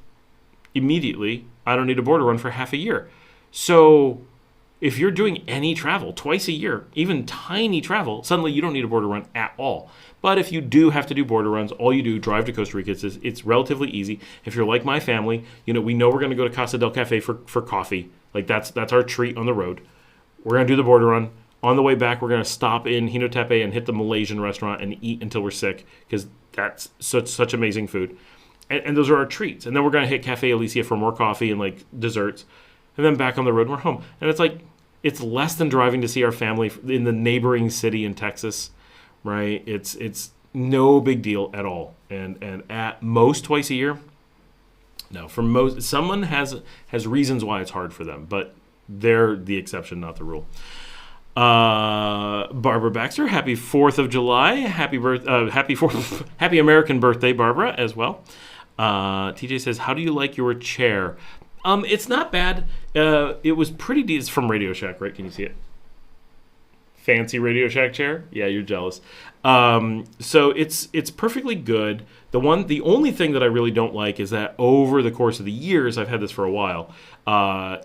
immediately, I don't need a border run for half a year. So if you're doing any travel twice a year, even tiny travel, suddenly you don't need a border run at all. But if you do have to do border runs, all you do, drive to Costa Rica. It's relatively easy. If you're like my family, we know we're going to go to Casa del Cafe for coffee. Like that's our treat on the road. We're going to do the border run. On the way back, we're going to stop in Hinotepe and hit the Malaysian restaurant and eat until we're sick because that's such amazing food. And those are our treats. And then we're going to hit Cafe Alicia for more coffee and like desserts. And then back on the road, we're home. And it's like, it's less than driving to see our family in the neighboring city in Texas, right? It's no big deal at all. And at most twice a year. No, for most, someone has reasons why it's hard for them, but they're the exception, not the rule. Barbara Baxter, happy 4th of July. Happy American birthday, Barbara, as well. TJ says, how do you like your chair? It's not bad. It was pretty decent. It's from Radio Shack, right? Can you see it? Fancy Radio Shack chair? Yeah, you're jealous. So it's perfectly good. The only thing that I really don't like is that over the course of the years, I've had this for a while,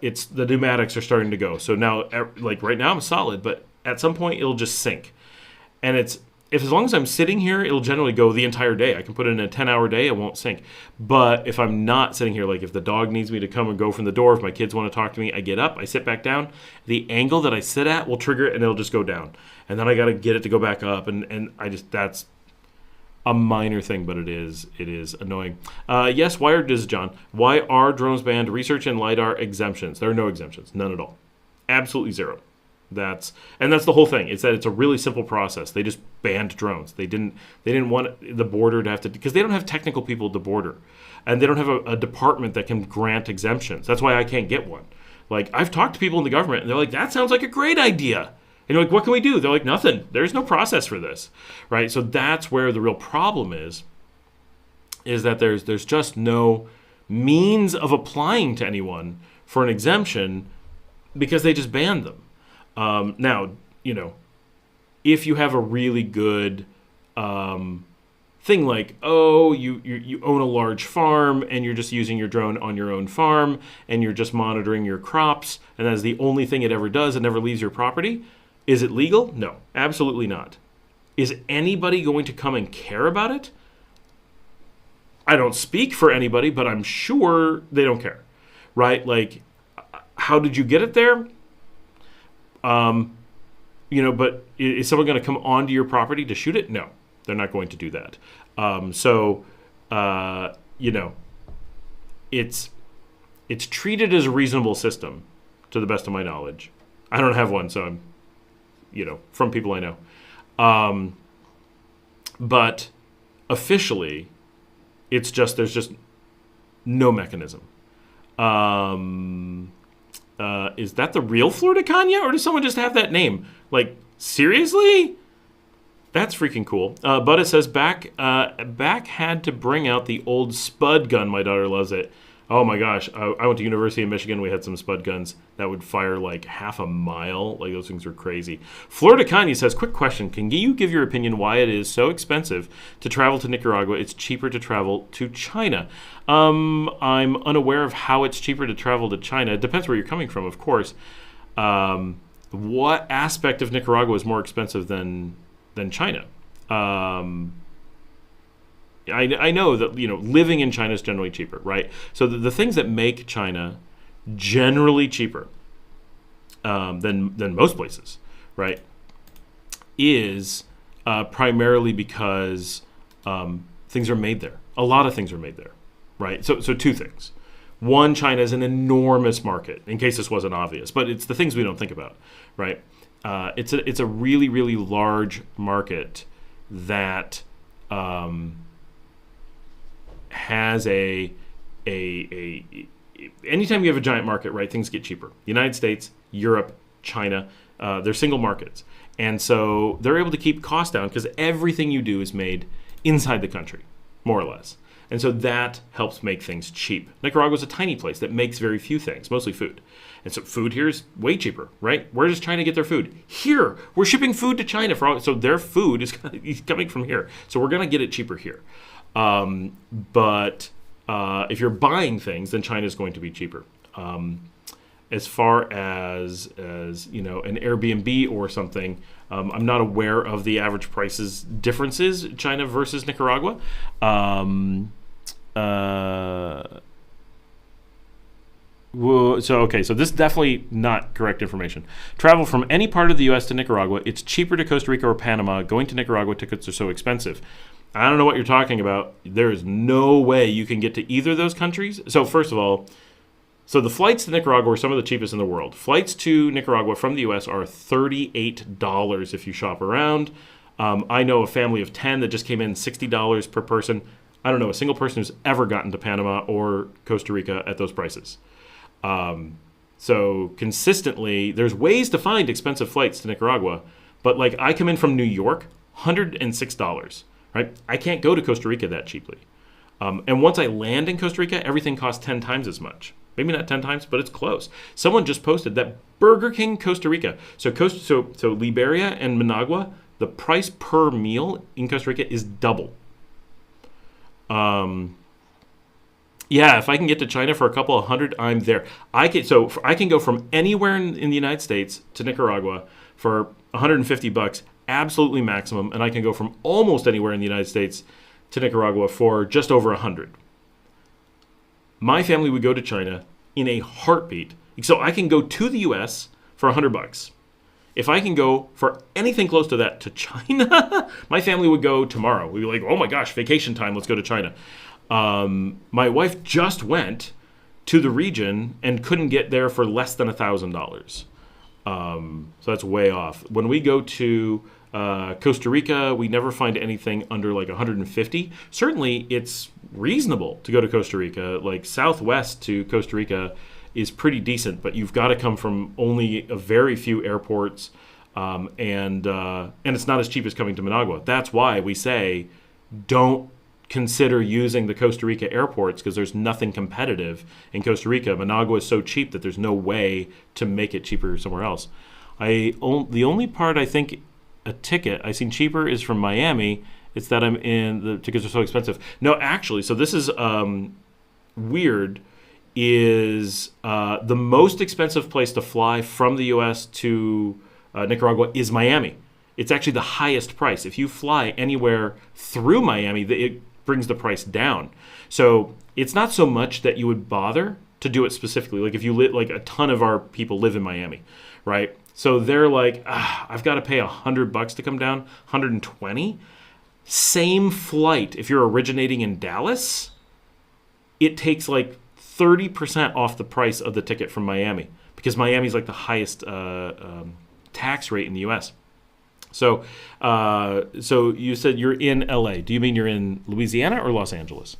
it's the pneumatics are starting to go. So now, like right now I'm solid, but at some point it'll just sink. And if as long as I'm sitting here, it'll generally go the entire day. I can put it in a 10-hour day, it won't sink. But if I'm not sitting here, like if the dog needs me to come and go from the door, if my kids want to talk to me, I get up, I sit back down. The angle that I sit at will trigger it and it'll just go down. And then I got to get it to go back up. And that's a minor thing, but it is annoying. Yes, Wired does, John. Why are drones banned? Research and LiDAR exemptions. There are no exemptions. None at all. Absolutely zero. That's the whole thing. It's that it's a really simple process. They just banned drones. They didn't want the border to have to, because they don't have technical people at the border, and they don't have a department that can grant exemptions. That's why I can't get one. Like I've talked to people in the government, and they're like, "That sounds like a great idea." And you're like, "What can we do?" They're like, "Nothing. There's no process for this." Right? So that's where the real problem is that there's just no means of applying to anyone for an exemption because they just banned them. Now, if you have a really good thing like, you own a large farm and you're just using your drone on your own farm and you're just monitoring your crops and that's the only thing it ever does, it never leaves your property, is it legal? No, absolutely not. Is anybody going to come and care about it? I don't speak for anybody, but I'm sure they don't care, right? Like, how did you get it there? But is someone going to come onto your property to shoot it? No, they're not going to do that. It's treated as a reasonable system to the best of my knowledge. I don't have one, so I'm, from people I know. But officially, there's just no mechanism. Is that the real Fleur de Caña, or does someone just have that name? Like, seriously? That's freaking cool. But it says back had to bring out the old spud gun. My daughter loves it. Oh my gosh. I went to University of Michigan. We had some spud guns that would fire like half a mile. Like, those things were crazy. Fleur de Caña says, quick question. Can you give your opinion why it is so expensive to travel to Nicaragua? It's cheaper to travel to China. I'm unaware of how it's cheaper to travel to China. It depends where you're coming from, of course. What aspect of Nicaragua is more expensive than China? I know that living in China is generally cheaper, right? So the things that make China generally cheaper than most places, right, is primarily because things are made there. A lot of things are made there, right? So two things. One, China is an enormous market, in case this wasn't obvious, but it's the things we don't think about, right? It's a really, really large market that has anytime you have a giant market, right, things get cheaper. The United States, Europe, China, they're single markets. And so they're able to keep costs down because everything you do is made inside the country, more or less. And so that helps make things cheap. Nicaragua is a tiny place that makes very few things, mostly food. And so food here is way cheaper, right? Where does China get their food? Here. We're shipping food to China. So their food is coming from here. So we're going to get it cheaper here. But if you're buying things, then China is going to be cheaper. As far as an Airbnb or something, I'm not aware of the average prices differences, China versus Nicaragua. So this is definitely not correct information. Travel from any part of the U.S. to Nicaragua, it's cheaper to Costa Rica or Panama. Going to Nicaragua, tickets are so expensive. I don't know what you're talking about. There is no way you can get to either of those countries. So first of all, the flights to Nicaragua are some of the cheapest in the world. Flights to Nicaragua from the U.S. are $38 if you shop around. I know a family of 10 that just came in $60 per person. I don't know a single person who's ever gotten to Panama or Costa Rica at those prices. So consistently, there's ways to find expensive flights to Nicaragua, but like I come in from New York, $106, right? I can't go to Costa Rica that cheaply. And once I land in Costa Rica, everything costs 10 times as much. Maybe not 10 times, but it's close. Someone just posted that Burger King Costa Rica, so Liberia and Managua, the price per meal in Costa Rica is double. Yeah, if I can get to China for a couple of hundred, I'm there. I can go from anywhere in the United States to Nicaragua for $150, absolutely maximum, and I can go from almost anywhere in the United States to Nicaragua for just over $100. My family would go to China in a heartbeat. So I can go to the U.S. for $100. If I can go for anything close to that to China, my family would go tomorrow. We'd be like, oh my gosh, vacation time, let's go to China. My wife just went to the region and couldn't get there for less than $1,000. So that's way off. When we go to Costa Rica, we never find anything under like 150. Certainly, it's reasonable to go to Costa Rica. Like Southwest to Costa Rica is pretty decent, but you've got to come from only a very few airports, and it's not as cheap as coming to Managua. That's why we say don't consider using the Costa Rica airports because there's nothing competitive in Costa Rica. Managua is so cheap that there's no way to make it cheaper somewhere else. The only part I think a ticket I've seen cheaper is from Miami. It's that the tickets are so expensive. No, actually, so this is weird, is the most expensive place to fly from the U.S. to Nicaragua is Miami. It's actually the highest price. If you fly anywhere through Miami, it brings the price down. So it's not so much that you would bother to do it specifically. Like if you live, like a ton of our people live in Miami, right? So they're like, I've got to pay $100 to come down, 120. Same flight. If you're originating in Dallas, it takes like 30% off the price of the ticket from Miami because Miami's like the highest tax rate in the U.S. So, so you said you're in L.A. Do you mean you're in Louisiana or Los Angeles?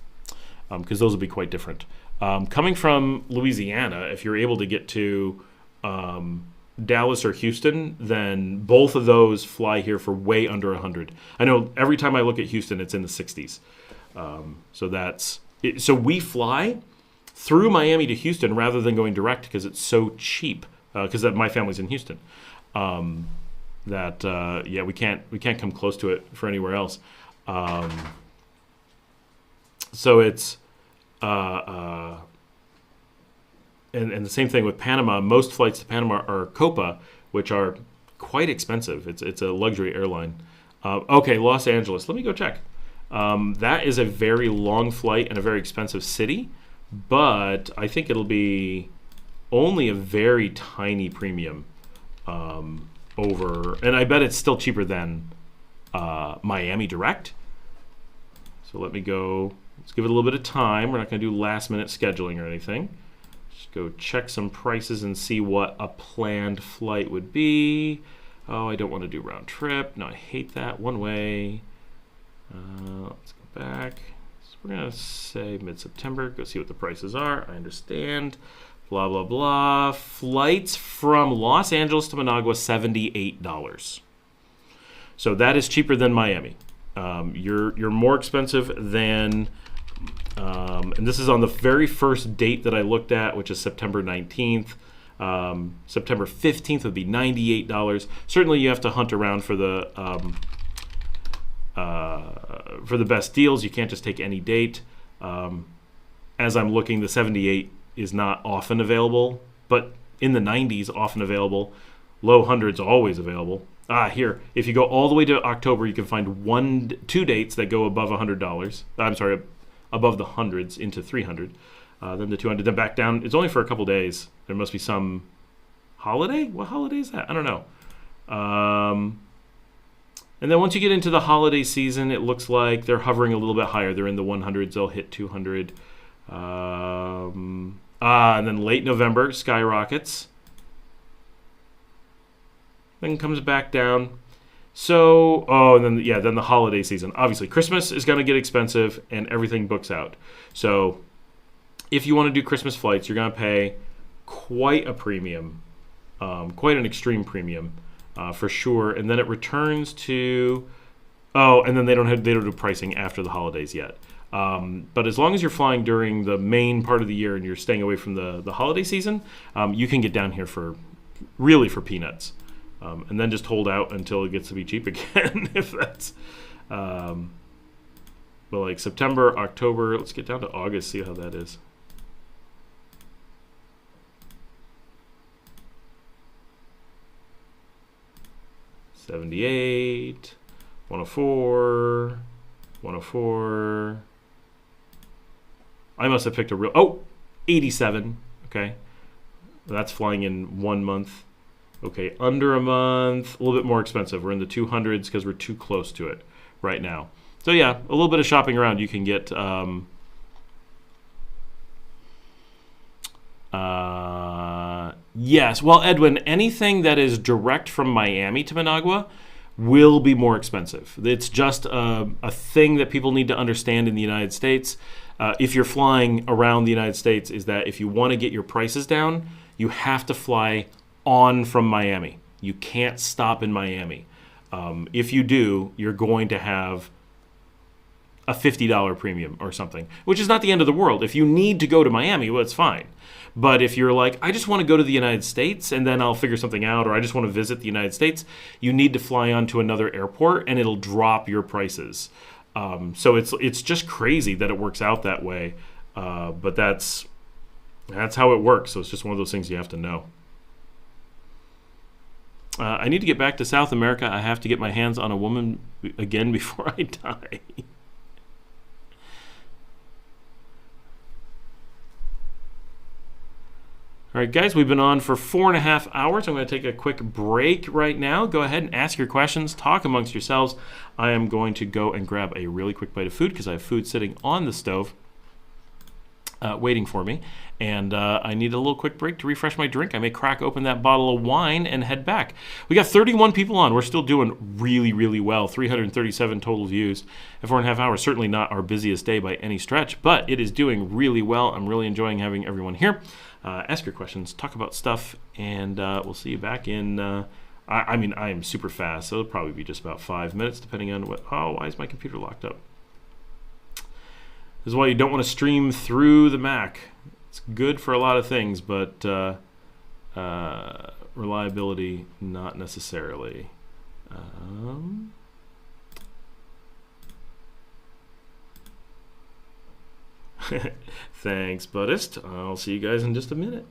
Because those will be quite different. Coming from Louisiana, if you're able to get to Dallas or Houston, then both of those fly here for way under 100. I know every time I look at Houston, it's in the 60s. So that's it. So we fly through Miami to Houston rather than going direct because it's so cheap. Because my family's in Houston. Yeah, we can't come close to it for anywhere else. So it's and the same thing with Panama. Most flights to Panama are Copa, which are quite expensive. It's a luxury airline. Okay, Los Angeles. Let me go check. That is a very long flight and a very expensive city, but I think it'll be only a very tiny premium over, and I bet it's still cheaper than Miami direct. So let me go. Let's give it a little bit of time. We're not going to do last minute scheduling or anything. Just go check some prices and see what a planned flight would be. Oh, I don't want to do round trip. No, I hate that. One way. Let's go back. So we're going to say mid-September. Go see what the prices are. I understand. Blah, blah, blah. Flights from Los Angeles to Managua, $78. So that is cheaper than Miami. You're more expensive than, and this is on the very first date that I looked at, which is September 19th. September 15th would be $98. Certainly you have to hunt around for the best deals. You can't just take any date. As I'm looking, the 78 is not often available, but in the 90s, often available. Low hundreds, always available. Here, if you go all the way to October, you can find two dates that go above $100. I'm sorry, above the hundreds into 300. Then the 200, then back down. It's only for a couple days. There must be some holiday. What holiday is that? I don't know. And then once you get into the holiday season, it looks like they're hovering a little bit higher. They're in the 100s. They'll hit 200. And then late November skyrockets. Then comes back down. So, and then the holiday season. Obviously, Christmas is going to get expensive, and everything books out. So, if you want to do Christmas flights, you're going to pay quite a premium, quite an extreme premium, for sure. And then it returns to, and then they don't do pricing after the holidays yet. But as long as you're flying during the main part of the year and you're staying away from the holiday season, you can get down here for peanuts. And then just hold out until it gets to be cheap again, if that's, but like September, October, let's get down to August, see how that is. $78, $104, $104. I must have picked a real, $87, okay. That's flying in 1 month. Okay, under a month, a little bit more expensive. We're in the 200s because we're too close to it right now. So yeah, a little bit of shopping around. You can get, yes. Well, Edwin, anything that is direct from Miami to Managua will be more expensive. It's just a thing that people need to understand in the United States. If you're flying around the United States, is that if you want to get your prices down, you have to fly on from Miami. You can't stop in Miami. If you do, you're going to have a $50 premium or something, which is not the end of the world. If you need to go to Miami, well, it's fine. But if you're like, I just want to go to the United States and then I'll figure something out, or I just want to visit the United States, you need to fly onto another airport and it'll drop your prices. So it's just crazy that it works out that way. But that's how it works. So it's just one of those things you have to know. I need to get back to South America. I have to get my hands on a woman again before I die. All right, guys, we've been on for 4.5 hours. I'm going to take a quick break right now. Go ahead and ask your questions. Talk amongst yourselves. I am going to go and grab a really quick bite of food because I have food sitting on the stove. waiting for me, and I need a little quick break to refresh my drink. I may crack open that bottle of wine and head back. We got 31 people on. We're still doing really, really well. 337 total views in 4.5 hours. Certainly not our busiest day by any stretch, but it is doing really well. I'm really enjoying having everyone here. Ask your questions, talk about stuff, and we'll see you back in... I mean, I am super fast, so it'll probably be just about 5 minutes, depending on what... Oh, why is my computer locked up? This is why you don't want to stream through the Mac. It's good for a lot of things, but reliability, not necessarily. Thanks, Buddhist. I'll see you guys in just a minute.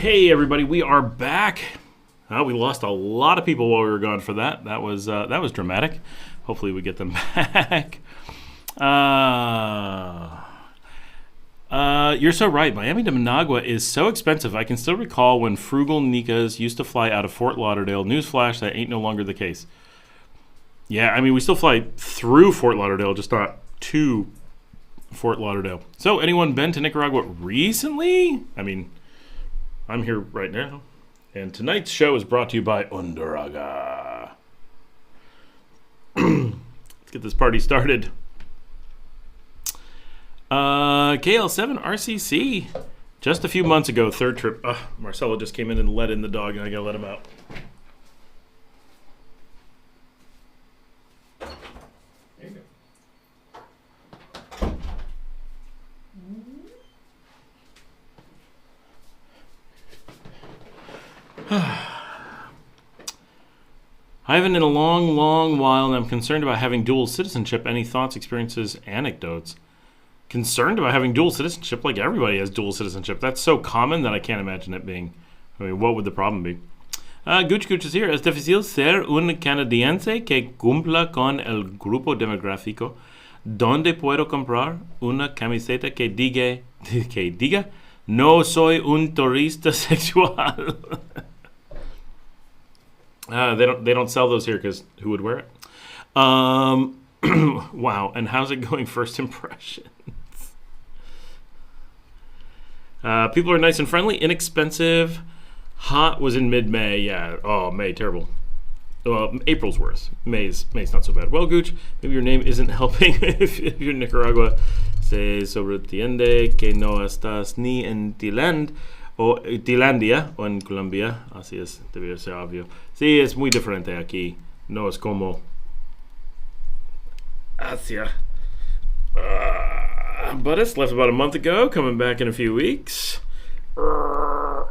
Hey everybody, we are back. We lost a lot of people while we were gone for that. That was dramatic. Hopefully we get them back. You're so right. Miami to Managua is so expensive. I can still recall when frugal Nicas used to fly out of Fort Lauderdale. Newsflash, that ain't no longer the case. Yeah, I mean, we still fly through Fort Lauderdale, just not to Fort Lauderdale. So, anyone been to Nicaragua recently? I mean, I'm here right now. And tonight's show is brought to you by Unduraga. Let's get this party started. KL7 RCC. Just a few months ago, third trip. Marcelo just came in and let in the dog, and I gotta let him out. There you go. I haven't in a long, long while, and I'm concerned about having dual citizenship. Any thoughts, experiences, anecdotes? Concerned about having dual citizenship? Like everybody has dual citizenship. That's so common that I can't imagine it being. I mean, what would the problem be? Gooch is here. Es difícil ser un canadiense que cumpla con el grupo demográfico. ¿Dónde puedo comprar una camiseta que diga no soy un turista sexual? They don't sell those here because who would wear it? Wow. And how's it going? First impressions. People are nice and friendly, inexpensive. Hot was in mid-May. Yeah. Oh, May, terrible. Well, April's worse. May's not so bad. Well, Gooch, maybe your name isn't helping if you're in Nicaragua. Se sobreentiende que no estás ni en Tailandia o en Colombia. Así es, debería ser obvio. Sí, es muy diferente aquí. No es como Asia. But it's left about a month ago, coming back in a few weeks. No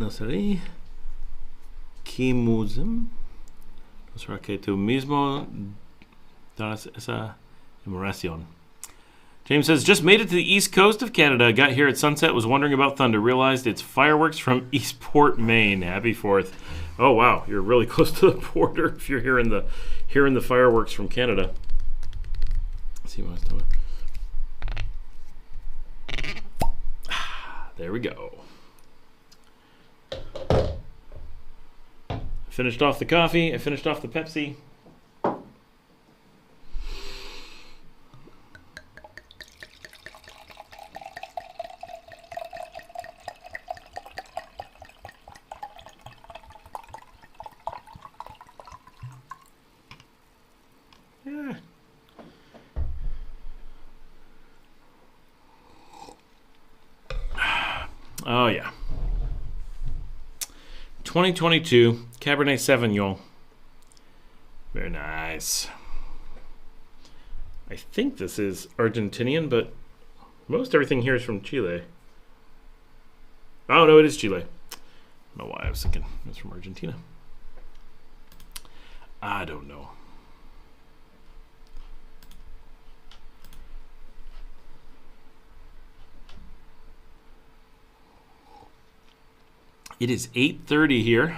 sé. Kimuzim. No será que tú mismo das esa emoción. James says, just made it to the east coast of Canada. Got here at sunset, was wondering about thunder. Realized it's fireworks from Eastport, Maine. Happy 4th. Oh, wow. You're really close to the border if you're hearing the fireworks from Canada. Let's see what I was talking about. There we go. Finished off the coffee. I finished off the Pepsi. Yeah. Oh, yeah. 2022 Cabernet Sauvignon. Very nice. I think this is Argentinian, but most everything here is from Chile. Oh, no, it is Chile. I don't know why I was thinking it was from Argentina. I don't know. It is 8:30 here,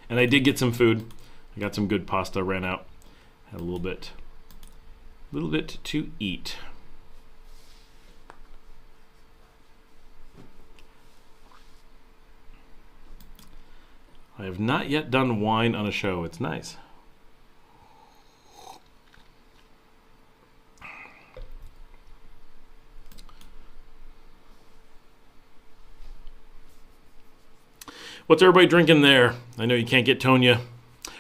and I did get some food. I got some good pasta, ran out, had a little bit to eat. I have not yet done wine on a show. It's nice. What's everybody drinking there? I know you can't get Tonya.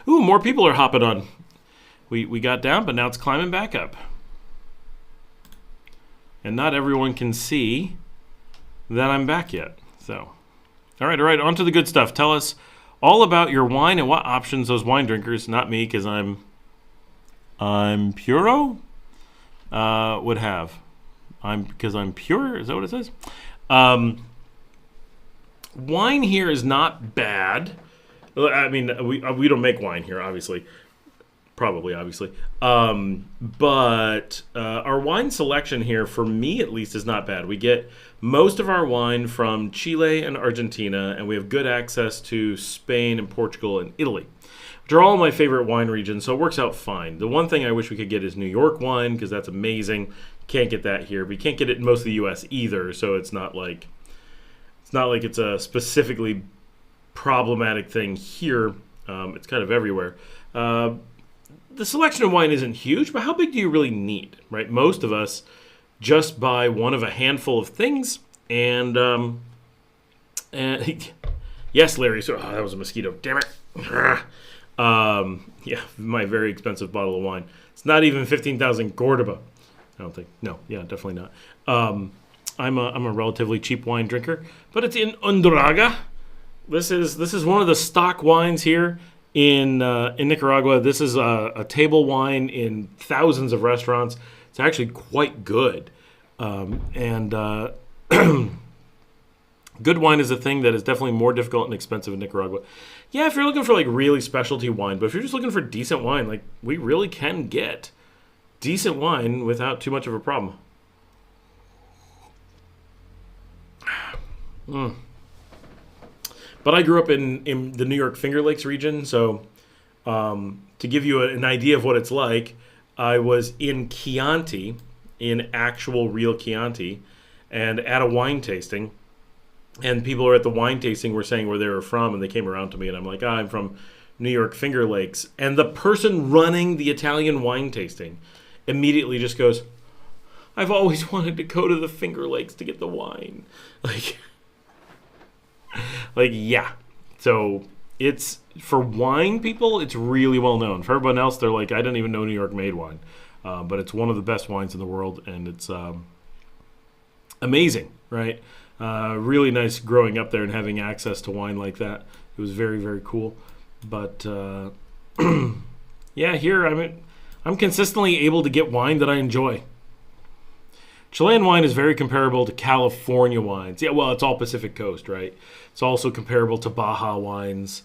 Ooh, more people are hopping on. We got down, but now it's climbing back up. And not everyone can see that I'm back yet. So, all right, on to the good stuff. Tell us all about your wine and what options those wine drinkers, not me, because I'm puro, would have. Because I'm pure. Is that what it says? Wine here is not bad. I mean, we don't make wine here, obviously. Probably, obviously. But our wine selection here, for me at least, is not bad. We get most of our wine from Chile and Argentina, and we have good access to Spain and Portugal and Italy, which are all my favorite wine regions, so it works out fine. The one thing I wish we could get is New York wine, because that's amazing. Can't get that here. We can't get it in most of the U.S. either, so it's not like it's a specifically problematic thing here. It's kind of everywhere. The selection of wine isn't huge, but how big do you really need, right? Most of us just buy one of a handful of things, and yes, Larry. So that was a mosquito. Damn it. Yeah, my very expensive bottle of wine. It's not even 15,000 Cordoba. I don't think. No, yeah, definitely not. I'm a relatively cheap wine drinker, but it's in Unduraga. This is one of the stock wines here in Nicaragua. This is a table wine in thousands of restaurants. It's actually quite good, and good wine is a thing that is definitely more difficult and expensive in Nicaragua. Yeah, if you're looking for like really specialty wine, but if you're just looking for decent wine, like we really can get decent wine without too much of a problem. But I grew up in the New York Finger Lakes region, so to give you an idea of what it's like, I was in Chianti, in actual real Chianti, and at a wine tasting, and people who are at the wine tasting were saying where they were from, and they came around to me, and I'm like, I'm from New York Finger Lakes. And the person running the Italian wine tasting immediately just goes, I've always wanted to go to the Finger Lakes to get the wine. Like, yeah. So it's, for wine people, it's really well known. For everyone else, they're like, I didn't even know New York made wine. But it's one of the best wines in the world, and it's amazing, right? Really nice growing up there and having access to wine like that. It was very, very cool. But yeah, here I'm consistently able to get wine that I enjoy. Chilean wine is very comparable to California wines. Yeah, well, it's all Pacific Coast, right? It's also comparable to Baja wines,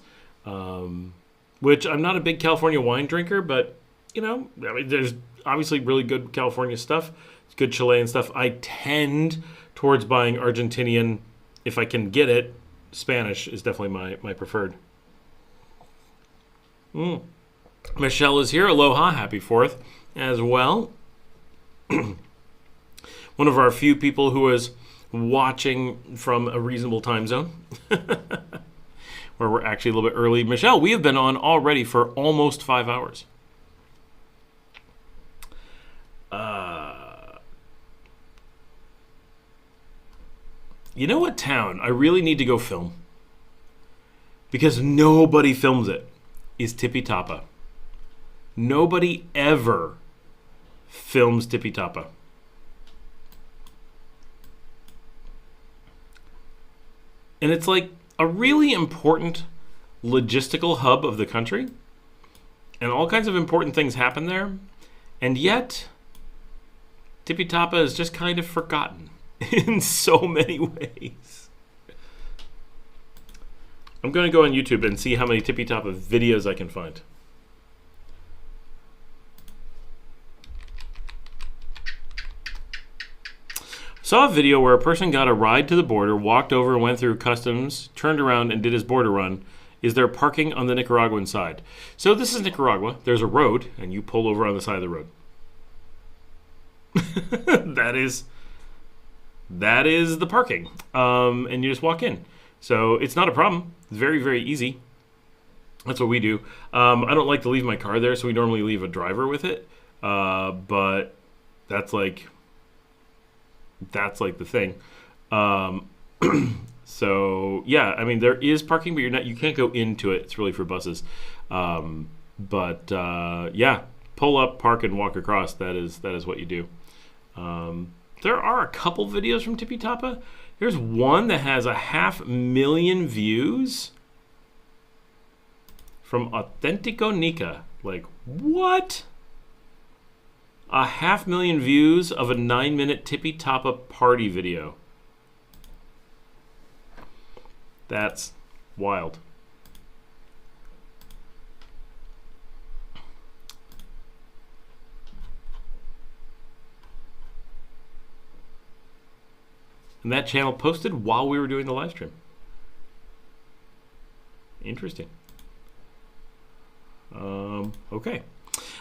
which I'm not a big California wine drinker, but, there's obviously really good California stuff. It's good Chilean stuff. I tend towards buying Argentinian, if I can get it. Spanish is definitely my preferred. Michelle is here. Aloha. Happy 4th as well. One of our few people who is watching from a reasonable time zone, where we're actually a little bit early. Michelle, we have been on already for almost 5 hours. You know what town I really need to go film? Because nobody films it, is Tipitapa. Nobody ever films Tipitapa. And it's like a really important logistical hub of the country. And all kinds of important things happen there. And yet, Tipitapa is just kind of forgotten in so many ways. I'm going to go on YouTube and see how many Tipitapa videos I can find. Saw a video where a person got a ride to the border, walked over and went through customs, turned around and did his border run. Is there parking on the Nicaraguan side? So this is Nicaragua. There's a road, and you pull over on the side of the road. That is the parking. And you just walk in. So it's not a problem. It's very, very easy. That's what we do. I don't like to leave my car there, so we normally leave a driver with it. But that's like the thing. So yeah, I mean there is parking, but you can't go into it. It's really for buses. But yeah, pull up, park, and walk across. That is what you do. There are a couple videos from Tipitapa. Here's one that has 500,000 views from Auténtico Nica. Like, what? 500,000 views of a 9-minute Tipitapa party video. That's wild. And that channel posted while we were doing the live stream. Interesting. Okay.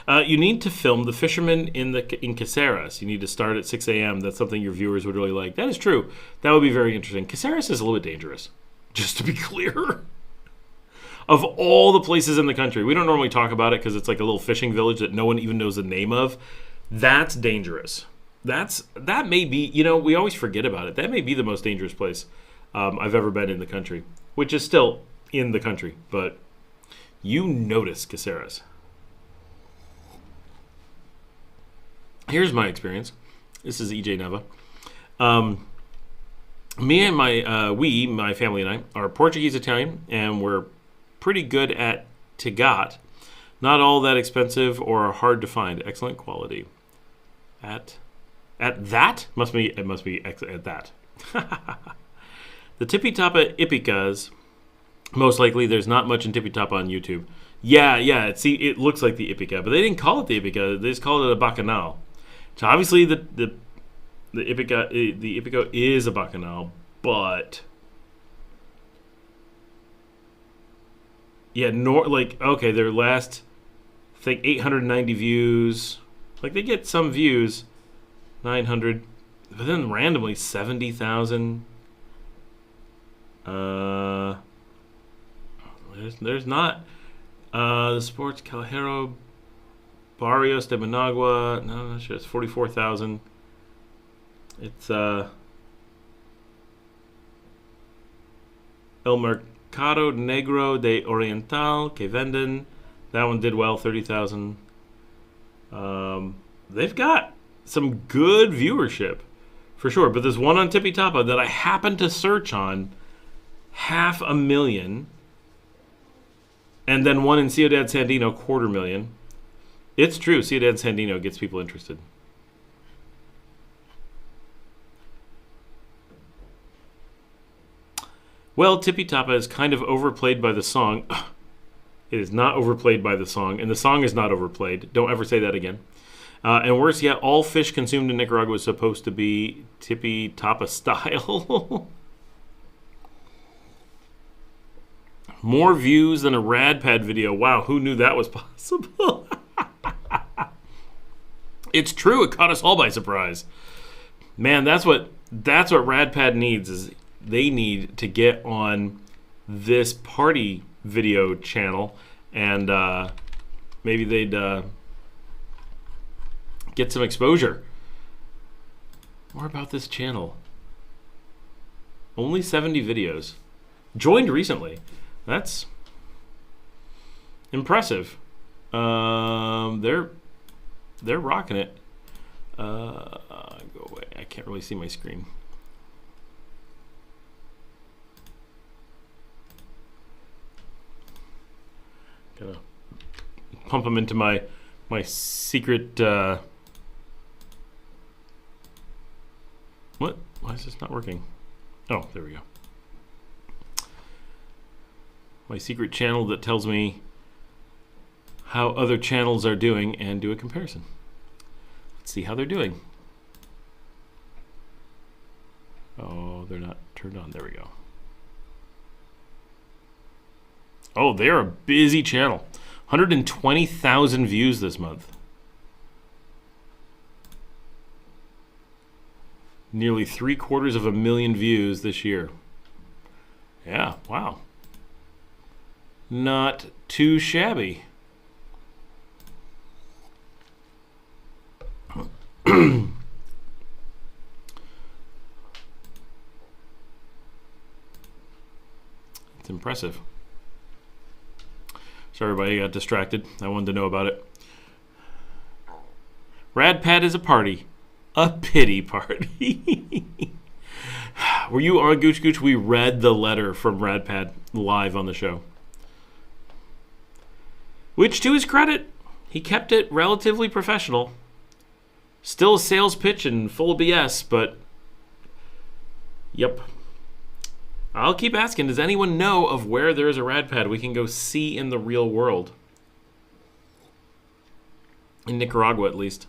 You need to film the fishermen in Caceres. You need to start at 6 a.m. That's something your viewers would really like. That is true. That would be very interesting. Caceres is a little bit dangerous, just to be clear. Of all the places in the country, we don't normally talk about it because it's like a little fishing village that no one even knows the name of. That's dangerous. That may be, we always forget about it. That may be the most dangerous place I've ever been in the country, which is still in the country, but you notice Caceres. Here's my experience. This is EJ Neva. Me and my family and I are Portuguese Italian, and we're pretty good at tigat. Not all that expensive or hard to find. Excellent quality. At that? It must be at that. The Tippy Tapa Ipicas. Most likely, there's not much in Tippy Tapa on YouTube. Yeah. It looks like the Ipica, but they didn't call it the Ipica. They just called it a bacchanal. So obviously, the Ipica is a bacchanal, but yeah, their last thing, 890 views. Like they get some views, 900, but then randomly 70,000. There's not the Sports Calhero Barrios de Managua. No, I'm not sure. It's 44,000. It's El Mercado Negro de Oriental que venden. That one did well, 30,000. They've got some good viewership for sure. But there's one on Tippy Tapa that I happened to search on, 500,000. And then one in Ciudad Sandino, 250,000. It's true, Ciudad Sandino gets people interested. Well, Tippy Tapa is kind of overplayed by the song. It is not overplayed by the song, and the song is not overplayed. Don't ever say that again. And worse yet, all fish consumed in Nicaragua is supposed to be Tippy Tapa style. More views than a RadPad video. Wow, who knew that was possible? It's true. It caught us all by surprise. Man, that's what RadPad needs. Is they need to get on this party video channel, and maybe they'd get some exposure. More about this channel. Only 70 videos. Joined recently. That's impressive. They're rocking it. Go away. I can't really see my screen. Gotta pump them into my secret. What? Why is this not working? Oh, there we go. My secret channel that tells me how other channels are doing and do a comparison. Let's see how they're doing. Oh, they're not turned on. There we go. Oh, they're a busy channel. 120,000 views this month. Nearly 750,000 views this year. Yeah, wow. Not too shabby. It's impressive. Sorry, everybody got distracted. I wanted to know about it. RadPad is a party. A pity party. Were you on Gooch Gooch? We read the letter from RadPad live on the show. Which, to his credit, he kept it relatively professional. Still a sales pitch and full of BS, but yep. I'll keep asking, does anyone know of where there is a RadPad we can go see in the real world? In Nicaragua, at least.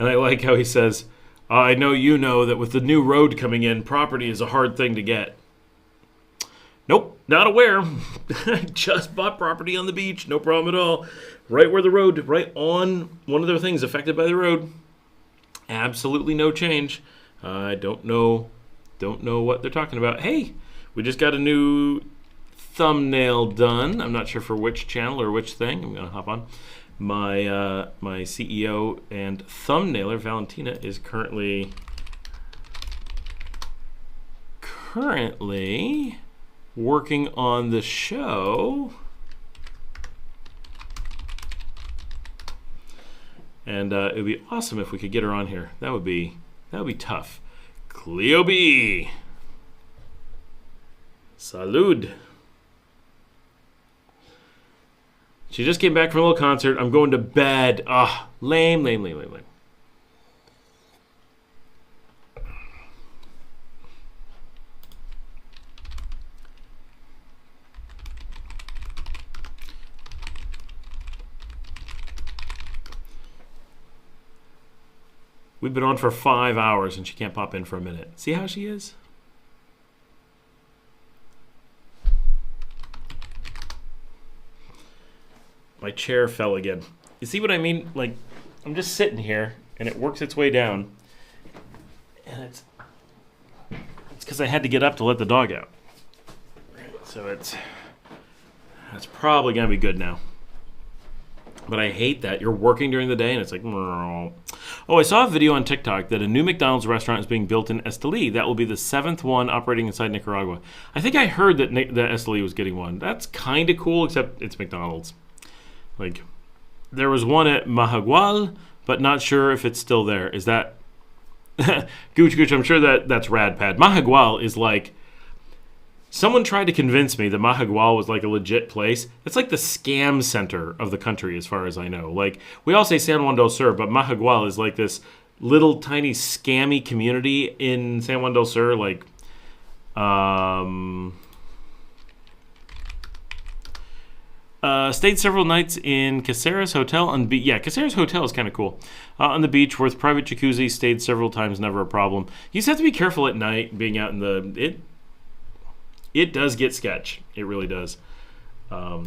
And I like how he says, I know you know that with the new road coming in, property is a hard thing to get. Nope, not aware. I just bought property on the beach, no problem at all. Right where the road, right on one of the things affected by the road. Absolutely no change. I don't know what they're talking about. Hey, we just got a new thumbnail done. I'm not sure for which channel or which thing. I'm gonna hop on. My CEO and thumbnailer Valentina is currently working on the show, and it would be awesome if we could get her on here. That would be tough. Cleo B, salud. She just came back from a little concert. I'm going to bed. Lame. We've been on for 5 hours and she can't pop in for a minute. See how she is? My chair fell again. You see what I mean? Like, I'm just sitting here and it works its way down. And it's because I had to get up to let the dog out. So that's probably going to be good now. But I hate that. You're working during the day and it's like, oh, I saw a video on TikTok that a new McDonald's restaurant is being built in Esteli. That will be the 7th one operating inside Nicaragua. I think I heard that Esteli was getting one. That's kind of cool, except it's McDonald's. Like, there was one at Mahagual, but not sure if it's still there. Is that... Gooch, I'm sure that's RadPad. Mahagual is like... Someone tried to convince me that Mahagual was like a legit place. It's like the scam center of the country, as far as I know. Like, we all say San Juan del Sur, but Mahagual is like this little tiny scammy community in San Juan del Sur. Like, stayed several nights in Caceres Hotel on beach. Yeah, Caceres Hotel is kind of cool. On the beach with private jacuzzi. Stayed several times, never a problem. You just have to be careful at night being out in the... It does get sketch. It really does. Yeah,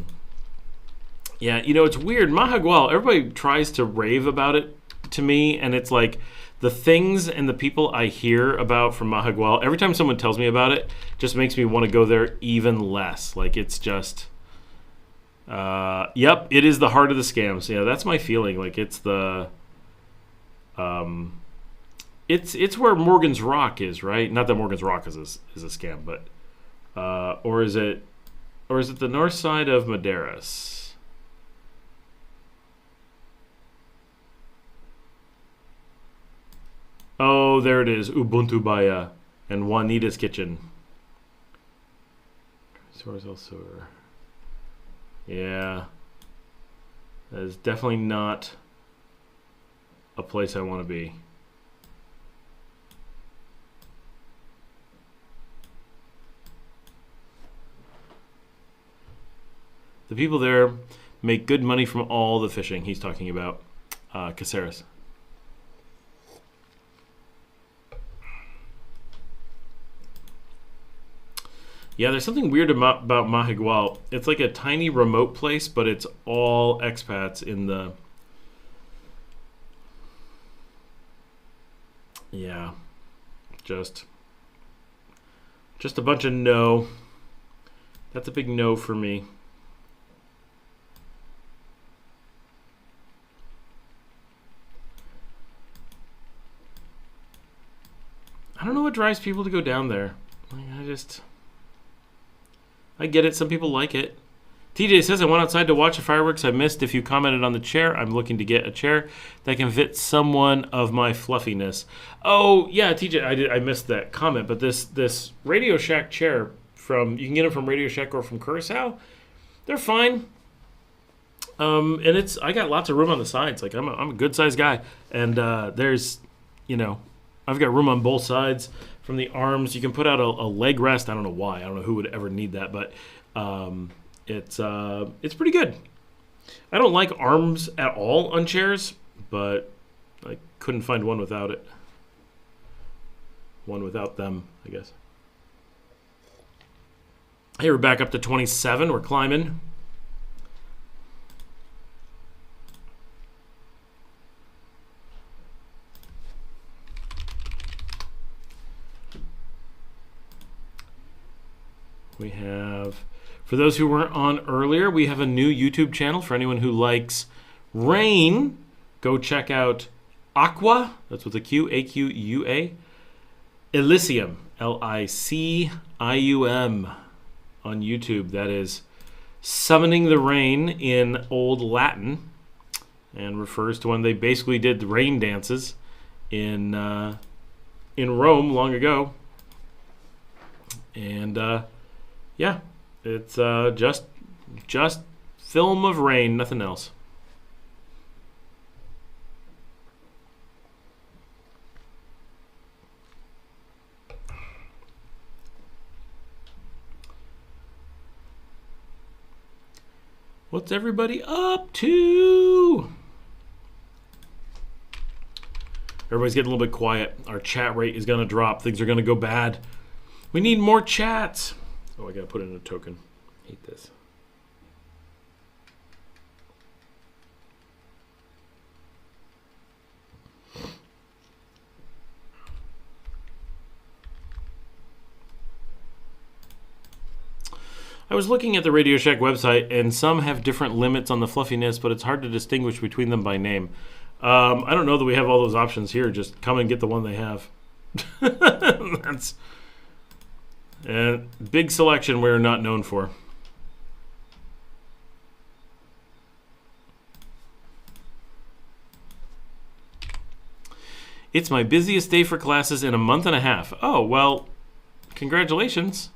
you know, it's weird. Mahagual, everybody tries to rave about it to me, and it's like the things and the people I hear about from Mahagual, every time someone tells me about it, just makes me want to go there even less. Like, it's just... yep, it is the heart of the scams. Yeah, that's my feeling. Like, it's the... It's where Morgan's Rock is, right? Not that Morgan's Rock is a scam, but... or is it the north side of Madeiras? Oh, there it is. Ubuntu Baya and Juanita's Kitchen. Source El Sur. Yeah. That is definitely not a place I want to be. The people there make good money from all the fishing. He's talking about Caceres. Yeah, there's something weird about Mahagual. It's like a tiny remote place, but it's all expats in the... Yeah. Just a bunch of no. That's a big no for me. I don't know what drives people to go down there. Like, I get it. Some people like it. TJ says, I went outside to watch the fireworks. I missed if you commented on the chair. I'm looking to get a chair that can fit someone of my fluffiness. Oh, yeah, TJ, I missed that comment. But this Radio Shack chair, you can get them from Radio Shack or from Curacao. They're fine. And I got lots of room on the sides. Like, I'm a good-sized guy. And there's, I've got room on both sides. From the arms, you can put out a leg rest. I don't know why. I don't know who would ever need that, but it's pretty good. I don't like arms at all on chairs, but like couldn't find one without it. One without them, I guess. Here we're back up to 27. We're climbing. We have, for those who weren't on earlier, we have a new YouTube channel for anyone who likes rain. Go check out Aqua, that's with a Q, A-Q-U-A, Elysium, L-I-C-I-U-M, on YouTube. That is summoning the rain in Old Latin, and refers to when they basically did the rain dances in Rome long ago. And yeah, it's just film of rain, nothing else. What's everybody up to? Everybody's getting a little bit quiet. Our chat rate is going to drop. Things are going to go bad. We need more chats. Oh, I got to put in a token. Hate this. I was looking at the Radio Shack website, and some have different limits on the fluffiness, but it's hard to distinguish between them by name. I don't know that we have all those options here. Just come and get the one they have. That's a big selection we're not known for. It's my busiest day for classes in a month and a half. Oh, well, congratulations.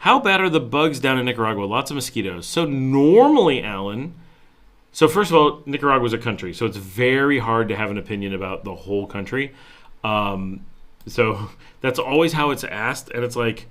How bad are the bugs down in Nicaragua? Lots of mosquitoes. So normally, Alan, so first of all, Nicaragua is a country, so it's very hard to have an opinion about the whole country. So that's always how it's asked, and it's like,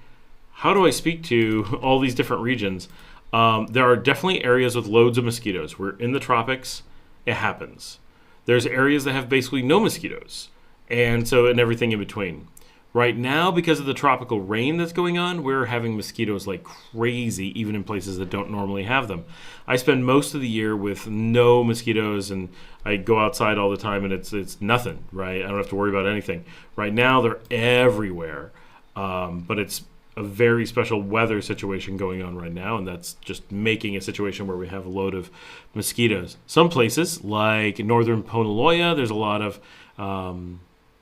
how do I speak to all these different regions? There are definitely areas with loads of mosquitoes. We're in the tropics. It happens. There's areas that have basically no mosquitoes, and everything in between. Right now, because of the tropical rain that's going on, we're having mosquitoes like crazy, even in places that don't normally have them. I spend most of the year with no mosquitoes, and I go outside all the time, and it's nothing, right? I don't have to worry about anything. Right now, they're everywhere, but it's a very special weather situation going on right now, and that's just making a situation where we have a load of mosquitoes. Some places, like northern Ponaloya, there's a lot of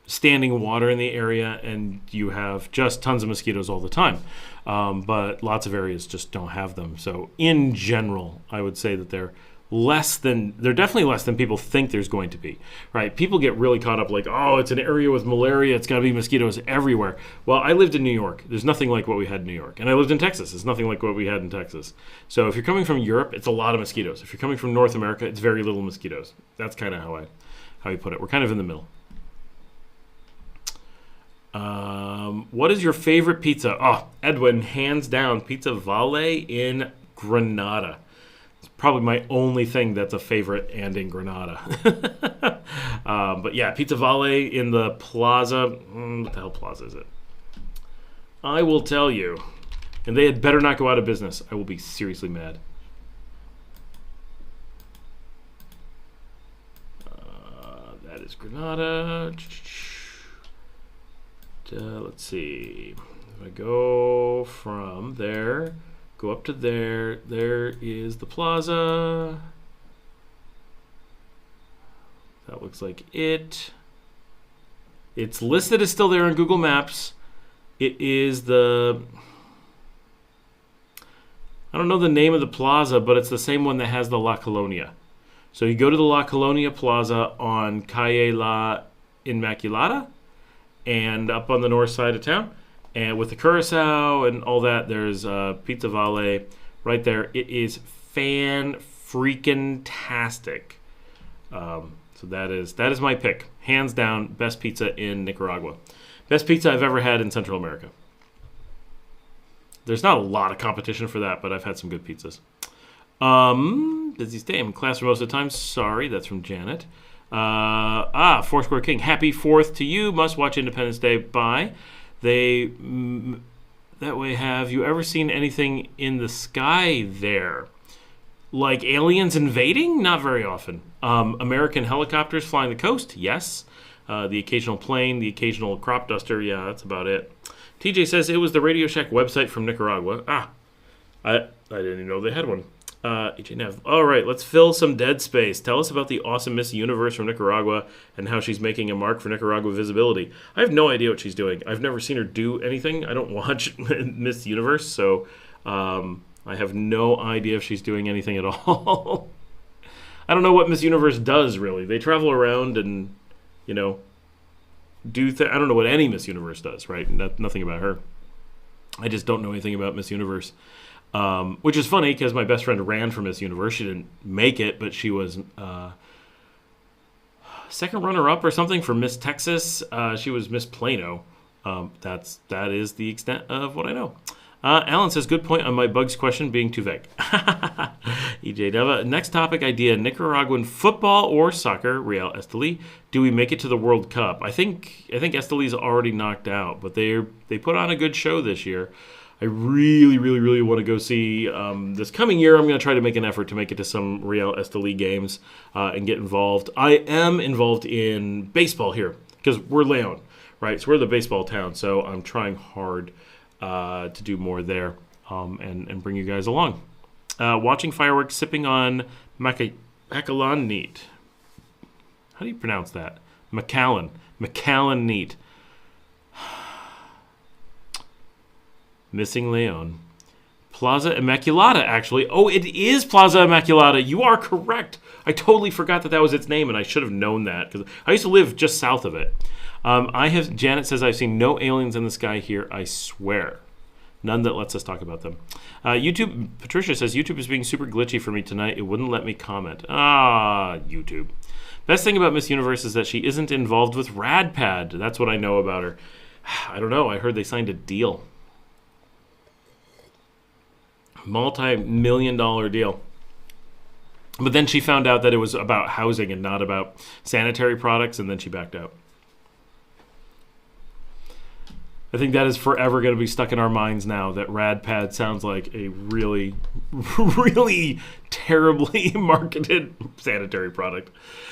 standing water in the area, and you have just tons of mosquitoes all the time. But lots of areas just don't have them. So in general, I would say that they're definitely less than people think there's going to be, right? People get really caught up like, oh, it's an area with malaria, it's going to be mosquitoes everywhere. Well, I lived in New York. There's nothing like what we had in New York. And I lived in Texas. It's nothing like what we had in Texas. So if you're coming from Europe, it's a lot of mosquitoes. If you're coming from North America, it's very little mosquitoes. That's kind of how you put it. We're kind of in the middle. What is your favorite pizza? Oh, Edwin, hands down, Pizza Valle in Granada. It's probably my only thing that's a favorite and in Granada. But yeah, Pizza Valle in the plaza. What the hell plaza is it? I will tell you. And they had better not go out of business. I will be seriously mad. That is Granada. Let's see. If I go from there, go up to there, there is the plaza. That looks like it. It's listed as still there on Google Maps. It is I don't know the name of the plaza, but it's the same one that has the La Colonia. So you go to the La Colonia Plaza on Calle La Inmaculada, and up on the north side of town, and with the Curacao and all that, there's Pizza Valle right there. It is fan-freaking-tastic. So that is my pick. Hands down, best pizza in Nicaragua. Best pizza I've ever had in Central America. There's not a lot of competition for that, but I've had some good pizzas. Busy stay. I'm in class for most of the time. Sorry, that's from Janet. Foursquare King. Happy 4th to you. Must watch Independence Day. Bye. That way, have you ever seen anything in the sky there? Like aliens invading? Not very often. American helicopters flying the coast? Yes. The occasional plane, the occasional crop duster. Yeah, that's about it. TJ says it was the Radio Shack website from Nicaragua. I didn't even know they had one. EJ Nev. All right, let's fill some dead space. Tell us about the awesome Miss Universe from Nicaragua and how she's making a mark for Nicaragua visibility. I have no idea what she's doing. I've never seen her do anything. I don't watch Miss Universe, so I have no idea if she's doing anything at all. I don't know what Miss Universe does, really. They travel around and, I don't know what any Miss Universe does, right? Nothing about her. I just don't know anything about Miss Universe. Which is funny because my best friend ran for Miss Universe. She didn't make it, but she was second runner-up or something for Miss Texas. She was Miss Plano. That is the extent of what I know. Alan says, good point on my bugs question being too vague. EJ Deva. Next topic idea, Nicaraguan football or soccer, Real Esteli. Do we make it to the World Cup? I think Esteli's already knocked out, but they put on a good show this year. I really, really, really want to go see this coming year. I'm going to try to make an effort to make it to some Real Esteli games and get involved. I am involved in baseball here because we're Leon, right? So we're the baseball town. So I'm trying hard to do more there and bring you guys along. Watching fireworks, sipping on Macallan neat. How do you pronounce that? Macallan neat. Missing Leon. Plaza Immaculata, actually. Oh, it is Plaza Immaculata. You are correct. I totally forgot that was its name, and I should have known that because I used to live just south of it. Janet says, I've seen no aliens in the sky here, I swear. None that lets us talk about them. Patricia says, YouTube is being super glitchy for me tonight. It wouldn't let me comment. YouTube. Best thing about Miss Universe is that she isn't involved with RadPad. That's what I know about her. I don't know. I heard they signed a deal. Multi-million-dollar deal. But then she found out that it was about housing and not about sanitary products, and then she backed out. I think that is forever going to be stuck in our minds now, that RadPad sounds like a really, really terribly marketed sanitary product.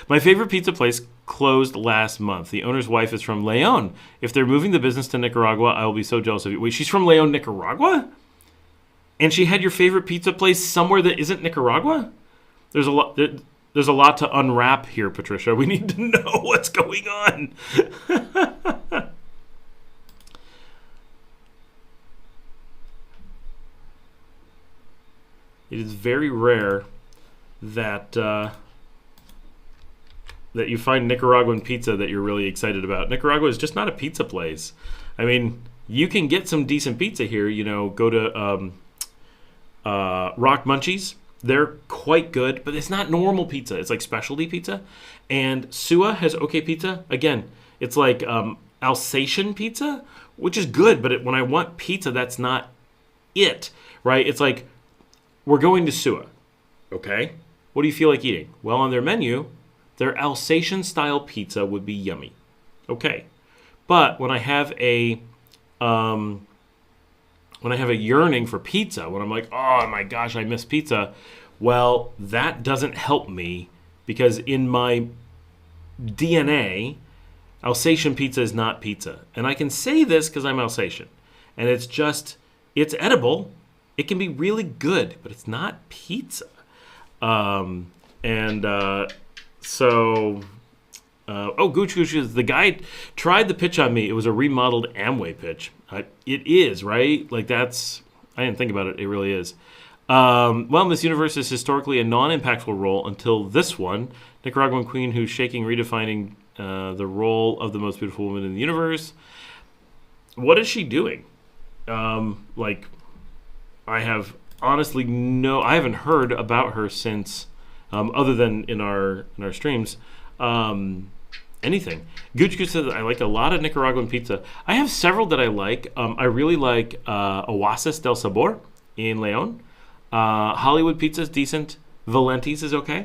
My favorite pizza place closed last month. The owner's wife is from Leon. If they're moving the business to Nicaragua, I will be so jealous of you. Wait, she's from Leon, Nicaragua? And she had your favorite pizza place somewhere that isn't Nicaragua? There's a lot to unwrap here, Patricia. We need to know what's going on. It is very rare that you find Nicaraguan pizza that you're really excited about. Nicaragua is just not a pizza place. I mean, you can get some decent pizza here. Go to Rock Munchies. They're quite good, but it's not normal pizza. It's like specialty pizza. And Sua has okay pizza. Again, it's like Alsatian pizza, which is good, but when I want pizza, that's not it, right? It's like, we're going to Sua, okay? What do you feel like eating? Well, on their menu, their Alsatian-style pizza would be yummy. Okay. But when I have a yearning for pizza, when I'm like, oh my gosh, I miss pizza, well, that doesn't help me because in my DNA, Alsatian pizza is not pizza. And I can say this because I'm Alsatian. And it's edible. It can be really good, but it's not pizza. Gooch is the guy tried the pitch on me. It was a remodeled Amway pitch. It is, right? Like I didn't think about it. It really is. Miss Universe is historically a non-impactful role until this one. Nicaraguan queen who's redefining the role of the most beautiful woman in the universe. What is she doing? I have honestly I haven't heard about her since, other than in our streams, anything. Gucci says, I like a lot of Nicaraguan pizza. I have several that I like. I really like Oasis del Sabor in Leon. Hollywood pizza is decent. Valenti's is okay.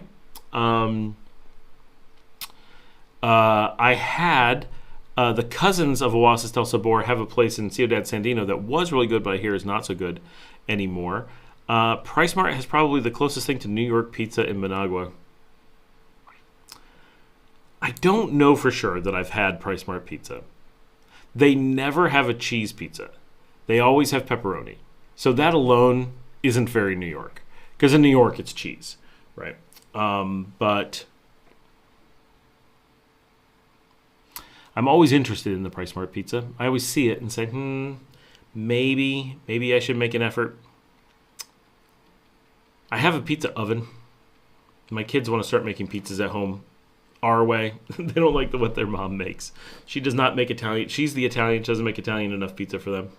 I had the cousins of Oasis del Sabor have a place in Ciudad Sandino that was really good, but I hear is not so good anymore. Price Mart has probably the closest thing to New York pizza in Managua. I don't know for sure that I've had Price Mart pizza. They never have a cheese pizza. They always have pepperoni. So that alone isn't very New York. Because in New York, it's cheese, right? But I'm always interested in the Price Mart pizza. I always see it and say, maybe I should make an effort. I have a pizza oven. My kids want to start making pizzas at home our way. They don't like what their mom makes. She does not make Italian. She's the Italian. She doesn't make Italian enough pizza for them.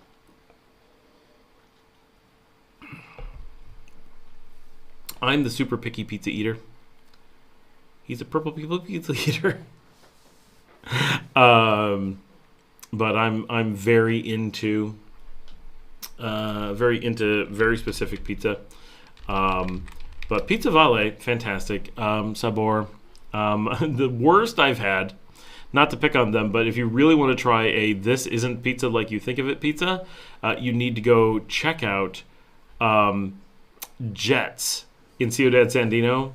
I'm the super picky pizza eater. He's a purple pizza eater. But I'm very into very specific pizza. But Pizza Valle, fantastic. Sabor. The worst I've had, not to pick on them, but if you really want to try a this isn't pizza like you think of it pizza, you need to go check out Jets in Ciudad Sandino,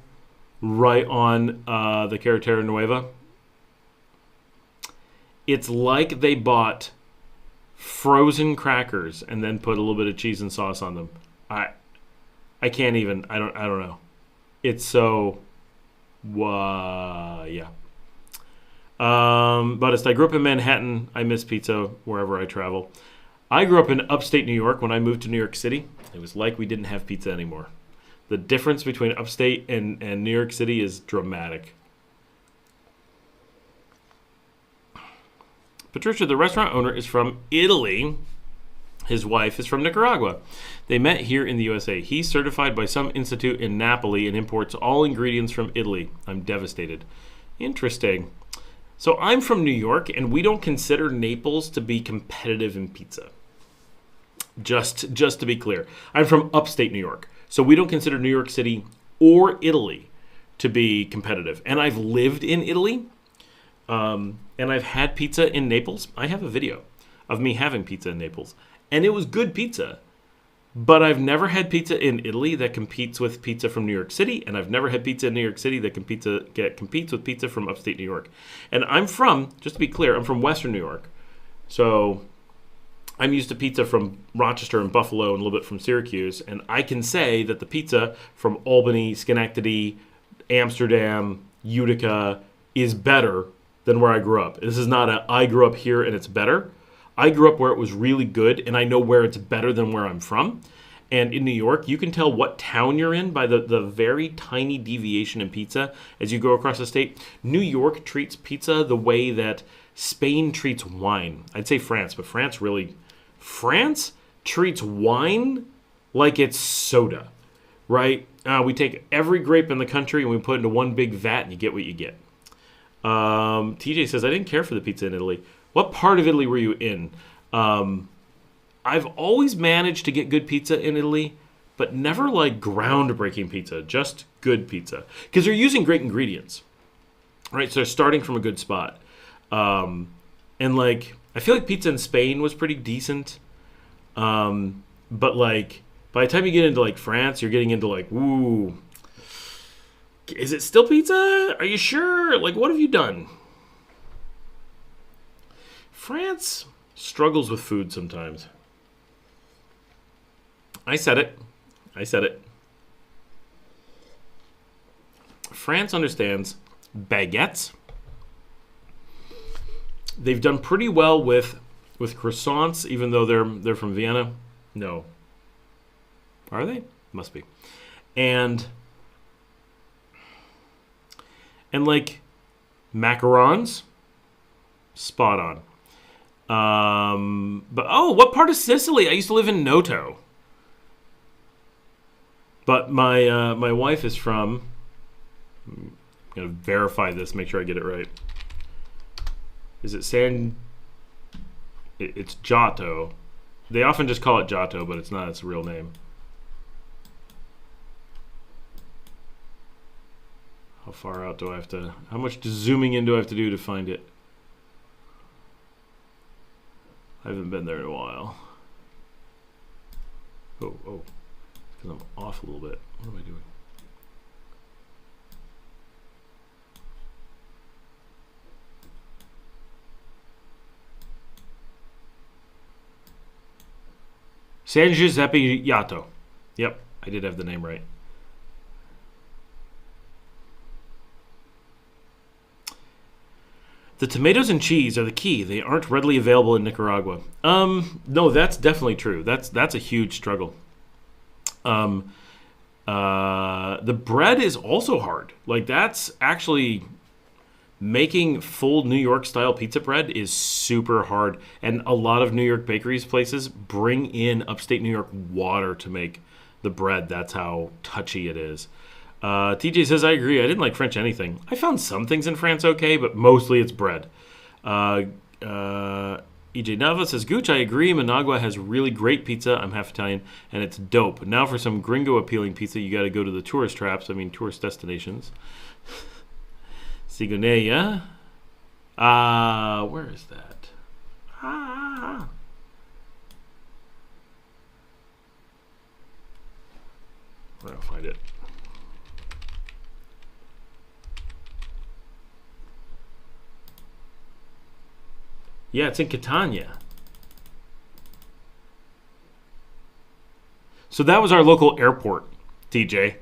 right on the Carretera Nueva. It's like they bought frozen crackers and then put a little bit of cheese and sauce on them. I can't even. I don't know. It's so. Yeah. But I grew up in Manhattan. I miss pizza wherever I travel. I grew up in upstate New York. When I moved to New York City, it was like we didn't have pizza anymore. The difference between upstate and New York City is dramatic. Patricia, the restaurant owner, is from Italy. His wife is from Nicaragua. They met here in the USA. He's certified by some institute in Napoli and imports all ingredients from Italy. I'm devastated. Interesting. So I'm from New York, and we don't consider Naples to be competitive in pizza. Just to be clear. I'm from upstate New York. So we don't consider New York City or Italy to be competitive. And I've lived in Italy, and I've had pizza in Naples. I have a video of me having pizza in Naples. And it was good pizza. But I've never had pizza in Italy that competes with pizza from New York City. And I've never had pizza in New York City that competes with pizza from upstate New York. And I'm from, just to be clear, I'm from Western New York. So I'm used to pizza from Rochester and Buffalo and a little bit from Syracuse. And I can say that the pizza from Albany, Schenectady, Amsterdam, Utica is better than where I grew up. This is not I grew up here and it's better. I grew up where it was really good, and I know where it's better than where I'm from. And in New York, you can tell what town you're in by the very tiny deviation in pizza as you go across the state. New York treats pizza the way that Spain treats wine. I'd say France, but France treats wine like it's soda, right? We take every grape in the country and we put it into one big vat, and you get what you get. TJ says, I didn't care for the pizza in Italy. What part of Italy were you in? I've always managed to get good pizza in Italy, but never like groundbreaking pizza, just good pizza. Because they're using great ingredients, right? So they're starting from a good spot. And like, I feel like pizza in Spain was pretty decent. But like, by the time you get into like France, you're getting into like, ooh, is it still pizza? Are you sure? Like, what have you done? France struggles with food sometimes. I said it. France understands baguettes. They've done pretty well with croissants, even though they're from Vienna. No. Are they? Must be. And like macarons, spot on. But what part of Sicily? I used to live in Noto. But my wife is from. I'm gonna verify this, make sure I get it right. Is it It's Giotto. They often just call it Giotto, but it's not its real name. How far out do I have to... How much zooming in do I have to do to find it? I haven't been there in a while. Oh. Because I'm off a little bit. What am I doing? San Giuseppe Yato. Yep, I did have the name right. The tomatoes and cheese are the key. They aren't readily available in Nicaragua. No, that's definitely true. That's a huge struggle. The bread is also hard. Like, that's actually... Making full New York style pizza bread is super hard, and a lot of New York bakeries places bring in upstate New York water to make the bread. That's how touchy it is. TJ says, I agree. I didn't like French anything. I found some things in France okay, but mostly it's bread. EJ Nava says, Gooch, I agree. Managua has really great pizza. I'm half Italian, and it's dope. Now for some gringo appealing pizza, you got to go to the tourist traps. I mean, tourist destinations. Sigoneya. Where is that? I'll find it. Yeah, it's in Catania. So that was our local airport, TJ.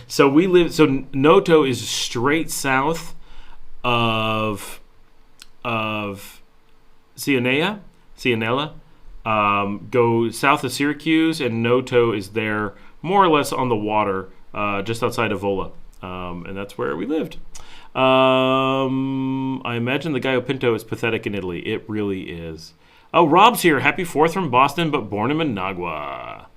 So we live. So Noto is straight south of Cianella. Go south of Syracuse, and Noto is there more or less on the water, just outside of Vola, and that's where we lived. I imagine the Gallo Pinto is pathetic in Italy. It really is. Oh, Rob's here. Happy 4th from Boston, but born in Managua.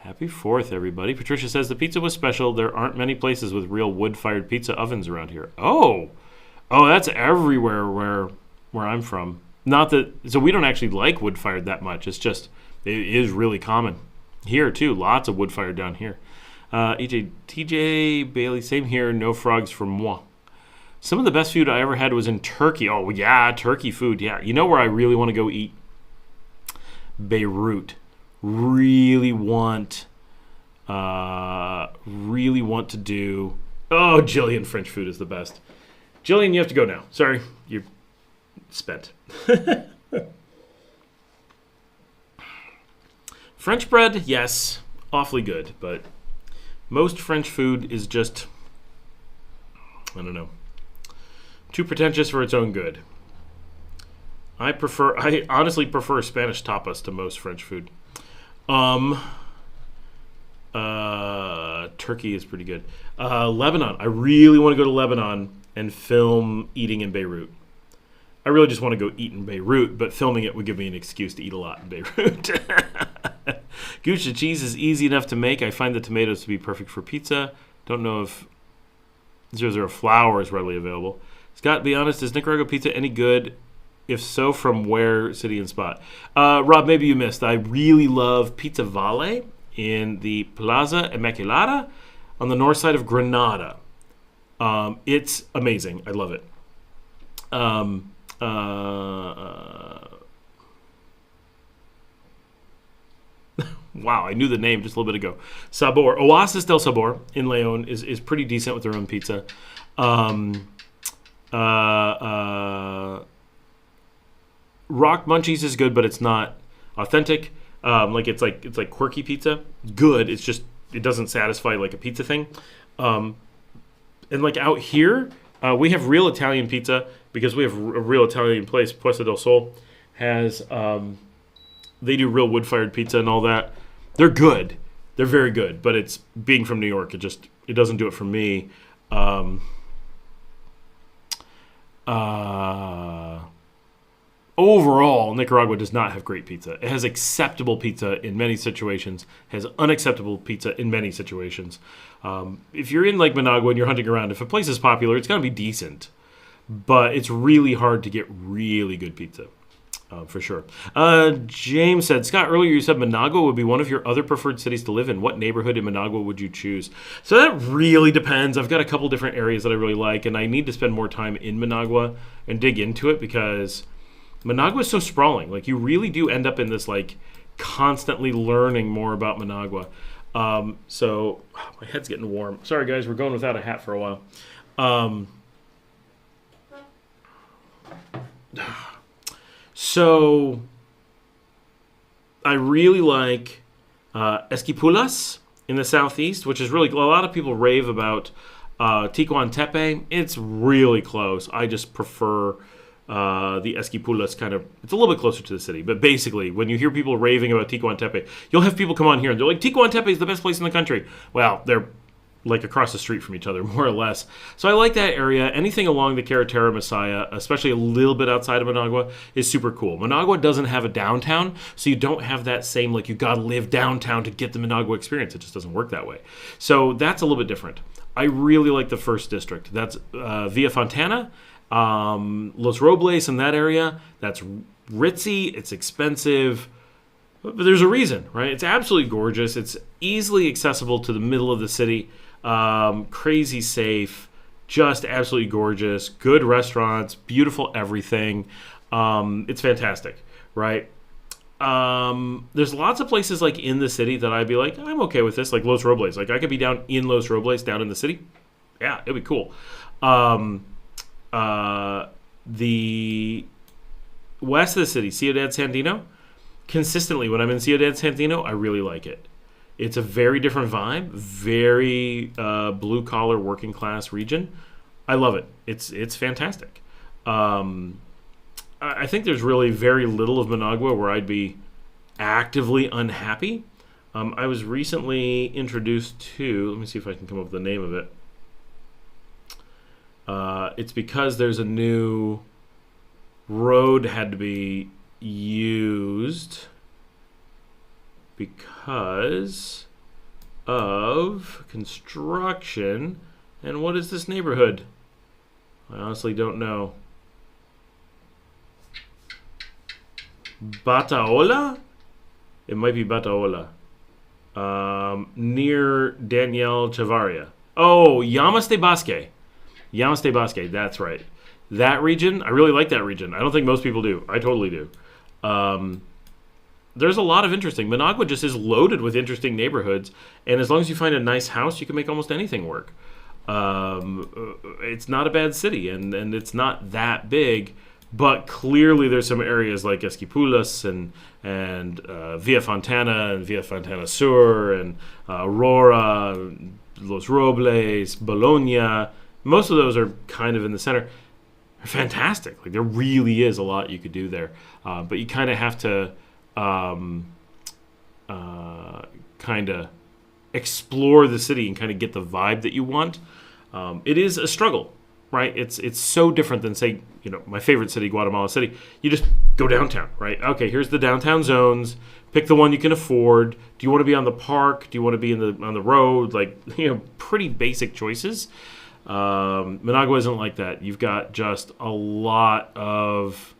Happy 4th, everybody. Patricia says the pizza was special. There aren't many places with real wood-fired pizza ovens around here. Oh, that's everywhere where I'm from. Not that, so we don't actually like wood-fired that much. It's just, it is really common. Here, too, lots of wood-fired down here. TJ Bailey, same here. No frogs for moi. Some of the best food I ever had was in Turkey. Oh, yeah, Turkey food, yeah. You know where I really want to go eat? Beirut. Really want to do... Oh, Jillian, French food is the best. Jillian, you have to go now. Sorry, you're spent. French bread, yes, awfully good, but most French food is just, I don't know, too pretentious for its own good. I honestly prefer Spanish tapas to most French food. Turkey is pretty good. Lebanon. I really want to go to Lebanon and film eating in Beirut. I really just want to go eat in Beirut, but filming it would give me an excuse to eat a lot in Beirut. Goose cheese is easy enough to make. I find the tomatoes to be perfect for pizza. Don't know if 00 flour is readily available. Scott, be honest, is Nicaragua pizza any good? If so, from where city and spot? Rob, maybe you missed. I really love Pizza Valle in the Plaza Immaculata on the north side of Granada. It's amazing. I love it. Wow, I knew the name just a little bit ago. Sabor. Oasis del Sabor in Leon is pretty decent with their own pizza. Rock Munchies is good, but it's not authentic. It's like quirky pizza. Good. It's just it doesn't satisfy like a pizza thing. And like out here, we have real Italian pizza because we have a real Italian place. Puesta del Sol has they do real wood-fired pizza and all that. They're good. They're very good. But it's being from New York, it doesn't do it for me. Overall, Nicaragua does not have great pizza. It has acceptable pizza in many situations, has unacceptable pizza in many situations. If you're in Lake Managua and you're hunting around, if a place is popular, it's going to be decent. But it's really hard to get really good pizza. For sure. James said, Scott, earlier you said Managua would be one of your other preferred cities to live in. What neighborhood in Managua would you choose? So that really depends. I've got a couple different areas that I really like, and I need to spend more time in Managua and dig into it because Managua is so sprawling. Like, you really do end up in this, like, constantly learning more about Managua. So my head's getting warm. Sorry, guys, we're going without a hat for a while. So I really like Esquipulas in the southeast, which is really, a lot of people rave about Ticuantepe. It's really close. I just prefer the Esquipulas kind of, it's a little bit closer to the city. But basically, when you hear people raving about Ticuantepe, you'll have people come on here and they're like, Ticuantepe is the best place in the country. Well, they're like across the street from each other, more or less. So I like that area. Anything along the Carretera Messiah, especially a little bit outside of Managua, is super cool. Managua doesn't have a downtown, so you don't have that same, like, you gotta live downtown to get the Managua experience. It just doesn't work that way. So that's a little bit different. I really like the first district. That's Villa Fontana, Los Robles in that area. That's ritzy, it's expensive, but there's a reason, right? It's absolutely gorgeous. It's easily accessible to the middle of the city. Crazy safe, just absolutely gorgeous, good restaurants, beautiful everything. It's fantastic, right? There's lots of places like in the city that I'd be like, I'm okay with this, like Los Robles. Like, I could be down in Los Robles, down in the city. Yeah, it'd be cool. The west of the city, Ciudad Sandino, consistently when I'm in Ciudad Sandino, I really like it. It's a very different vibe, very blue-collar, working-class region. I love it. It's fantastic. I think there's really very little of Managua where I'd be actively unhappy. I was recently introduced to, let me see if I can come up with the name of it. It's because there's a new road had to be used because of construction. And what is this neighborhood? I honestly don't know. Bataola? It might be Bataola. Near Daniel Chavarria. Oh, Llamas de Basque. Llamas de Basque, that's right. That region, I really like that region. I don't think most people do. I totally do. There's a lot of interesting. Managua just is loaded with interesting neighborhoods, and as long as you find a nice house, you can make almost anything work. It's not a bad city, and it's not that big, but clearly there's some areas like Esquipulas and Villa Fontana and Villa Fontana Sur and Aurora, Los Robles, Bologna. Most of those are kind of in the center. They're fantastic. Like, there really is a lot you could do there, but you kind of have to kind of explore the city and kind of get the vibe that you want. It is a struggle, right? It's so different than, say, my favorite city, Guatemala City. You just go downtown, right? Okay, here's the downtown zones. Pick the one you can afford. Do you want to be on the park? Do you want to be on the road? Like, pretty basic choices. Managua isn't like that. You've got just a lot of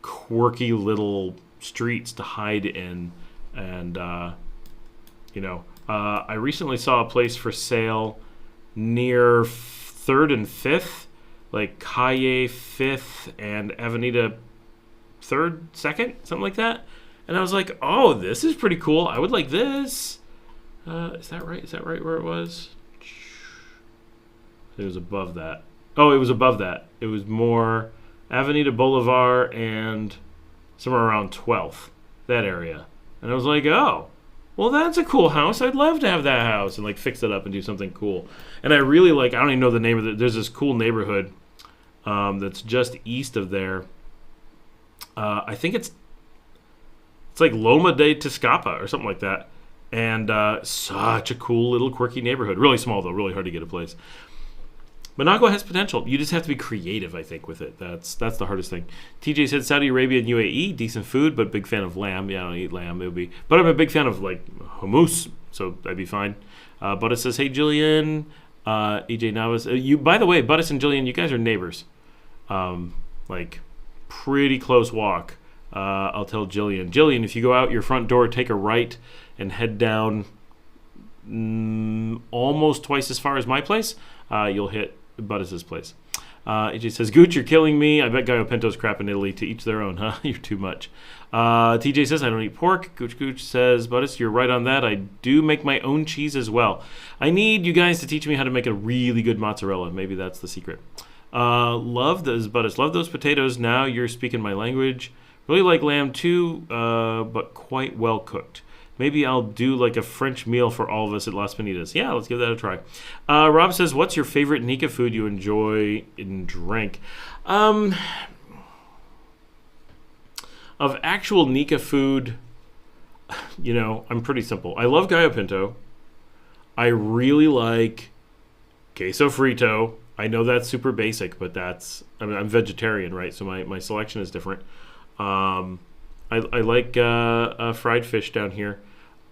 quirky little streets to hide in, and I recently saw a place for sale near 3rd and 5th, like Calle 5th and Avenida 3rd, 2nd, something like that. And I was like, oh, this is pretty cool. I would like this. Is that right? Is that right where it was? It was above that. Oh, it was above that. It was more Avenida Boulevard and somewhere around 12th, that area. And I was like, oh, well, that's a cool house. I'd love to have that house and, like, fix it up and do something cool. And I really like, I don't even know the name of it. There's this cool neighborhood that's just east of there. I think it's like Loma de Tezcapa or something like that. And such a cool little quirky neighborhood. Really small, though. Really hard to get a place. Managua has potential. You just have to be creative, I think, with it. That's the hardest thing. TJ said Saudi Arabia and UAE, decent food, but big fan of lamb. Yeah, I don't eat lamb. But I'm a big fan of, like, hummus, so that'd be fine. But it says, hey, Jillian, EJ Navas. By the way, Buddis and Jillian, you guys are neighbors. Like, pretty close walk. I'll tell Jillian. Jillian, if you go out your front door, take a right and head down almost twice as far as my place, you'll hit Buddha's place. AJ says, Gooch, you're killing me. I bet Gallo Pinto's crap in Italy. To each their own, huh? You're too much. TJ says, I don't eat pork. Gooch says, Buddhas, you're right on that. I do make my own cheese as well. I need you guys to teach me how to make a really good mozzarella. Maybe that's the secret. Love those, Buddhas. Love those potatoes. Now you're speaking my language. Really like lamb too, but quite well cooked. Maybe I'll do like a French meal for all of us at Las Pinitas. Yeah, let's give that a try. Rob says, what's your favorite Nika food you enjoy and drink? Of actual Nika food, you know, I'm pretty simple. I love Gallo Pinto. I really like queso frito. I know that's super basic, but I'm vegetarian, right? So my selection is different. I like fried fish down here.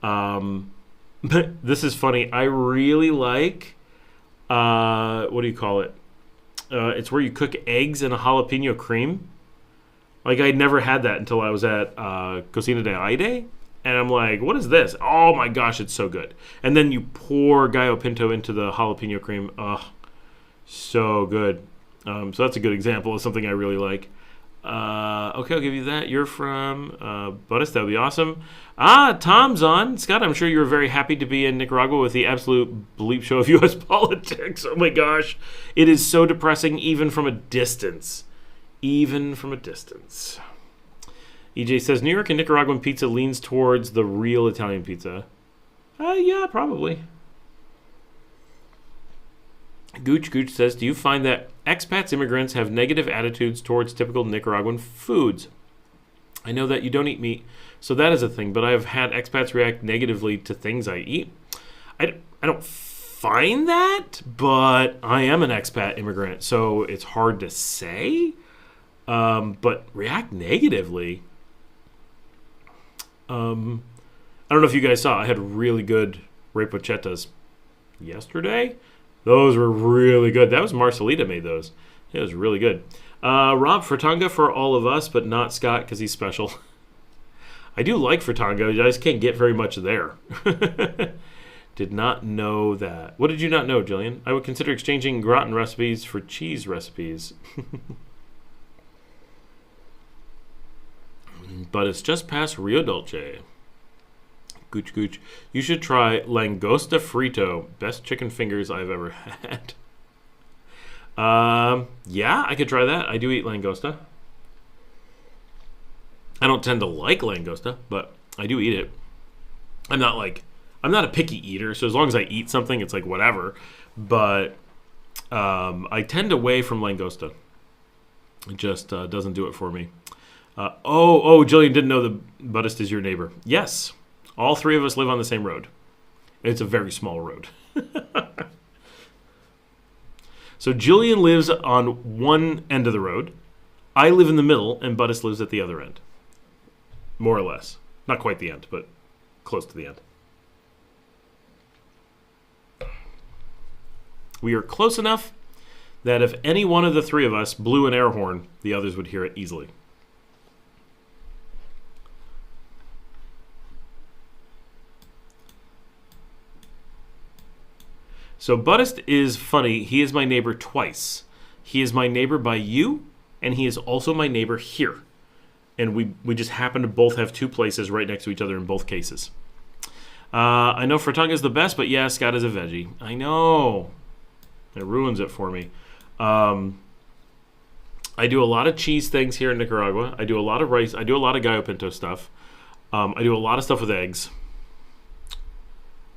But this is funny. I really like, what do you call it? It's where you cook eggs in a jalapeno cream. Like, I'd never had that until I was at Cocina de Aide. And I'm like, what is this? Oh my gosh, it's so good. And then you pour Gallo Pinto into the jalapeno cream. Oh, so good. So that's a good example of something I really like. Okay, I'll give you that. You're from Buddhist. That would be awesome. Tom's on. Scott, I'm sure you were very happy to be in Nicaragua with the absolute bleep show of U.S. politics. Oh my gosh. It is so depressing even from a distance. Even from a distance. EJ says, New York and Nicaraguan pizza leans towards the real Italian pizza. Yeah, probably. Gooch says, do you find that expats, immigrants, have negative attitudes towards typical Nicaraguan foods? I know that you don't eat meat, so that is a thing, but I have had expats react negatively to things I eat. I don't find that, but I am an expat immigrant, so it's hard to say. But react negatively. I don't know if you guys saw, I had really good repochetas yesterday. Those were really good. That was Marcelita made those. It was really good. Rob, fritanga for all of us, but not Scott because he's special. I do like fritanga. I just can't get very much there. Did not know that. What did you not know, Jillian? I would consider exchanging gratin recipes for cheese recipes. But it's just past Rio Dolce. Gooch. You should try langosta frito. Best chicken fingers I've ever had. Yeah, I could try that. I do eat langosta. I don't tend to like langosta, but I do eat it. I'm not a picky eater, so as long as I eat something, it's like whatever. But I tend away from langosta. It just doesn't do it for me. Jillian didn't know the Buddhist is your neighbor. Yes. All three of us live on the same road. It's a very small road. So Jillian lives on one end of the road. I live in the middle, and Buddhist lives at the other end. More or less. Not quite the end, but close to the end. We are close enough that if any one of the three of us blew an air horn, the others would hear it easily. So Buddhist is funny. He is my neighbor twice. He is my neighbor by you, and he is also my neighbor here. And we just happen to both have two places right next to each other in both cases. I know fritanga is the best, but yeah, Scott is a veggie. I know. It ruins it for me. I do a lot of cheese things here in Nicaragua. I do a lot of rice. I do a lot of gallo pinto stuff. I do a lot of stuff with eggs.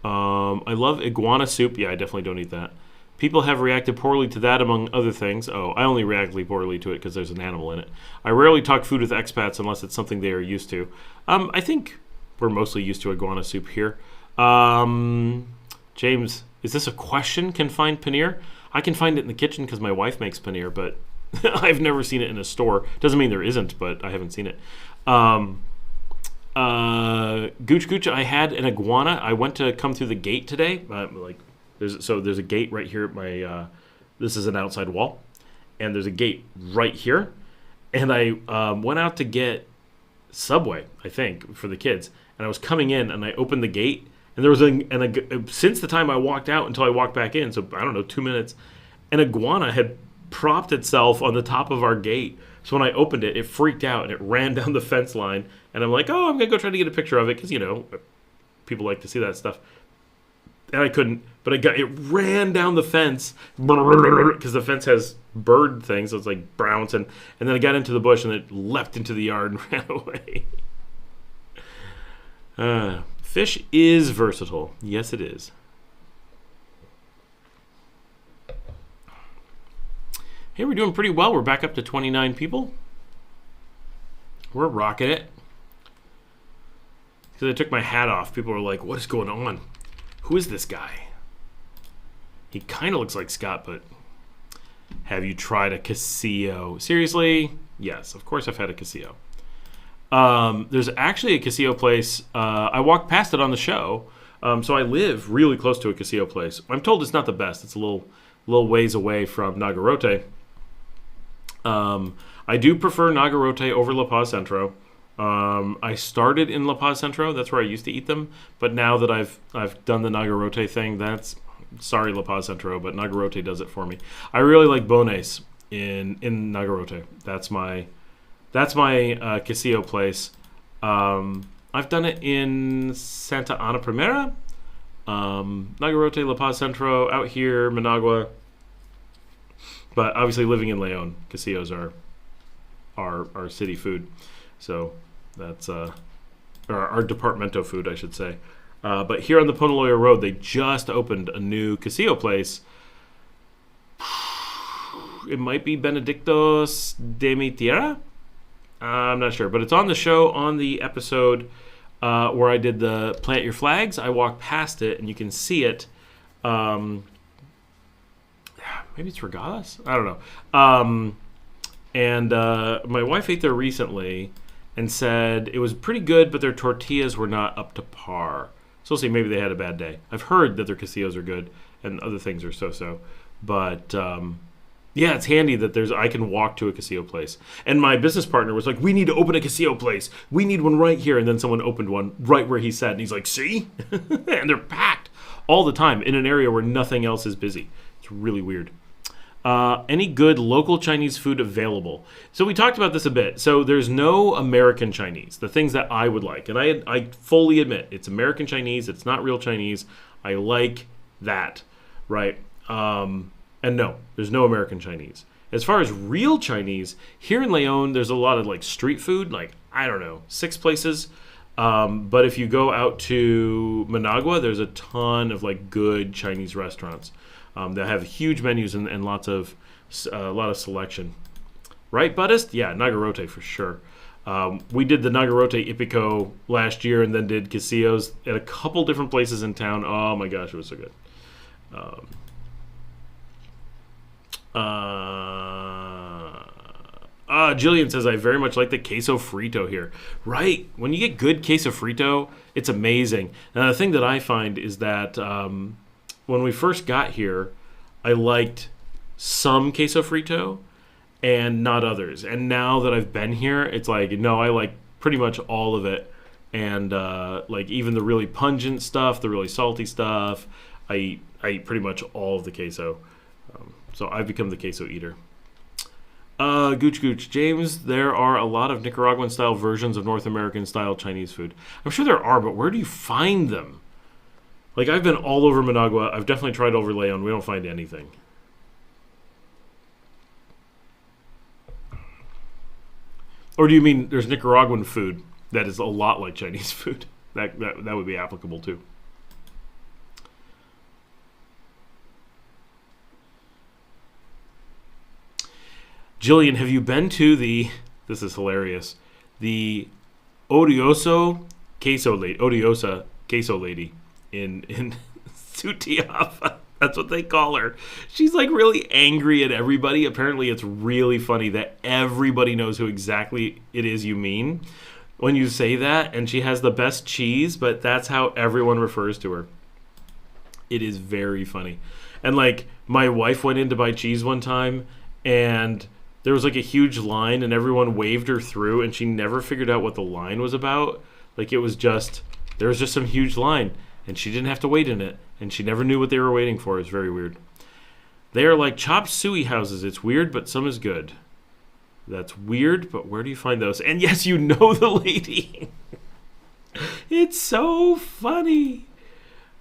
I love iguana soup. Yeah, I definitely don't eat that. People have reacted poorly to that, among other things. Oh, I only react poorly to it because there's an animal in it. I rarely talk food with expats unless it's something they are used to. I think we're mostly used to iguana soup here. James, is this a question? Can find paneer? I can find it in the kitchen because my wife makes paneer, but I've never seen it in a store. Doesn't mean there isn't, but I haven't seen it. Gooch, I had an iguana. I went to come through the gate today. There's a gate right here at my. This is an outside wall, and there's a gate right here. And I went out to get Subway, I think, for the kids. And I was coming in, and I opened the gate, and there was since the time I walked out until I walked back in, so I don't know, 2 minutes, an iguana had propped itself on the top of our gate. So when I opened it, it freaked out, and it ran down the fence line. And I'm like, oh, I'm going to go try to get a picture of it, because, people like to see that stuff. And I couldn't, but it ran down the fence, because the fence has bird things, so it's like browns, and then I got into the bush, and it leapt into the yard and ran away. Fish is versatile. Yes, it is. Hey, we're doing pretty well. We're back up to 29 people. We're rocking it. Because I took my hat off, people were like, what is going on? Who is this guy? He kind of looks like Scott, but have you tried a Casillo? Seriously? Yes, of course I've had a Casillo. There's actually a Casillo place. I walked past it on the show, so I live really close to a Casillo place. I'm told it's not the best. It's a little ways away from Nagarote. I do prefer Nagarote over La Paz Centro. I started in La Paz Centro. That's where I used to eat them. But now that I've done the Nagarote thing, sorry La Paz Centro, but Nagarote does it for me. I really like Bones in Nagarote. That's my Casillo place. I've done it in Santa Ana Primera, Nagarote, La Paz Centro, out here, Managua. But obviously living in Leon, Casillos are our city food. So that's our departamento food, I should say. But here on the Ponaloya Road, they just opened a new Casillo place. It might be Benedictos de mi Tierra. I'm not sure, but it's on the show, on the episode where I did the Plant Your Flags. I walked past it, and you can see it. Maybe it's Regatas? I don't know. And my wife ate there recently and said it was pretty good, but their tortillas were not up to par. So we'll see, maybe they had a bad day. I've heard that their Casillos are good and other things are so-so. But yeah, it's handy that I can walk to a Casillo place. And my business partner was like, we need to open a Casillo place. We need one right here. And then someone opened one right where he sat. And he's like, see? And they're packed all the time in an area where nothing else is busy. It's really weird. Any good local Chinese food available? So we talked about this a bit. So there's no American Chinese, the things that I would like. And I fully admit, it's American Chinese. It's not real Chinese. I like that, right? And no, there's no American Chinese. As far as real Chinese, here in Leon, there's a lot of like street food, like, I don't know, 6 places. But if you go out to Managua, there's a ton of like good Chinese restaurants. They have huge menus and a lot of selection. Right, Buddhist? Yeah, Nagarote for sure. We did the Nagarote Ipico last year and then did Casillos at a couple different places in town. Oh my gosh, it was so good. Jillian says, I very much like the queso frito here. Right. When you get good queso frito, it's amazing. Now, the thing that I find is that when we first got here, I liked some queso frito and not others. And now that I've been here, it's like, no, I like pretty much all of it. And like even the really pungent stuff, the really salty stuff, I eat pretty much all of the queso. So I've become the queso eater. Gooch, James, there are a lot of Nicaraguan-style versions of North American-style Chinese food. I'm sure there are, but where do you find them? Like, I've been all over Managua. I've definitely tried over Leon. We don't find anything. Or do you mean there's Nicaraguan food that is a lot like Chinese food? That would be applicable, too. Jillian, have you been to this is hilarious, the Odiosa queso lady in Sutiapa? That's what they call her. She's like really angry at everybody. Apparently it's really funny that everybody knows who exactly it is you mean when you say that, and she has the best cheese, but that's how everyone refers to her. It is very funny. And like my wife went in to buy cheese one time, and there was like a huge line and everyone waved her through and she never figured out what the line was about. Like it was just, there was just some huge line and she didn't have to wait in it and she never knew what they were waiting for. It was very weird. They are like chop suey houses. It's weird, but some is good. That's weird, but where do you find those? And yes, you know the lady. It's so funny.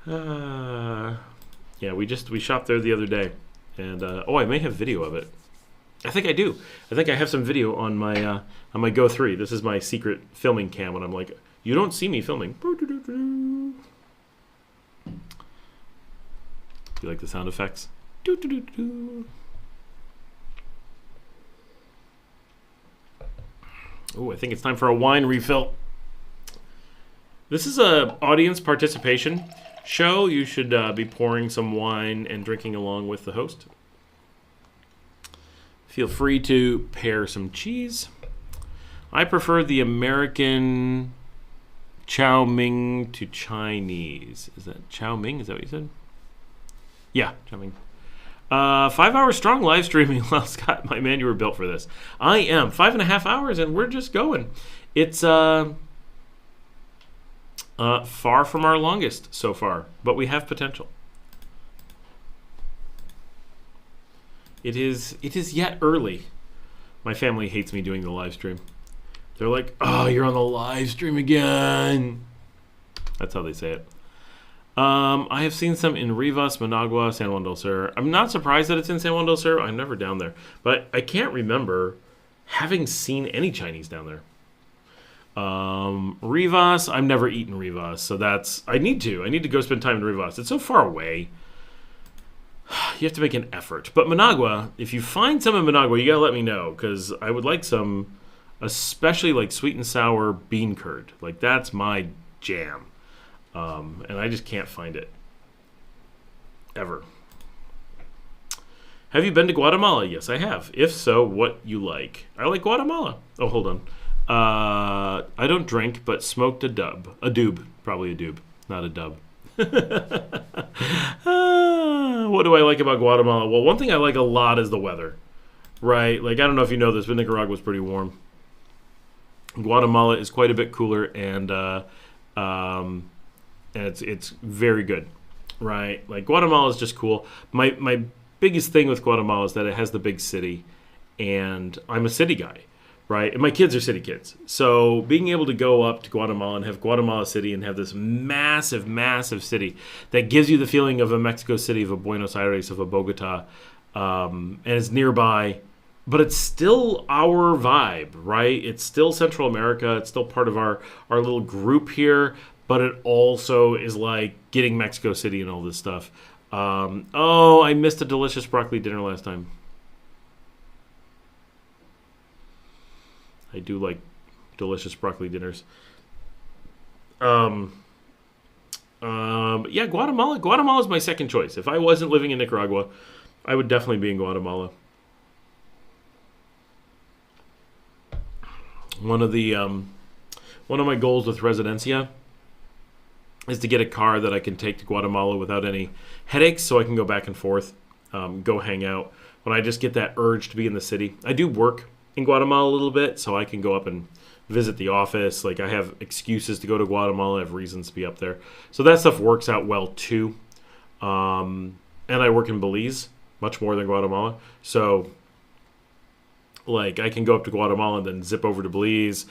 Yeah, we shopped there the other day. And, I may have video of it. I think I do. I think I have some video on my Go 3. This is my secret filming cam when I'm like, you don't see me filming. Do you like the sound effects? Oh, I think it's time for a wine refill. This is a audience participation show. You should be pouring some wine and drinking along with the host. Feel free to pair some cheese. I prefer the American chow mein to Chinese. Is that chow mein? Is that what you said? Yeah, chow mein. 5 hours strong live streaming. Well, Scott, my man, you were built for this. I am. 5.5 hours, and we're just going. It's far from our longest so far, but we have potential. It is yet early. My family hates me doing the live stream. They're like, oh, you're on the live stream again. That's how they say it. I have seen some in Rivas, Managua, San Juan del Sur. I'm not surprised that it's in San Juan del Sur. I'm never down there. But I can't remember having seen any Chinese down there. Rivas, I've never eaten Rivas. So that's, I need to go spend time in Rivas. It's so far away. You have to make an effort. But Managua, if you find some in Managua, you got to let me know. Because I would like some, especially like sweet and sour bean curd. Like that's my jam. And I just can't find it. Ever. Have you been to Guatemala? Yes, I have. If so, what you like? I like Guatemala. Oh, hold on. I don't drink, but smoked a dub. A doob. Probably a doob, not a dub. What do I like about Guatemala? Well, one thing I like a lot is the weather. Right? Like, I don't know if you know this, but Nicaragua's pretty warm. Guatemala is quite a bit cooler, and it's very good, right? Like Guatemala is just cool. My biggest thing with Guatemala is that it has the big city, and I'm a city guy, right? And my kids are city kids. So being able to go up to Guatemala and have Guatemala City and have this massive, massive city that gives you the feeling of a Mexico City, of a Buenos Aires, of a Bogota, and it's nearby, but it's still our vibe, right? It's still Central America. It's still part of our little group here. But it also is like getting Mexico City and all this stuff. I missed a delicious broccoli dinner last time. I do like delicious broccoli dinners. Yeah, Guatemala. Guatemala is my second choice. If I wasn't living in Nicaragua, I would definitely be in Guatemala. One of my goals with Residencia is to get a car that I can take to Guatemala without any headaches, so I can go back and forth, go hang out. When I just get that urge to be in the city. I do work in Guatemala a little bit, so I can go up and visit the office. Like, I have excuses to go to Guatemala. I have reasons to be up there. So that stuff works out well, too. And I work in Belize, much more than Guatemala. So, like, I can go up to Guatemala and then zip over to Belize.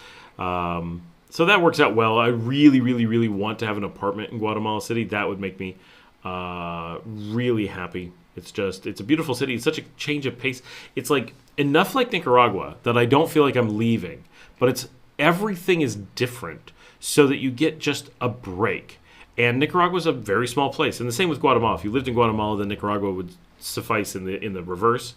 So that works out well. I really, really, really want to have an apartment in Guatemala City. That would make me really happy. It's a beautiful city. It's such a change of pace. It's like enough like Nicaragua that I don't feel like I'm leaving. But everything is different so that you get just a break. And Nicaragua is a very small place. And the same with Guatemala. If you lived in Guatemala, then Nicaragua would suffice in the reverse.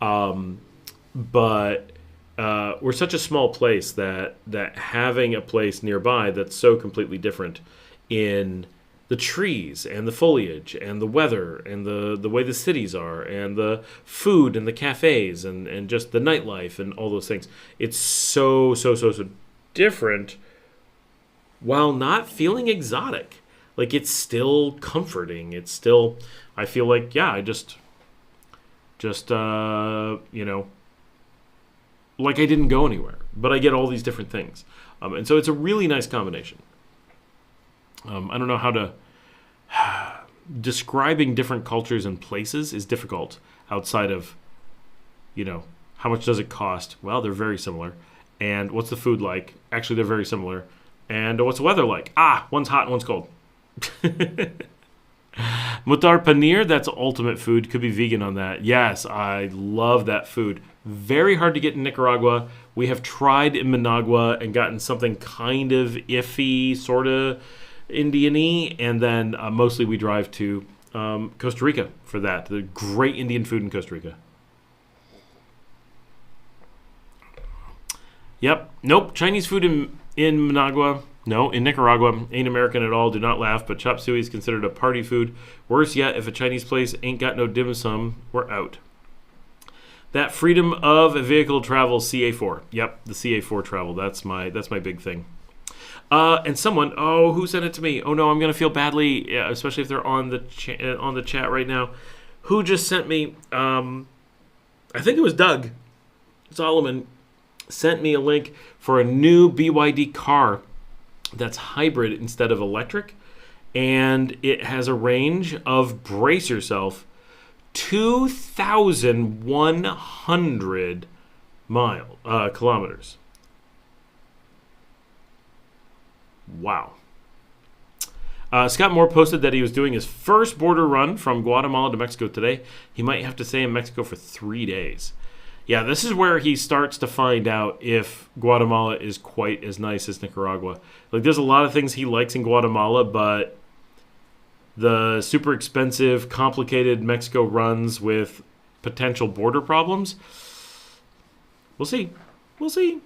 But we're such a small place that having a place nearby that's so completely different in the trees and the foliage and the weather and the way the cities are and the food and the cafes and just the nightlife and all those things. It's so different while not feeling exotic. Like, it's still comforting. It's still, I feel like, yeah, I just like I didn't go anywhere, but I get all these different things. And so it's a really nice combination. I don't know how to... Describing different cultures and places is difficult outside of, how much does it cost? Well, they're very similar. And what's the food like? Actually, they're very similar. And what's the weather like? One's hot and one's cold. Mutar paneer, that's ultimate food. Could be vegan on that. Yes, I love that food. Very hard to get in Nicaragua. We have tried in Managua and gotten something kind of iffy, sort of Indian-y, and then mostly we drive to Costa Rica for that. The great Indian food in Costa Rica. Yep. Nope. Chinese food in Managua. No, in Nicaragua, ain't American at all. Do not laugh, but chop suey is considered a party food. Worse yet, if a Chinese place ain't got no dim sum, we're out. That freedom of vehicle travel, CA4. Yep, the CA4 travel. That's my big thing. And someone, who sent it to me? Oh no, I'm gonna feel badly, especially if they're on the chat right now. Who just sent me? I think it was Doug Solomon sent me a link for a new BYD car that's hybrid instead of electric, and it has a range of, brace yourself, 2,100 kilometers. Wow. Scott Moore posted that he was doing his first border run from Guatemala to Mexico today. He might have to stay in Mexico for 3 days. Yeah, this is where he starts to find out if Guatemala is quite as nice as Nicaragua. Like, there's a lot of things he likes in Guatemala, but the super expensive, complicated Mexico runs with potential border problems, we'll see. We'll see.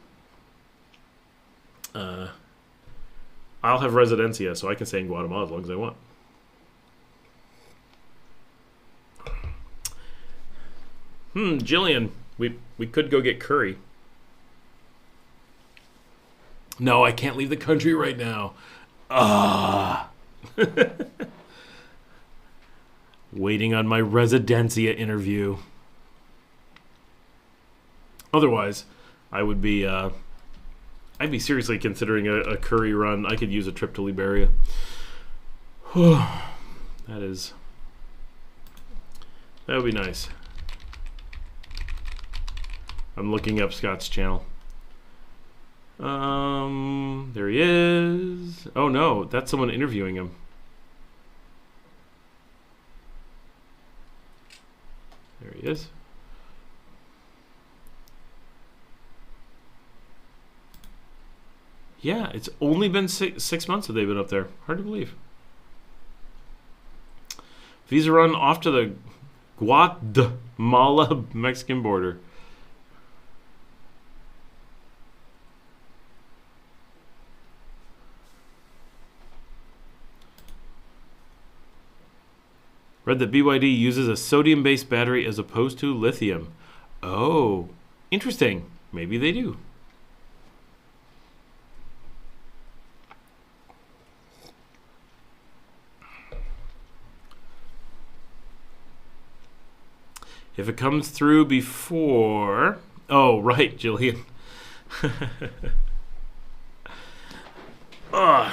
I'll have residencia, so I can stay in Guatemala as long as I want. Jillian, we could go get curry. No, I can't leave the country right now. Waiting on my residencia interview. Otherwise, I would be... I'd be seriously considering a curry run. I could use a trip to Liberia. That would be nice. I'm looking up Scott's channel. There he is. Oh no, that's someone interviewing him. There he is. Yeah, it's only been 6 months that they've been up there. Hard to believe. Visa run off to the Guatemala Mexican border. Read that BYD uses a sodium-based battery as opposed to lithium. Oh, interesting. Maybe they do. If it comes through before... Oh, right, Jillian. Are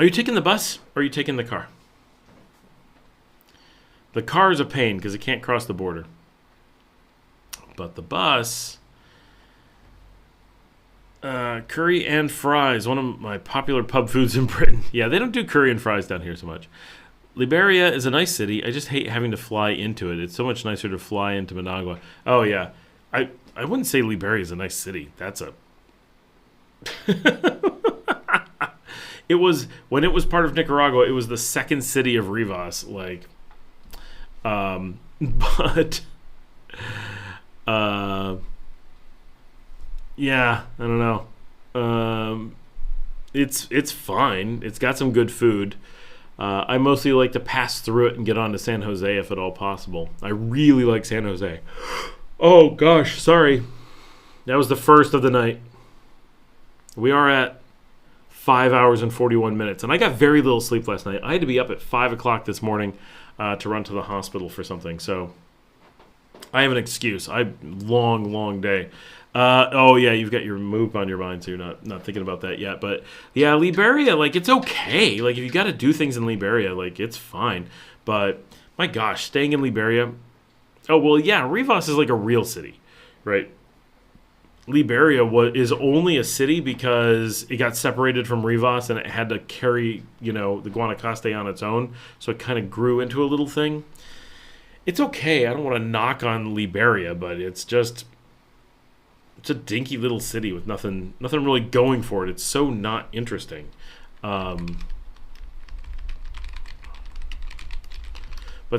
you taking the bus or are you taking the car? The car is a pain because it can't cross the border. But the bus... curry and fries, one of my popular pub foods in Britain. Yeah, they don't do curry and fries down here so much. Liberia is a nice city. I just hate having to fly into it. It's so much nicer to fly into Managua. Oh, yeah. I wouldn't say Liberia is a nice city. That's a... It was... When it was part of Nicaragua, it was the second city of Rivas. Like... But... yeah, I don't know. It's fine. It's got some good food. I mostly like to pass through it and get on to San Jose if at all possible. I really like San Jose. Oh, gosh, sorry. That was the first of the night. We are at 5 hours and 41 minutes. And I got very little sleep last night. I had to be up at 5 o'clock this morning to run to the hospital for something. So I have an excuse. Long day. Oh yeah, you've got your move on your mind, so you're not thinking about that yet. But yeah, Liberia, like it's okay. Like if you got to do things in Liberia, like it's fine. But my gosh, staying in Liberia. Oh well, yeah, Rivas is like a real city, right? Liberia is only a city because it got separated from Rivas and it had to carry, the Guanacaste on its own. So it kind of grew into a little thing. It's okay. I don't want to knock on Liberia, but it's a dinky little city with nothing really going for it. It's so not interesting. But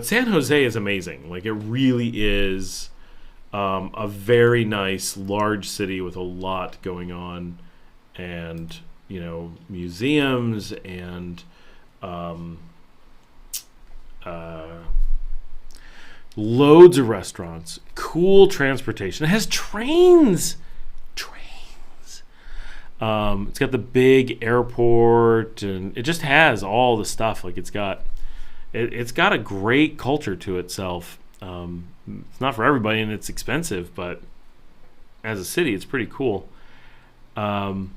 San Jose is amazing. Like it really is. A very nice, large city with a lot going on, and museums and loads of restaurants, cool transportation. It has trains. It's got the big airport, and it just has all the stuff. Like it's got a great culture to itself. It's not for everybody, and it's expensive, but as a city, it's pretty cool. So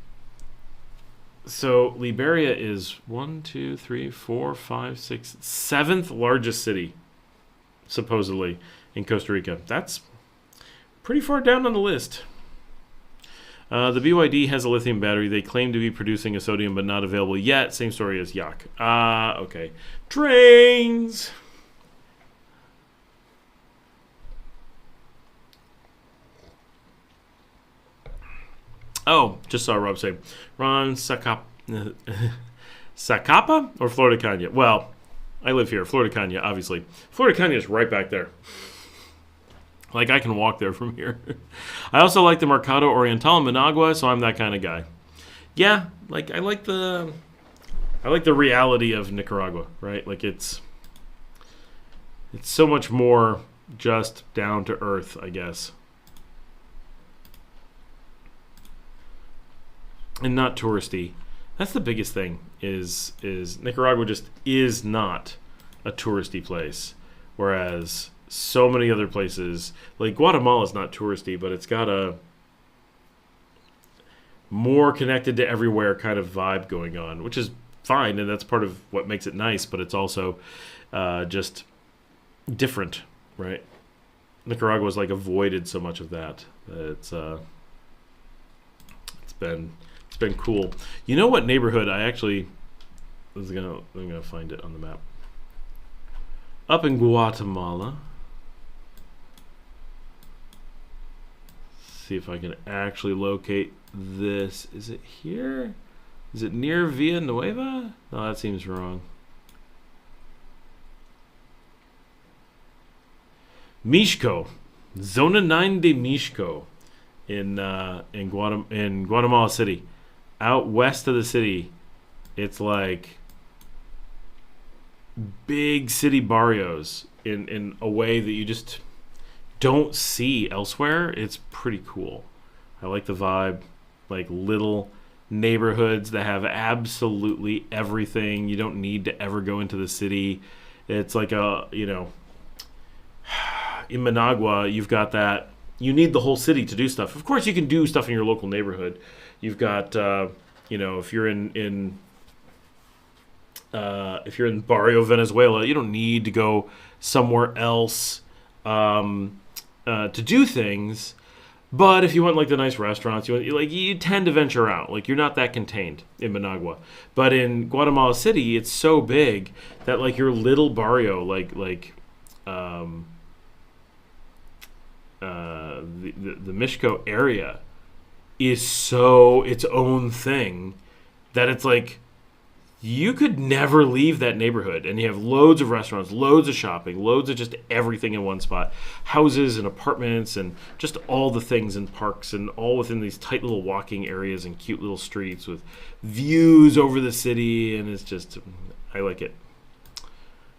Liberia is 1, 2, 3, 4, 5, 6, 7th largest city, supposedly, in Costa Rica. That's pretty far down on the list. The BYD has a lithium battery. They claim to be producing a sodium, but not available yet. Same story as Yak. Okay. Trains! Oh, just saw Rob say, Ron Zacapa or Florida Caña? Well, I live here, Florida Caña, obviously. Florida Caña is right back there. Like, I can walk there from here. I also like the Mercado Oriental in Managua, so I'm that kind of guy. Yeah, like, I like the reality of Nicaragua, right? Like, it's so much more just down to earth, I guess. And not touristy. That's the biggest thing is Nicaragua just is not a touristy place, whereas so many other places, like Guatemala is not touristy, but it's got a more connected to everywhere kind of vibe going on, which is fine, and that's part of what makes it nice, but it's also just different, right? Nicaragua's like avoided so much of that. It's been cool. You know what neighborhood I actually I'm gonna find it on the map. Up in Guatemala. See if I can actually locate this. Is it here? Is it near Villanueva? No, that seems wrong. Mixco. Zona 9 de Mixco in Guatemala City. Out west of the city, it's like big city barrios in a way that you just don't see elsewhere. It's pretty cool. I like the vibe. Like little neighborhoods that have absolutely everything. You don't need to ever go into the city. It's like in Managua, you've got that. You need the whole city to do stuff. Of course, you can do stuff in your local neighborhood. You've got, if you're in Barrio Venezuela, you don't need to go somewhere else to do things. But if you want like the nice restaurants, you tend to venture out. Like you're not that contained in Managua. But in Guatemala City, it's so big that like your little barrio, the Mixco area is so its own thing that it's like you could never leave that neighborhood, and you have loads of restaurants, loads of shopping, loads of just everything in one spot, houses and apartments and just all the things in parks, and all within these tight little walking areas and cute little streets with views over the city. And it's just, I like it.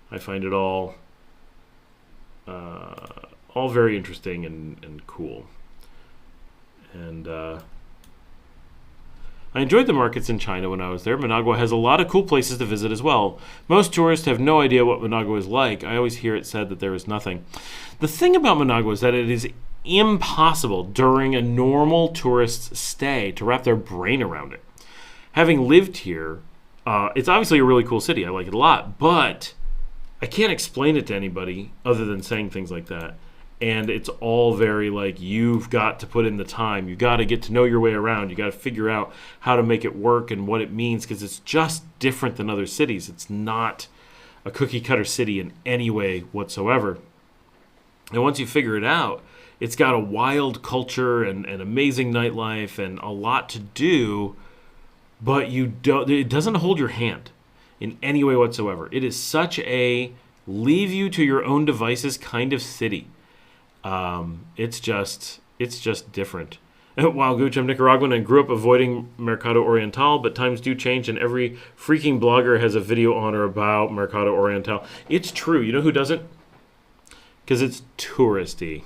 I find it all very interesting and cool. And I enjoyed the markets in China when I was there. Managua has a lot of cool places to visit as well. Most tourists have no idea what Managua is like. I always hear it said that there is nothing. The thing about Managua is that it is impossible during a normal tourist's stay to wrap their brain around it. Having lived here, it's obviously a really cool city. I like it a lot, but I can't explain it to anybody other than saying things like that. And it's all very like, you've got to put in the time. You've got to get to know your way around. You got to figure out how to make it work and what it means, because it's just different than other cities. It's not a cookie cutter city in any way whatsoever. And once you figure it out, it's got a wild culture and amazing nightlife and a lot to do, but it doesn't hold your hand in any way whatsoever. It is such a leave you to your own devices kind of city. It's just different. Wow, Gooch, I'm Nicaraguan and grew up avoiding Mercado Oriental, but times do change and every freaking blogger has a video on or about Mercado Oriental. It's true. You know who doesn't? Because it's touristy.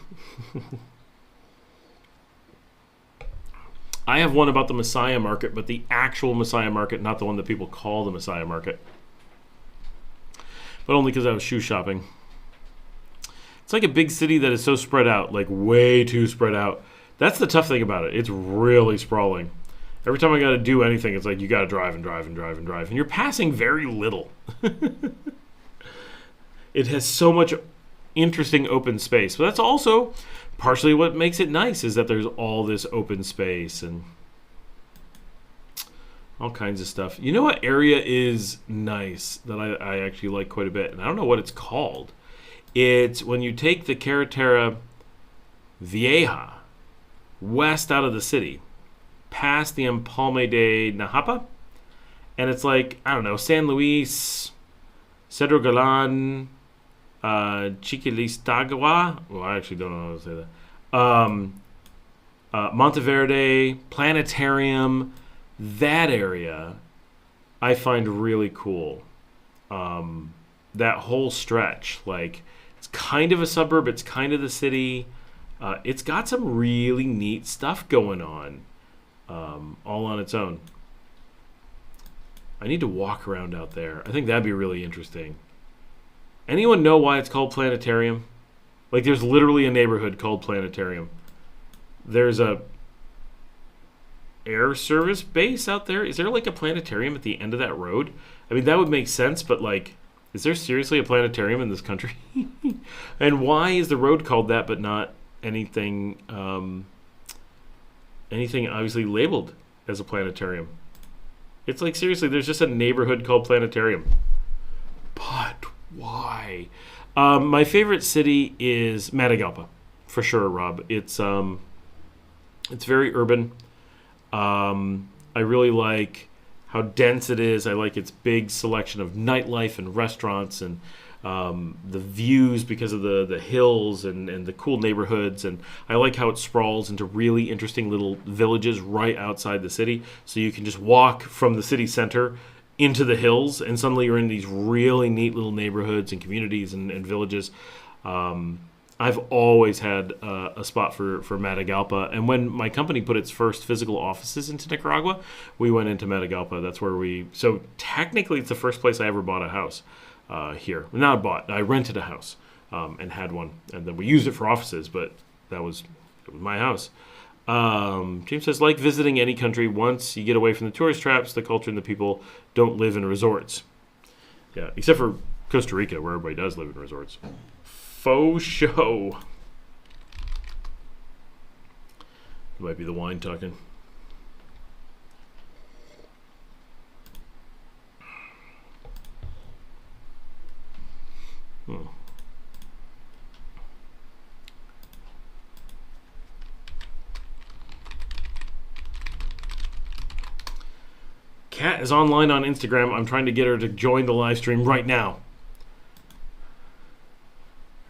I have one about the Messiah Market, but the actual Messiah Market, not the one that people call the Messiah Market. But only because I was shoe shopping. It's like a big city that is so spread out, like way too spread out. That's the tough thing about it. It's really sprawling. Every time I got to do anything, it's like you got to drive and drive and drive and drive. And you're passing very little. It has so much interesting open space. But that's also partially what makes it nice, is that there's all this open space and all kinds of stuff. You know what area is nice that I actually like quite a bit? And I don't know what it's called. It's when you take the Carretera Vieja west out of the city, past the Empalme de Najapa, and it's like, I don't know, San Luis, Cedro Galan, Chiquilistagua. Well, I actually don't know how to say that. Monteverde, Planetarium, that area I find really cool. That whole stretch, like, it's kind of a suburb, it's kind of the city. It's got some really neat stuff going on, all on its own. I need to walk around out there. I think that'd be really interesting. Anyone know why it's called Planetarium? Like, there's literally a neighborhood called Planetarium. There's a air service base out there. Is there like a planetarium at the end of that road? I mean, that would make sense, but like, is there seriously a planetarium in this country? And why is the road called that but not anything obviously labeled as a planetarium? It's like, seriously, there's just a neighborhood called Planetarium. But why? My favorite city is Matagalpa, for sure, Rob. It's very urban. I really like how dense it is. I like its big selection of nightlife and restaurants and the views because of the hills and the cool neighborhoods. And I like how it sprawls into really interesting little villages right outside the city. So you can just walk from the city center into the hills and suddenly you're in these really neat little neighborhoods and communities and villages. I've always had a spot for Matagalpa. And when my company put its first physical offices into Nicaragua, we went into Matagalpa. That's where so technically it's the first place I ever bought a house here. Not bought, I rented a house and had one. And then we used it for offices, but it was my house. James says, like visiting any country, once you get away from the tourist traps, the culture and the people don't live in resorts. Yeah, except for Costa Rica, where everybody does live in resorts. Faux show. It might be the wine talking. Kat is online on Instagram. I'm trying to get her to join the live stream right now.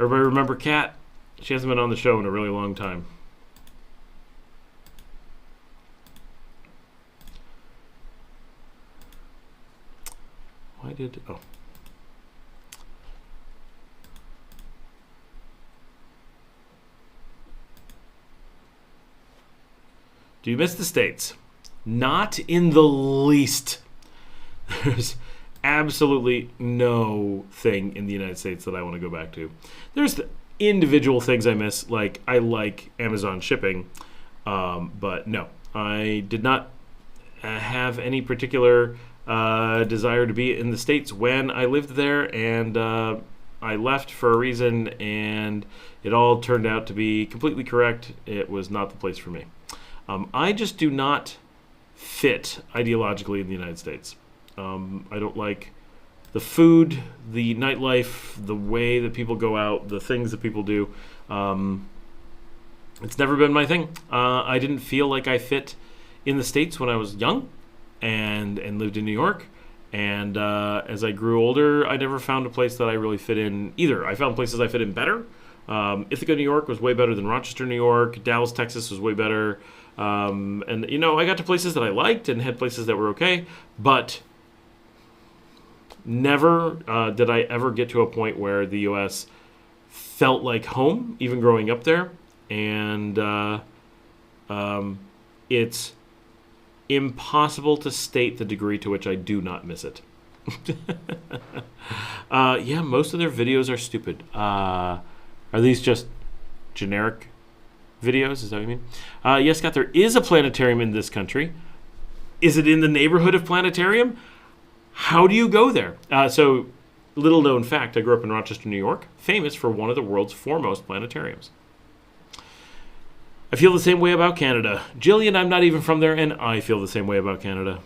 Everybody remember Kat? She hasn't been on the show in a really long time. Oh. Do you miss the States? Not in the least. There's absolutely no thing in the United States that I want to go back to. There's the individual things I miss, like I like Amazon shipping, but no, I did not have any particular desire to be in the States when I lived there, and I left for a reason, and it all turned out to be completely correct. It was not the place for me. I just do not fit ideologically in the United States. I don't like the food, the nightlife, the way that people go out, the things that people do. It's never been my thing. I didn't feel like I fit in the States when I was young and lived in New York. And as I grew older, I never found a place that I really fit in either. I found places I fit in better. Ithaca, New York was way better than Rochester, New York. Dallas, Texas was way better. And, you know, I got to places that I liked and had places that were okay. But never did I ever get to a point where the U.S. felt like home, even growing up there. And it's impossible to state the degree to which I do not miss it. Yeah, most of their videos are stupid. Are these just generic videos? Is that what you mean? Yes, Scott, there is a planetarium in this country. Is it in the neighborhood of planetarium? How do you go there? So, little known fact, I grew up in Rochester, New York, famous for one of the world's foremost planetariums. I feel the same way about Canada. Jillian, I'm not even from there, and I feel the same way about Canada.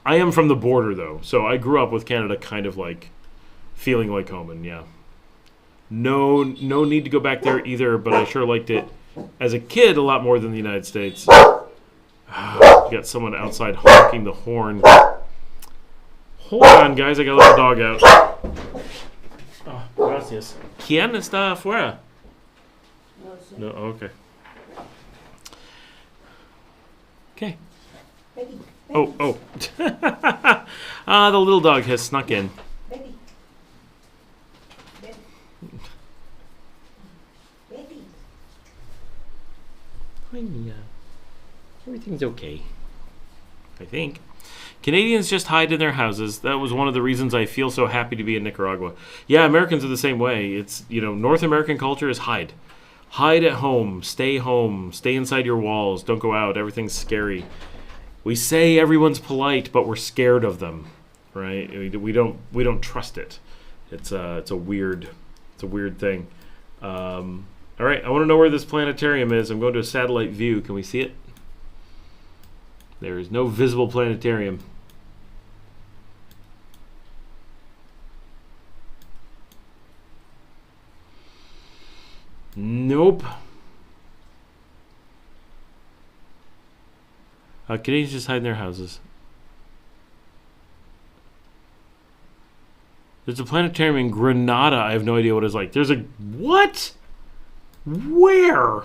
I am from the border, though, so I grew up with Canada kind of like feeling like home, and yeah. No need to go back there either, but I sure liked it as a kid a lot more than the United States. You got someone outside honking the horn. Hold on, guys, I got a little dog out. Oh, gracias. ¿Quién está afuera? No, okay. Okay. Baby. Oh. The little dog has snuck in. Baby. Baby. Hi, Mia. Everything's okay. I think. Canadians just hide in their houses. That was one of the reasons I feel so happy to be in Nicaragua. Yeah, Americans are the same way. It's, you know, North American culture is hide. Hide at home, stay inside your walls, don't go out, everything's scary. We say everyone's polite, but we're scared of them, right? We don't trust it. It's a weird thing. All right, I want to know where this planetarium is. I'm going to a satellite view. Can we see it? There is no visible planetarium. Nope. Canadians just hide in their houses. There's a planetarium in Grenada. I have no idea what it's like. There's a... What? Where?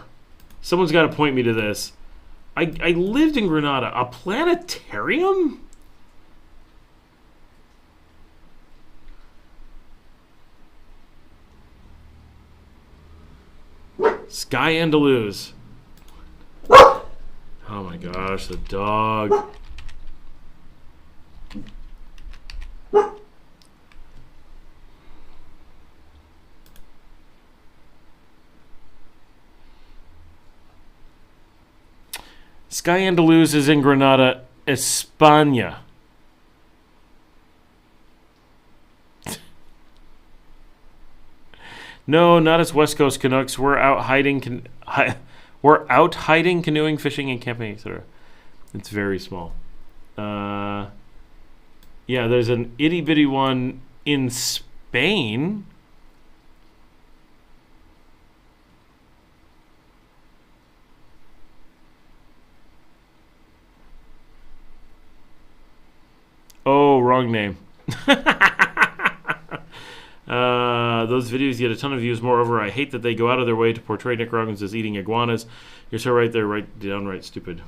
Someone's got to point me to this. I lived in Grenada. A planetarium? Sky Andaluz. Oh my gosh, the dog. Sky Andaluz is in Granada, España. No, not as West Coast Canucks. We're out hiding. We're out hiding, canoeing, fishing, and camping, etc. It's very small. Yeah, there's an itty bitty one in Spain. Oh, wrong name. Those videos get a ton of views. Moreover, I hate that they go out of their way to portray Nicaraguans as eating iguanas. You're so right, they're right downright stupid.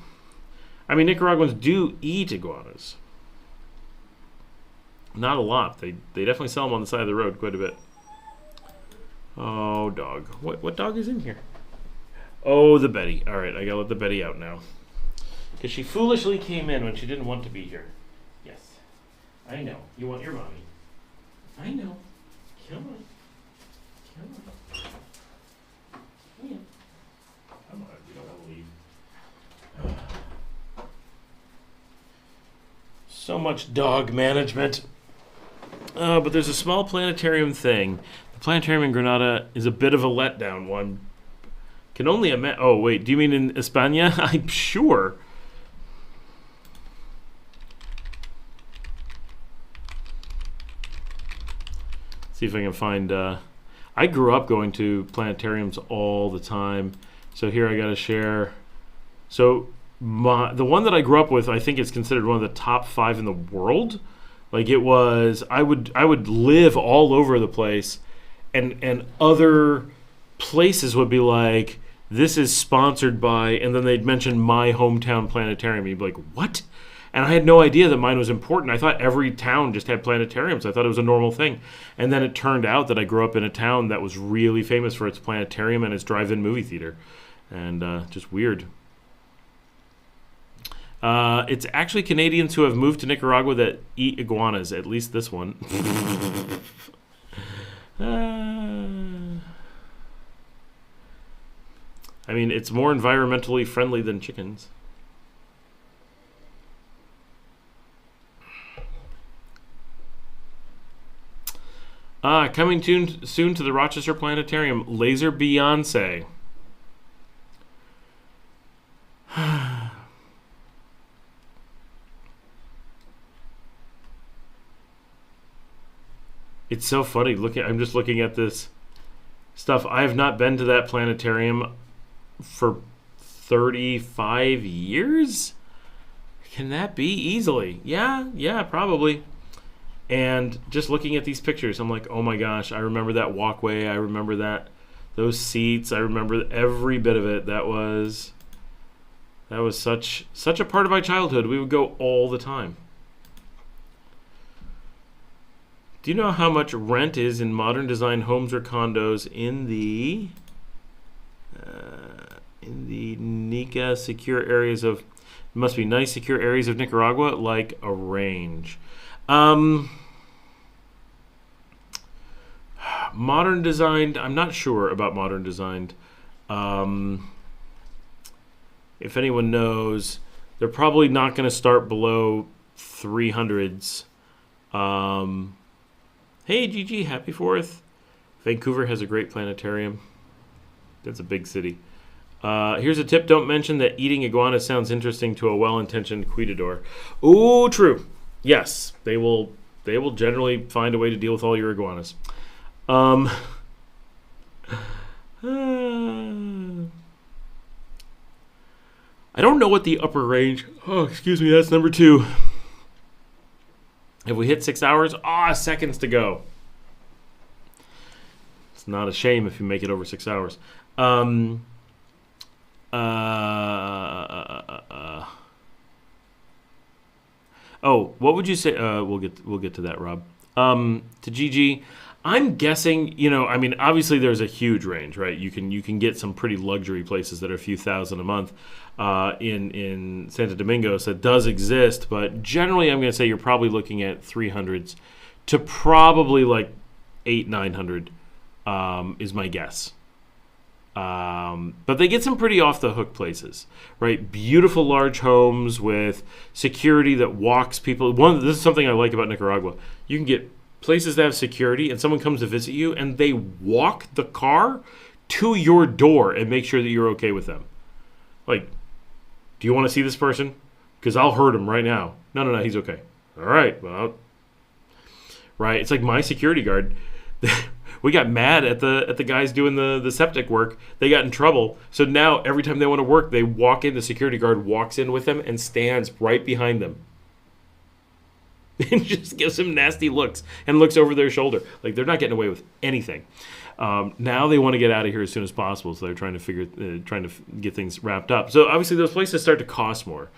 I mean, Nicaraguans do eat iguanas. Not a lot. They definitely sell them on the side of the road quite a bit. Oh, dog. What dog is in here? Oh, the Betty. All right, I gotta let the Betty out now. Because she foolishly came in when she didn't want to be here. Yes. I know. You want your mommy. I know. Come on. Come on. Yeah. Come on. You don't want to leave. So much dog management. But there's a small planetarium thing. The planetarium in Granada is a bit of a letdown one. Can only imagine. Oh, wait. Do you mean in España? I'm sure. See if I can find. I grew up going to planetariums all the time. So here I got to share. So the one that I grew up with, I think it's considered one of the top 5 in the world. Like it was, I would live all over the place, and other places would be like, this is sponsored by, and then they'd mention my hometown planetarium. You'd be like, what? And I had no idea that mine was important. I thought every town just had planetariums. I thought it was a normal thing. And then it turned out that I grew up in a town that was really famous for its planetarium and its drive-in movie theater. And just weird. It's actually Canadians who have moved to Nicaragua that eat iguanas, at least this one. I mean, it's more environmentally friendly than chickens. Coming soon to the Rochester Planetarium, Laser Beyonce. It's so funny. I'm just looking at this stuff. I have not been to that planetarium for 35 years. Can that be? Easily? Yeah, probably. And just looking at these pictures, I'm like, oh my gosh, I remember that walkway. I remember those seats. I remember every bit of it. That was such a part of my childhood. We would go all the time. Do you know how much rent is in modern design homes or condos in the Nica secure areas of, must be nice secure areas of Nicaragua, like a range? Modern designed, I'm not sure about modern designed. If anyone knows, they're probably not going to start below 300s. Hey, Gigi, happy 4th. Vancouver has a great planetarium. That's a big city. Here's a tip. Don't mention that eating iguana sounds interesting to a well-intentioned cuidador. Ooh, true. Yes, they will generally find a way to deal with all your iguanas. I don't know what the upper range... Oh, excuse me, that's number 2. Have we hit 6 hours? Seconds to go. It's not a shame if you make it over 6 hours. Oh, what would you say? We'll get to that, Rob. To Gigi, I'm guessing. I mean, obviously there's a huge range, right? You can get some pretty luxury places that are a few thousand a month. In Santo Domingo, so it does exist, but generally I'm going to say you're probably looking at 300s to probably like 800-900 is my guess. But they get some pretty off the hook places, right? Beautiful large homes with security that walks people. This is something I like about Nicaragua. You can get places that have security, and someone comes to visit you, and they walk the car to your door and make sure that you're okay with them. Like, do you want to see this person? Because I'll hurt him right now. No, he's okay. All right, well, right. It's like my security guard. We got mad at the guys doing the septic work. They got in trouble. So now every time they want to work, they walk in. The security guard walks in with them and stands right behind them. And just gives them nasty looks and looks over their shoulder. Like they're not getting away with anything. Now they want to get out of here as soon as possible, so they're trying to get things wrapped up. So obviously those places start to cost more,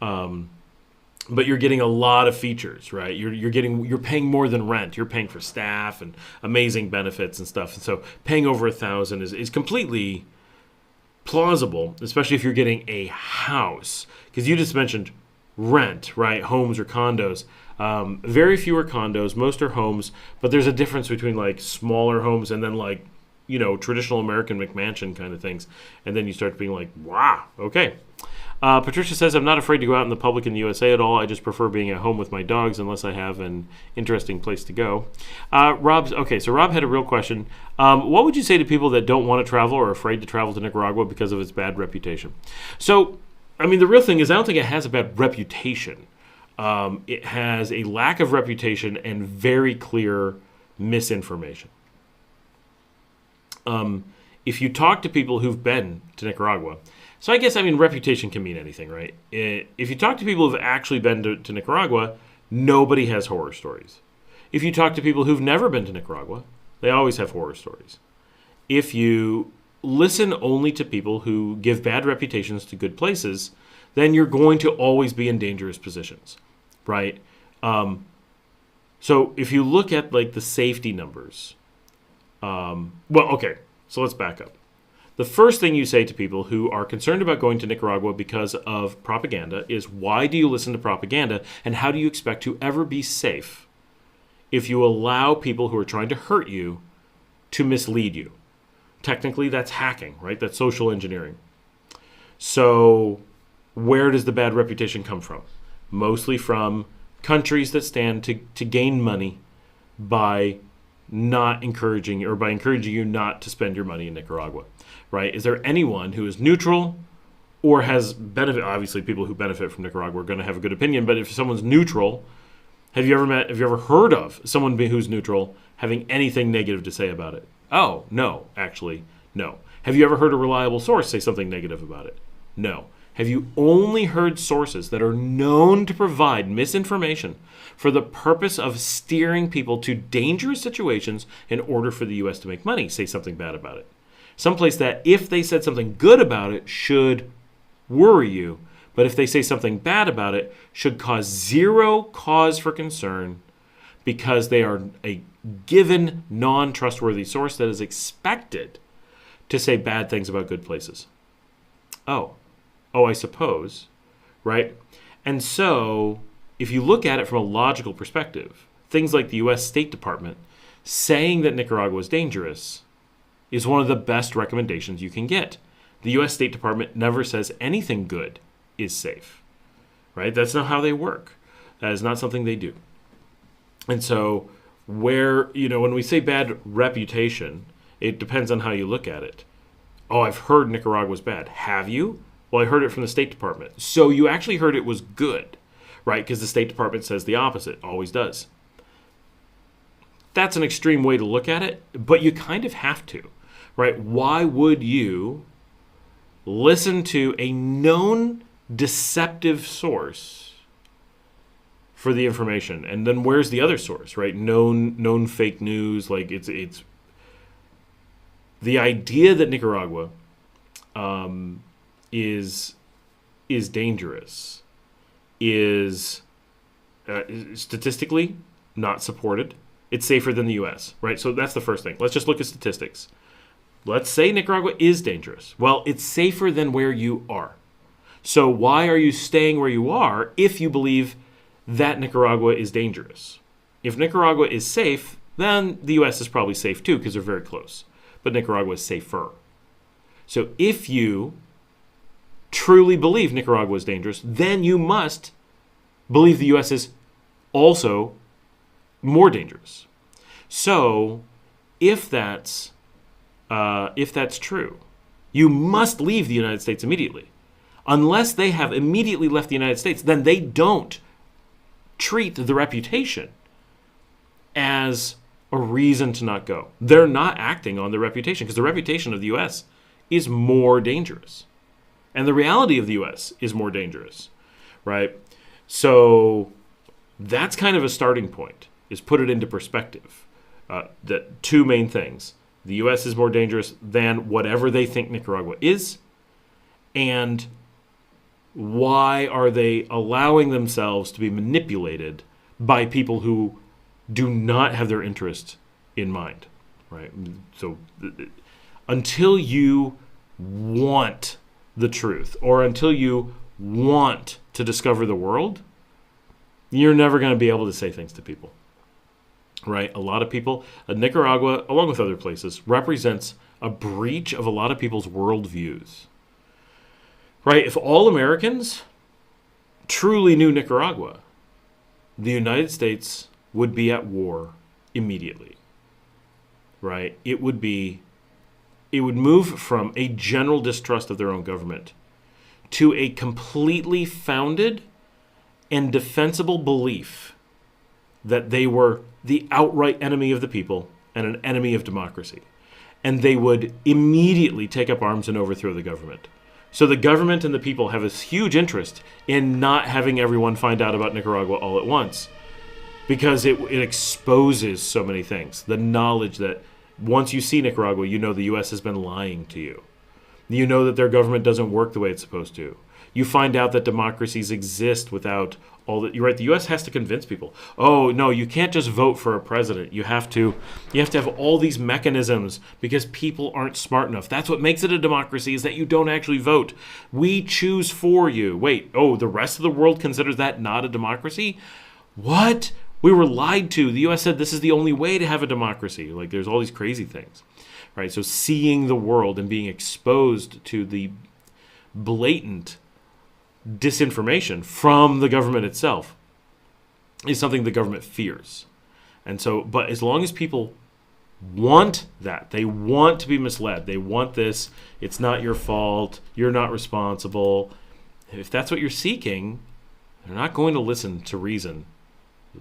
but you're getting a lot of features, right? You're paying more than rent. You're paying for staff and amazing benefits and stuff. And so paying over $1,000 is completely plausible, especially if you're getting a house, because you just mentioned rent, right? Homes or condos. Very few are condos, most are homes, but there's a difference between like smaller homes and then like, traditional American McMansion kind of things. And then you start being like, wow, okay. Patricia says, I'm not afraid to go out in the public in the USA at all. I just prefer being at home with my dogs unless I have an interesting place to go. So Rob had a real question. What would you say to people that don't want to travel or are afraid to travel to Nicaragua because of its bad reputation? So, the real thing is I don't think it has a bad reputation. It has a lack of reputation and very clear misinformation. If you talk to people who've been to Nicaragua, so I guess, reputation can mean anything, right? If you talk to people who've actually been to Nicaragua, nobody has horror stories. If you talk to people who've never been to Nicaragua, they always have horror stories. If you listen only to people who give bad reputations to good places, then you're going to always be in dangerous positions, right? So if you look at like the safety numbers, so let's back up. The first thing you say to people who are concerned about going to Nicaragua because of propaganda is, why do you listen to propaganda, and how do you expect to ever be safe if you allow people who are trying to hurt you to mislead you? Technically, that's hacking, right? That's social engineering. So where does the bad reputation come from? Mostly from countries that stand to gain money by not encouraging you, or by encouraging you not to spend your money in Nicaragua, right? Is there anyone who is neutral or has benefit? Obviously, people who benefit from Nicaragua are going to have a good opinion, but if someone's neutral, have you ever heard of someone who's neutral having anything negative to say about it? Oh, no, actually, no. Have you ever heard a reliable source say something negative about it? No. Have you only heard sources that are known to provide misinformation for the purpose of steering people to dangerous situations in order for the U.S. to make money say something bad about it? Someplace that if they said something good about it should worry you, but if they say something bad about it should cause zero cause for concern because they are a given non-trustworthy source that is expected to say bad things about good places. Oh, I suppose, right? And so if you look at it from a logical perspective, things like the U.S. State Department saying that Nicaragua is dangerous is one of the best recommendations you can get. The U.S. State Department never says anything good is safe, right? That's not how they work. That is not something they do. And so when we say bad reputation, it depends on how you look at it. Oh, I've heard Nicaragua's bad. Have you? Well, I heard it from the State Department. So you actually heard it was good, right? Because the State Department says the opposite, always does. That's an extreme way to look at it, but you kind of have to, right? Why would you listen to a known deceptive source for the information? And then where's the other source, right? Known fake news. Like it's the idea that Nicaragua is dangerous is statistically not supported. It's safer than the U.S., right? So that's the first thing. Let's just look at statistics. Let's say Nicaragua is dangerous. Well, it's safer than where you are. So why are you staying where you are if you believe that Nicaragua is dangerous? If Nicaragua is safe, then the U.S. is probably safe too because they're very close. But Nicaragua is safer. So if you truly believe Nicaragua is dangerous, then you must believe the U.S. is also more dangerous. So if that's true, you must leave the United States immediately. Unless they have immediately left the United States, then they don't treat the reputation as a reason to not go. They're not acting on the reputation because the reputation of the U.S. is more dangerous. And the reality of the U.S. is more dangerous, right? So that's kind of a starting point, is put it into perspective. The two main things. The U.S. is more dangerous than whatever they think Nicaragua is. And why are they allowing themselves to be manipulated by people who do not have their interest in mind, right? So until you want the truth or until you want to discover the world, you're never going to be able to say things to people, right? A lot of people, Nicaragua, along with other places, represents a breach of a lot of people's worldviews, right? If all Americans truly knew Nicaragua, the United States would be at war immediately, right? It would move from a general distrust of their own government to a completely founded and defensible belief that they were the outright enemy of the people and an enemy of democracy. And they would immediately take up arms and overthrow the government. So the government and the people have this huge interest in not having everyone find out about Nicaragua all at once, because it exposes so many things. The knowledge that once you see Nicaragua, you know the U.S. has been lying to you. You know that their government doesn't work the way it's supposed to. You find out that democracies exist without all that. You're right. The U.S. has to convince people. Oh no, you can't just vote for a president. You have to have all these mechanisms because people aren't smart enough. That's what makes it a democracy, is that you don't actually vote. We choose for you. Wait. Oh, the rest of the world considers that not a democracy? What? We were lied to. The U.S. said this is the only way to have a democracy. Like, there's all these crazy things, right? So seeing the world and being exposed to the blatant disinformation from the government itself is something the government fears. And so, but as long as people want that, they want to be misled, they want this, it's not your fault, you're not responsible. If that's what you're seeking, they're not going to listen to reason.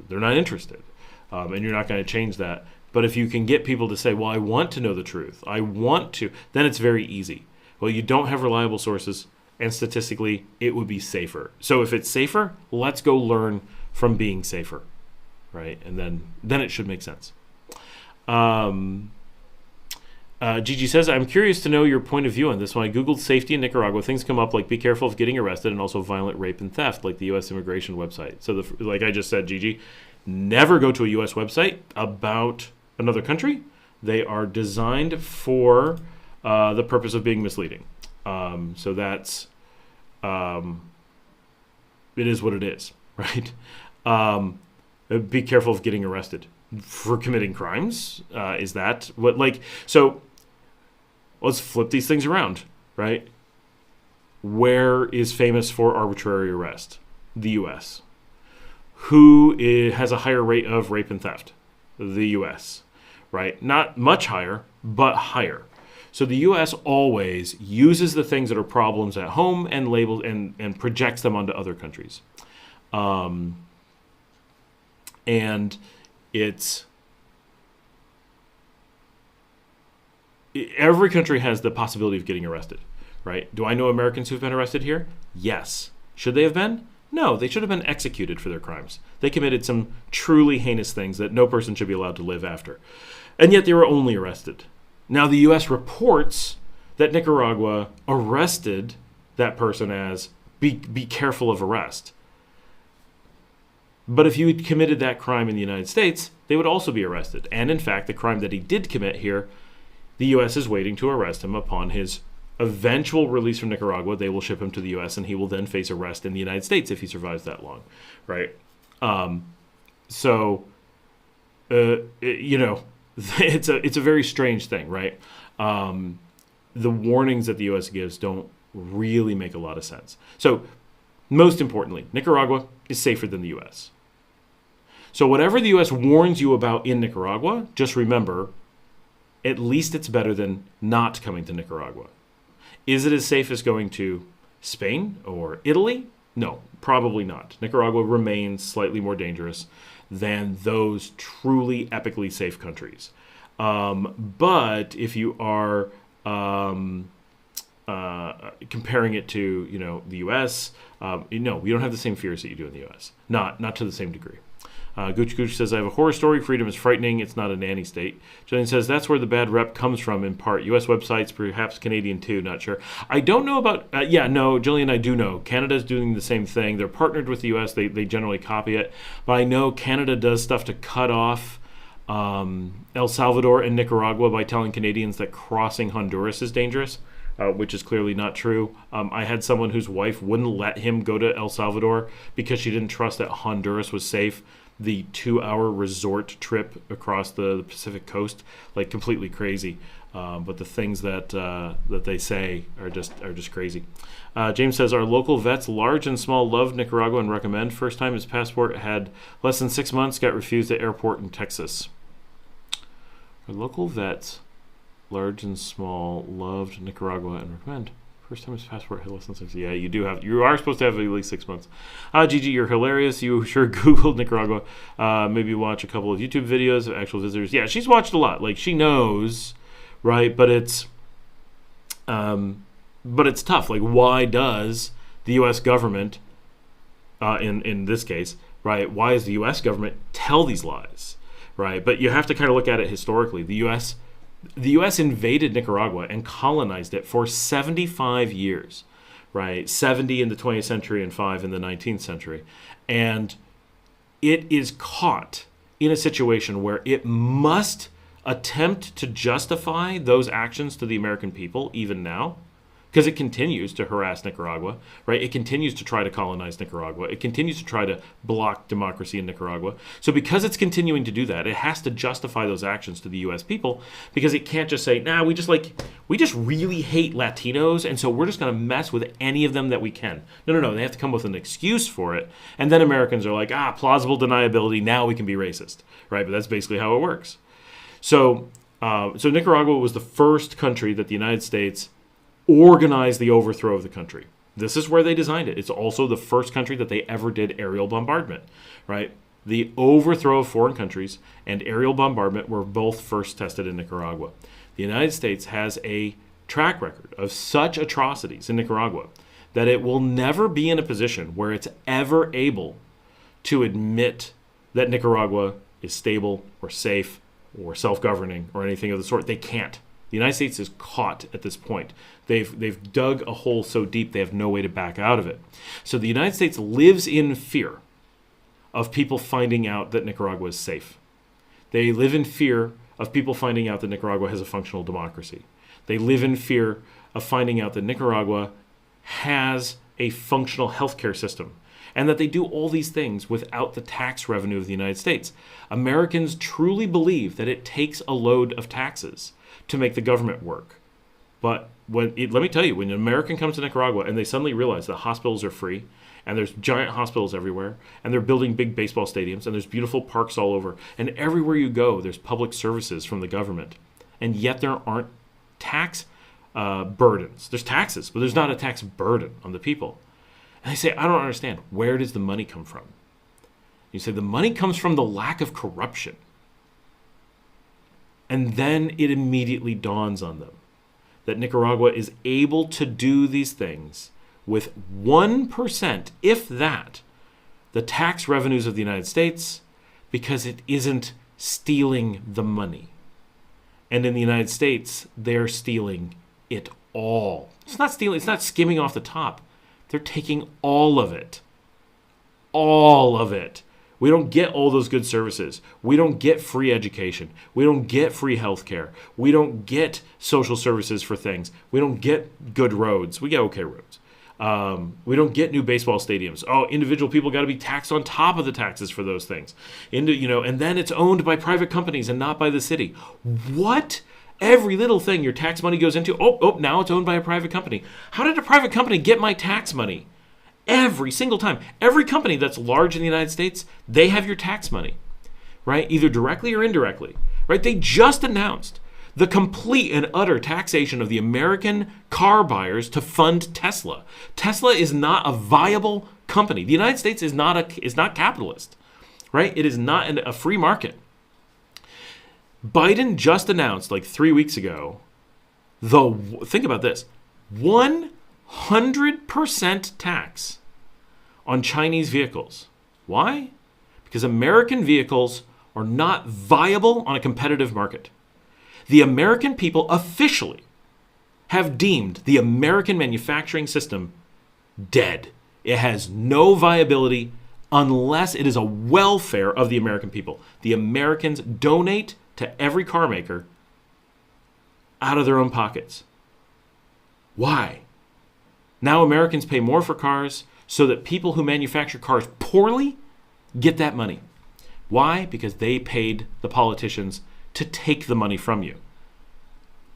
They're not interested. And you're not going to change that. But if you can get people to say, well, I want to know the truth, I want to, then it's very easy. Well, you don't have reliable sources, and statistically, it would be safer. So if it's safer, let's go learn from being safer, right? And then it should make sense. Gigi says, I'm curious to know your point of view on this. When I Googled safety in Nicaragua, things come up like be careful of getting arrested and also violent rape and theft, like the U.S. immigration website. So like I just said, Gigi, never go to a U.S. website about another country. They are designed for the purpose of being misleading. So that's, it is what it is, right? Be careful of getting arrested for committing crimes. Is that what, like, so let's flip these things around, right? Where is famous for arbitrary arrest? The U.S. Who has a higher rate of rape and theft? The U.S., right? Not much higher, but higher. So the U.S. always uses the things that are problems at home and labels and projects them onto other countries. And every country has the possibility of getting arrested, right? Do I know Americans who've been arrested here? Yes. Should they have been? No, they should have been executed for their crimes. They committed some truly heinous things that no person should be allowed to live after. And yet they were only arrested. Now, the U.S. reports that Nicaragua arrested that person as be careful of arrest. But if you had committed that crime in the United States, they would also be arrested. And in fact, the crime that he did commit here, the U.S. is waiting to arrest him. Upon his eventual release from Nicaragua, they will ship him to the U.S. and he will then face arrest in the United States if he survives that long, right? It's a very strange thing, right? The warnings that the U.S. gives don't really make a lot of sense. So, most importantly, Nicaragua is safer than the U.S. So whatever the U.S. warns you about in Nicaragua, just remember, at least it's better than not coming to Nicaragua. Is it as safe as going to Spain or Italy? No, probably not. Nicaragua remains slightly more dangerous than those truly epically safe countries. But if you are comparing it to the U.S., we don't have the same fears that you do in the U.S. Not to the same degree. Gooch says, I have a horror story. Freedom is frightening. It's not a nanny state. Jillian says, that's where the bad rep comes from in part. U.S. websites, perhaps Canadian too, not sure. I don't know about, Jillian, I do know. Canada's doing the same thing. They're partnered with the U.S. They generally copy it. But I know Canada does stuff to cut off El Salvador and Nicaragua by telling Canadians that crossing Honduras is dangerous. which is clearly not true. I had someone whose wife wouldn't let him go to El Salvador because she didn't trust that Honduras was safe. The 2-hour resort trip across the Pacific coast, like completely crazy. But the things that they say are just crazy. James says, our local vets, large and small, love Nicaragua and recommend. First time his passport had less than 6 months, got refused at airport in Texas. Our local vets, large and small, loved Nicaragua and recommend. First time his passport had less than 6 months. Yeah, you are supposed to have at least 6 months. Gigi, you're hilarious. You sure Googled Nicaragua. Maybe watch a couple of YouTube videos of actual visitors. Yeah, she's watched a lot. Like, she knows, right? But it's tough. Like, why does the U.S. government, in this case, right? Why does the U.S. government tell these lies, right? But you have to kind of look at it historically. The U.S. invaded Nicaragua and colonized it for 75 years, right? 70 in the 20th century and 5 in the 19th century. And it is caught in a situation where it must attempt to justify those actions to the American people even now, because it continues to harass Nicaragua, right? It continues to try to colonize Nicaragua. It continues to try to block democracy in Nicaragua. So because it's continuing to do that, it has to justify those actions to the U.S. people, because it can't just say, we just really hate Latinos, and so we're just going to mess with any of them that we can. No. They have to come with an excuse for it. And then Americans are like, plausible deniability, now we can be racist, right? But that's basically how it works. So Nicaragua was the first country that the United States organized the overthrow of the country. This is where they designed it. It's also the first country that they ever did aerial bombardment, right? The overthrow of foreign countries and aerial bombardment were both first tested in Nicaragua. The United States has a track record of such atrocities in Nicaragua that it will never be in a position where it's ever able to admit that Nicaragua is stable or safe or self-governing or anything of the sort. They can't. The United States is caught at this point. They've dug a hole so deep they have no way to back out of it. So the United States lives in fear of people finding out that Nicaragua is safe. They live in fear of people finding out that Nicaragua has a functional democracy. They live in fear of finding out that Nicaragua has a functional healthcare system, and that they do all these things without the tax revenue of the United States. Americans truly believe that it takes a load of taxes to make the government work. But let me tell you, when an American comes to Nicaragua and they suddenly realize that hospitals are free, and there's giant hospitals everywhere, and they're building big baseball stadiums, and there's beautiful parks all over, and everywhere you go, there's public services from the government, and yet there aren't tax burdens. There's taxes, but there's not a tax burden on the people. And they say, I don't understand. Where does the money come from? You say, the money comes from the lack of corruption. And then it immediately dawns on them that Nicaragua is able to do these things with 1%, if that, the tax revenues of the United States, because it isn't stealing the money. And in the United States, they're stealing it all. It's not stealing, it's not skimming off the top. They're taking all of it. All of it. We don't get all those good services. We don't get free education. We don't get free health care. We don't get social services for things. We don't get good roads. We get okay roads. We don't get new baseball stadiums. Individual people got to be taxed on top of the taxes for those things. And then it's owned by private companies and not by the city. What? Every little thing your tax money goes into, now it's owned by a private company. How did a private company get my tax money? Every single time. Every company that's large in the United States, they have your tax money, right? Either directly or indirectly, right? They just announced the complete and utter taxation of the American car buyers to fund Tesla. Tesla is not a viable company. The United States is not capitalist, right? It is not a free market. Biden just announced like 3 weeks ago, think about this, 100% tax on Chinese vehicles. Why? Because American vehicles are not viable on a competitive market. The American people officially have deemed the American manufacturing system dead. It has no viability unless it is a welfare of the American people. The Americans donate to every car maker out of their own pockets. Why? Now Americans pay more for cars so that people who manufacture cars poorly get that money. Why? Because they paid the politicians to take the money from you.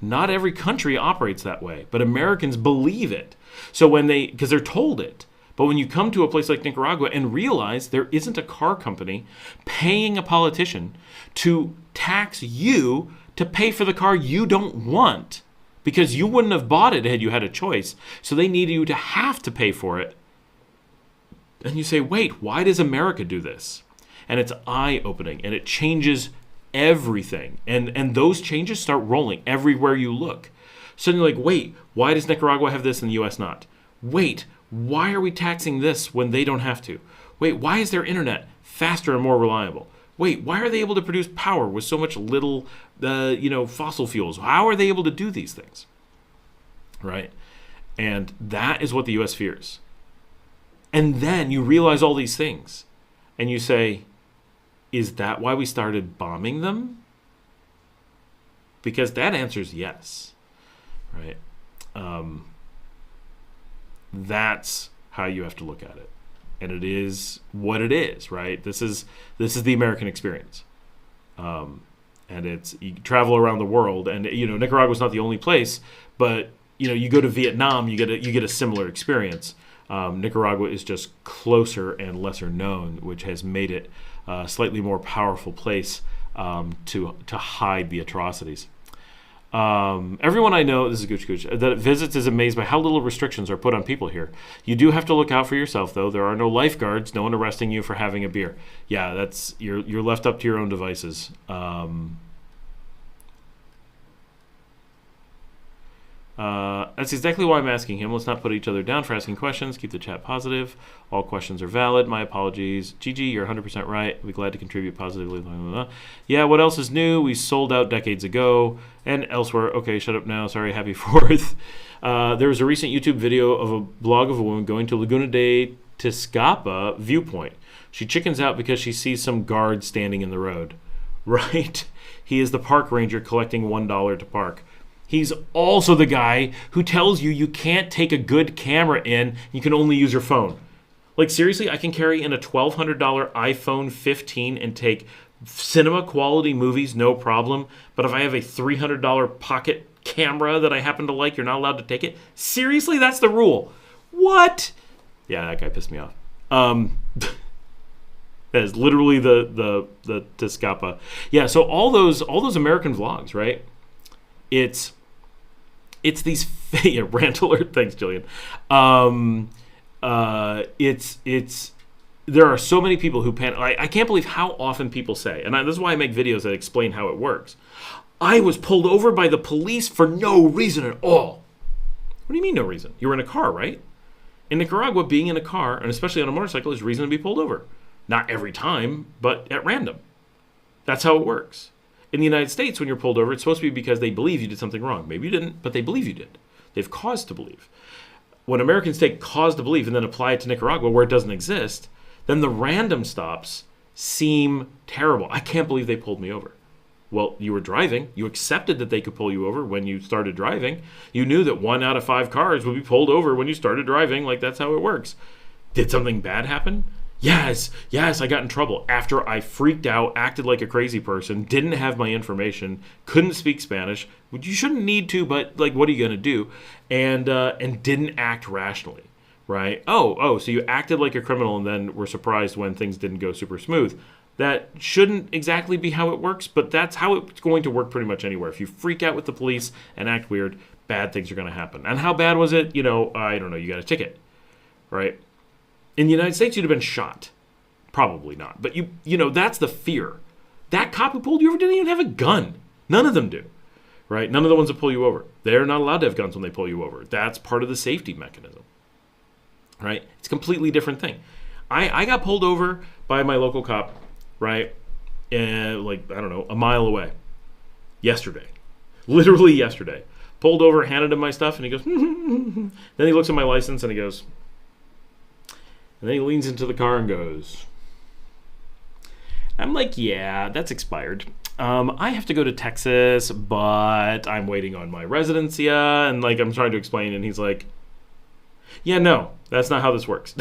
Not every country operates that way, but Americans believe it. So because they're told it. But when you come to a place like Nicaragua and realize there isn't a car company paying a politician to tax you to pay for the car you don't want, because you wouldn't have bought it had you had a choice, so they need you to have to pay for it. And you say, wait, why does America do this? And it's eye-opening, and it changes everything. And those changes start rolling everywhere you look. Suddenly you're like, wait, why does Nicaragua have this and the U.S. not? Wait, why are we taxing this when they don't have to? Wait, why is their internet faster and more reliable? Wait, why are they able to produce power with so much little, fossil fuels? How are they able to do these things? Right? And that is what the U.S. fears. And then you realize all these things. And you say, is that why we started bombing them? Because that answer is yes. Right? That's how you have to look at it. And it is what it is, right? This is the American experience. And it's, you travel around the world, and Nicaragua's not the only place, but you go to Vietnam, you get a similar experience. Nicaragua is just closer and lesser known, which has made it a slightly more powerful place to hide the atrocities. Everyone I know, this is Gooch Gooch, that visits is amazed by how little restrictions are put on people here. You do have to look out for yourself, though. There are no lifeguards, no one arresting you for having a beer. Yeah, that's you're left up to your own devices. That's exactly why I'm asking him. Let's not put each other down for asking questions. Keep the chat positive. All questions are valid. My apologies. Gigi, you're 100% right. I'll be glad to contribute positively. Yeah, what else is new? We sold out decades ago and elsewhere. Okay, shut up now. Sorry, happy 4th. There was a recent YouTube video of a blog of a woman going to Laguna de Tizcapa viewpoint. She chickens out because she sees some guard standing in the road. Right? He is the park ranger collecting $1 to park. He's also the guy who tells you can't take a good camera in, you can only use your phone. Like, seriously, I can carry in a $1,200 iPhone 15 and take cinema quality movies, no problem. But if I have a $300 pocket camera that I happen to like, you're not allowed to take it? Seriously, that's the rule. What? Yeah, that guy pissed me off. That is literally the Tizcapa. Yeah, so all those American vlogs, right? It's these rant alert. Thanks, Jillian. It's there are so many people who panic. I can't believe how often people say, and this is why I make videos that explain how it works. I was pulled over by the police for no reason at all. What do you mean no reason? You were in a car, right? In Nicaragua, being in a car, and especially on a motorcycle, is reason to be pulled over. Not every time, but at random. That's how it works. In the United States, when you're pulled over, it's supposed to be because they believe you did something wrong. Maybe you didn't, but they believe you did. They have cause to believe. When Americans take cause to believe and then apply it to Nicaragua where it doesn't exist, then the random stops seem terrible. I can't believe they pulled me over. Well, you were driving. You accepted that they could pull you over when you started driving. You knew that 1 out of 5 cars would be pulled over when you started driving. Like, that's how it works. Did something bad happen? Yes, I got in trouble after I freaked out, acted like a crazy person, didn't have my information, couldn't speak Spanish, which you shouldn't need to, but like, what are you going to do? And didn't act rationally, right? Oh, so you acted like a criminal and then were surprised when things didn't go super smooth. That shouldn't exactly be how it works, but that's how it's going to work pretty much anywhere. If you freak out with the police and act weird, bad things are going to happen. And how bad was it? I don't know, you got a ticket, right? In the United States, you'd have been shot. Probably not. But, that's the fear. That cop who pulled you over didn't even have a gun. None of them do. Right? None of the ones that pull you over. They're not allowed to have guns when they pull you over. That's part of the safety mechanism. Right? It's a completely different thing. I got pulled over by my local cop, right? A mile away. Yesterday. Literally yesterday. Pulled over, handed him my stuff, and he goes, then he looks at my license and he goes, and then he leans into the car and goes, I'm like, yeah, that's expired. I have to go to Texas, but I'm waiting on my residencia. And like, I'm trying to explain. And he's like, yeah, no, that's not how this works.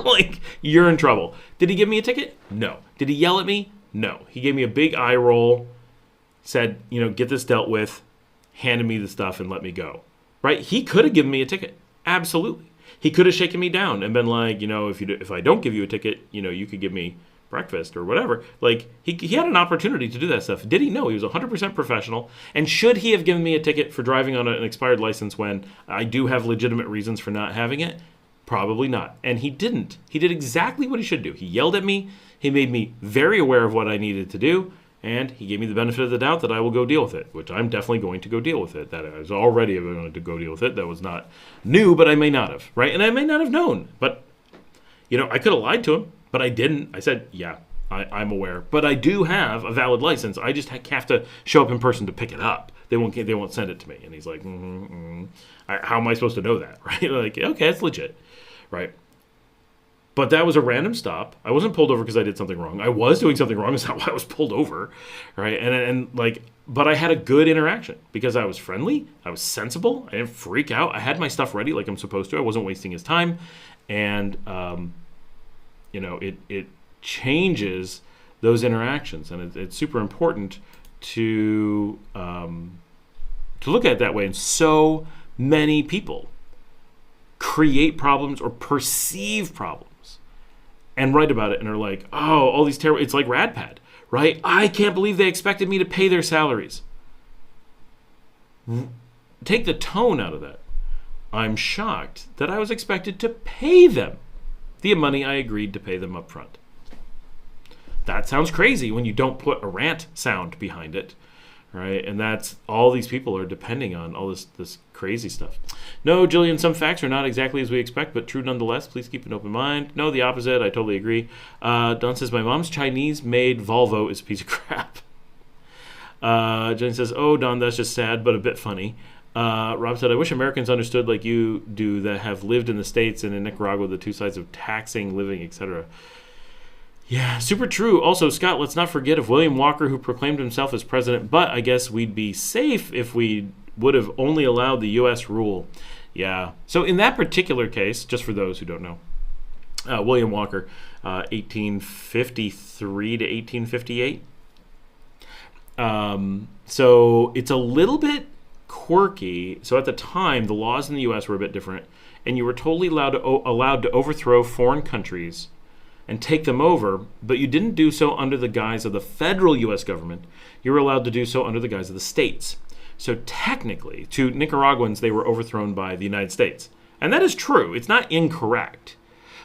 Like, you're in trouble. Did he give me a ticket? No. Did he yell at me? No. He gave me a big eye roll, said, get this dealt with, handed me the stuff and let me go. Right? He could have given me a ticket. Absolutely. He could have shaken me down and been like, if I don't give you a ticket, you could give me breakfast or whatever. Like, he had an opportunity to do that stuff. Did he? No. He was 100% professional. And should he have given me a ticket for driving on an expired license when I do have legitimate reasons for not having it? Probably not. And he didn't. He did exactly what he should do. He yelled at me. He made me very aware of what I needed to do. And he gave me the benefit of the doubt that I will go deal with it, which I'm definitely going to go deal with it. That I was already going to go deal with it. That was not new, but I may not have, right? And I may not have known. But, I could have lied to him, but I didn't. I said, yeah, I'm aware. But I do have a valid license. I just have to show up in person to pick it up. They won't send it to me. And he's like, how am I supposed to know that, right? Like, okay, it's legit, right? But that was a random stop. I wasn't pulled over because I did something wrong. I was doing something wrong. That's not why I was pulled over, right? But I had a good interaction because I was friendly. I was sensible. I didn't freak out. I had my stuff ready like I'm supposed to. I wasn't wasting his time, and it changes those interactions, and it's super important to look at it that way. And so many people create problems or perceive problems and write about it and are like, oh, all these terrible, it's like RadPad, right? I can't believe they expected me to pay their salaries. Take the tone out of that. I'm shocked that I was expected to pay them the money I agreed to pay them up front. That sounds crazy when you don't put a rant sound behind it, right? And that's all these people are depending on, all this crazy stuff. No, Jillian, some facts are not exactly as we expect, but true nonetheless. Please keep an open mind. No, the opposite. I totally agree. Don says, my mom's Chinese-made Volvo is a piece of crap. Jen says, oh, Don, that's just sad, but a bit funny. Rob said, I wish Americans understood like you do that have lived in the States and in Nicaragua, the two sides of taxing, living, etc. Yeah, super true. Also, Scott, let's not forget of William Walker, who proclaimed himself as president, but I guess we'd be safe if we would have only allowed the U.S. rule. Yeah. So in that particular case, just for those who don't know, William Walker, 1853 to 1858. So it's a little bit quirky. So at the time, the laws in the U.S. were a bit different, and you were totally allowed to overthrow foreign countries and take them over, but you didn't do so under the guise of the federal U.S. government. You were allowed to do so under the guise of the states. So technically, to Nicaraguans, they were overthrown by the United States. And that is true. It's not incorrect.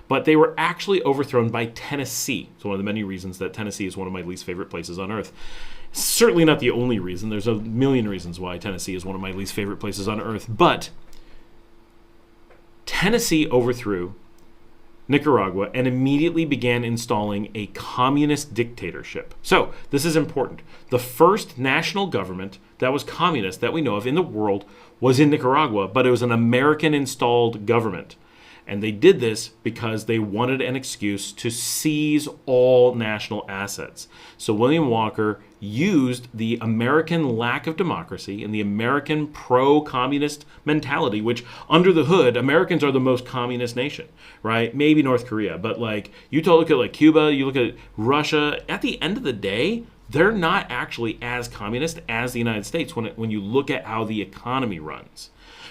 But they were actually overthrown by Tennessee. It's one of the many reasons that Tennessee is one of my least favorite places on earth. Certainly not the only reason. There's a million reasons why Tennessee is one of my least favorite places on earth. But Tennessee overthrew Nicaragua and immediately began installing a communist dictatorship. So this is important. The first national government that was communist that we know of in the world was in Nicaragua, but it was an American-installed government. And they did this because they wanted an excuse to seize all national assets. So William Walker used the American lack of democracy and the American pro-communist mentality, which under the hood, Americans are the most communist nation, right? Maybe North Korea, but like you look at like Cuba, you look at Russia, at the end of the day, they're not actually as communist as the United States when you look at how the economy runs.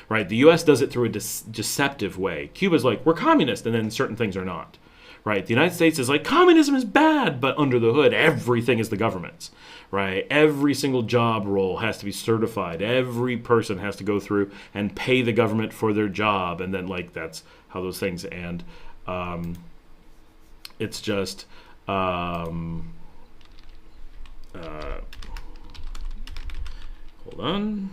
Right, the U.S. does it through a deceptive way. Cuba's like, we're communist, and then certain things are not. Right, the United States is like, communism is bad, but under the hood, everything is the government's. Right, every single job role has to be certified. Every person has to go through and pay the government for their job, and then like that's how those things end. It's just. Hold on.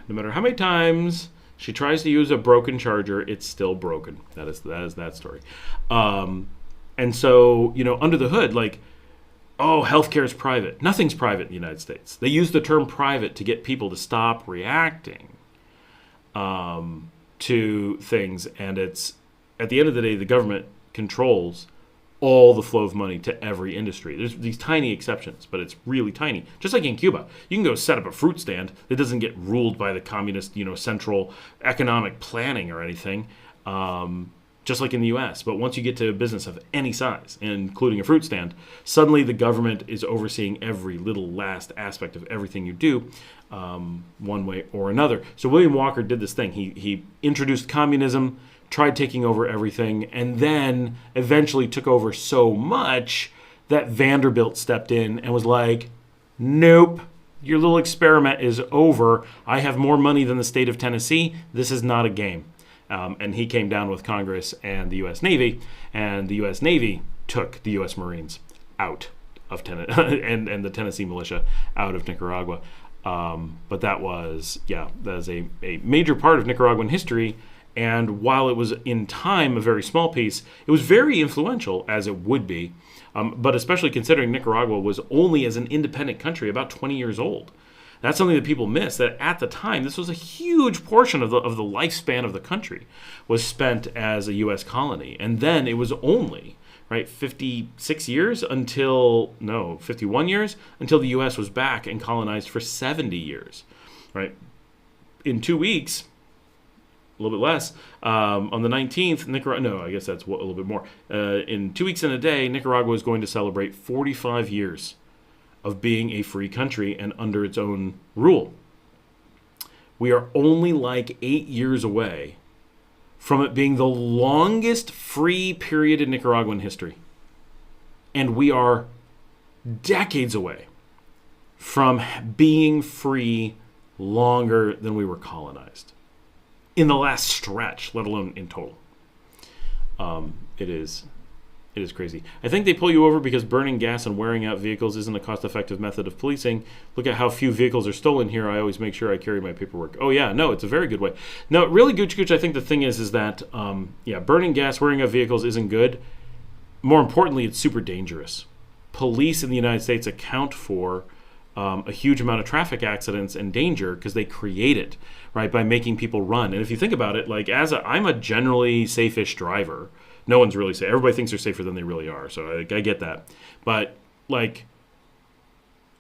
No matter how many times she tries to use a broken charger, it's still broken. That is that story. And so, under the hood, like, Oh, healthcare is private. Nothing's private in the United States. They use the term private to get people to stop reacting to things. And it's, at the end of the day, the government controls all the flow of money to every industry. There's these tiny exceptions, but it's really tiny. Just like in Cuba, you can go set up a fruit stand that doesn't get ruled by the communist, central economic planning or anything, just like in the U.S. But once you get to a business of any size, including a fruit stand, suddenly the government is overseeing every little last aspect of everything you do, one way or another. So William Walker did this thing. He introduced communism, tried taking over everything, and then eventually took over so much that Vanderbilt stepped in and was like, nope, your little experiment is over. I have more money than the state of Tennessee. This is not a game. And he came down with Congress and the U.S. Navy, and the U.S. Navy took the U.S. Marines out of and the Tennessee militia out of Nicaragua. But that was a major part of Nicaraguan history. And while it was in time a very small piece, it was very influential, as it would be, but especially considering Nicaragua was only as an independent country about 20 years old. That's something that people miss, that at the time, this was a huge portion of the lifespan of the country was spent as a U.S. colony. And then it was only, 51 years until the U.S. was back and colonized for 70 years, right? In 2 weeks, a little bit less. On the 19th, I guess that's a little bit more. In 2 weeks and a day, Nicaragua is going to celebrate 45 years of being a free country and under its own rule. We are only like 8 years away from it being the longest free period in Nicaraguan history. And we are decades away from being free longer than we were colonized. In the last stretch, let alone in total. It is crazy. I think they pull you over because burning gas and wearing out vehicles isn't a cost-effective method of policing. Look at how few vehicles are stolen here. I always make sure I carry my paperwork. Oh yeah, no, it's a very good way. No, really, Gooch, I think the thing is that, burning gas, wearing out vehicles isn't good. More importantly, it's super dangerous. Police in the United States account for a huge amount of traffic accidents and danger because they create it, right, by making people run. And if you think about it, I'm a generally safe-ish driver. No one's really safe. Everybody thinks they're safer than they really are, so I get that. But, I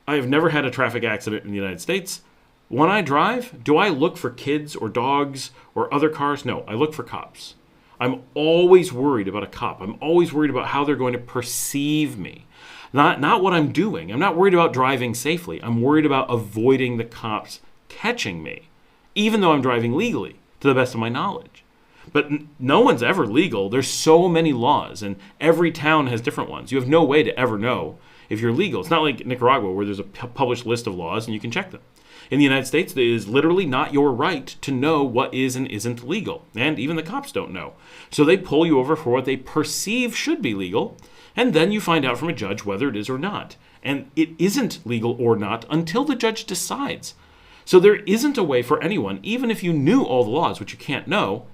have never had a traffic accident in the United States. When I drive, do I look for kids or dogs or other cars? No, I look for cops. I'm always worried about a cop. I'm always worried about how they're going to perceive me. Not what I'm doing. I'm not worried about driving safely. I'm worried about avoiding the cops catching me, even though I'm driving legally, to the best of my knowledge. But no one's ever legal. There's so many laws, and every town has different ones. You have no way to ever know if you're legal. It's not like Nicaragua, where there's a published list of laws, and you can check them. In the United States, it is literally not your right to know what is and isn't legal, and even the cops don't know. So they pull you over for what they perceive should be legal, and then you find out from a judge whether it is or not. And it isn't legal or not until the judge decides. So there isn't a way for anyone, even if you knew all the laws, which you can't know,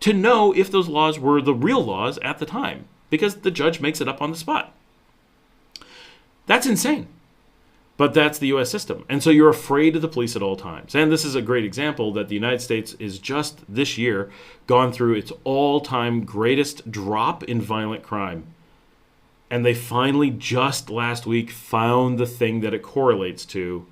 to know if those laws were the real laws at the time, because the judge makes it up on the spot. That's insane. But that's the U.S. system. And so you're afraid of the police at all times. And this is a great example that the United States is just this year gone through its all-time greatest drop in violent crime. And they finally just last week found the thing that it correlates to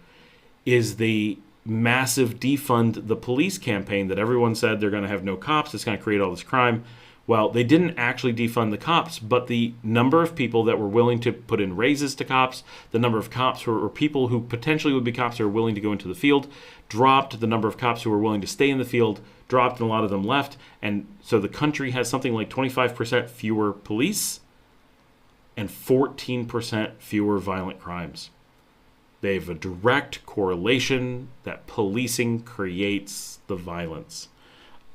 is the massive defund the police campaign that everyone said they're going to have no cops. It's going to create all this crime. Well, they didn't actually defund the cops, but the number of people that were willing to put in raises to cops, the number of cops or people who potentially would be cops who are willing to go into the field dropped. The number of cops who were willing to stay in the field dropped, and a lot of them left. And so the country has something like 25% fewer police and 14% fewer violent crimes. They have a direct correlation that policing creates the violence.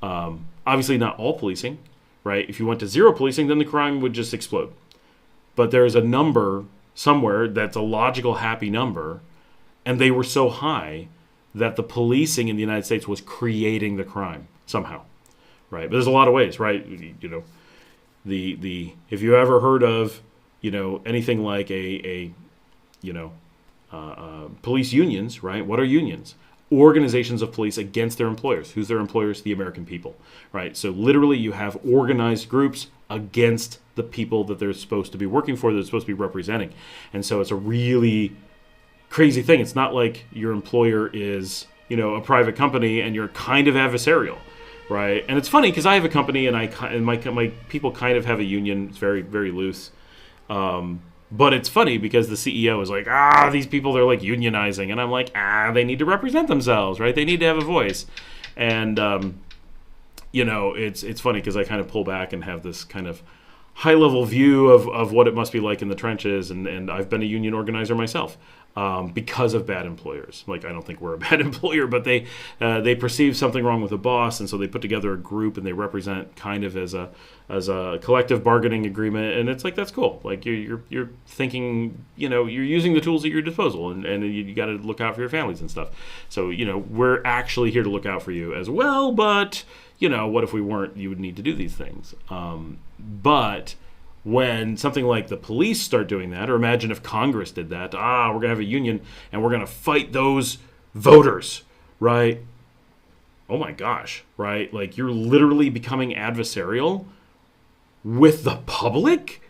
Obviously not all policing, right? If you went to zero policing, then the crime would just explode. But there's a number somewhere that's a logical, happy number, and they were so high that the policing in the United States was creating the crime somehow, right? But there's a lot of ways, right? You know, if you ever heard of anything like police unions, right? What are unions? Organizations of police against their employers. Who's their employers? The American people, right? So literally you have organized groups against the people that they're supposed to be working for, that they're supposed to be representing. And so it's a really crazy thing. It's not like your employer is, a private company and you're kind of adversarial, right? And it's funny because I have a company and my people kind of have a union. It's very, very loose. But it's funny because the CEO is like, these people, they're like unionizing. And I'm like, they need to represent themselves, right? They need to have a voice. And, it's funny because I kind of pull back and have this kind of high-level view of what it must be like in the trenches. And I've been a union organizer myself because of bad employers. Like, I don't think we're a bad employer, but they perceive something wrong with the boss. And so they put together a group and they represent kind of as a collective bargaining agreement. And it's like, that's cool. Like you're thinking, you're using the tools at your disposal and you got to look out for your families and stuff. So, we're actually here to look out for you as well. But, what if we weren't? You would need to do these things. But when something like the police start doing that, or imagine if Congress did that, we're going to have a union and we're going to fight those voters, right? Oh my gosh, right? Like you're literally becoming adversarial with the public?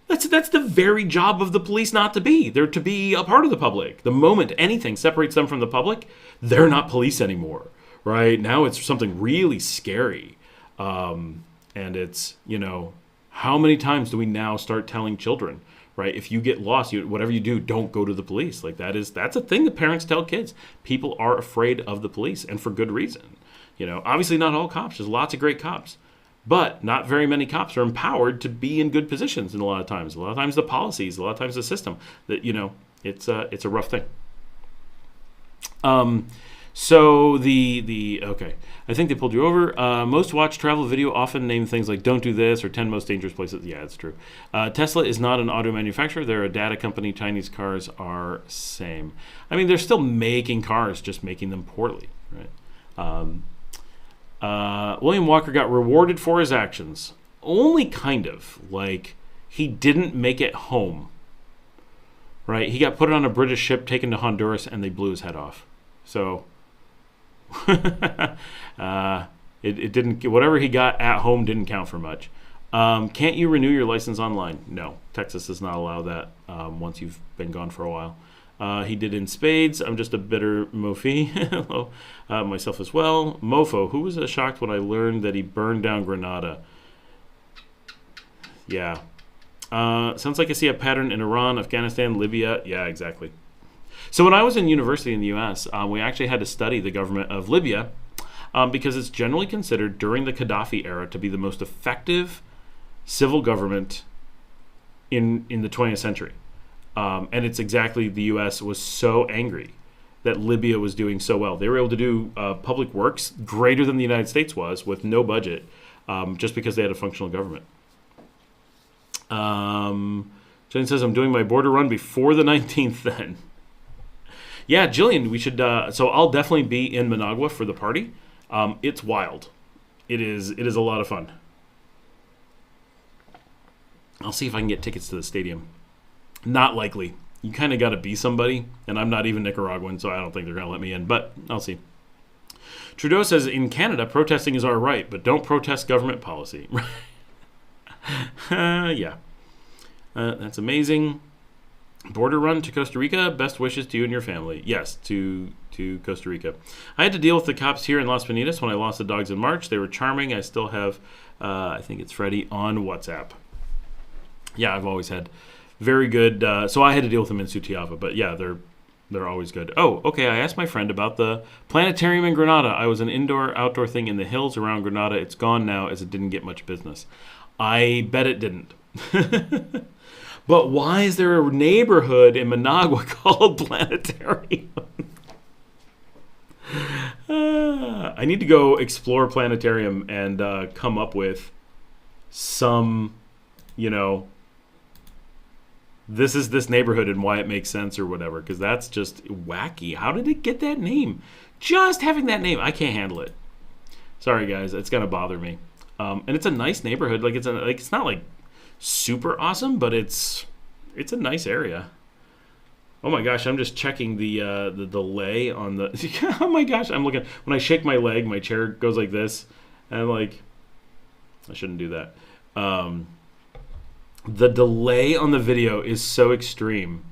That's the very job of the police not to be. They're to be a part of the public. The moment anything separates them from the public, they're not police anymore, right? Now it's something really scary. And it's, how many times do we now start telling children, right? If you get lost, whatever you do, don't go to the police. Like that's a thing that parents tell kids. People are afraid of the police, and for good reason. Obviously not all cops. There's lots of great cops, but not very many cops are empowered to be in good positions. And a lot of times the policies, a lot of times the system, that it's a rough thing. So okay. I think they pulled you over. Most watch travel video often name things like "Don't do this" or 10 most dangerous places. Yeah, it's true. Tesla is not an auto manufacturer. They're a data company. Chinese cars are same. I mean, they're still making cars, just making them poorly, right? William Walker got rewarded for his actions. Only kind of. Like, he didn't make it home, right? He got put on a British ship, taken to Honduras, and they blew his head off. So... it didn't. Whatever he got at home didn't count for much. Can't you renew your license online? No, Texas does not allow that once you've been gone for a while. He did in spades. I'm just a bitter mofi. Hello, myself as well. Mofo, who was shocked when I learned that he burned down Grenada? Yeah. Sounds like I see a pattern in Iran, Afghanistan, Libya. Yeah, exactly. So when I was in university in the U.S., we actually had to study the government of Libya because it's generally considered during the Gaddafi era to be the most effective civil government in the 20th century. And it's exactly, the U.S. was so angry that Libya was doing so well. They were able to do public works greater than the United States was with no budget just because they had a functional government. Jillian says, I'm doing my border run before the 19th then. Yeah, Jillian, we should. So I'll definitely be in Managua for the party. It's wild. It is a lot of fun. I'll see if I can get tickets to the stadium. Not likely. You kind of got to be somebody, and I'm not even Nicaraguan, so I don't think they're going to let me in, but I'll see. Trudeau says, in Canada, protesting is our right, but don't protest government policy. Yeah. That's amazing. Border run to Costa Rica. Best wishes to you and your family. Yes, to Costa Rica. I had to deal with the cops here in Las Piñas when I lost the dogs in March. They were charming. I still have, I think it's Freddie, on WhatsApp. Yeah, I've always had very good. So I had to deal with them in Sutiava, but yeah, they're always good. Oh, okay. I asked my friend about the planetarium in Granada. I was an indoor-outdoor thing in the hills around Granada. It's gone now as it didn't get much business. I bet it didn't. But why is there a neighborhood in Managua called Planetarium? I need to go explore Planetarium and come up with some, this is this neighborhood and why it makes sense or whatever, because that's just wacky. How did it get that name? Just having that name, I can't handle it. Sorry, guys, it's gonna bother me. And it's a nice neighborhood. Like it's not like super awesome, but it's a nice area. Oh my gosh, I'm just checking the delay on the. Oh my gosh, I'm looking. When I shake my leg, my chair goes like this, and I'm like, I shouldn't do that. The delay on the video is so extreme.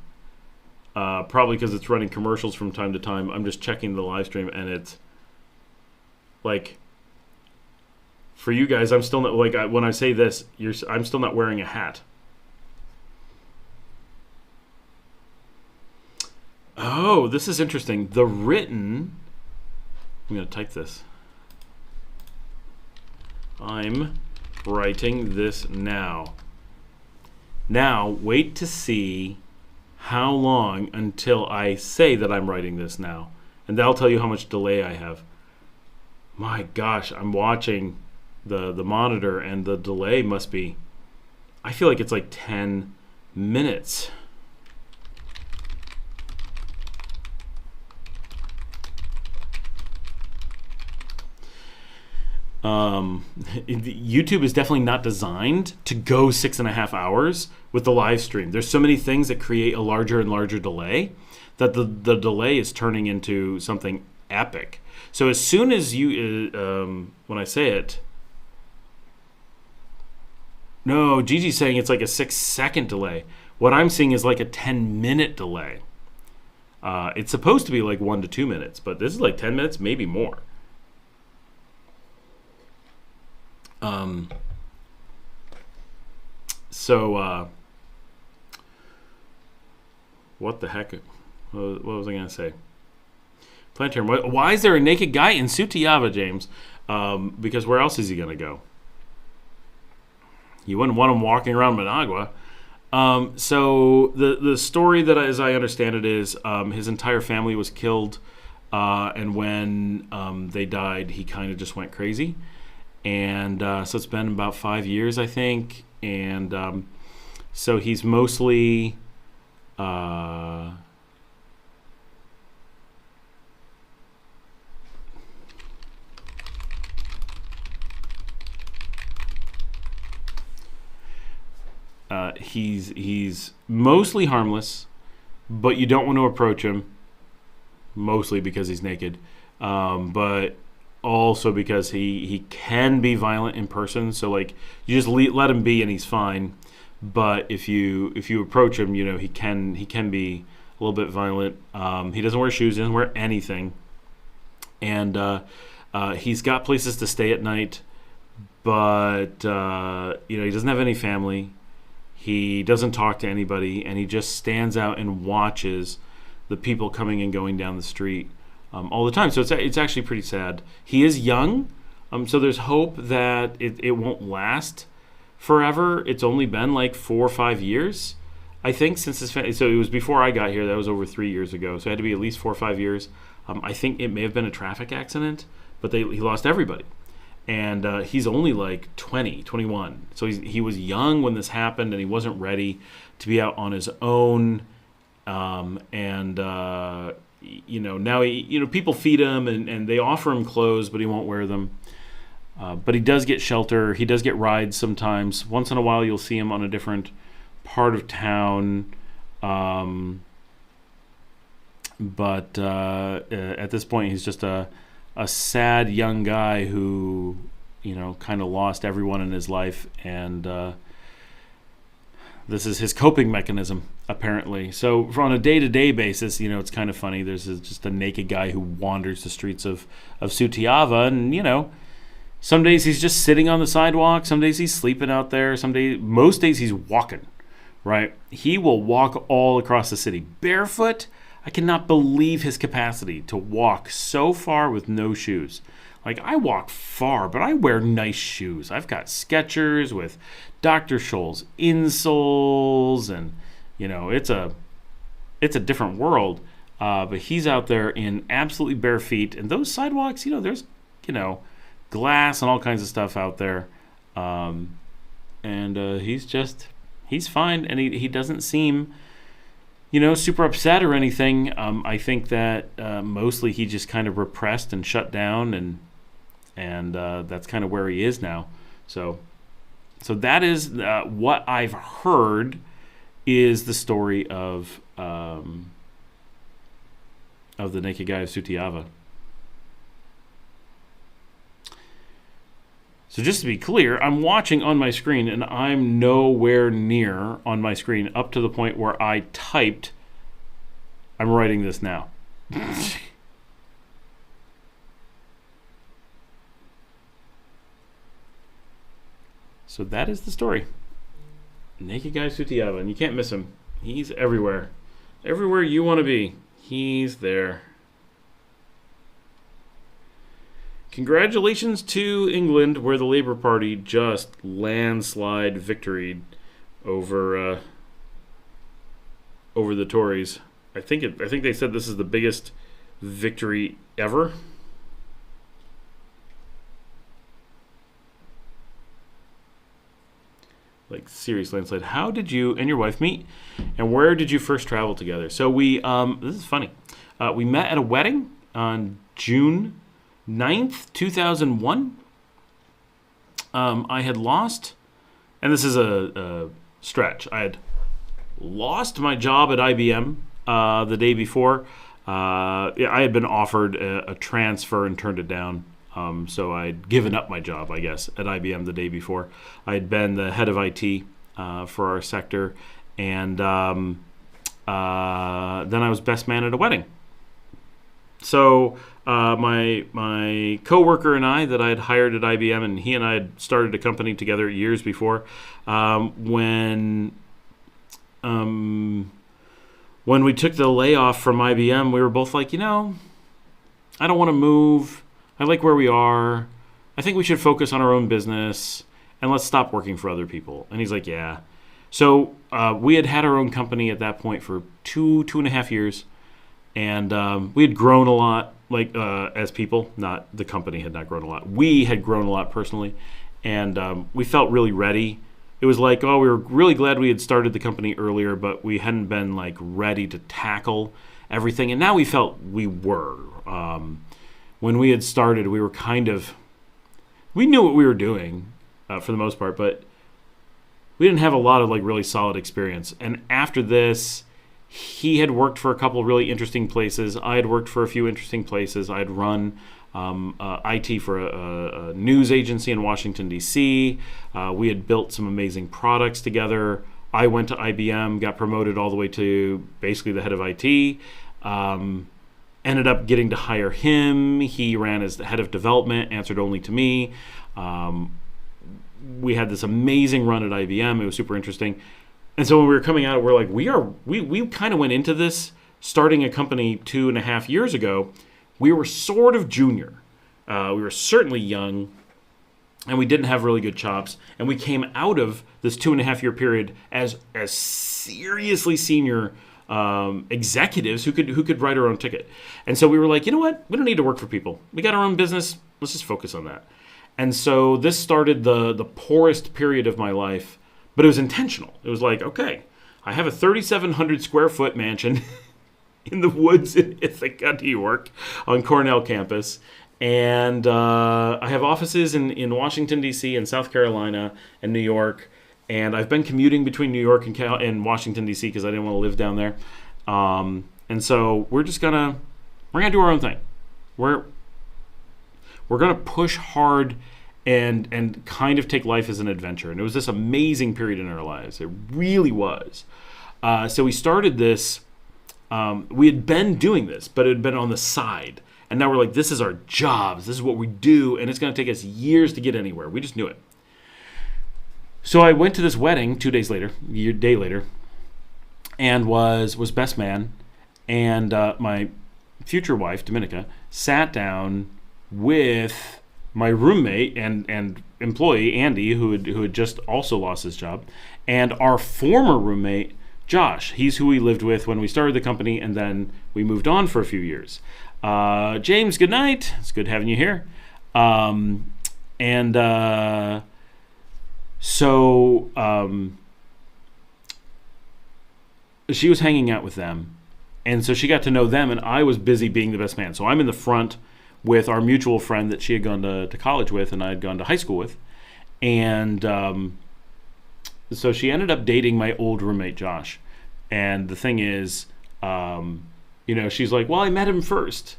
Probably because it's running commercials from time to time. I'm just checking the live stream, and it's like, for you guys, I'm still not like when I say this, I'm still not wearing a hat. Oh, this is interesting. The written. I'm going to type this. I'm writing this now. Now, wait to see how long until I say that I'm writing this now. And that'll tell you how much delay I have. My gosh, I'm watching the monitor, and the delay must be, I feel like it's like 10 minutes. YouTube is definitely not designed to go 6.5 hours with the live stream. There's so many things that create a larger and larger delay that the delay is turning into something epic. So as soon as you, when I say it, no, Gigi's saying it's like a 6-second delay. What I'm seeing is like a 10-minute delay. It's supposed to be like 1 to 2 minutes, but this is like 10 minutes, maybe more. What the heck? What was I going to say? Planetarium. Why is there a naked guy in Sutiava, James? Because where else is he going to go? You wouldn't want him walking around Managua. So the story that, as I understand it, is his entire family was killed, and when they died, he kind of just went crazy. And so it's been about 5 years, I think. And so he's mostly he's mostly harmless, but you don't want to approach him, mostly because he's naked, but also because he can be violent in person. So like, you just let him be and he's fine. But if you approach him, you know, he can be a little bit violent. He doesn't wear shoes, he doesn't wear anything, and he's got places to stay at night, but you know, he doesn't have any family. He doesn't talk to anybody, and he just stands out and watches the people coming and going down the street all the time. So it's actually pretty sad. He is young, so there's hope that it won't last forever. It's only been like 4 or 5 years, I think, since his family. So it was before I got here. That was over 3 years ago. So it had to be at least 4 or 5 years. I think it may have been a traffic accident, but he lost everybody. And he's only like 20, 21. So he was young when this happened, and he wasn't ready to be out on his own. You know, now people feed him and they offer him clothes, but he won't wear them. But he does get shelter. He does get rides sometimes. Once in a while, you'll see him on a different part of town. But at this point, he's just a sad young guy who, you know, kind of lost everyone in his life, and this is his coping mechanism, apparently. So on a day-to-day basis, you know, it's kind of funny. There's just a naked guy who wanders the streets of Sutiava, and, you know, some days he's just sitting on the sidewalk. Some days he's sleeping out there. Most days he's walking, right? He will walk all across the city barefoot. I cannot believe his capacity to walk so far with no shoes. Like, I walk far, but I wear nice shoes. I've got Skechers with Dr. Scholl's insoles, and, you know, it's a different world. But he's out there in absolutely bare feet, and those sidewalks, you know, there's, you know, glass and all kinds of stuff out there. He's fine, and he doesn't seem, you know, super upset or anything. I think that mostly he just kind of repressed and shut down, and that's kind of where he is now. So So that is what I've heard is the story of the naked guy of Sutiava. So just to be clear, I'm watching on my screen, and I'm nowhere near on my screen up to the point where I typed, I'm writing this now. So that is the story. Naked guy Sutiava, and you can't miss him. He's everywhere. Everywhere you want to be, he's there. Congratulations to England, where the Labour Party just landslide victoried over the Tories. I think they said this is the biggest victory ever. Like, serious landslide. How did you and your wife meet, and where did you first travel together? So we this is funny. We met at a wedding on June 9th, 2001. I had lost, and this is a stretch, I had lost my job at IBM the day before. I had been offered a transfer and turned it down. So I'd given up my job, I guess, at IBM the day before. I had been the head of IT for our sector, and then I was best man at a wedding. So my coworker and I that I had hired at IBM, and he and I had started a company together years before. When we took the layoff from IBM, we were both like, I don't want to move. I like where we are. I think we should focus on our own business and let's stop working for other people. And he's like, yeah. So we had our own company at that point for two and a half years. And we had grown a lot, as people. Not the company had not grown a lot. We had grown a lot personally. And we felt really ready. It was like, we were really glad we had started the company earlier, but we hadn't been ready to tackle everything. And now we felt we were. When we had started, we were we knew what we were doing for the most part, but we didn't have a lot of really solid experience. And after this, he had worked for a couple really interesting places. I had worked for a few interesting places. I had run IT for a news agency in Washington, D.C. We had built some amazing products together. I went to IBM, got promoted all the way to basically the head of IT. Ended up getting to hire him. He ran as the head of development, answered only to me. We had this amazing run at IBM. It was super interesting. And so when we were coming out, we're like, we kind of went into this starting a company 2.5 years ago. We were sort of junior. We were certainly young, and we didn't have really good chops. And we came out of this 2.5 year period as seriously senior executives who could write our own ticket. And so we were like, you know what? We don't need to work for people. We got our own business. Let's just focus on that. And so this started the poorest period of my life, but it was intentional. It was like, okay, I have a 3,700 square foot mansion in the woods in Ithaca, New York, on Cornell campus. And I have offices in Washington, D.C., and South Carolina, and New York. And I've been commuting between New York and Washington, D.C. because I didn't want to live down there. And so we're gonna do our own thing. We're gonna push hard and kind of take life as an adventure. And it was this amazing period in our lives. It really was. So we started this. We had been doing this, but it had been on the side. And now we're like, this is our jobs. This is what we do. And it's going to take us years to get anywhere. We just knew it. So I went to this wedding 2 days later, a day later, and was best man. And my future wife, Dominica, sat down with my roommate and employee, Andy, who had just also lost his job, and our former roommate, Josh. He's who we lived with when we started the company, and then we moved on for a few years. James, good night. It's good having you here. So she was hanging out with them, and so she got to know them, and I was busy being the best man. So I'm in the front with our mutual friend that she had gone to college with and I had gone to high school with. And so she ended up dating my old roommate Josh, and the thing is, she's like, well, I met him first.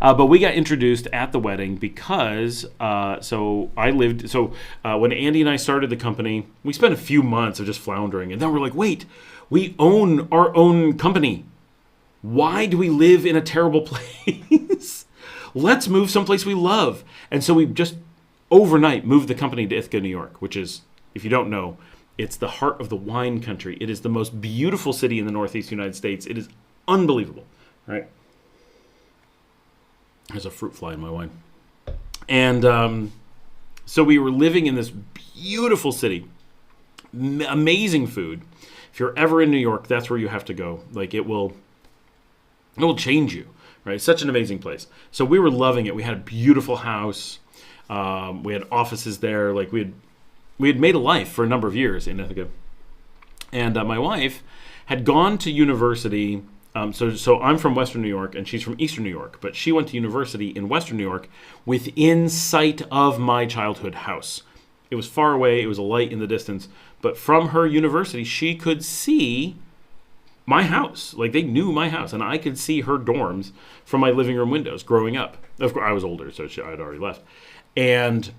But we got introduced at the wedding because when Andy and I started the company, we spent a few months of just floundering, and then we're like, wait, we own our own company. Why do we live in a terrible place? Let's move someplace we love. And so we just overnight moved the company to Ithaca, New York, which is, if you don't know, it's the heart of the wine country. It is the most beautiful city in the Northeast United States. It is unbelievable, right? There's a fruit fly in my wine. And so we were living in this beautiful city, amazing food. If you're ever in New York, that's where you have to go. Like, it will change you, right? Such an amazing place. So we were loving it. We had a beautiful house. We had offices there. Like, we had made a life for a number of years in Ithaca. And my wife had gone to university. So I'm from Western New York, and she's from Eastern New York. But she went to university in Western New York within sight of my childhood house. It was far away. It was a light in the distance. But from her university, she could see my house. Like, they knew my house, and I could see her dorms from my living room windows growing up. Of course, I was older, so I'd already left. And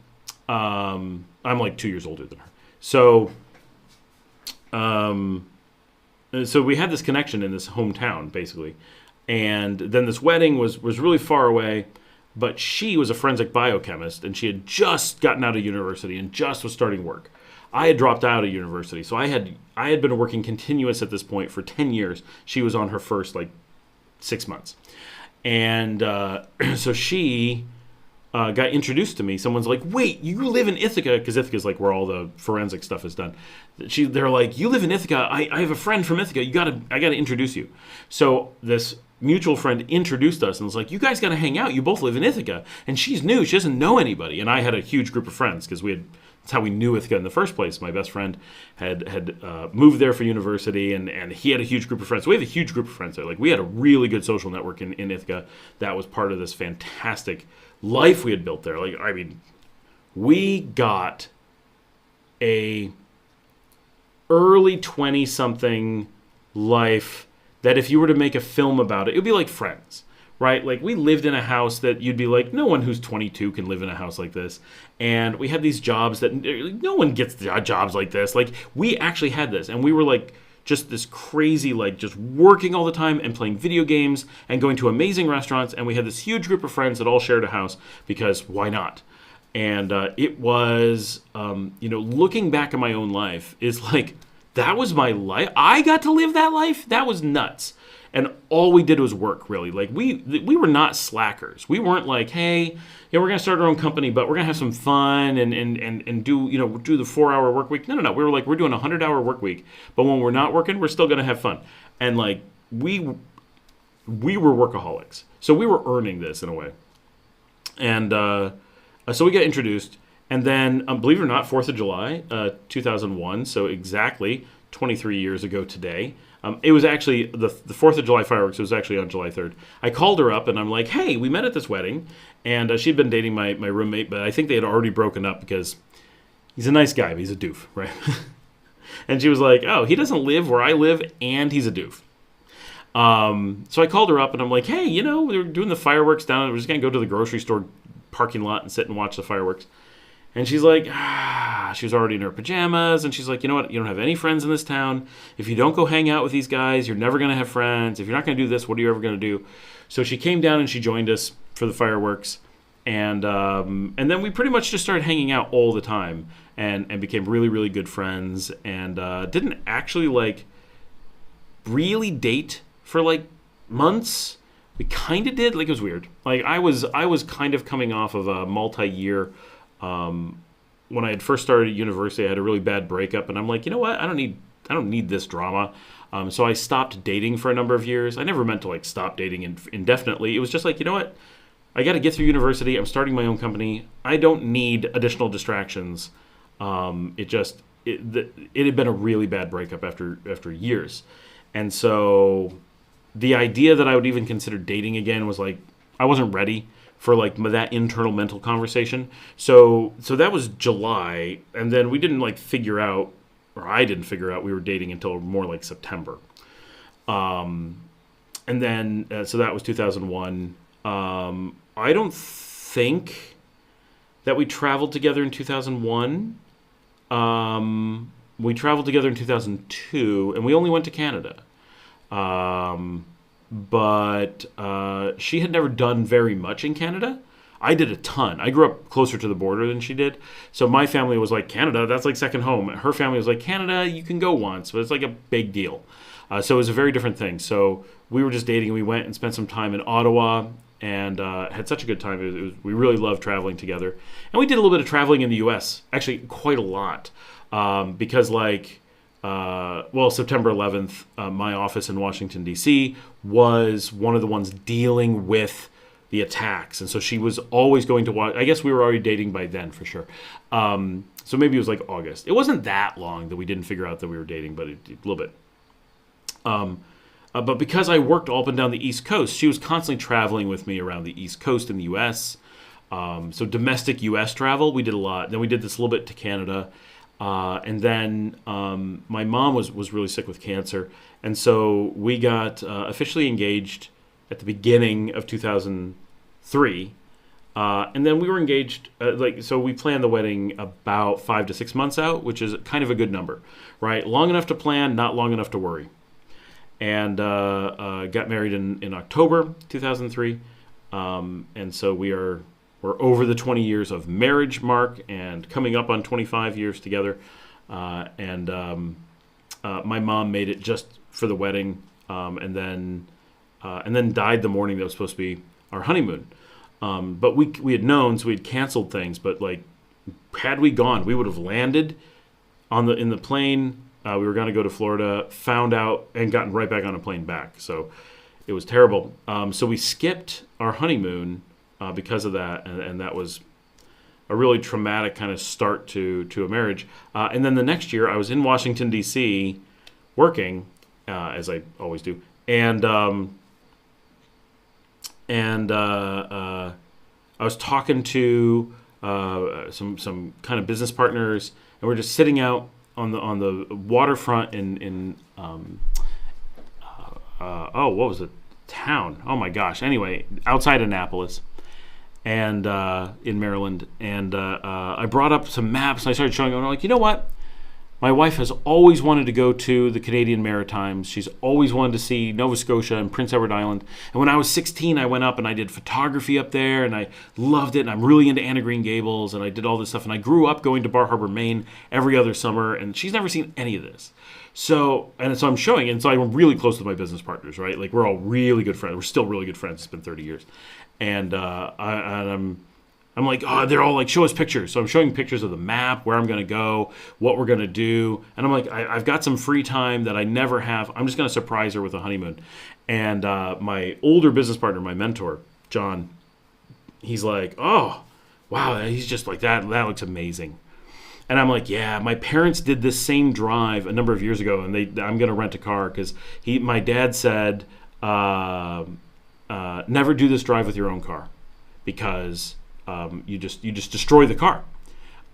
I'm like 2 years older than her. So we had this connection in this hometown, basically. And then this wedding was really far away, but she was a forensic biochemist, and she had just gotten out of university and just was starting work. I had dropped out of university, so I had been working continuous at this point for 10 years. She was on her first, 6 months. And so she got introduced to me. Someone's like, wait, you live in Ithaca? Because Ithaca is where all the forensic stuff is done. They're like, you live in Ithaca? I have a friend from Ithaca. I got to introduce you. So this mutual friend introduced us and was like, you guys got to hang out. You both live in Ithaca. And she's new. She doesn't know anybody. And I had a huge group of friends because that's how we knew Ithaca in the first place. My best friend had moved there for university, and he had a huge group of friends. So we have a huge group of friends there. We had a really good social network in Ithaca that was part of this fantastic life we had built there. We got a early 20-something life that if you were to make a film about it, it would be like Friends, right? We lived in a house that you'd be like, no one who's 22 can live in a house like this. And we had these jobs that no one gets jobs like this. We actually had this, and we were just this crazy, just working all the time and playing video games and going to amazing restaurants. And we had this huge group of friends that all shared a house because why not? And it was, looking back at my own life is that was my life. I got to live that life. That was nuts. And all we did was work, really. We were not slackers. We weren't hey, we're going to start our own company, but we're going to have some fun and do the 4-hour work week. No. We were we're doing a 100-hour work week, but when we're not working, we're still going to have fun. And we were workaholics. So we were earning this in a way. And so we got introduced. And then, believe it or not, 4th of July, 2001, so exactly 23 years ago today, it was actually, the 4th of July fireworks was actually on July 3rd. I called her up and I'm like, hey, we met at this wedding. And she'd been dating my roommate, but I think they had already broken up because he's a nice guy, but he's a doof, right? And she was like, oh, he doesn't live where I live and he's a doof. So I called her up and I'm like, hey, we were doing the fireworks down. We're just going to go to the grocery store parking lot and sit and watch the fireworks. And she's like, she was already in her pajamas. And she's like, you know what? You don't have any friends in this town. If you don't go hang out with these guys, you're never going to have friends. If you're not going to do this, what are you ever going to do? So she came down and she joined us for the fireworks. And then we pretty much just started hanging out all the time and became really, really good friends. And didn't actually really date for months. We kind of did. It was weird. I was kind of coming off of a multi-year. When I had first started at university, I had a really bad breakup, and I'm like, you know what? I don't need this drama. So I stopped dating for a number of years. I never meant to stop dating indefinitely. It was just you know what? I got to get through university. I'm starting my own company. I don't need additional distractions. It had been a really bad breakup after years, and so the idea that I would even consider dating again was I wasn't ready for that internal mental conversation. So that was July, and then we didn't figure out or I didn't figure out we were dating until more like September. And then, so that was 2001. I don't think that we traveled together in 2001. We traveled together in 2002, and we only went to Canada. But she had never done very much in Canada. I did a ton. I grew up closer to the border than she did. So my family was like, Canada, that's like second home. Her family was like, Canada, you can go once, but it's like a big deal. So it was a very different thing. So we were just dating, and we went and spent some time in Ottawa and had such a good time. We really loved traveling together. And we did a little bit of traveling in the U.S., actually quite a lot. Because September 11th, my office in Washington, D.C. was one of the ones dealing with the attacks. And so she was always going to watch. I guess we were already dating by then for sure. So maybe it was like August. It wasn't that long that we didn't figure out that we were dating, but a little bit. But because I worked all up and down the East Coast, she was constantly traveling with me around the East Coast in the U.S. So domestic U.S. travel, we did a lot. Then we did this a little bit to Canada. And then my mom was really sick with cancer. And so we got officially engaged at the beginning of 2003. And then we were engaged, so we planned the wedding about 5 to 6 months out, which is kind of a good number, right? Long enough to plan, not long enough to worry. And got married in October 2003. And so we're over the 20 years of marriage mark and coming up on 25 years together. And my mom made it just for the wedding, and then died the morning that was supposed to be our honeymoon. But we had known, so we had canceled things. But like, had we gone, we would have landed in the plane. We were going to go to Florida, found out, and gotten right back on a plane back. So it was terrible. So we skipped our honeymoon because of that, and that was a really traumatic kind of start to a marriage. And then the next year, I was in Washington, D.C., working, as I always do, and I was talking to some kind of business partners, and we're just sitting out on the waterfront in what was it? Town. Oh my gosh. Anyway, outside Annapolis, and in Maryland, and I brought up some maps, and I started showing them. I'm like, you know what? My wife has always wanted to go to the Canadian Maritimes. She's always wanted to see Nova Scotia and Prince Edward Island. And when I was 16, I went up and I did photography up there, and I loved it. And I'm really into Anna Green Gables, and I did all this stuff. And I grew up going to Bar Harbor, Maine every other summer, and she's never seen any of this. So I'm showing, and so I'm really close with my business partners, right? Like, we're all really good friends. We're still really good friends. It's been 30 years. And I'm like, oh, they're all like, show us pictures. So I'm showing pictures of the map, where I'm going to go, what we're going to do. And I'm like, I've got some free time that I never have. I'm just going to surprise her with a honeymoon. And my older business partner, my mentor, John, he's like, oh, wow, he's just like, that looks amazing. And I'm like, yeah, my parents did this same drive a number of years ago, and I'm going to rent a car because my dad said, never do this drive with your own car because you just destroy the car.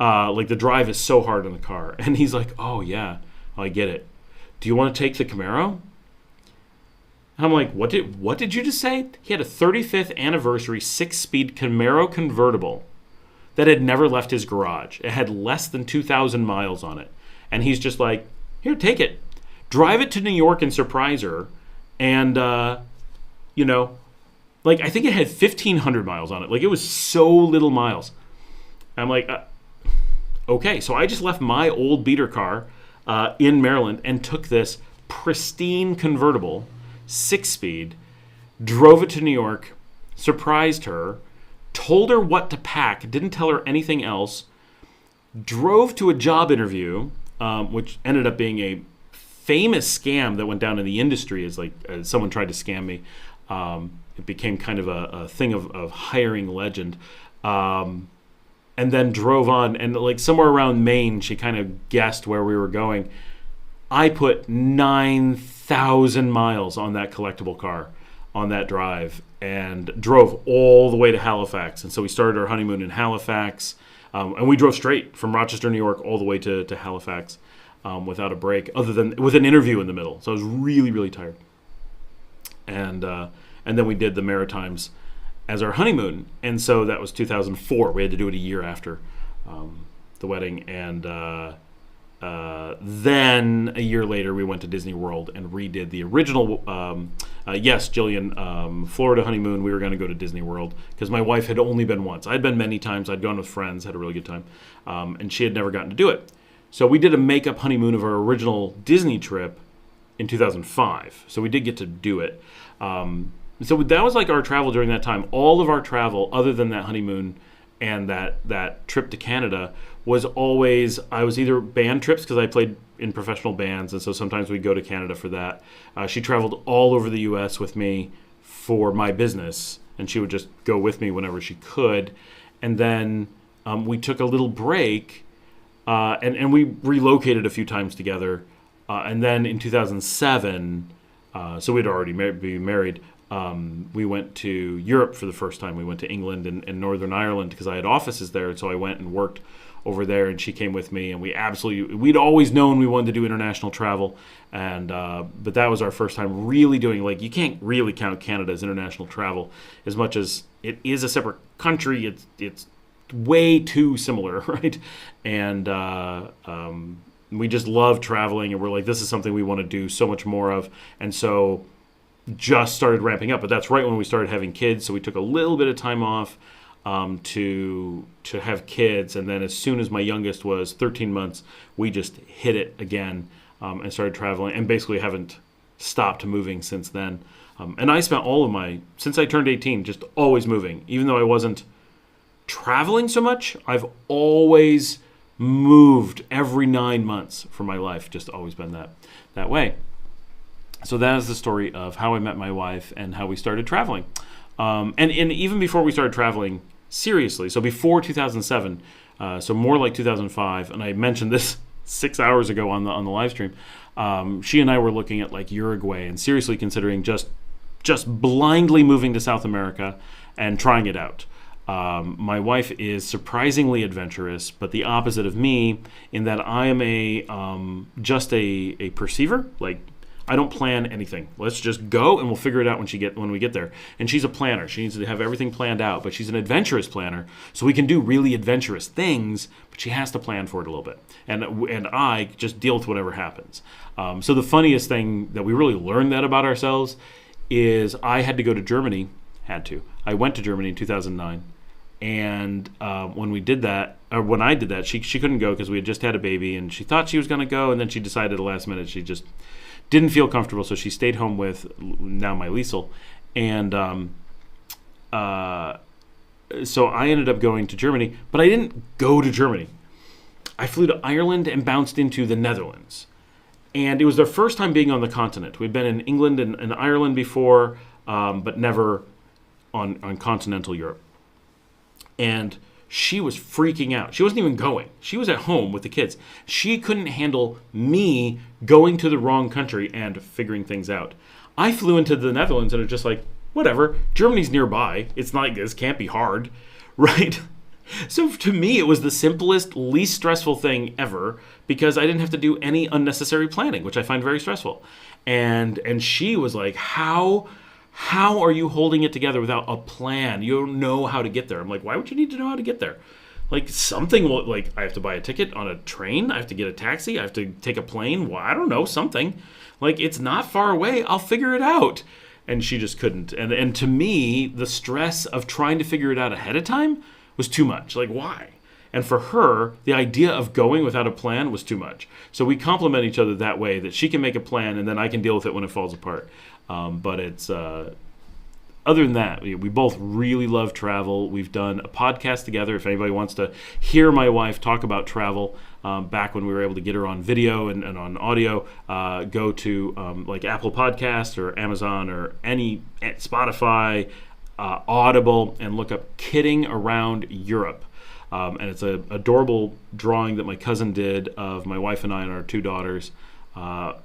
Like, the drive is so hard on the car. And he's like, oh yeah, I get it. Do you want to take the Camaro? And I'm like, what did you just say? He had a 35th anniversary 6-speed Camaro convertible that had never left his garage. It had less than 2,000 miles on it. And he's just like, here, take it. Drive it to New York and surprise her. And, like, I think it had 1,500 miles on it. Like, it was so little miles. I'm like, okay. So I just left my old beater car in Maryland and took this pristine convertible, 6-speed, drove it to New York, surprised her, told her what to pack, didn't tell her anything else, drove to a job interview, which ended up being a famous scam that went down in the industry as someone tried to scam me. It became kind of a thing of hiring legend. And then drove on, and like somewhere around Maine, she kind of guessed where we were going. I put 9,000 miles on that collectible car on that drive and drove all the way to Halifax. And so we started our honeymoon in Halifax. And we drove straight from Rochester, New York, all the way to Halifax. without a break, other than with an interview in the middle. So I was really, really tired. And then we did the Maritimes as our honeymoon. And so that was 2004. We had to do it a year after the wedding. And then a year later, we went to Disney World and redid the original, yes, Jillian, Florida honeymoon. We were going to go to Disney World because my wife had only been once. I'd been many times. I'd gone with friends, had a really good time. And she had never gotten to do it. So we did a makeup honeymoon of our original Disney trip in 2005. So we did get to do it. So that was like our travel during that time. All of our travel, other than that honeymoon and that trip to Canada, was always, I was either band trips because I played in professional bands, and so sometimes we'd go to Canada for that. She traveled all over the U.S. with me for my business, and she would just go with me whenever she could. And then we took a little break, and we relocated a few times together. And then in 2007, so we'd already been married, we went to Europe for the first time. We went to England and Northern Ireland because I had offices there, and so I went and worked over there, and she came with me, and we'd always known we wanted to do international travel, and but that was our first time really doing, like, you can't really count Canada as international travel as much as it is a separate country. It's way too similar, right? And we just love traveling, and we're like, this is something we want to do so much more of, and so just started ramping up. But that's right when we started having kids, so we took a little bit of time off to have kids, and then as soon as my youngest was 13 months, we just hit it again and started traveling, and basically haven't stopped moving since then. And I spent all of since I turned 18, just always moving. Even though I wasn't traveling so much, I've always moved every 9 months for my life, just always been that way. So that is the story of how I met my wife and how we started traveling. And even before we started traveling seriously, so before 2007, so more like 2005, and I mentioned this 6 hours ago on the live stream, she and I were looking at like Uruguay and seriously considering just blindly moving to South America and trying it out. My wife is surprisingly adventurous, but the opposite of me in that I am just a perceiver. Like, I don't plan anything. Let's just go and we'll figure it out when we get there. And she's a planner. She needs to have everything planned out, but she's an adventurous planner, so we can do really adventurous things, but she has to plan for it a little bit. And I just deal with whatever happens. So the funniest thing that we really learned that about ourselves is I had to go to Germany. I went to Germany in 2009. And when I did that, she couldn't go because we had just had a baby, and she thought she was going to go, and then she decided at the last minute she just didn't feel comfortable, so she stayed home with now my Liesel. And so I ended up going to Germany, but I didn't go to Germany. I flew to Ireland and bounced into the Netherlands. And it was their first time being on the continent. We'd been in England and Ireland before, but never on continental Europe. And she was freaking out. She wasn't even going. She was at home with the kids. She couldn't handle me going to the wrong country and figuring things out. I flew into the Netherlands and it was just like, whatever, Germany's nearby. It's not like this can't be hard, right? So to me, it was the simplest, least stressful thing ever because I didn't have to do any unnecessary planning, which I find very stressful. And she was like, How are you holding it together without a plan? You don't know how to get there. I'm like, why would you need to know how to get there? Like something, like I have to buy a ticket on a train. I have to get a taxi. I have to take a plane. Well, I don't know, something. Like, it's not far away. I'll figure it out. And she just couldn't. And to me, the stress of trying to figure it out ahead of time was too much. Like, why? And for her, the idea of going without a plan was too much. So we complement each other that way, that she can make a plan and then I can deal with it when it falls apart. But it's other than that, we both really love travel. We've done a podcast together. If anybody wants to hear my wife talk about travel, back when we were able to get her on video and on audio, go to like Apple Podcasts or Amazon or any Spotify, Audible, and look up Kidding Around Europe. And it's an adorable drawing that my cousin did of my wife and I and our two daughters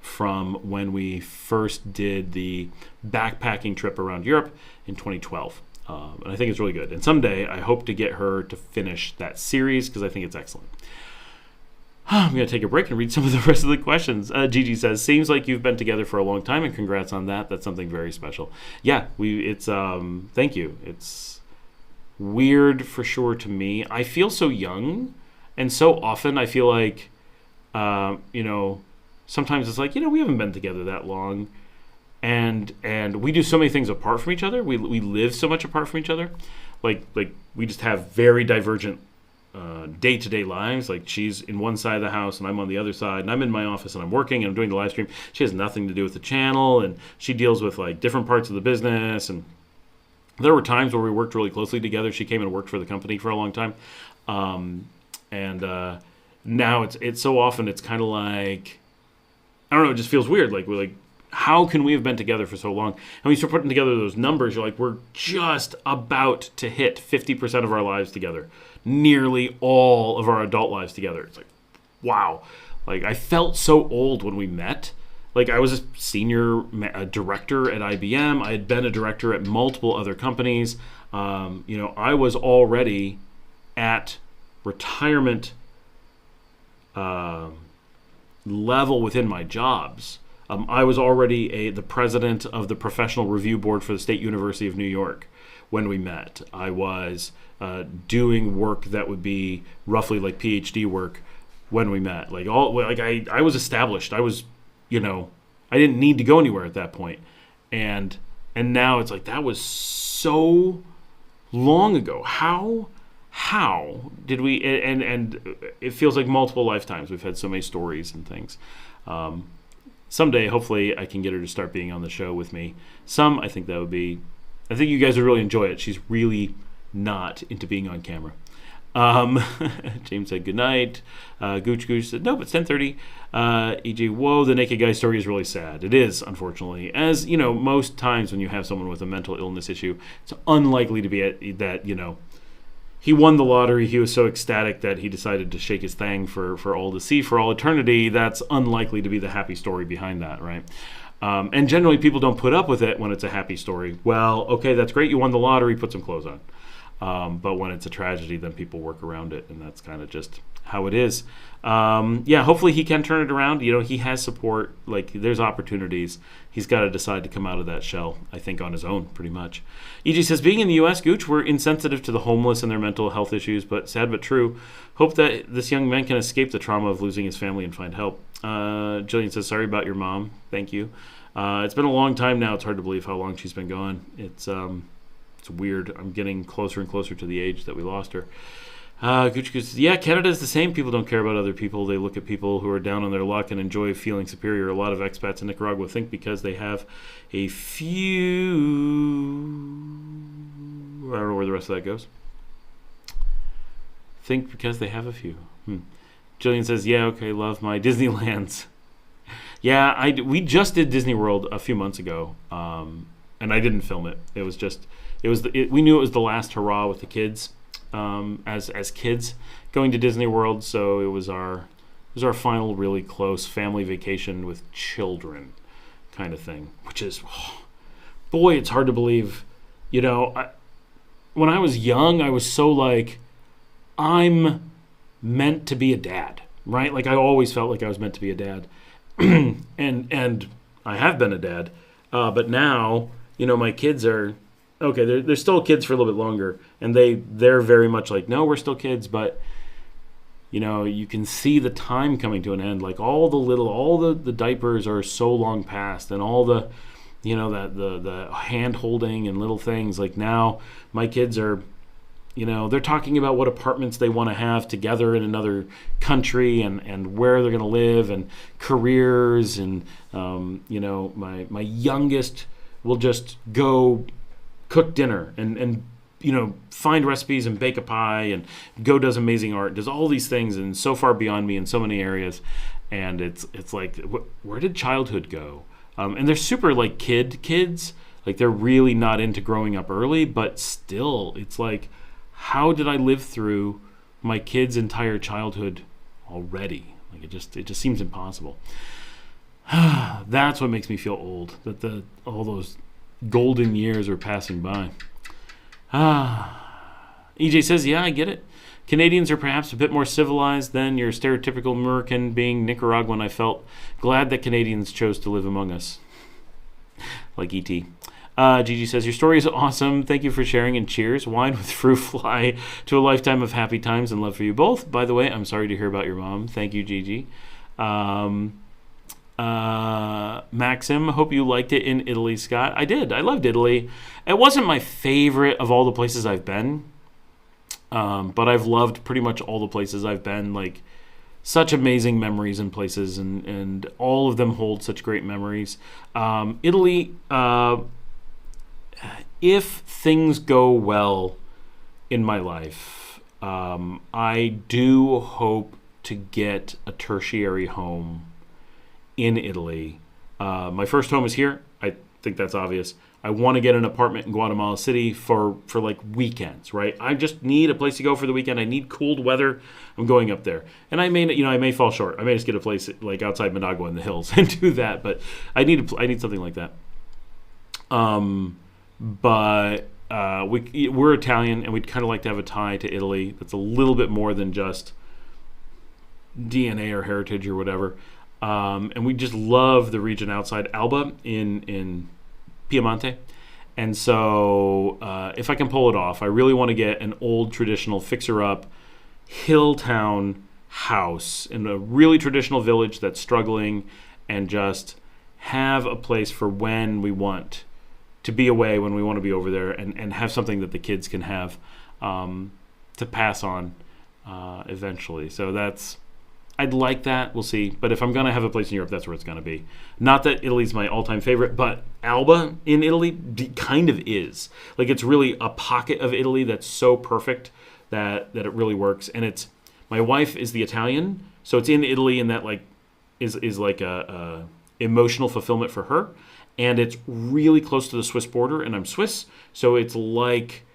from when we first did the backpacking trip around Europe in 2012. And I think it's really good. And someday I hope to get her to finish that series because I think it's excellent. I'm going to take a break and read some of the rest of the questions. Gigi says, seems like you've been together for a long time, and congrats on that. That's something very special. Yeah, thank you. It's weird for sure to me. I feel so young, and so often I feel like, sometimes it's like, we haven't been together that long, and we do so many things apart from each other. We live so much apart from each other. Like we just have very divergent day-to-day lives. Like she's in one side of the house and I'm on the other side, and I'm in my office and I'm working and I'm doing the live stream. She has nothing to do with the channel, and she deals with like different parts of the business. And there were times where we worked really closely together. She came and worked for the company for a long time, and now it's so often it's kind of like, I don't know, it just feels weird. Like we're like, how can we have been together for so long? And when you start putting together those numbers, you're like, we're just about to hit 50% of our lives together. Nearly all of our adult lives together. It's like, wow. Like, I felt so old when we met. Like, I was a senior director at IBM. I had been a director at multiple other companies. I was already at retirement level within my jobs. I was already the president of the Professional Review Board for the State University of New York when we met. I was doing work that would be roughly like PhD work when we met. I was established. I was, I didn't need to go anywhere at that point. And now it's like, that was so long ago. How did we, and it feels like multiple lifetimes. We've had so many stories and things. Someday, hopefully, I can get her to start being on the show with me. I think you guys would really enjoy it. She's really not into being on camera. James said, good night. Gooch said, nope, it's 10:30. EJ, whoa, the naked guy story is really sad. It is, unfortunately. As, most times when you have someone with a mental illness issue, it's unlikely to be that, he won the lottery. He was so ecstatic that he decided to shake his thang for all to see for all eternity. That's unlikely to be the happy story behind that, right? And generally, people don't put up with it when it's a happy story. Well, okay, that's great. You won the lottery. Put some clothes on. But when it's a tragedy, then people work around it, and that's kind of just how it is. Hopefully he can turn it around. He has support. Like, there's opportunities. He's got to decide to come out of that shell, I think, on his own, pretty much. EG says, being in the U.S., Gooch, we're insensitive to the homeless and their mental health issues, but sad but true. Hope that this young man can escape the trauma of losing his family and find help. Jillian says, sorry about your mom. Thank you. It's been a long time now. It's hard to believe how long she's been gone. It's weird. I'm getting closer and closer to the age that we lost her. Gooch says, yeah, Canada's the same. People don't care about other people. They look at people who are down on their luck and enjoy feeling superior. A lot of expats in Nicaragua think because they have a few... I don't know where the rest of that goes. Think because they have a few. Jillian says, yeah, okay, love my Disneylands. Yeah, we just did Disney World a few months ago, and I didn't film it. It was just... we knew it was the last hurrah with the kids. As kids going to Disney World, so it was our final really close family vacation with children kind of thing, which is, boy, it's hard to believe. When I was young, I was so like, I'm meant to be a dad, right? Like, I always felt like I was meant to be a dad, and I have been a dad, but now, my kids are. Okay, they're still kids for a little bit longer, and they're very much like, no, we're still kids, but you can see the time coming to an end. Like, all the diapers are so long past, and all the the hand holding and little things. Like, now my kids are they're talking about what apartments they want to have together in another country, and where they're going to live, and careers, and my youngest will just go cook dinner and find recipes and bake a pie and go does amazing art, does all these things, and so far beyond me in so many areas. And it's like, where did childhood go? And they're super like kids, like they're really not into growing up early, but still it's like, how did I live through my kids' entire childhood already? Like, it just seems impossible. That's what makes me feel old, that all those golden years are passing by. EJ says, yeah, I get it. Canadians are perhaps a bit more civilized than your stereotypical American. Being Nicaraguan, I felt glad that Canadians chose to live among us. Like E.T. Gigi says, your story is awesome. Thank you for sharing and cheers. Wine with fruit fly to a lifetime of happy times and love for you both. By the way, I'm sorry to hear about your mom. Thank you, Gigi. Maxim, hope you liked it in Italy, Scott. I did. I loved Italy. It wasn't my favorite of all the places I've been, but I've loved pretty much all the places I've been. Like, such amazing memories and places, and all of them hold such great memories. Italy, if things go well in my life, I do hope to get a tertiary home in Italy. My first home is here. I think that's obvious. I want to get an apartment in Guatemala City for like weekends, right? I just need a place to go for the weekend. I need cold weather. I'm going up there, and I may fall short. I may just get a place like outside Managua in the hills and do that. But I need something like that. But we're Italian, and we'd kind of like to have a tie to Italy. That's a little bit more than just DNA or heritage or whatever. And we just love the region outside Alba in Piemonte. And so if I can pull it off, I really want to get an old traditional fixer-up hill town house in a really traditional village that's struggling, and just have a place for when we want to be away, when we want to be over there, and have something that the kids can have to pass on eventually. So I'd like that. We'll see. But if I'm going to have a place in Europe, that's where it's going to be. Not that Italy's my all-time favorite, but Alba in Italy kind of is. Like, it's really a pocket of Italy that's so perfect that it really works. And my wife is the Italian, so it's in Italy, and that like is like a emotional fulfillment for her. And it's really close to the Swiss border, and I'm Swiss, so it's like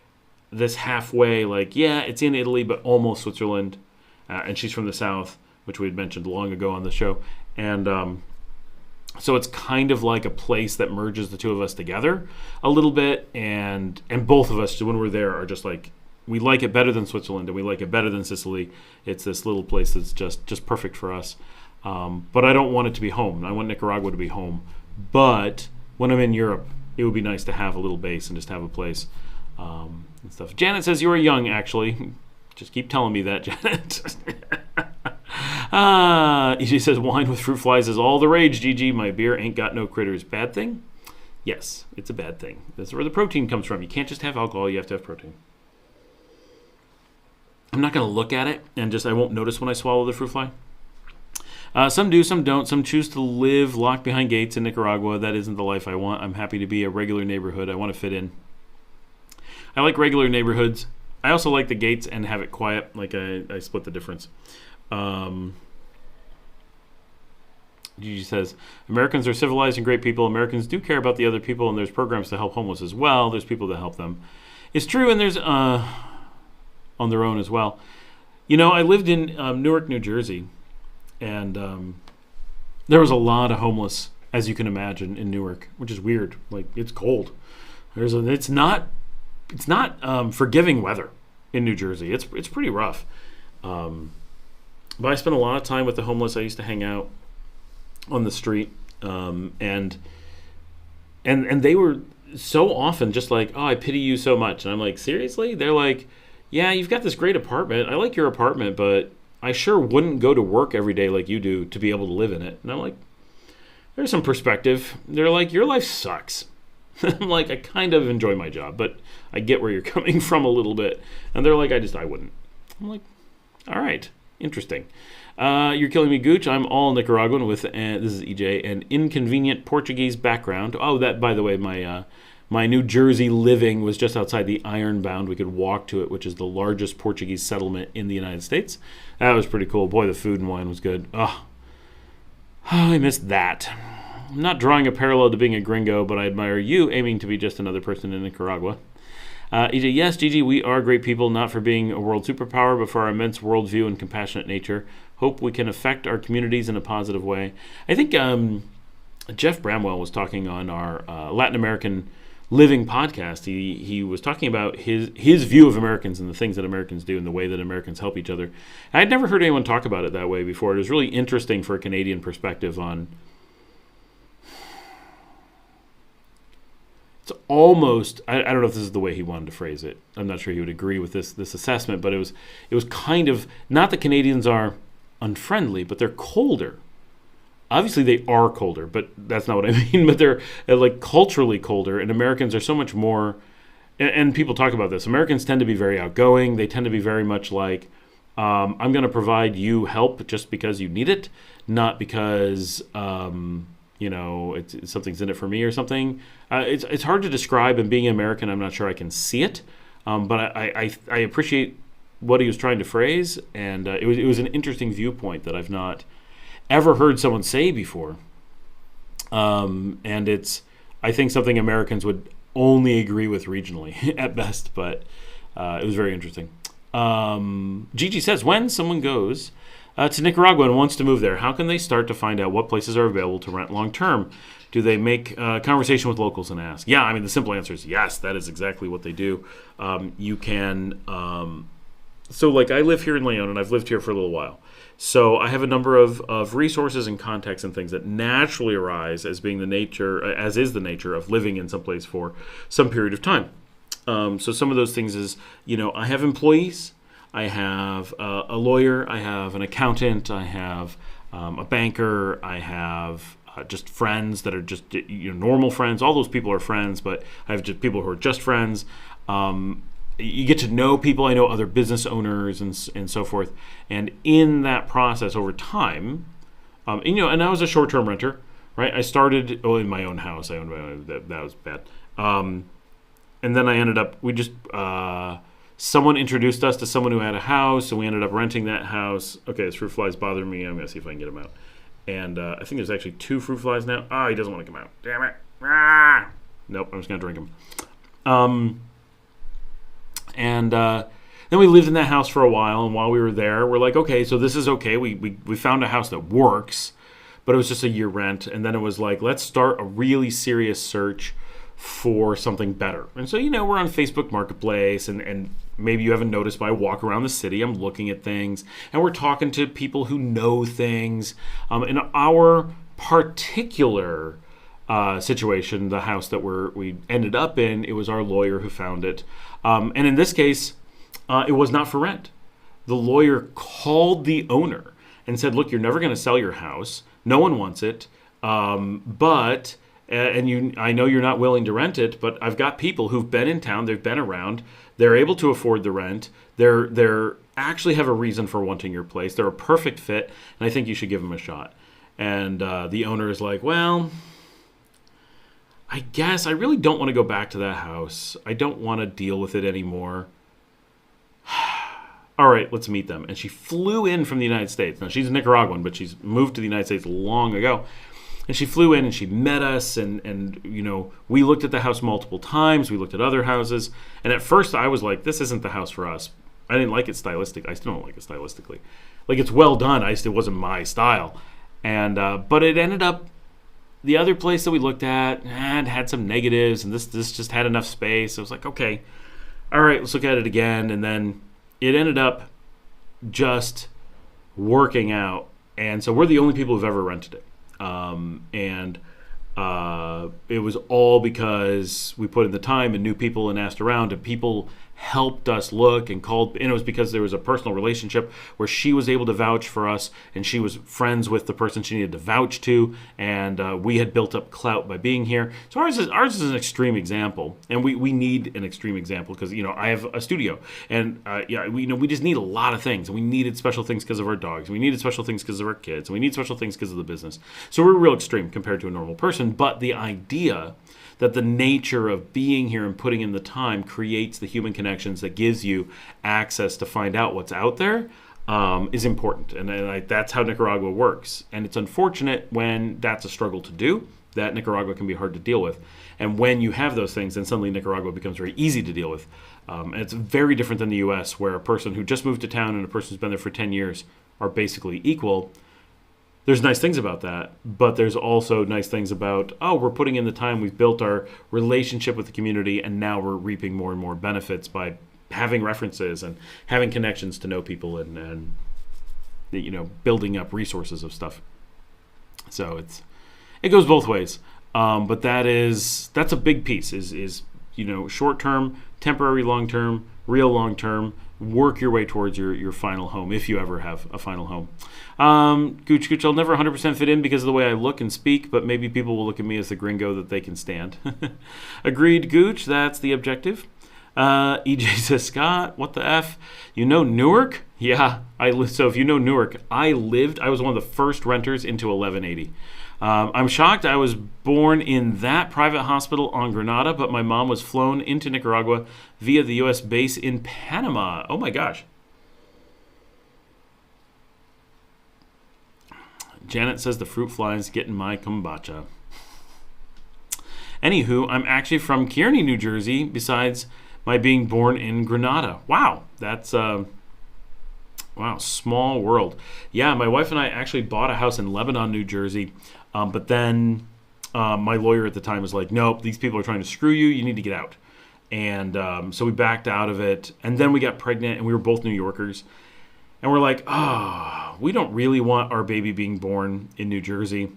this halfway, like, yeah, it's in Italy, but almost Switzerland. And she's from the south, which we had mentioned long ago on the show. And so it's kind of like a place that merges the two of us together a little bit. And both of us, when we're there, are just like, we like it better than Switzerland, and we like it better than Sicily. It's this little place that's just perfect for us. But I don't want it to be home. I want Nicaragua to be home. But when I'm in Europe, it would be nice to have a little base and just have a place and stuff. Janet says, you are young, actually. Just keep telling me that, Janet. EJ says, wine with fruit flies is all the rage, GG. My beer ain't got no critters. Bad thing? Yes, it's a bad thing. That's where the protein comes from. You can't just have alcohol. You have to have protein. I'm not going to look at it, and I won't notice when I swallow the fruit fly. Some do, some don't. Some choose to live locked behind gates in Nicaragua. That isn't the life I want. I'm happy to be a regular neighborhood. I want to fit in. I like regular neighborhoods. I also like the gates and have it quiet. Like, I split the difference. Gigi says, Americans are civilized and great people. Americans do care about the other people, and there's programs to help homeless as well. There's people to help them. It's true, and there's on their own as well. You know, I lived in Newark, New Jersey, and there was a lot of homeless, as you can imagine, in Newark, which is weird. Like, it's cold. It's not forgiving weather in New Jersey. It's pretty rough. But I spent a lot of time with the homeless. I used to hang out on the street, and they were so often just like, oh, I pity you so much. And I'm like, seriously? They're like, yeah, you've got this great apartment. I like your apartment, but I sure wouldn't go to work every day like you do to be able to live in it. And I'm like, there's some perspective. They're like, your life sucks. I'm like, I kind of enjoy my job, but I get where you're coming from a little bit. And they're like, I wouldn't. I'm like, all right, interesting. You're killing me, Gooch. I'm all Nicaraguan with, this is EJ, an inconvenient Portuguese background. Oh, that, by the way, my New Jersey living was just outside the Ironbound. We could walk to it, which is the largest Portuguese settlement in the United States. That was pretty cool. Boy, the food and wine was good. Oh, I missed that. I'm not drawing a parallel to being a gringo, but I admire you aiming to be just another person in Nicaragua. EJ, yes, Gigi, we are great people, not for being a world superpower, but for our immense worldview and compassionate nature. Hope we can affect our communities in a positive way. I think Jeff Bramwell was talking on our Latin American Living podcast, he was talking about his view of Americans and the things that Americans do and the way that Americans help each other. I'd never heard anyone talk about it that way before. It was really interesting for a Canadian perspective on. It's almost, I don't know if this is the way he wanted to phrase it. I'm not sure he would agree with this assessment, but it was kind of, not that Canadians are unfriendly, but they're colder. Obviously they are colder, but that's not what I mean. But they're like culturally colder, and Americans are so much more, and people talk about this. Americans tend to be very outgoing. They tend to be very much like, I'm going to provide you help just because you need it, not because, something's in it for me or something. It's hard to describe, and being American, I'm not sure I can see it. But I appreciate what he was trying to phrase, and it was an interesting viewpoint that I've not ever heard someone say before. And it's, I think, something Americans would only agree with regionally at best, but it was very interesting. Gigi says, when someone goes to Nicaragua and wants to move there, how can they start to find out what places are available to rent long term? Do they make conversation with locals and ask? Yeah, I mean, the simple answer is yes. That is exactly what they do. You can, so like I live here in Leon, and I've lived here for a little while. So I have a number of resources and contacts and things that naturally arise as being the nature, as is the nature of living in some place for some period of time. So some of those things is, I have employees, I have a lawyer, I have an accountant, I have a banker, I have just friends that are just normal friends. All those people are friends, but I have just people who are just friends. You get to know people. I know other business owners and so forth. And in that process over time, and I was a short-term renter, right? I started in my own house. I owned my own. That was bad. And then I ended up, someone introduced us to someone who had a house, and we ended up renting that house. Okay, this fruit fly's bothering me. I'm going to see if I can get him out. And I think there's actually 2 fruit flies now. Oh, he doesn't want to come out. Damn it. Ah! Nope, I'm just going to drink him. And then we lived in that house for a while, and while we were there, we're like, okay, so this is okay. We found a house that works, but it was just a year rent. And then it was like, let's start a really serious search for something better. And so, we're on Facebook Marketplace, and maybe you haven't noticed, but I walk around the city, I'm looking at things, and we're talking to people who know things. In our particular situation, the house that we ended up in, it was our lawyer who found it. And in this case, it was not for rent. The lawyer called the owner and said, look, you're never going to sell your house. No one wants it. But I know you're not willing to rent it, but I've got people who've been in town. They've been around. They're able to afford the rent. They're actually have a reason for wanting your place. They're a perfect fit, and I think you should give them a shot. And the owner is like, well, I guess I really don't want to go back to that house. I don't want to deal with it anymore. All right, let's meet them. And she flew in from the United States. Now, she's a Nicaraguan, but she's moved to the United States long ago. And she flew in and she met us, and we looked at the house multiple times. We looked at other houses. And at first I was like, this isn't the house for us. I didn't like it stylistically. I still don't like it stylistically. Like, it's well done. It wasn't my style. And but it ended up, the other place that we looked at had some negatives, and this just had enough space. I was like, okay, all right, let's look at it again. And then it ended up just working out. And so we're the only people who've ever rented it. And it was all because we put in the time and knew people and asked around, and people helped us look and called, and it was because there was a personal relationship where she was able to vouch for us, and she was friends with the person she needed to vouch to, and we had built up clout by being here. So ours is an extreme example, and we need an extreme example because I have a studio, and we just need a lot of things, and we needed special things because of our dogs, and we needed special things because of our kids, and we need special things because of the business. So we're real extreme compared to a normal person, but the idea that the nature of being here and putting in the time creates the human connections that gives you access to find out what's out there is important. And that's how Nicaragua works. And it's unfortunate when that's a struggle to do, that Nicaragua can be hard to deal with. And when you have those things, then suddenly Nicaragua becomes very easy to deal with. And it's very different than the U.S., where a person who just moved to town and a person who's been there for 10 years are basically equal. there's nice things about that, but there's also nice things about, oh, we're putting in the time, we've built our relationship with the community, and now we're reaping more and more benefits by having references and having connections to know people and building up resources of stuff. So it goes both ways. But that's a big piece is short term, temporary, long term, real long term. Work your way towards your final home, if you ever have a final home. Gooch, I'll never 100% fit in because of the way I look and speak, but maybe people will look at me as the gringo that they can stand. Agreed, Gooch, that's the objective. EJ says, Scott, what the F? You know Newark? Yeah, so if you know Newark, I was one of the first renters into 1180. I'm shocked I was born in that private hospital on Grenada, but my mom was flown into Nicaragua via the U.S. base in Panama. Oh my gosh. Janet says the fruit flies getting my kombucha. Anywho, I'm actually from Kearney, New Jersey, besides my being born in Grenada. Wow, that's small world. Yeah, my wife and I actually bought a house in Lebanon, New Jersey, but then my lawyer at the time was like, nope, these people are trying to screw you. You need to get out. And so we backed out of it, and then we got pregnant, and we were both New Yorkers. And we're like, we don't really want our baby being born in New Jersey.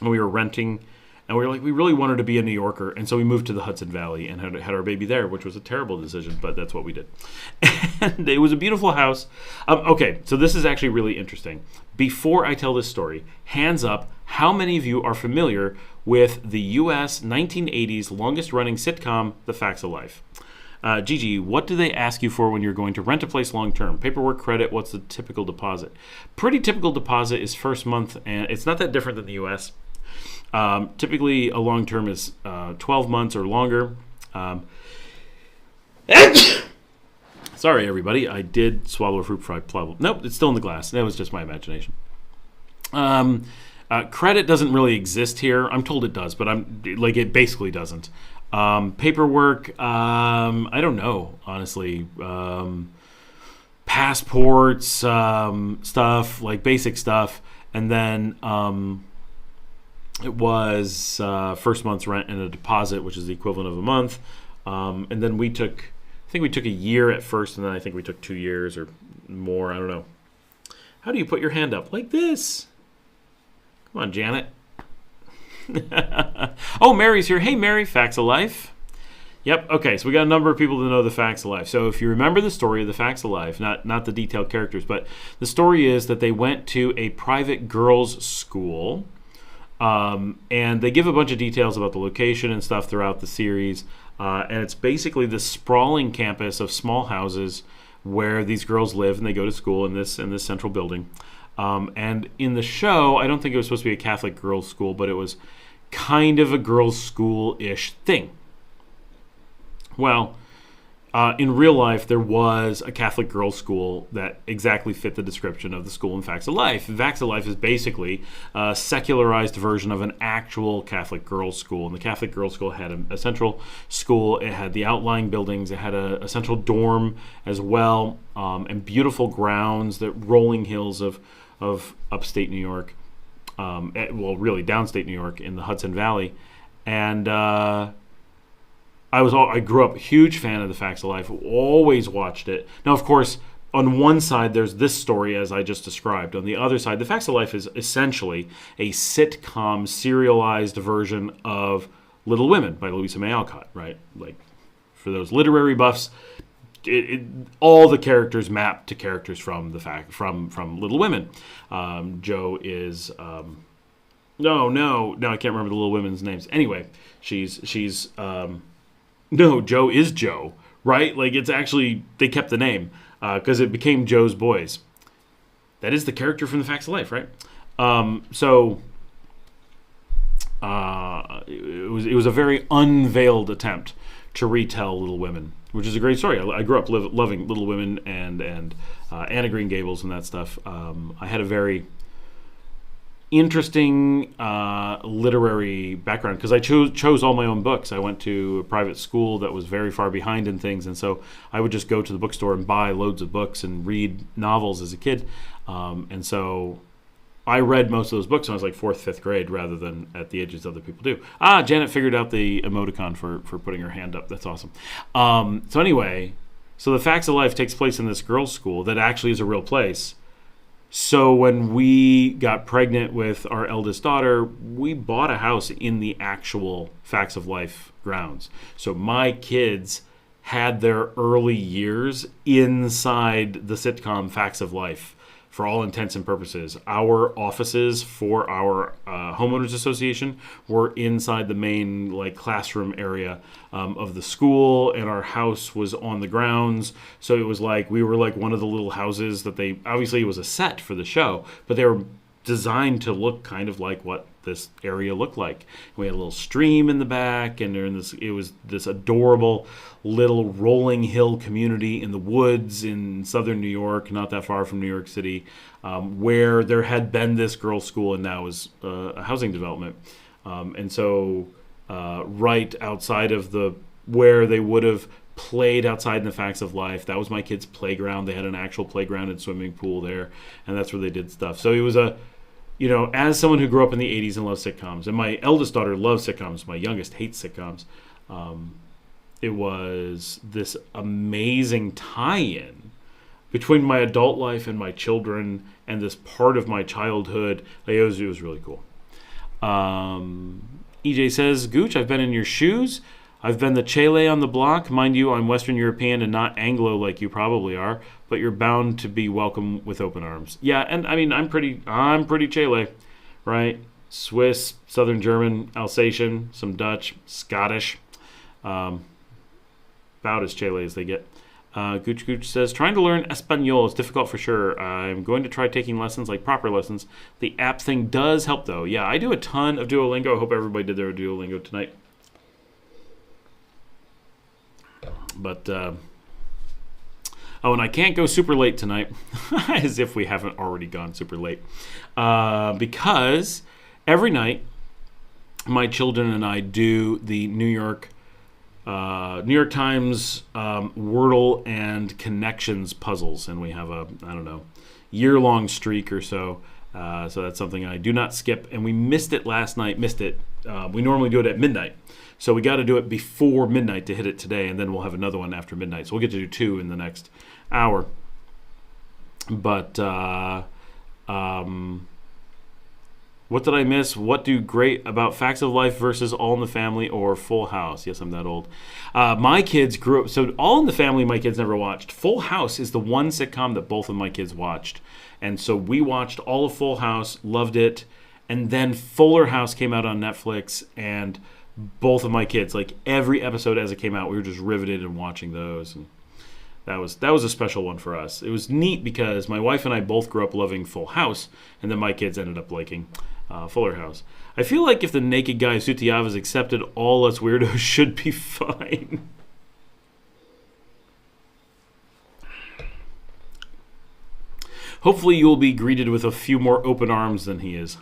And we were renting, and we were like, we really want her to be a New Yorker. And so we moved to the Hudson Valley and had our baby there, which was a terrible decision, but that's what we did. And it was a beautiful house. Okay, so this is actually really interesting. Before I tell this story, hands up, how many of you are familiar with the U.S. 1980s longest-running sitcom, The Facts of Life? Gigi, what do they ask you for when you're going to rent a place long-term? Paperwork, credit, what's the typical deposit? Pretty typical deposit is first month, and it's not that different than the U.S. Typically, a long-term is 12 months or longer. Sorry, everybody. I did swallow a fruit fry. Nope, it's still in the glass. That was just my imagination. Credit doesn't really exist here. I'm told it does, but it basically doesn't. Paperwork, I don't know, honestly. Passports, stuff, like basic stuff. And then it was first month's rent and a deposit, which is the equivalent of a month. And then I think we took a year at first, and then I think we took 2 years or more. I don't know. How do you put your hand up? Like this. Come on, Janet. Oh, Mary's here. Hey, Mary, Facts of Life. Yep, okay, so we got a number of people that know the Facts of Life. So if you remember the story of the Facts of Life, not the detailed characters, but the story is that they went to a private girls' school, and they give a bunch of details about the location and stuff throughout the series, and it's basically this sprawling campus of small houses where these girls live, and they go to school in this central building. And in the show, I don't think it was supposed to be a Catholic girls' school, but it was kind of a girls' school-ish thing. Well, in real life, there was a Catholic girls' school that exactly fit the description of the school in Facts of Life. Facts of Life is basically a secularized version of an actual Catholic girls' school. And the Catholic girls' school had a central school. It had the outlying buildings. It had a central dorm as well, and beautiful grounds, the rolling hills of upstate New York. Really downstate New York in the Hudson Valley. And I grew up a huge fan of the Facts of Life. Always watched it. Now, of course, on one side there's this story as I just described. On the other side, the Facts of Life is essentially a sitcom serialized version of Little Women by Louisa May Alcott, right? Like, for those literary buffs, all the characters map to characters from from Little Women. Joe is no, I can't remember the Little Women's names. Anyway, she's no, Joe is Joe, right? Like, it's actually, they kept the name because it became Joe's Boys. That is the character from the Facts of Life, right? It was a very unveiled attempt to retell Little Women, which is a great story. I grew up loving Little Women and Anne of Green Gables and that stuff. I had a very interesting literary background because I chose all my own books. I went to a private school that was very far behind in things, and so I would just go to the bookstore and buy loads of books and read novels as a kid. And so I read most of those books when I was like 4th, 5th grade rather than at the ages other people do. Janet figured out the emoticon for putting her hand up. That's awesome. So anyway, so the Facts of Life takes place in this girls' school that actually is a real place. So when we got pregnant with our eldest daughter, we bought a house in the actual Facts of Life grounds. So my kids had their early years inside the sitcom Facts of Life. For all intents and purposes, our offices for our homeowners association were inside the main like classroom area of the school, and our house was on the grounds. So it was like we were like one of the little houses that they obviously it was a set for the show, but they were designed to look kind of like what this area looked like. We had a little stream in the back, and it was this adorable little rolling hill community in the woods in southern New York, not that far from New York City, where there had been this girls' school and now is a housing development. And so right outside of where they would have played outside in the Facts of Life, that was my kids' playground. They had an actual playground and swimming pool there, and that's where they did stuff. So it was as someone who grew up in the 80s and loves sitcoms, and my eldest daughter loves sitcoms, my youngest hates sitcoms, it was this amazing tie-in between my adult life and my children and this part of my childhood. It was really cool. EJ says, Gooch, I've been in your shoes. I've been the Chele on the block. Mind you, I'm Western European and not Anglo like you probably are, but you're bound to be welcome with open arms. Yeah, and I mean, I'm pretty Chele, right? Swiss, Southern German, Alsatian, some Dutch, Scottish. About as Chele as they get. Gooch says, trying to learn Espanol is difficult for sure. I'm going to try taking lessons, like proper lessons. The app thing does help, though. Yeah, I do a ton of Duolingo. I hope everybody did their Duolingo tonight. But, and I can't go super late tonight, as if we haven't already gone super late, because every night my children and I do the New York Times Wordle and Connections puzzles, and we have a year-long streak or so. So that's something I do not skip, and we missed it last night. We normally do it at midnight, so we got to do it before midnight to hit it today, and then we'll have another one after midnight. So we'll get to do 2 in the next hour. But what did I miss? What do great about Facts of Life versus All in the Family or Full House? Yes, I'm that old. My kids grew up, so All in the Family my kids never watched. Full House is the one sitcom that both of my kids watched. And so we watched all of Full House, loved it, and then Fuller House came out on Netflix, and both of my kids, like every episode as it came out, we were just riveted in watching those. And that was a special one for us. It was neat because my wife and I both grew up loving Full House, and then my kids ended up liking Fuller House. I feel like if the naked guy Sutiava is accepted, all us weirdos should be fine. Hopefully you will be greeted with a few more open arms than he is.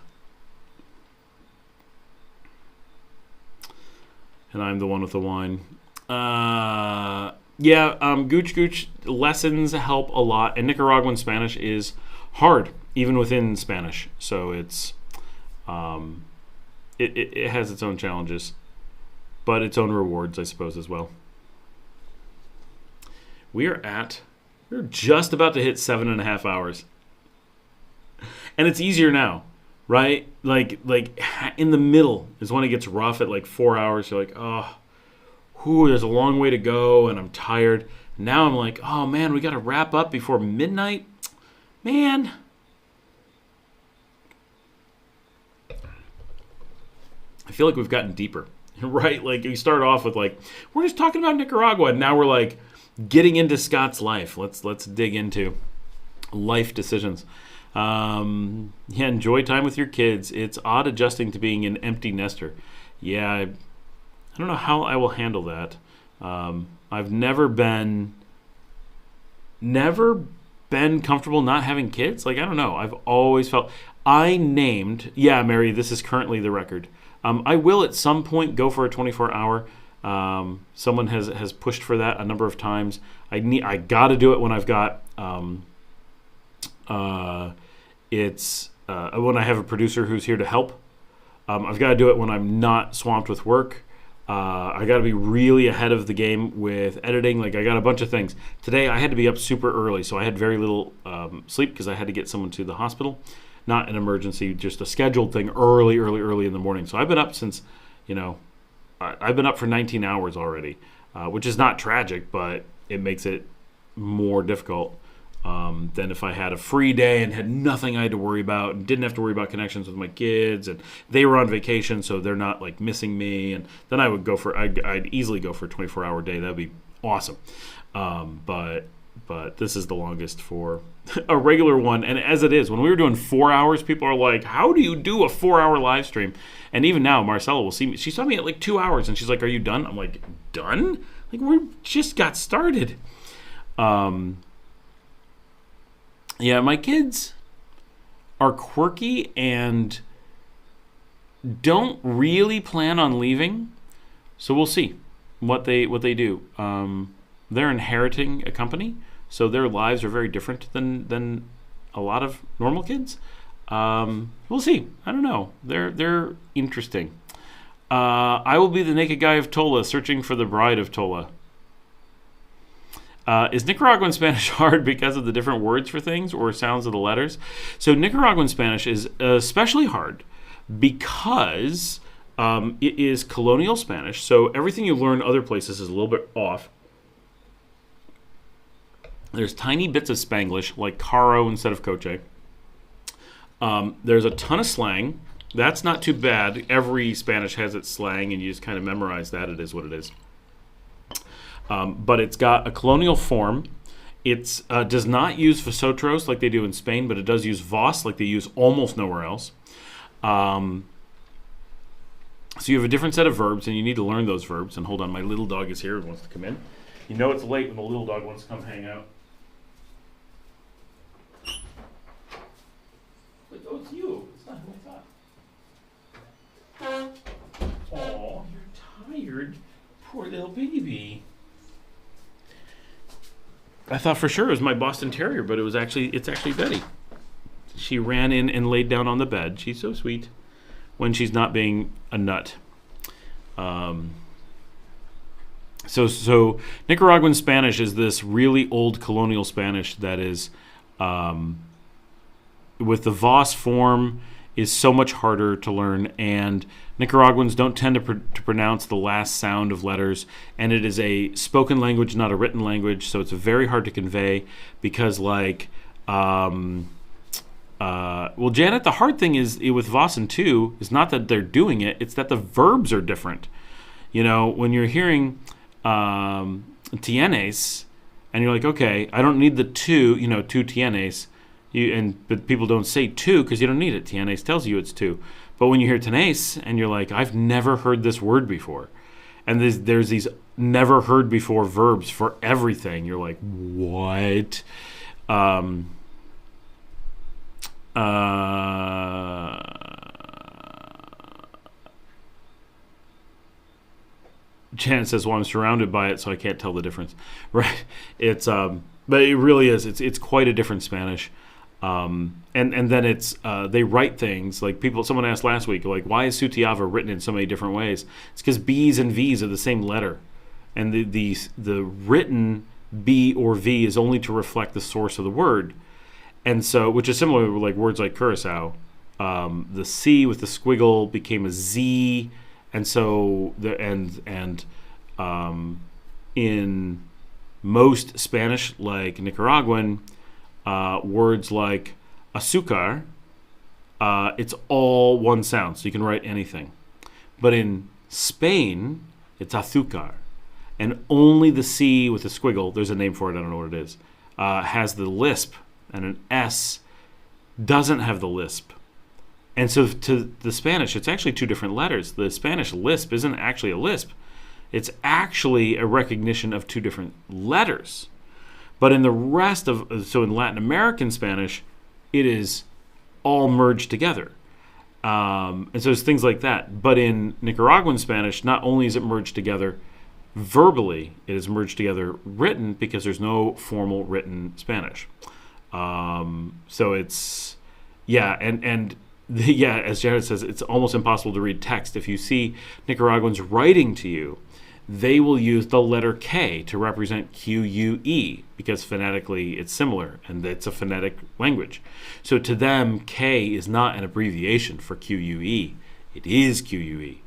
And I'm the one with the wine. Gooch, lessons help a lot. And Nicaraguan Spanish is hard, even within Spanish. So it's it has its own challenges, but its own rewards, I suppose, as well. We're just about to hit 7.5 hours. And it's easier now, right? Like in the middle is when it gets rough at like 4 hours. You're like, there's a long way to go and I'm tired. Now I'm like, oh man, we got to wrap up before midnight. Man. I feel like we've gotten deeper, right? Like we start off with like, we're just talking about Nicaragua, and now we're like getting into Scott's life. Let's dig into life decisions. Enjoy time with your kids. It's odd adjusting to being an empty nester. Yeah, I don't know how I will handle that. I've never been comfortable not having kids. Like, I don't know. I've always felt Mary, this is currently the record. I will at some point go for a 24-hour. Someone has pushed for that a number of times. I got to do it when I've got when I have a producer who's here to help. I've got to do it when I'm not swamped with work. I got to be really ahead of the game with editing. Like I got a bunch of things. Today I had to be up super early, so I had very little sleep because I had to get someone to the hospital. Not an emergency, just a scheduled thing early in the morning. So I've been up since, I've been up for 19 hours already, which is not tragic, but it makes it more difficult than if I had a free day and had nothing I had to worry about and didn't have to worry about connections with my kids and they were on vacation, so they're not like missing me. And then I'd easily go for a 24-hour day. That'd be awesome. But this is the longest for a regular one. And as it is, when we were doing 4 hours, people are like, how do you do a 4-hour live stream? And even now, Marcella will see me. She saw me at like 2 hours and she's like, are you done? I'm like, done? Like we just got started. Yeah, my kids are quirky and don't really plan on leaving. So we'll see what they do. They're inheriting a company, so their lives are very different than a lot of normal kids. We'll see. I don't know. They're interesting. I will be the naked guy of Tola, searching for the bride of Tola. Is Nicaraguan Spanish hard because of the different words for things or sounds of the letters? So Nicaraguan Spanish is especially hard because it is colonial Spanish. So everything you learn other places is a little bit off. There's tiny bits of Spanglish, like caro instead of coche. There's a ton of slang. That's not too bad. Every Spanish has its slang, and you just kind of memorize that. It is what it is. But it's got a colonial form. It does not use vosotros like they do in Spain, but it does use vos like they use almost nowhere else. So you have a different set of verbs, and you need to learn those verbs. And hold on, my little dog is here and wants to come in. You know it's late when the little dog wants to come hang out. Oh, it's you. It's not who I thought. Oh, you're tired. Poor little baby. I thought for sure it was my Boston Terrier, but it's actually Betty. She ran in and laid down on the bed. She's so sweet when she's not being a nut. So Nicaraguan Spanish is this really old colonial Spanish that is, with the Vos form, is so much harder to learn, and Nicaraguans don't tend to pronounce the last sound of letters, and it is a spoken language, not a written language, so it's very hard to convey because, like, well, Janet, the hard thing is with Vos and 2 is not that they're doing it, it's that the verbs are different. You know, when you're hearing tienes, and you're like, okay, I don't need the 2, two tienes, but people don't say 2 because you don't need it. Tienes tells you it's 2. But when you hear tenes and you're like, I've never heard this word before. And there's these never heard before verbs for everything. You're like, what? Janet says, well, I'm surrounded by it, so I can't tell the difference. Right. It's but it really is. It's quite a different Spanish. And then it's they write things like someone asked last week, like, why is Sutiava written in so many different ways? It's because B's and V's are the same letter, and the written B or V is only to reflect the source of the word, and so, which is similar with like words like Curacao. The C with the squiggle became a Z, and so in most Spanish, like Nicaraguan, words like azúcar, it's all one sound, so you can write anything. But in Spain, it's azúcar, and only the C with the squiggle, there's a name for it, I don't know what it is, has the lisp, and an S doesn't have the lisp. And so to the Spanish, it's actually two different letters. The Spanish lisp isn't actually a lisp. It's actually a recognition of two different letters. But in the rest so in Latin American Spanish, it is all merged together. And so it's things like that. But in Nicaraguan Spanish, not only is it merged together verbally, it is merged together written because there's no formal written Spanish. So it's Yeah, yeah, as Jared says, it's almost impossible to read text. If you see Nicaraguans writing to you, they will use the letter K to represent QUE because phonetically it's similar and it's a phonetic language. So to them, K is not an abbreviation for QUE. It is QUE.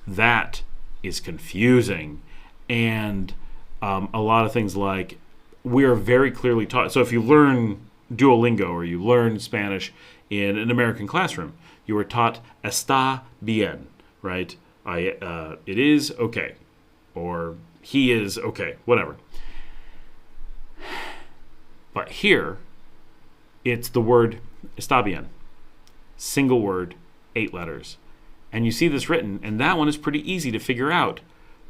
That is confusing. And a lot of things like we are very clearly taught. So if you learn Duolingo or you learn Spanish in an American classroom, you are taught está bien, right? It is okay, or he is okay, whatever. But here, it's the word está bien, single word, 8 letters. And you see this written, and that one is pretty easy to figure out.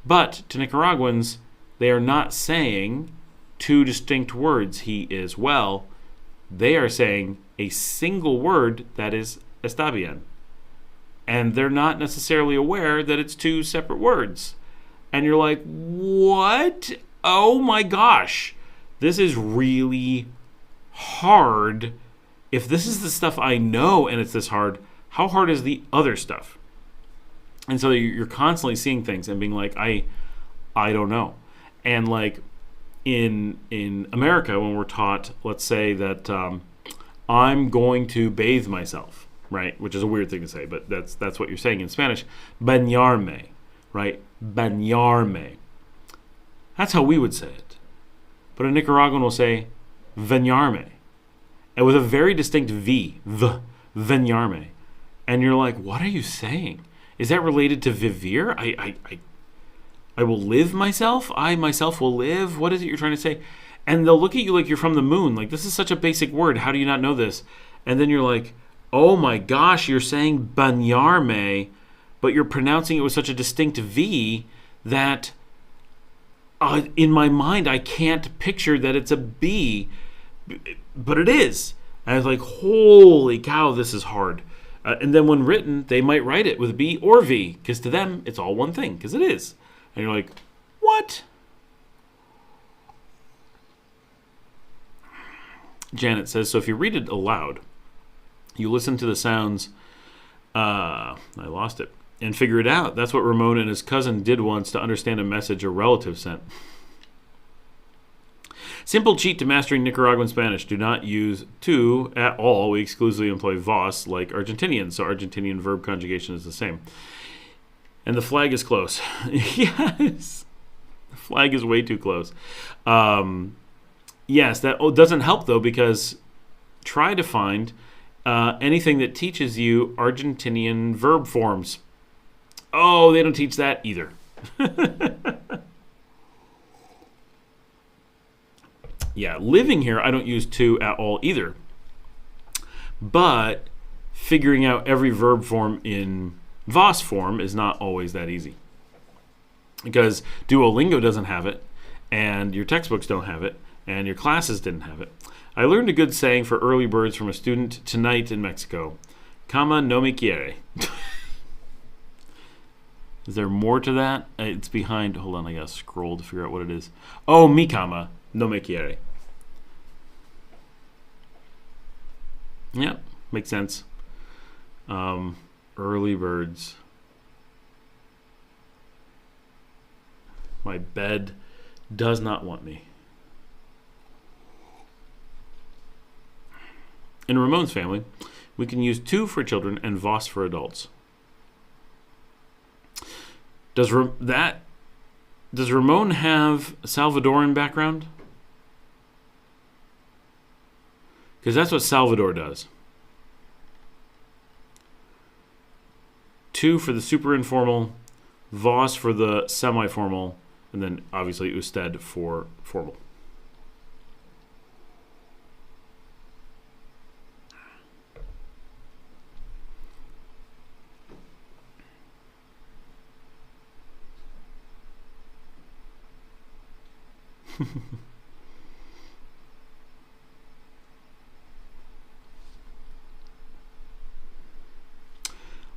But to Nicaraguans, they are not saying 2 distinct words, he is well. They are saying a single word that is está bien. And they're not necessarily aware that it's 2 separate words. And you're like, what? Oh my gosh. This is really hard. If this is the stuff I know and it's this hard, how hard is the other stuff? And so you're constantly seeing things and being like, I don't know. And like in America, when we're taught, let's say that I'm going to bathe myself, right? Which is a weird thing to say, but that's what you're saying in Spanish. Bañarme, right? Bañarme. That's how we would say it. But a Nicaraguan will say bañarme, and with a very distinct V, bañarme. And you're like, what are you saying? Is that related to vivir? I will live myself? I myself will live? What is it you're trying to say? And they'll look at you like you're from the moon. Like, this is such a basic word. How do you not know this? And then you're like, oh my gosh, you're saying bañarme, but you're pronouncing it with such a distinct V that in my mind I can't picture that it's a B, but it is. And I was like, holy cow, this is hard. And then when written, they might write it with B or V, because to them, it's all one thing, because it is. And you're like, what? Janet says, so if you read it aloud, you listen to the sounds, I lost it, and figure it out. That's what Ramon and his cousin did once to understand a message a relative sent. Simple cheat to mastering Nicaraguan Spanish. Do not use tu at all. We exclusively employ vos like Argentinians, so Argentinian verb conjugation is the same. And the flag is close. Yes. The flag is way too close. Yes, that doesn't help, though, because try to find anything that teaches you Argentinian verb forms. Oh, they don't teach that either. Yeah, living here, I don't use to at all either. But figuring out every verb form in Vos form is not always that easy. Because Duolingo doesn't have it, and your textbooks don't have it, and your classes didn't have it. I learned a good saying for early birds from a student tonight in Mexico. Cama no me quiere. Is there more to that? It's behind. Hold on, I gotta scroll to figure out what it is. Oh, mi cama no me quiere. Yep, makes sense. Early birds. My bed does not want me. In Ramon's family, we can use tu for children and vos for adults. Does Ramon have a Salvadoran background? Because that's what Salvador does. Tu for the super informal, vos for the semi-formal, and then obviously usted for formal.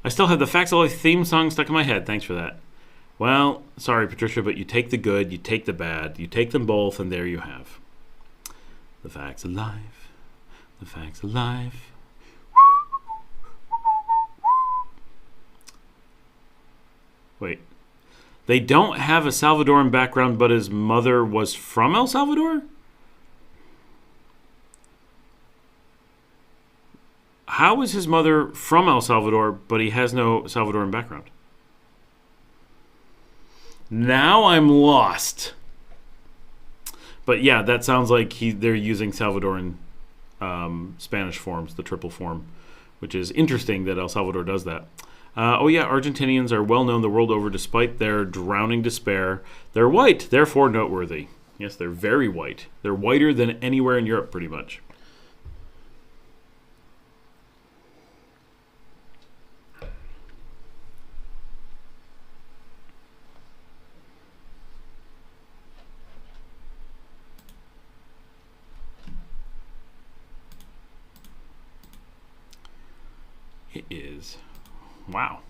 I still have the Facts of Life theme song stuck in my head. Thanks for that. Well, sorry, Patricia, but you take the good, you take the bad, you take them both, and there you have the facts of life. The facts of life. Wait. They don't have a Salvadoran background, but his mother was from El Salvador? How is his mother from El Salvador, but he has no Salvadoran background? Now I'm lost. But yeah, that sounds like they're using Salvadoran Spanish forms, the triple form, which is interesting that El Salvador does that. Argentinians are well known the world over despite their drowning despair. They're white, therefore noteworthy. Yes, they're very white. They're whiter than anywhere in Europe, pretty much. It is. Wow.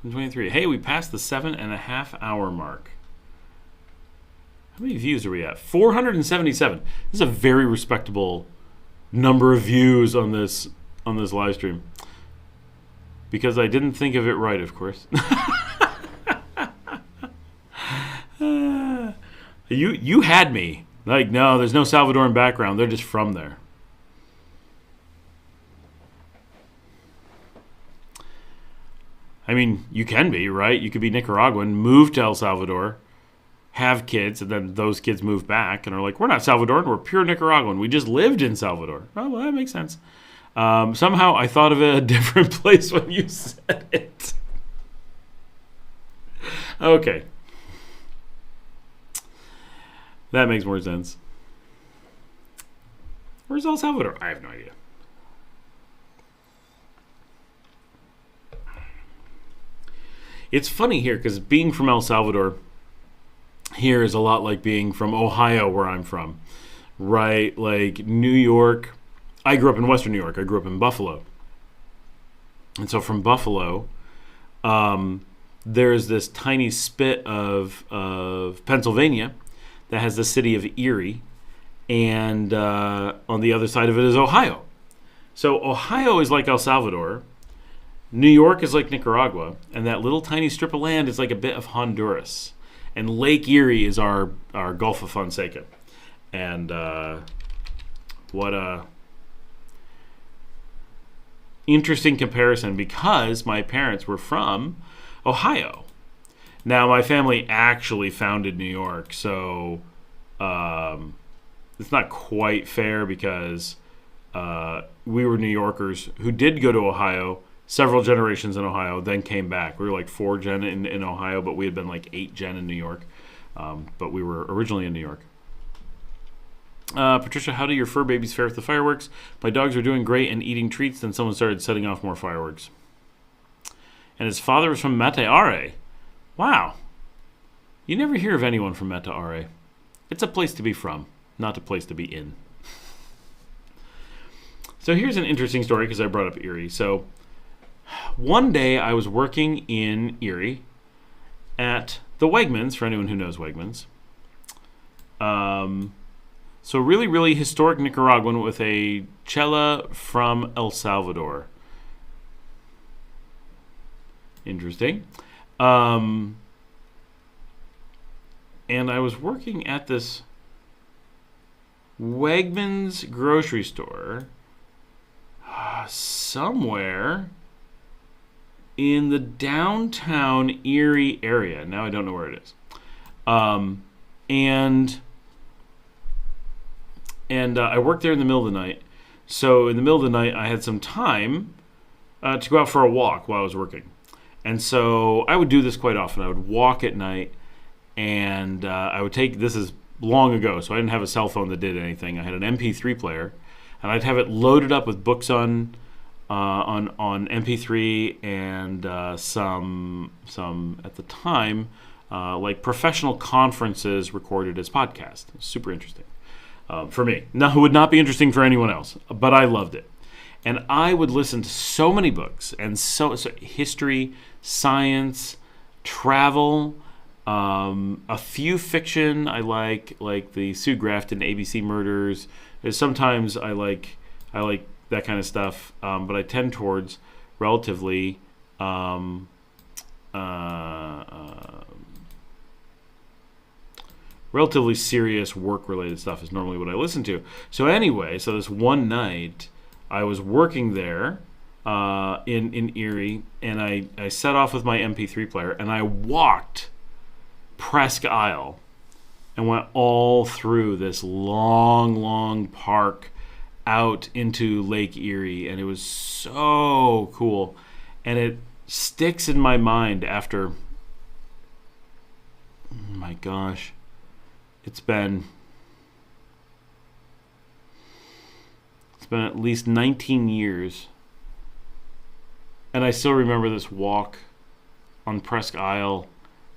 23. Hey, we passed the 7.5 hour mark. How many views are we at? 477. This is a very respectable number of views on this live stream. Because I didn't think of it right, of course. You had me. Like, no, there's no Salvadoran background. They're just from there. I mean, you can be, right? You could be Nicaraguan, move to El Salvador, have kids, and then those kids move back and are like, we're not Salvadoran, we're pure Nicaraguan. We just lived in Salvador. Oh, well, that makes sense. Somehow I thought of a different place when you said it. Okay. That makes more sense. Where's El Salvador? I have no idea. It's funny here because being from El Salvador here is a lot like being from Ohio, where I'm from, right? Like New York. I grew up in Western New York. I grew up in Buffalo. And so from Buffalo, there's this tiny spit of Pennsylvania that has the city of Erie. And on the other side of it is Ohio. So Ohio is like El Salvador. New York is like Nicaragua, and that little tiny strip of land is like a bit of Honduras. And Lake Erie is our Gulf of Fonseca. And what a interesting comparison, because my parents were from Ohio. Now, my family actually founded New York, so it's not quite fair because we were New Yorkers who did go to Ohio, several generations in Ohio, then came back. We were like 4 gen in Ohio, but we had been like 8 gen in New York. But we were originally in New York. Patricia, how do your fur babies fare with the fireworks? My dogs were doing great and eating treats, then someone started setting off more fireworks. And his father was from Mete Are. Wow. You never hear of anyone from Mete Are. It's a place to be from, not a place to be in. So here's an interesting story because I brought up Erie. So one day I was working in Erie at the Wegmans, for anyone who knows Wegmans. So really, really historic Nicaraguan with a chela from El Salvador. Interesting. And I was working at this Wegmans grocery store somewhere in the downtown Erie area. Now I don't know where it is. And I worked there in the middle of the night. So in the middle of the night, I had some time to go out for a walk while I was working. And so I would do this quite often. I would walk at night, and I would take, this is long ago, so I didn't have a cell phone that did anything. I had an MP3 player, and I'd have it loaded up with books on MP3 and some at the time like professional conferences recorded as podcasts. Super interesting for me. Now, it would not be interesting for anyone else, but I loved it. And I would listen to so many books, and so history, science, travel, a few fiction. I like the Sue Grafton ABC murders. Sometimes I like that kind of stuff, but I tend towards relatively relatively serious work-related stuff is normally what I listen to. So anyway, so this one night, I was working there in Erie, and I set off with my MP3 player, and I walked Presque Isle and went all through this long park out into Lake Erie, and it was so cool. And it sticks in my mind after, oh my gosh, it's been at least 19 years, and I still remember this walk on Presque Isle,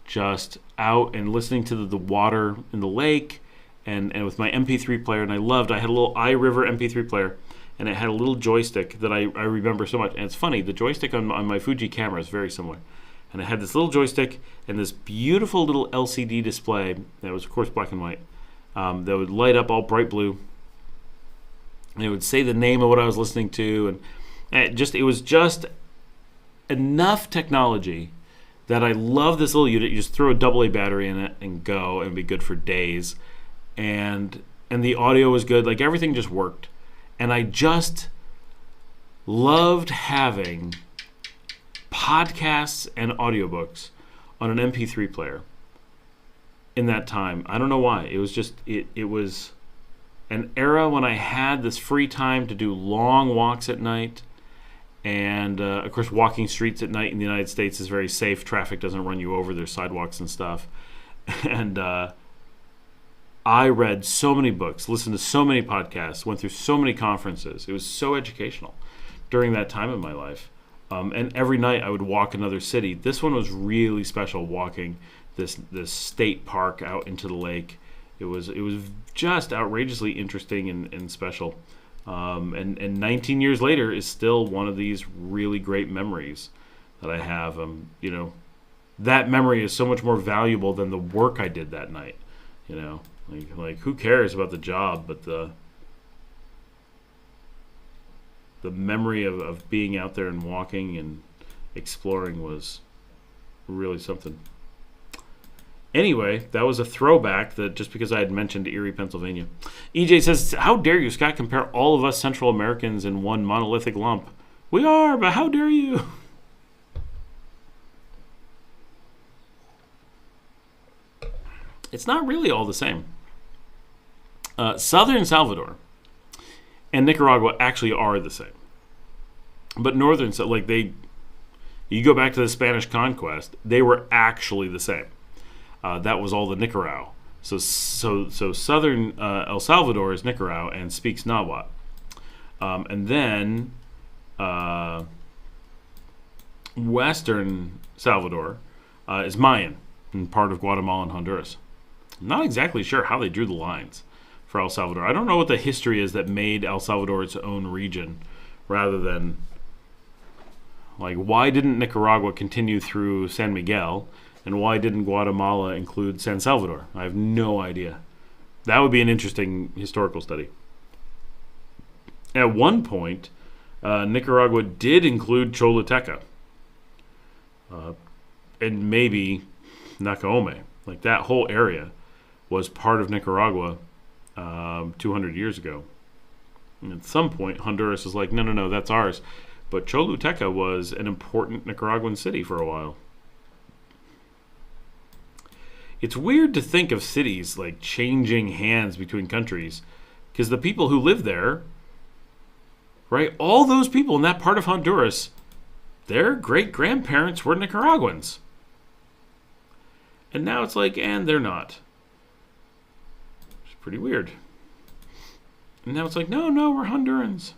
just out and listening to the water in the lake, and with my MP3 player. And I had a little iRiver MP3 player, and it had a little joystick that I remember so much. And it's funny, the joystick on my Fuji camera is very similar. And it had this little joystick and this beautiful little LCD display that was, of course, black and white, that would light up all bright blue. And it would say the name of what I was listening to. And it was just enough technology that I love this little unit. You just throw a AA battery in it and go, and be good for days. And the audio was good. Like, everything just worked. And I just loved having podcasts and audiobooks on an MP3 player in that time. I don't know why. It was just, it was an era when I had this free time to do long walks at night. And, of course, walking streets at night in the United States is very safe. Traffic doesn't run you over. There's sidewalks and stuff. And I read so many books, listened to so many podcasts, went through so many conferences. It was so educational during that time of my life. And every night I would walk another city. This one was really special, walking this state park out into the lake. It was just outrageously interesting and special. And 19 years later is still one of these really great memories that I have. That memory is so much more valuable than the work I did that night. Like who cares about the job, but the memory of being out there and walking and exploring was really something. Anyway, that was a throwback, that just because I had mentioned Erie, Pennsylvania. EJ says, how dare you, Scott, compare all of us Central Americans in one monolithic lump? We are, but how dare you? It's not really all the same. Southern Salvador and Nicaragua actually are the same. But northern, you go back to the Spanish conquest, they were actually the same. That was all the Nicaragua. So southern El Salvador is Nicaragua and speaks Nahuatl. And then western Salvador is Mayan, and part of Guatemala and Honduras. I'm not exactly sure how they drew the lines for El Salvador. I don't know what the history is that made El Salvador its own region, rather than, like, why didn't Nicaragua continue through San Miguel? And why didn't Guatemala include San Salvador? I have no idea. That would be an interesting historical study. At one point, Nicaragua did include Choluteca. And maybe Nacaome. Like, that whole area was part of Nicaragua 200 years ago. And at some point, Honduras is like, no, that's ours. But Choluteca was an important Nicaraguan city for a while. It's weird to think of cities like changing hands between countries, because the people who live there, right, all those people in that part of Honduras, their great-grandparents were Nicaraguans. And now it's like, and they're not. It's pretty weird. And now it's like, no, we're Hondurans.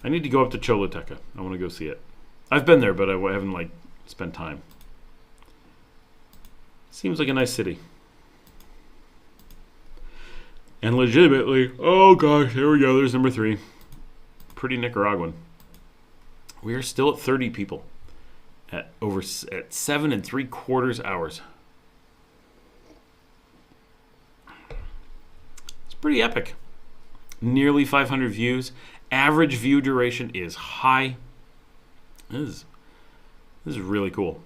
I need to go up to Choluteca. I want to go see it. I've been there, but I haven't spent time. Seems like a nice city. And legitimately, oh gosh, here we go. There's number 3. Pretty Nicaraguan. We are still at 30 people at 7 3/4 hours. It's pretty epic. Nearly 500 views Average view duration is high. This is really cool.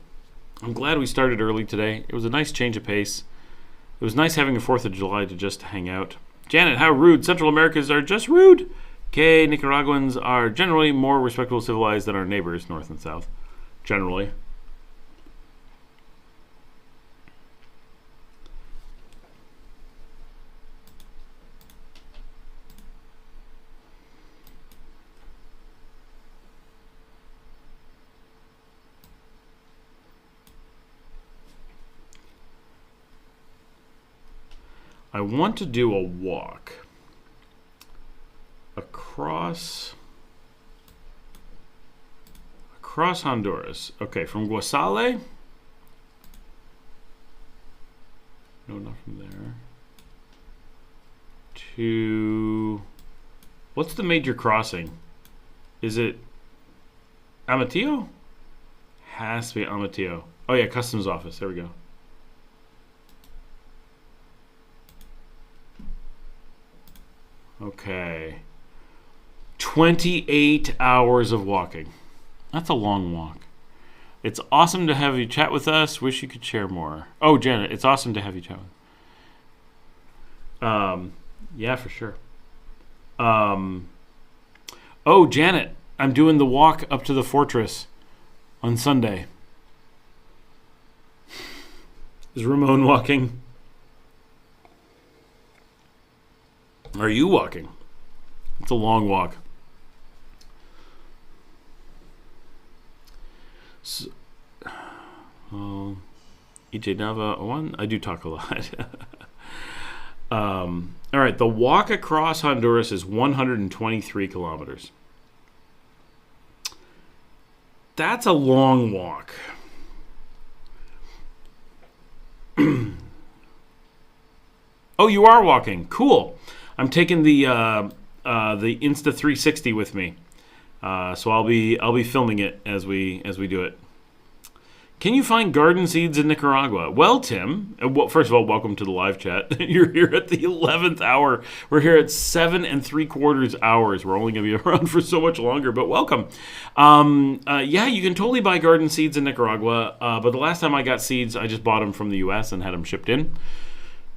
I'm glad we started early today. It was a nice change of pace. It was nice having a 4th of July to just hang out. Janet, how rude. Central Americans are just rude. Okay, Nicaraguans are generally more respectful, civilized than our neighbors, north and south. Generally. I want to do a walk across Honduras. Okay, from Guasale. No, not from there. To what's the major crossing? Is it Amatillo? Has to be Amatillo. Oh yeah, customs office. There we go. Okay. 28 hours of walking. That's a long walk. It's awesome to have you chat with us. Wish you could share more. Oh, Janet, it's awesome to have you chat with. Yeah, for sure. Oh, Janet, I'm doing the walk up to the fortress on Sunday. Is Ramon walking? Are you walking? It's a long walk. So, EJ Nava 1. I do talk a lot. All right, the walk across Honduras is 123 kilometers. That's a long walk. Oh, you are walking. Cool. I'm taking the Insta 360 with me, so I'll be filming it as we do it. Can you find garden seeds in Nicaragua? Well, Tim, first of all, welcome to the live chat. You're here at the 11th hour. We're here at 7 3/4 hours. We're only going to be around for so much longer, but welcome. Yeah, you can totally buy garden seeds in Nicaragua, but the last time I got seeds, I just bought them from the U.S. and had them shipped in.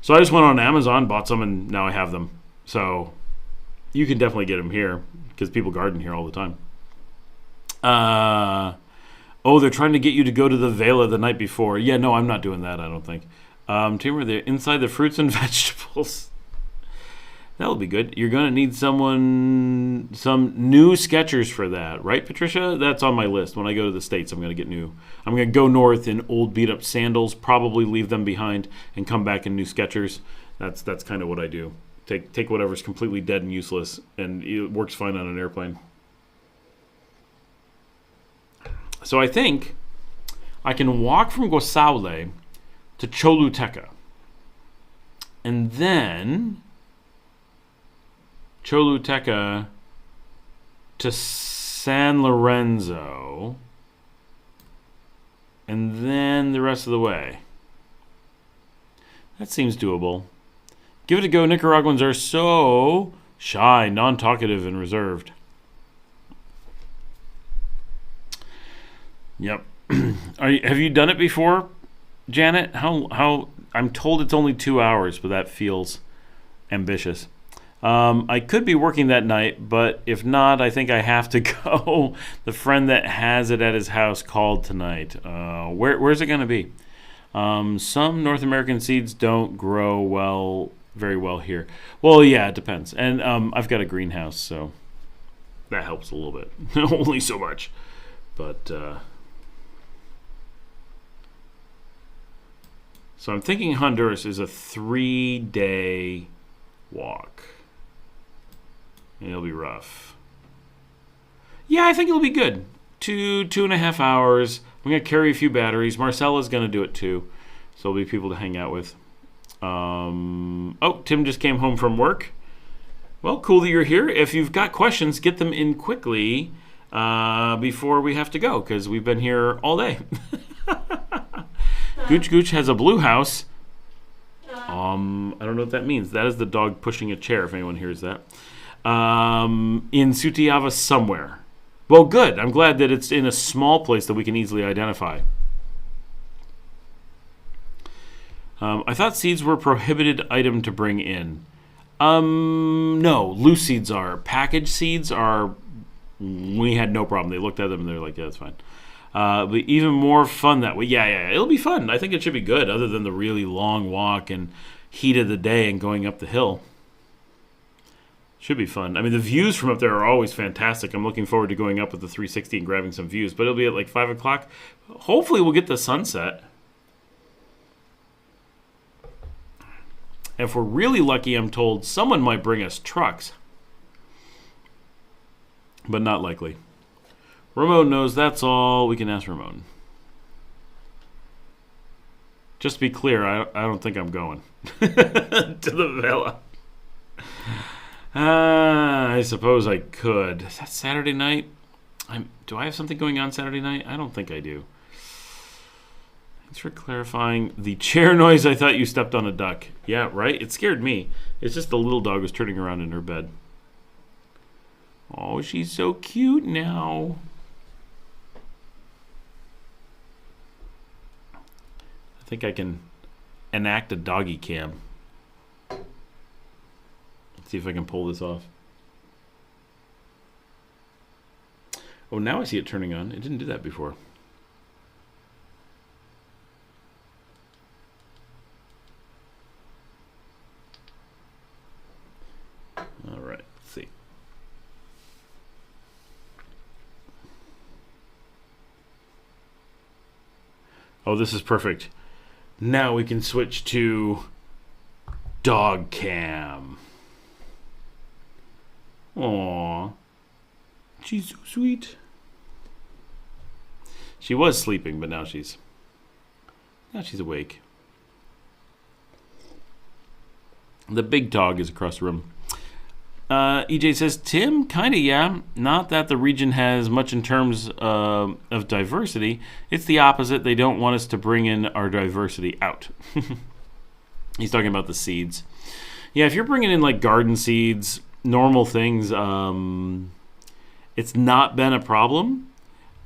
So I just went on Amazon, bought some, and now I have them. So you can definitely get them here because people garden here all the time. Oh, they're trying to get you to go to the Vela the night before. Yeah, no, I'm not doing that, I don't think. Timur, they're inside the fruits and vegetables. That'll be good. You're going to need some new Skechers for that, right, Patricia? That's on my list. When I go to the States, I'm going to get new. I'm going to go north in old beat-up sandals, probably leave them behind, and come back in new Skechers. That's kind of what I do. Take whatever's completely dead and useless, and it works fine on an airplane. So I think I can walk from Guasale to Choluteca. And then Choluteca to San Lorenzo. And then the rest of the way. That seems doable. Give it a go. Nicaraguans are so shy, non-talkative, and reserved. Yep. Have you done it before, Janet? How? I'm told it's only 2 hours, but that feels ambitious. I could be working that night, but if not, I think I have to go. The friend that has it at his house called tonight. Where's it going to be? Some North American seeds don't grow very well here. Well, yeah, it depends. And I've got a greenhouse, so that helps a little bit. Only so much. But so I'm thinking Honduras is a 3-day walk. And it'll be rough. Yeah, I think it'll be good. 2.5 hours. I'm going to carry a few batteries. Marcella's going to do it too. So there'll be people to hang out with. Oh, Tim just came home from work. Well, cool that you're here. If you've got questions, get them in quickly before we have to go, because we've been here all day. Gooch Gooch has a blue house. I don't know what that means. That is the dog pushing a chair, if anyone hears that. in Sutiava somewhere. Well, good. I'm glad that it's in a small place that we can easily identify. I thought seeds were a prohibited item to bring in. No, loose seeds are. Packaged seeds are. We had no problem. They looked at them and they're like, yeah, that's fine. But even more fun that way. Yeah, it'll be fun. I think it should be good, other than the really long walk and heat of the day and going up the hill. Should be fun. I mean, the views from up there are always fantastic. I'm looking forward to going up with the 360 and grabbing some views. But it'll be at like 5 o'clock. Hopefully we'll get the sunset. And if we're really lucky, I'm told someone might bring us trucks. But not likely. Ramon knows that's all. We can ask Ramon. Just to be clear, I don't think I'm going to the villa. I suppose I could. Is that Saturday night? Do I have something going on Saturday night? I don't think I do. Thanks for clarifying. The chair noise, I thought you stepped on a duck. Yeah, right? It scared me. It's just the little dog was turning around in her bed. Oh, she's so cute now. I think I can enact a doggy cam. Let's see if I can pull this off. Oh, now I see it turning on. It didn't do that before. All right, let's see. Oh, this is perfect. Now we can switch to dog cam. Aww. She's so sweet. She was sleeping, but now she's awake. The big dog is across the room. EJ says, Tim, kinda, yeah. Not that the region has much in terms of diversity. It's the opposite. They don't want us to bring in our diversity out. He's talking about the seeds. Yeah, if you're bringing in like garden seeds, normal things, it's not been a problem.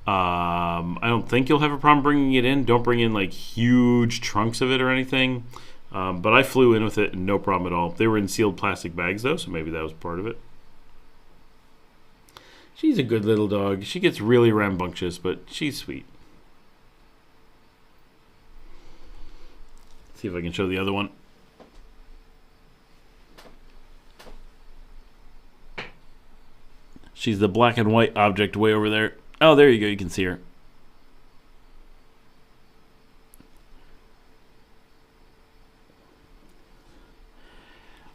I don't think you'll have a problem bringing it in. Don't bring in like huge trunks of it or anything. But I flew in with it, and no problem at all. They were in sealed plastic bags, though, so maybe that was part of it. She's a good little dog. She gets really rambunctious, but she's sweet. Let's see if I can show the other one. She's the black and white object way over there. Oh, there you go. You can see her.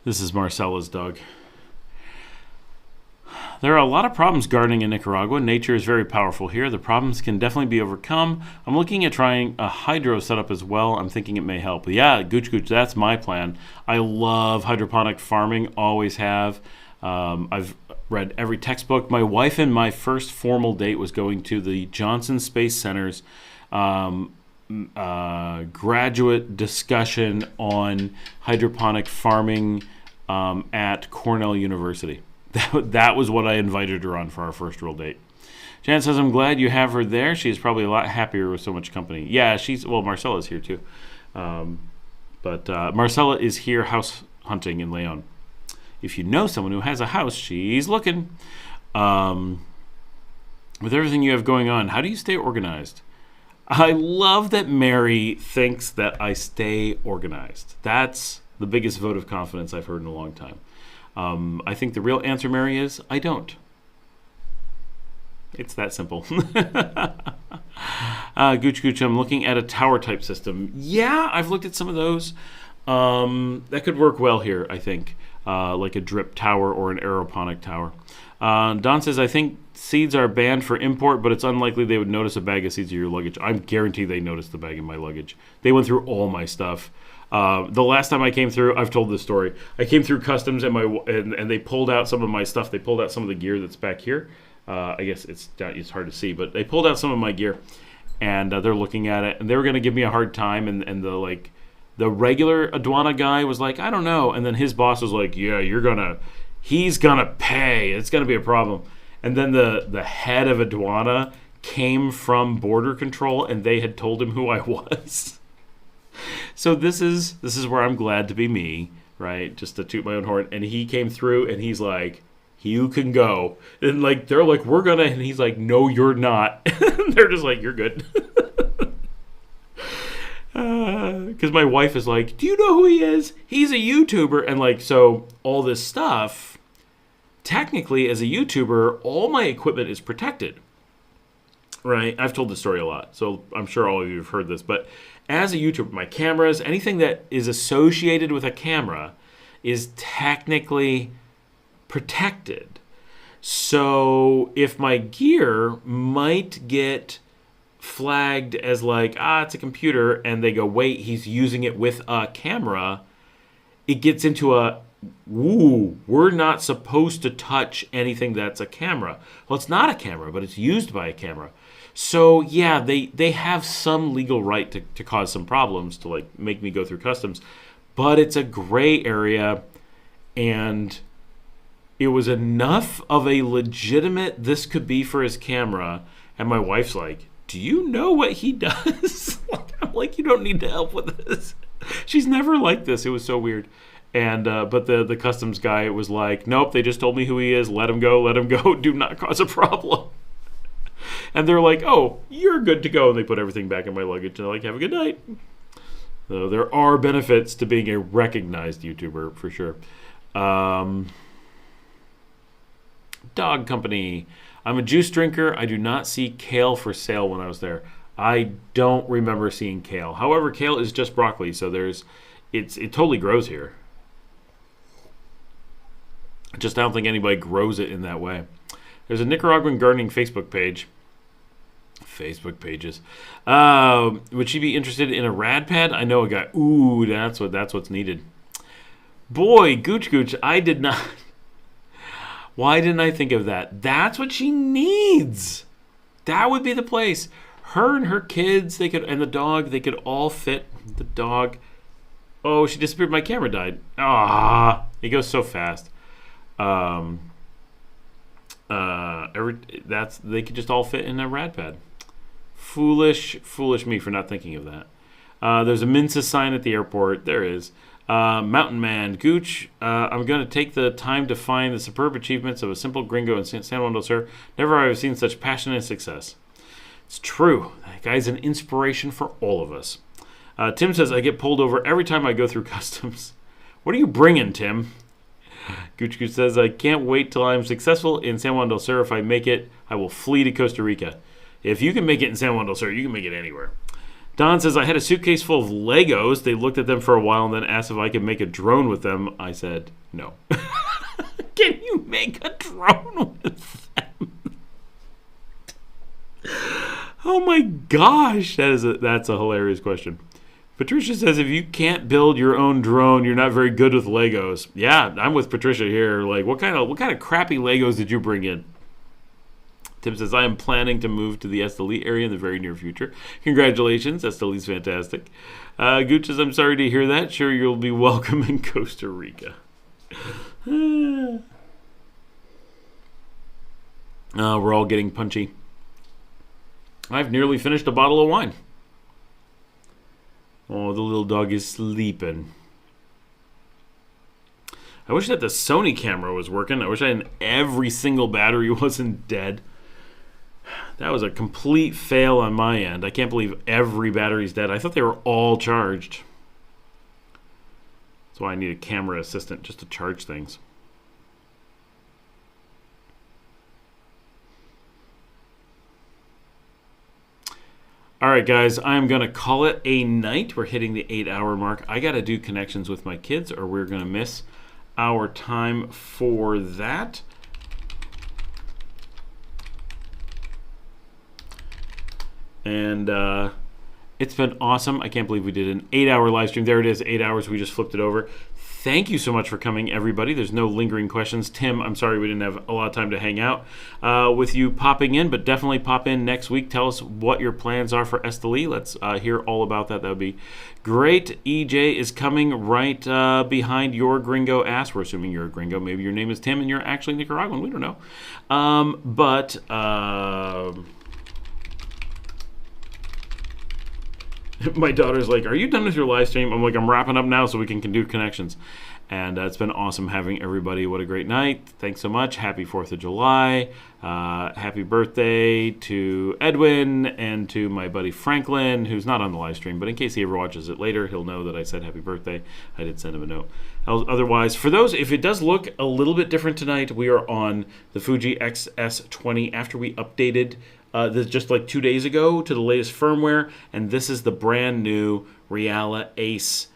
This is Marcella's dog. There are a lot of problems gardening in Nicaragua. Nature is very powerful here. The problems can definitely be overcome. I'm looking at trying a hydro setup as well. I'm thinking it may help. But yeah, Gooch, that's my plan. I love hydroponic farming, always have. I've read every textbook. My wife and my first formal date was going to the Johnson Space Center's graduate discussion on hydroponic farming at Cornell University. That was what I invited her on for our first real date. Jan says, I'm glad you have her there. She's probably a lot happier with so much company. Yeah, Marcella's here too. But Marcella is here house hunting in Leon. If you know someone who has a house, she's looking. With everything you have going on, how do you stay organized? I love that Mary thinks that I stay organized. That's the biggest vote of confidence I've heard in a long time. I think the real answer, Mary, is I don't. It's that simple. Gooch, I'm looking at a tower type system. Yeah, I've looked at some of those. That could work well here, I think. Like a drip tower or an aeroponic tower. Don says, I think seeds are banned for import, but it's unlikely they would notice a bag of seeds in your luggage. I guarantee they noticed the bag in my luggage. They went through all my stuff. The last time I came through, I've told this story. I came through customs and they pulled out some of my stuff. They pulled out some of the gear that's back here. I guess it's hard to see, but they pulled out some of my gear, and they're looking at it, and they were going to give me a hard time, and the regular aduana guy was like, I don't know, and then his boss was like, yeah, you're gonna he's gonna pay. It's gonna be a problem. And then the head of Aduana came from border control, and they had told him who I was. So this is where I'm glad to be me, right? Just to toot my own horn. And he came through, and he's like, "You can go." And like they're like, "We're gonna," and he's like, "No, you're not." They're just like, "You're good." Because my wife is like, "Do you know who he is? He's a YouTuber." And like, so all this stuff, technically as a YouTuber, all my equipment is protected, right? I've told this story a lot, so I'm sure all of you have heard this. But as a YouTuber, my cameras, anything that is associated with a camera is technically protected. So if my gear might get flagged as like, it's a computer, and they go, wait, he's using it with a camera, it gets into a, we're not supposed to touch anything that's a camera. Well, it's not a camera, but it's used by a camera. So yeah, they have some legal right to cause some problems, to like make me go through customs, but it's a gray area, and it was enough of a legitimate, this could be for his camera, and my wife's like, "Do you know what he does?" I'm like, "You don't need to help with this." She's never liked this. It was so weird. And but the customs guy was like, "Nope, they just told me who he is. Let him go. Do not cause a problem." And they're like, "Oh, you're good to go." And they put everything back in my luggage. And they're like, "Have a good night." So there are benefits to being a recognized YouTuber, for sure. Dog company. I'm a juice drinker. I do not see kale for sale when I was there. I don't remember seeing kale. However, kale is just broccoli, so it totally grows here. Just I don't think anybody grows it in that way. There's a Nicaraguan gardening Facebook page. Facebook pages. Would she be interested in a RadPad? I know a guy. Ooh, that's what's needed. Boy, Gooch, I did not. Why didn't I think of that? That's what she needs. That would be the place. Her and her kids, and the dog, they could all fit. The dog. Oh, she disappeared. My camera died. It goes so fast. They could just all fit in a RadPad. Foolish me for not thinking of that. There's a Minsa sign at the airport. There is. Mountain Man, Gooch, I'm going to take the time to find the superb achievements of a simple gringo in San Juan del Sur. Never have I seen such passion and success. It's true. That guy's an inspiration for all of us. Tim says, I get pulled over every time I go through customs. What are you bringing, Tim? Gooch says, I can't wait till I'm successful in San Juan del Sur. If I make it, I will flee to Costa Rica. If you can make it in San Juan del Sur, you can make it anywhere. Don says, I had a suitcase full of Legos. They looked at them for a while and then asked if I could make a drone with them. I said, no. Can you make a drone with them? Oh my gosh. That's a hilarious question. Patricia says, if you can't build your own drone, you're not very good with Legos. Yeah, I'm with Patricia here. Like, what kind of crappy Legos did you bring in? Tim says, I am planning to move to the Esteli area in the very near future. Congratulations. Esteli's fantastic. Gooch says, I'm sorry to hear that. Sure, you'll be welcome in Costa Rica. We're all getting punchy. I've nearly finished a bottle of wine. Oh, the little dog is sleeping. I wish that the Sony camera was working. I wish every single battery wasn't dead. That was a complete fail on my end. I can't believe every battery's dead. I thought they were all charged. That's why I need a camera assistant just to charge things. All right, guys, I'm going to call it a night. We're hitting the 8-hour mark. I got to do connections with my kids or we're going to miss our time for that. And it's been awesome. I can't believe we did an 8-hour live stream. There it is, 8 hours. We just flipped it over. Thank you so much for coming, everybody. There's no lingering questions. Tim, I'm sorry we didn't have a lot of time to hang out with you popping in, but definitely pop in next week. Tell us what your plans are for Esteli. Let's hear all about that. That would be great. EJ is coming right behind your gringo ass. We're assuming you're a gringo. Maybe your name is Tim and you're actually Nicaraguan. We don't know. My daughter's like, are you done with your live stream? I'm like, I'm wrapping up now so we can do connections. And it's been awesome having everybody. What a great night. Thanks so much. Happy 4th of July. Happy birthday to Edwin and to my buddy Franklin, who's not on the live stream, but in case he ever watches it later, he'll know that I said happy birthday. I did send him a note. Otherwise, for those, if it does look a little bit different tonight, we are on the Fuji XS20 after we updated this just like 2 days ago to the latest firmware, and this is the brand new Reala Ace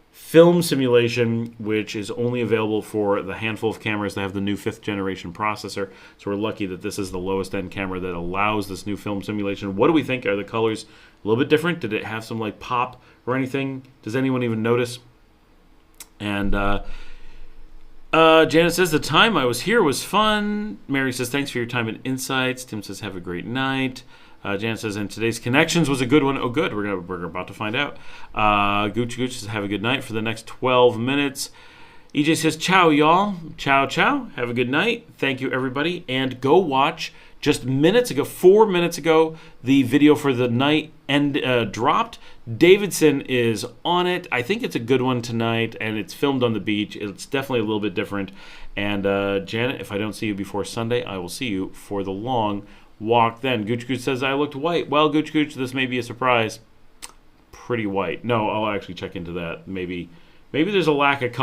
film simulation, which is only available for the handful of cameras that have the new 5th generation processor. So we're lucky that this is the lowest end camera that allows this new film simulation. What do we think? Are the colors a little bit different? Did it have some like pop or anything? Does anyone even notice? And Janet says, the time I was here was fun. Mary says, thanks for your time and insights. Tim says, have a great night. Janet says, and today's connections was a good one. Oh, good. We're about to find out. Gooch says, have a good night for the next 12 minutes. EJ says, ciao, y'all. Ciao, ciao. Have a good night. Thank you, everybody. And go watch just minutes ago, 4 minutes ago, the video for the night dropped. Davidson is on it. I think it's a good one tonight, and it's filmed on the beach. It's definitely a little bit different. And Janet, if I don't see you before Sunday, I will see you for the long walk then. Gooch says, I looked white. Well, Gooch, this may be a surprise. Pretty white. No, I'll actually check into that. Maybe there's a lack of color.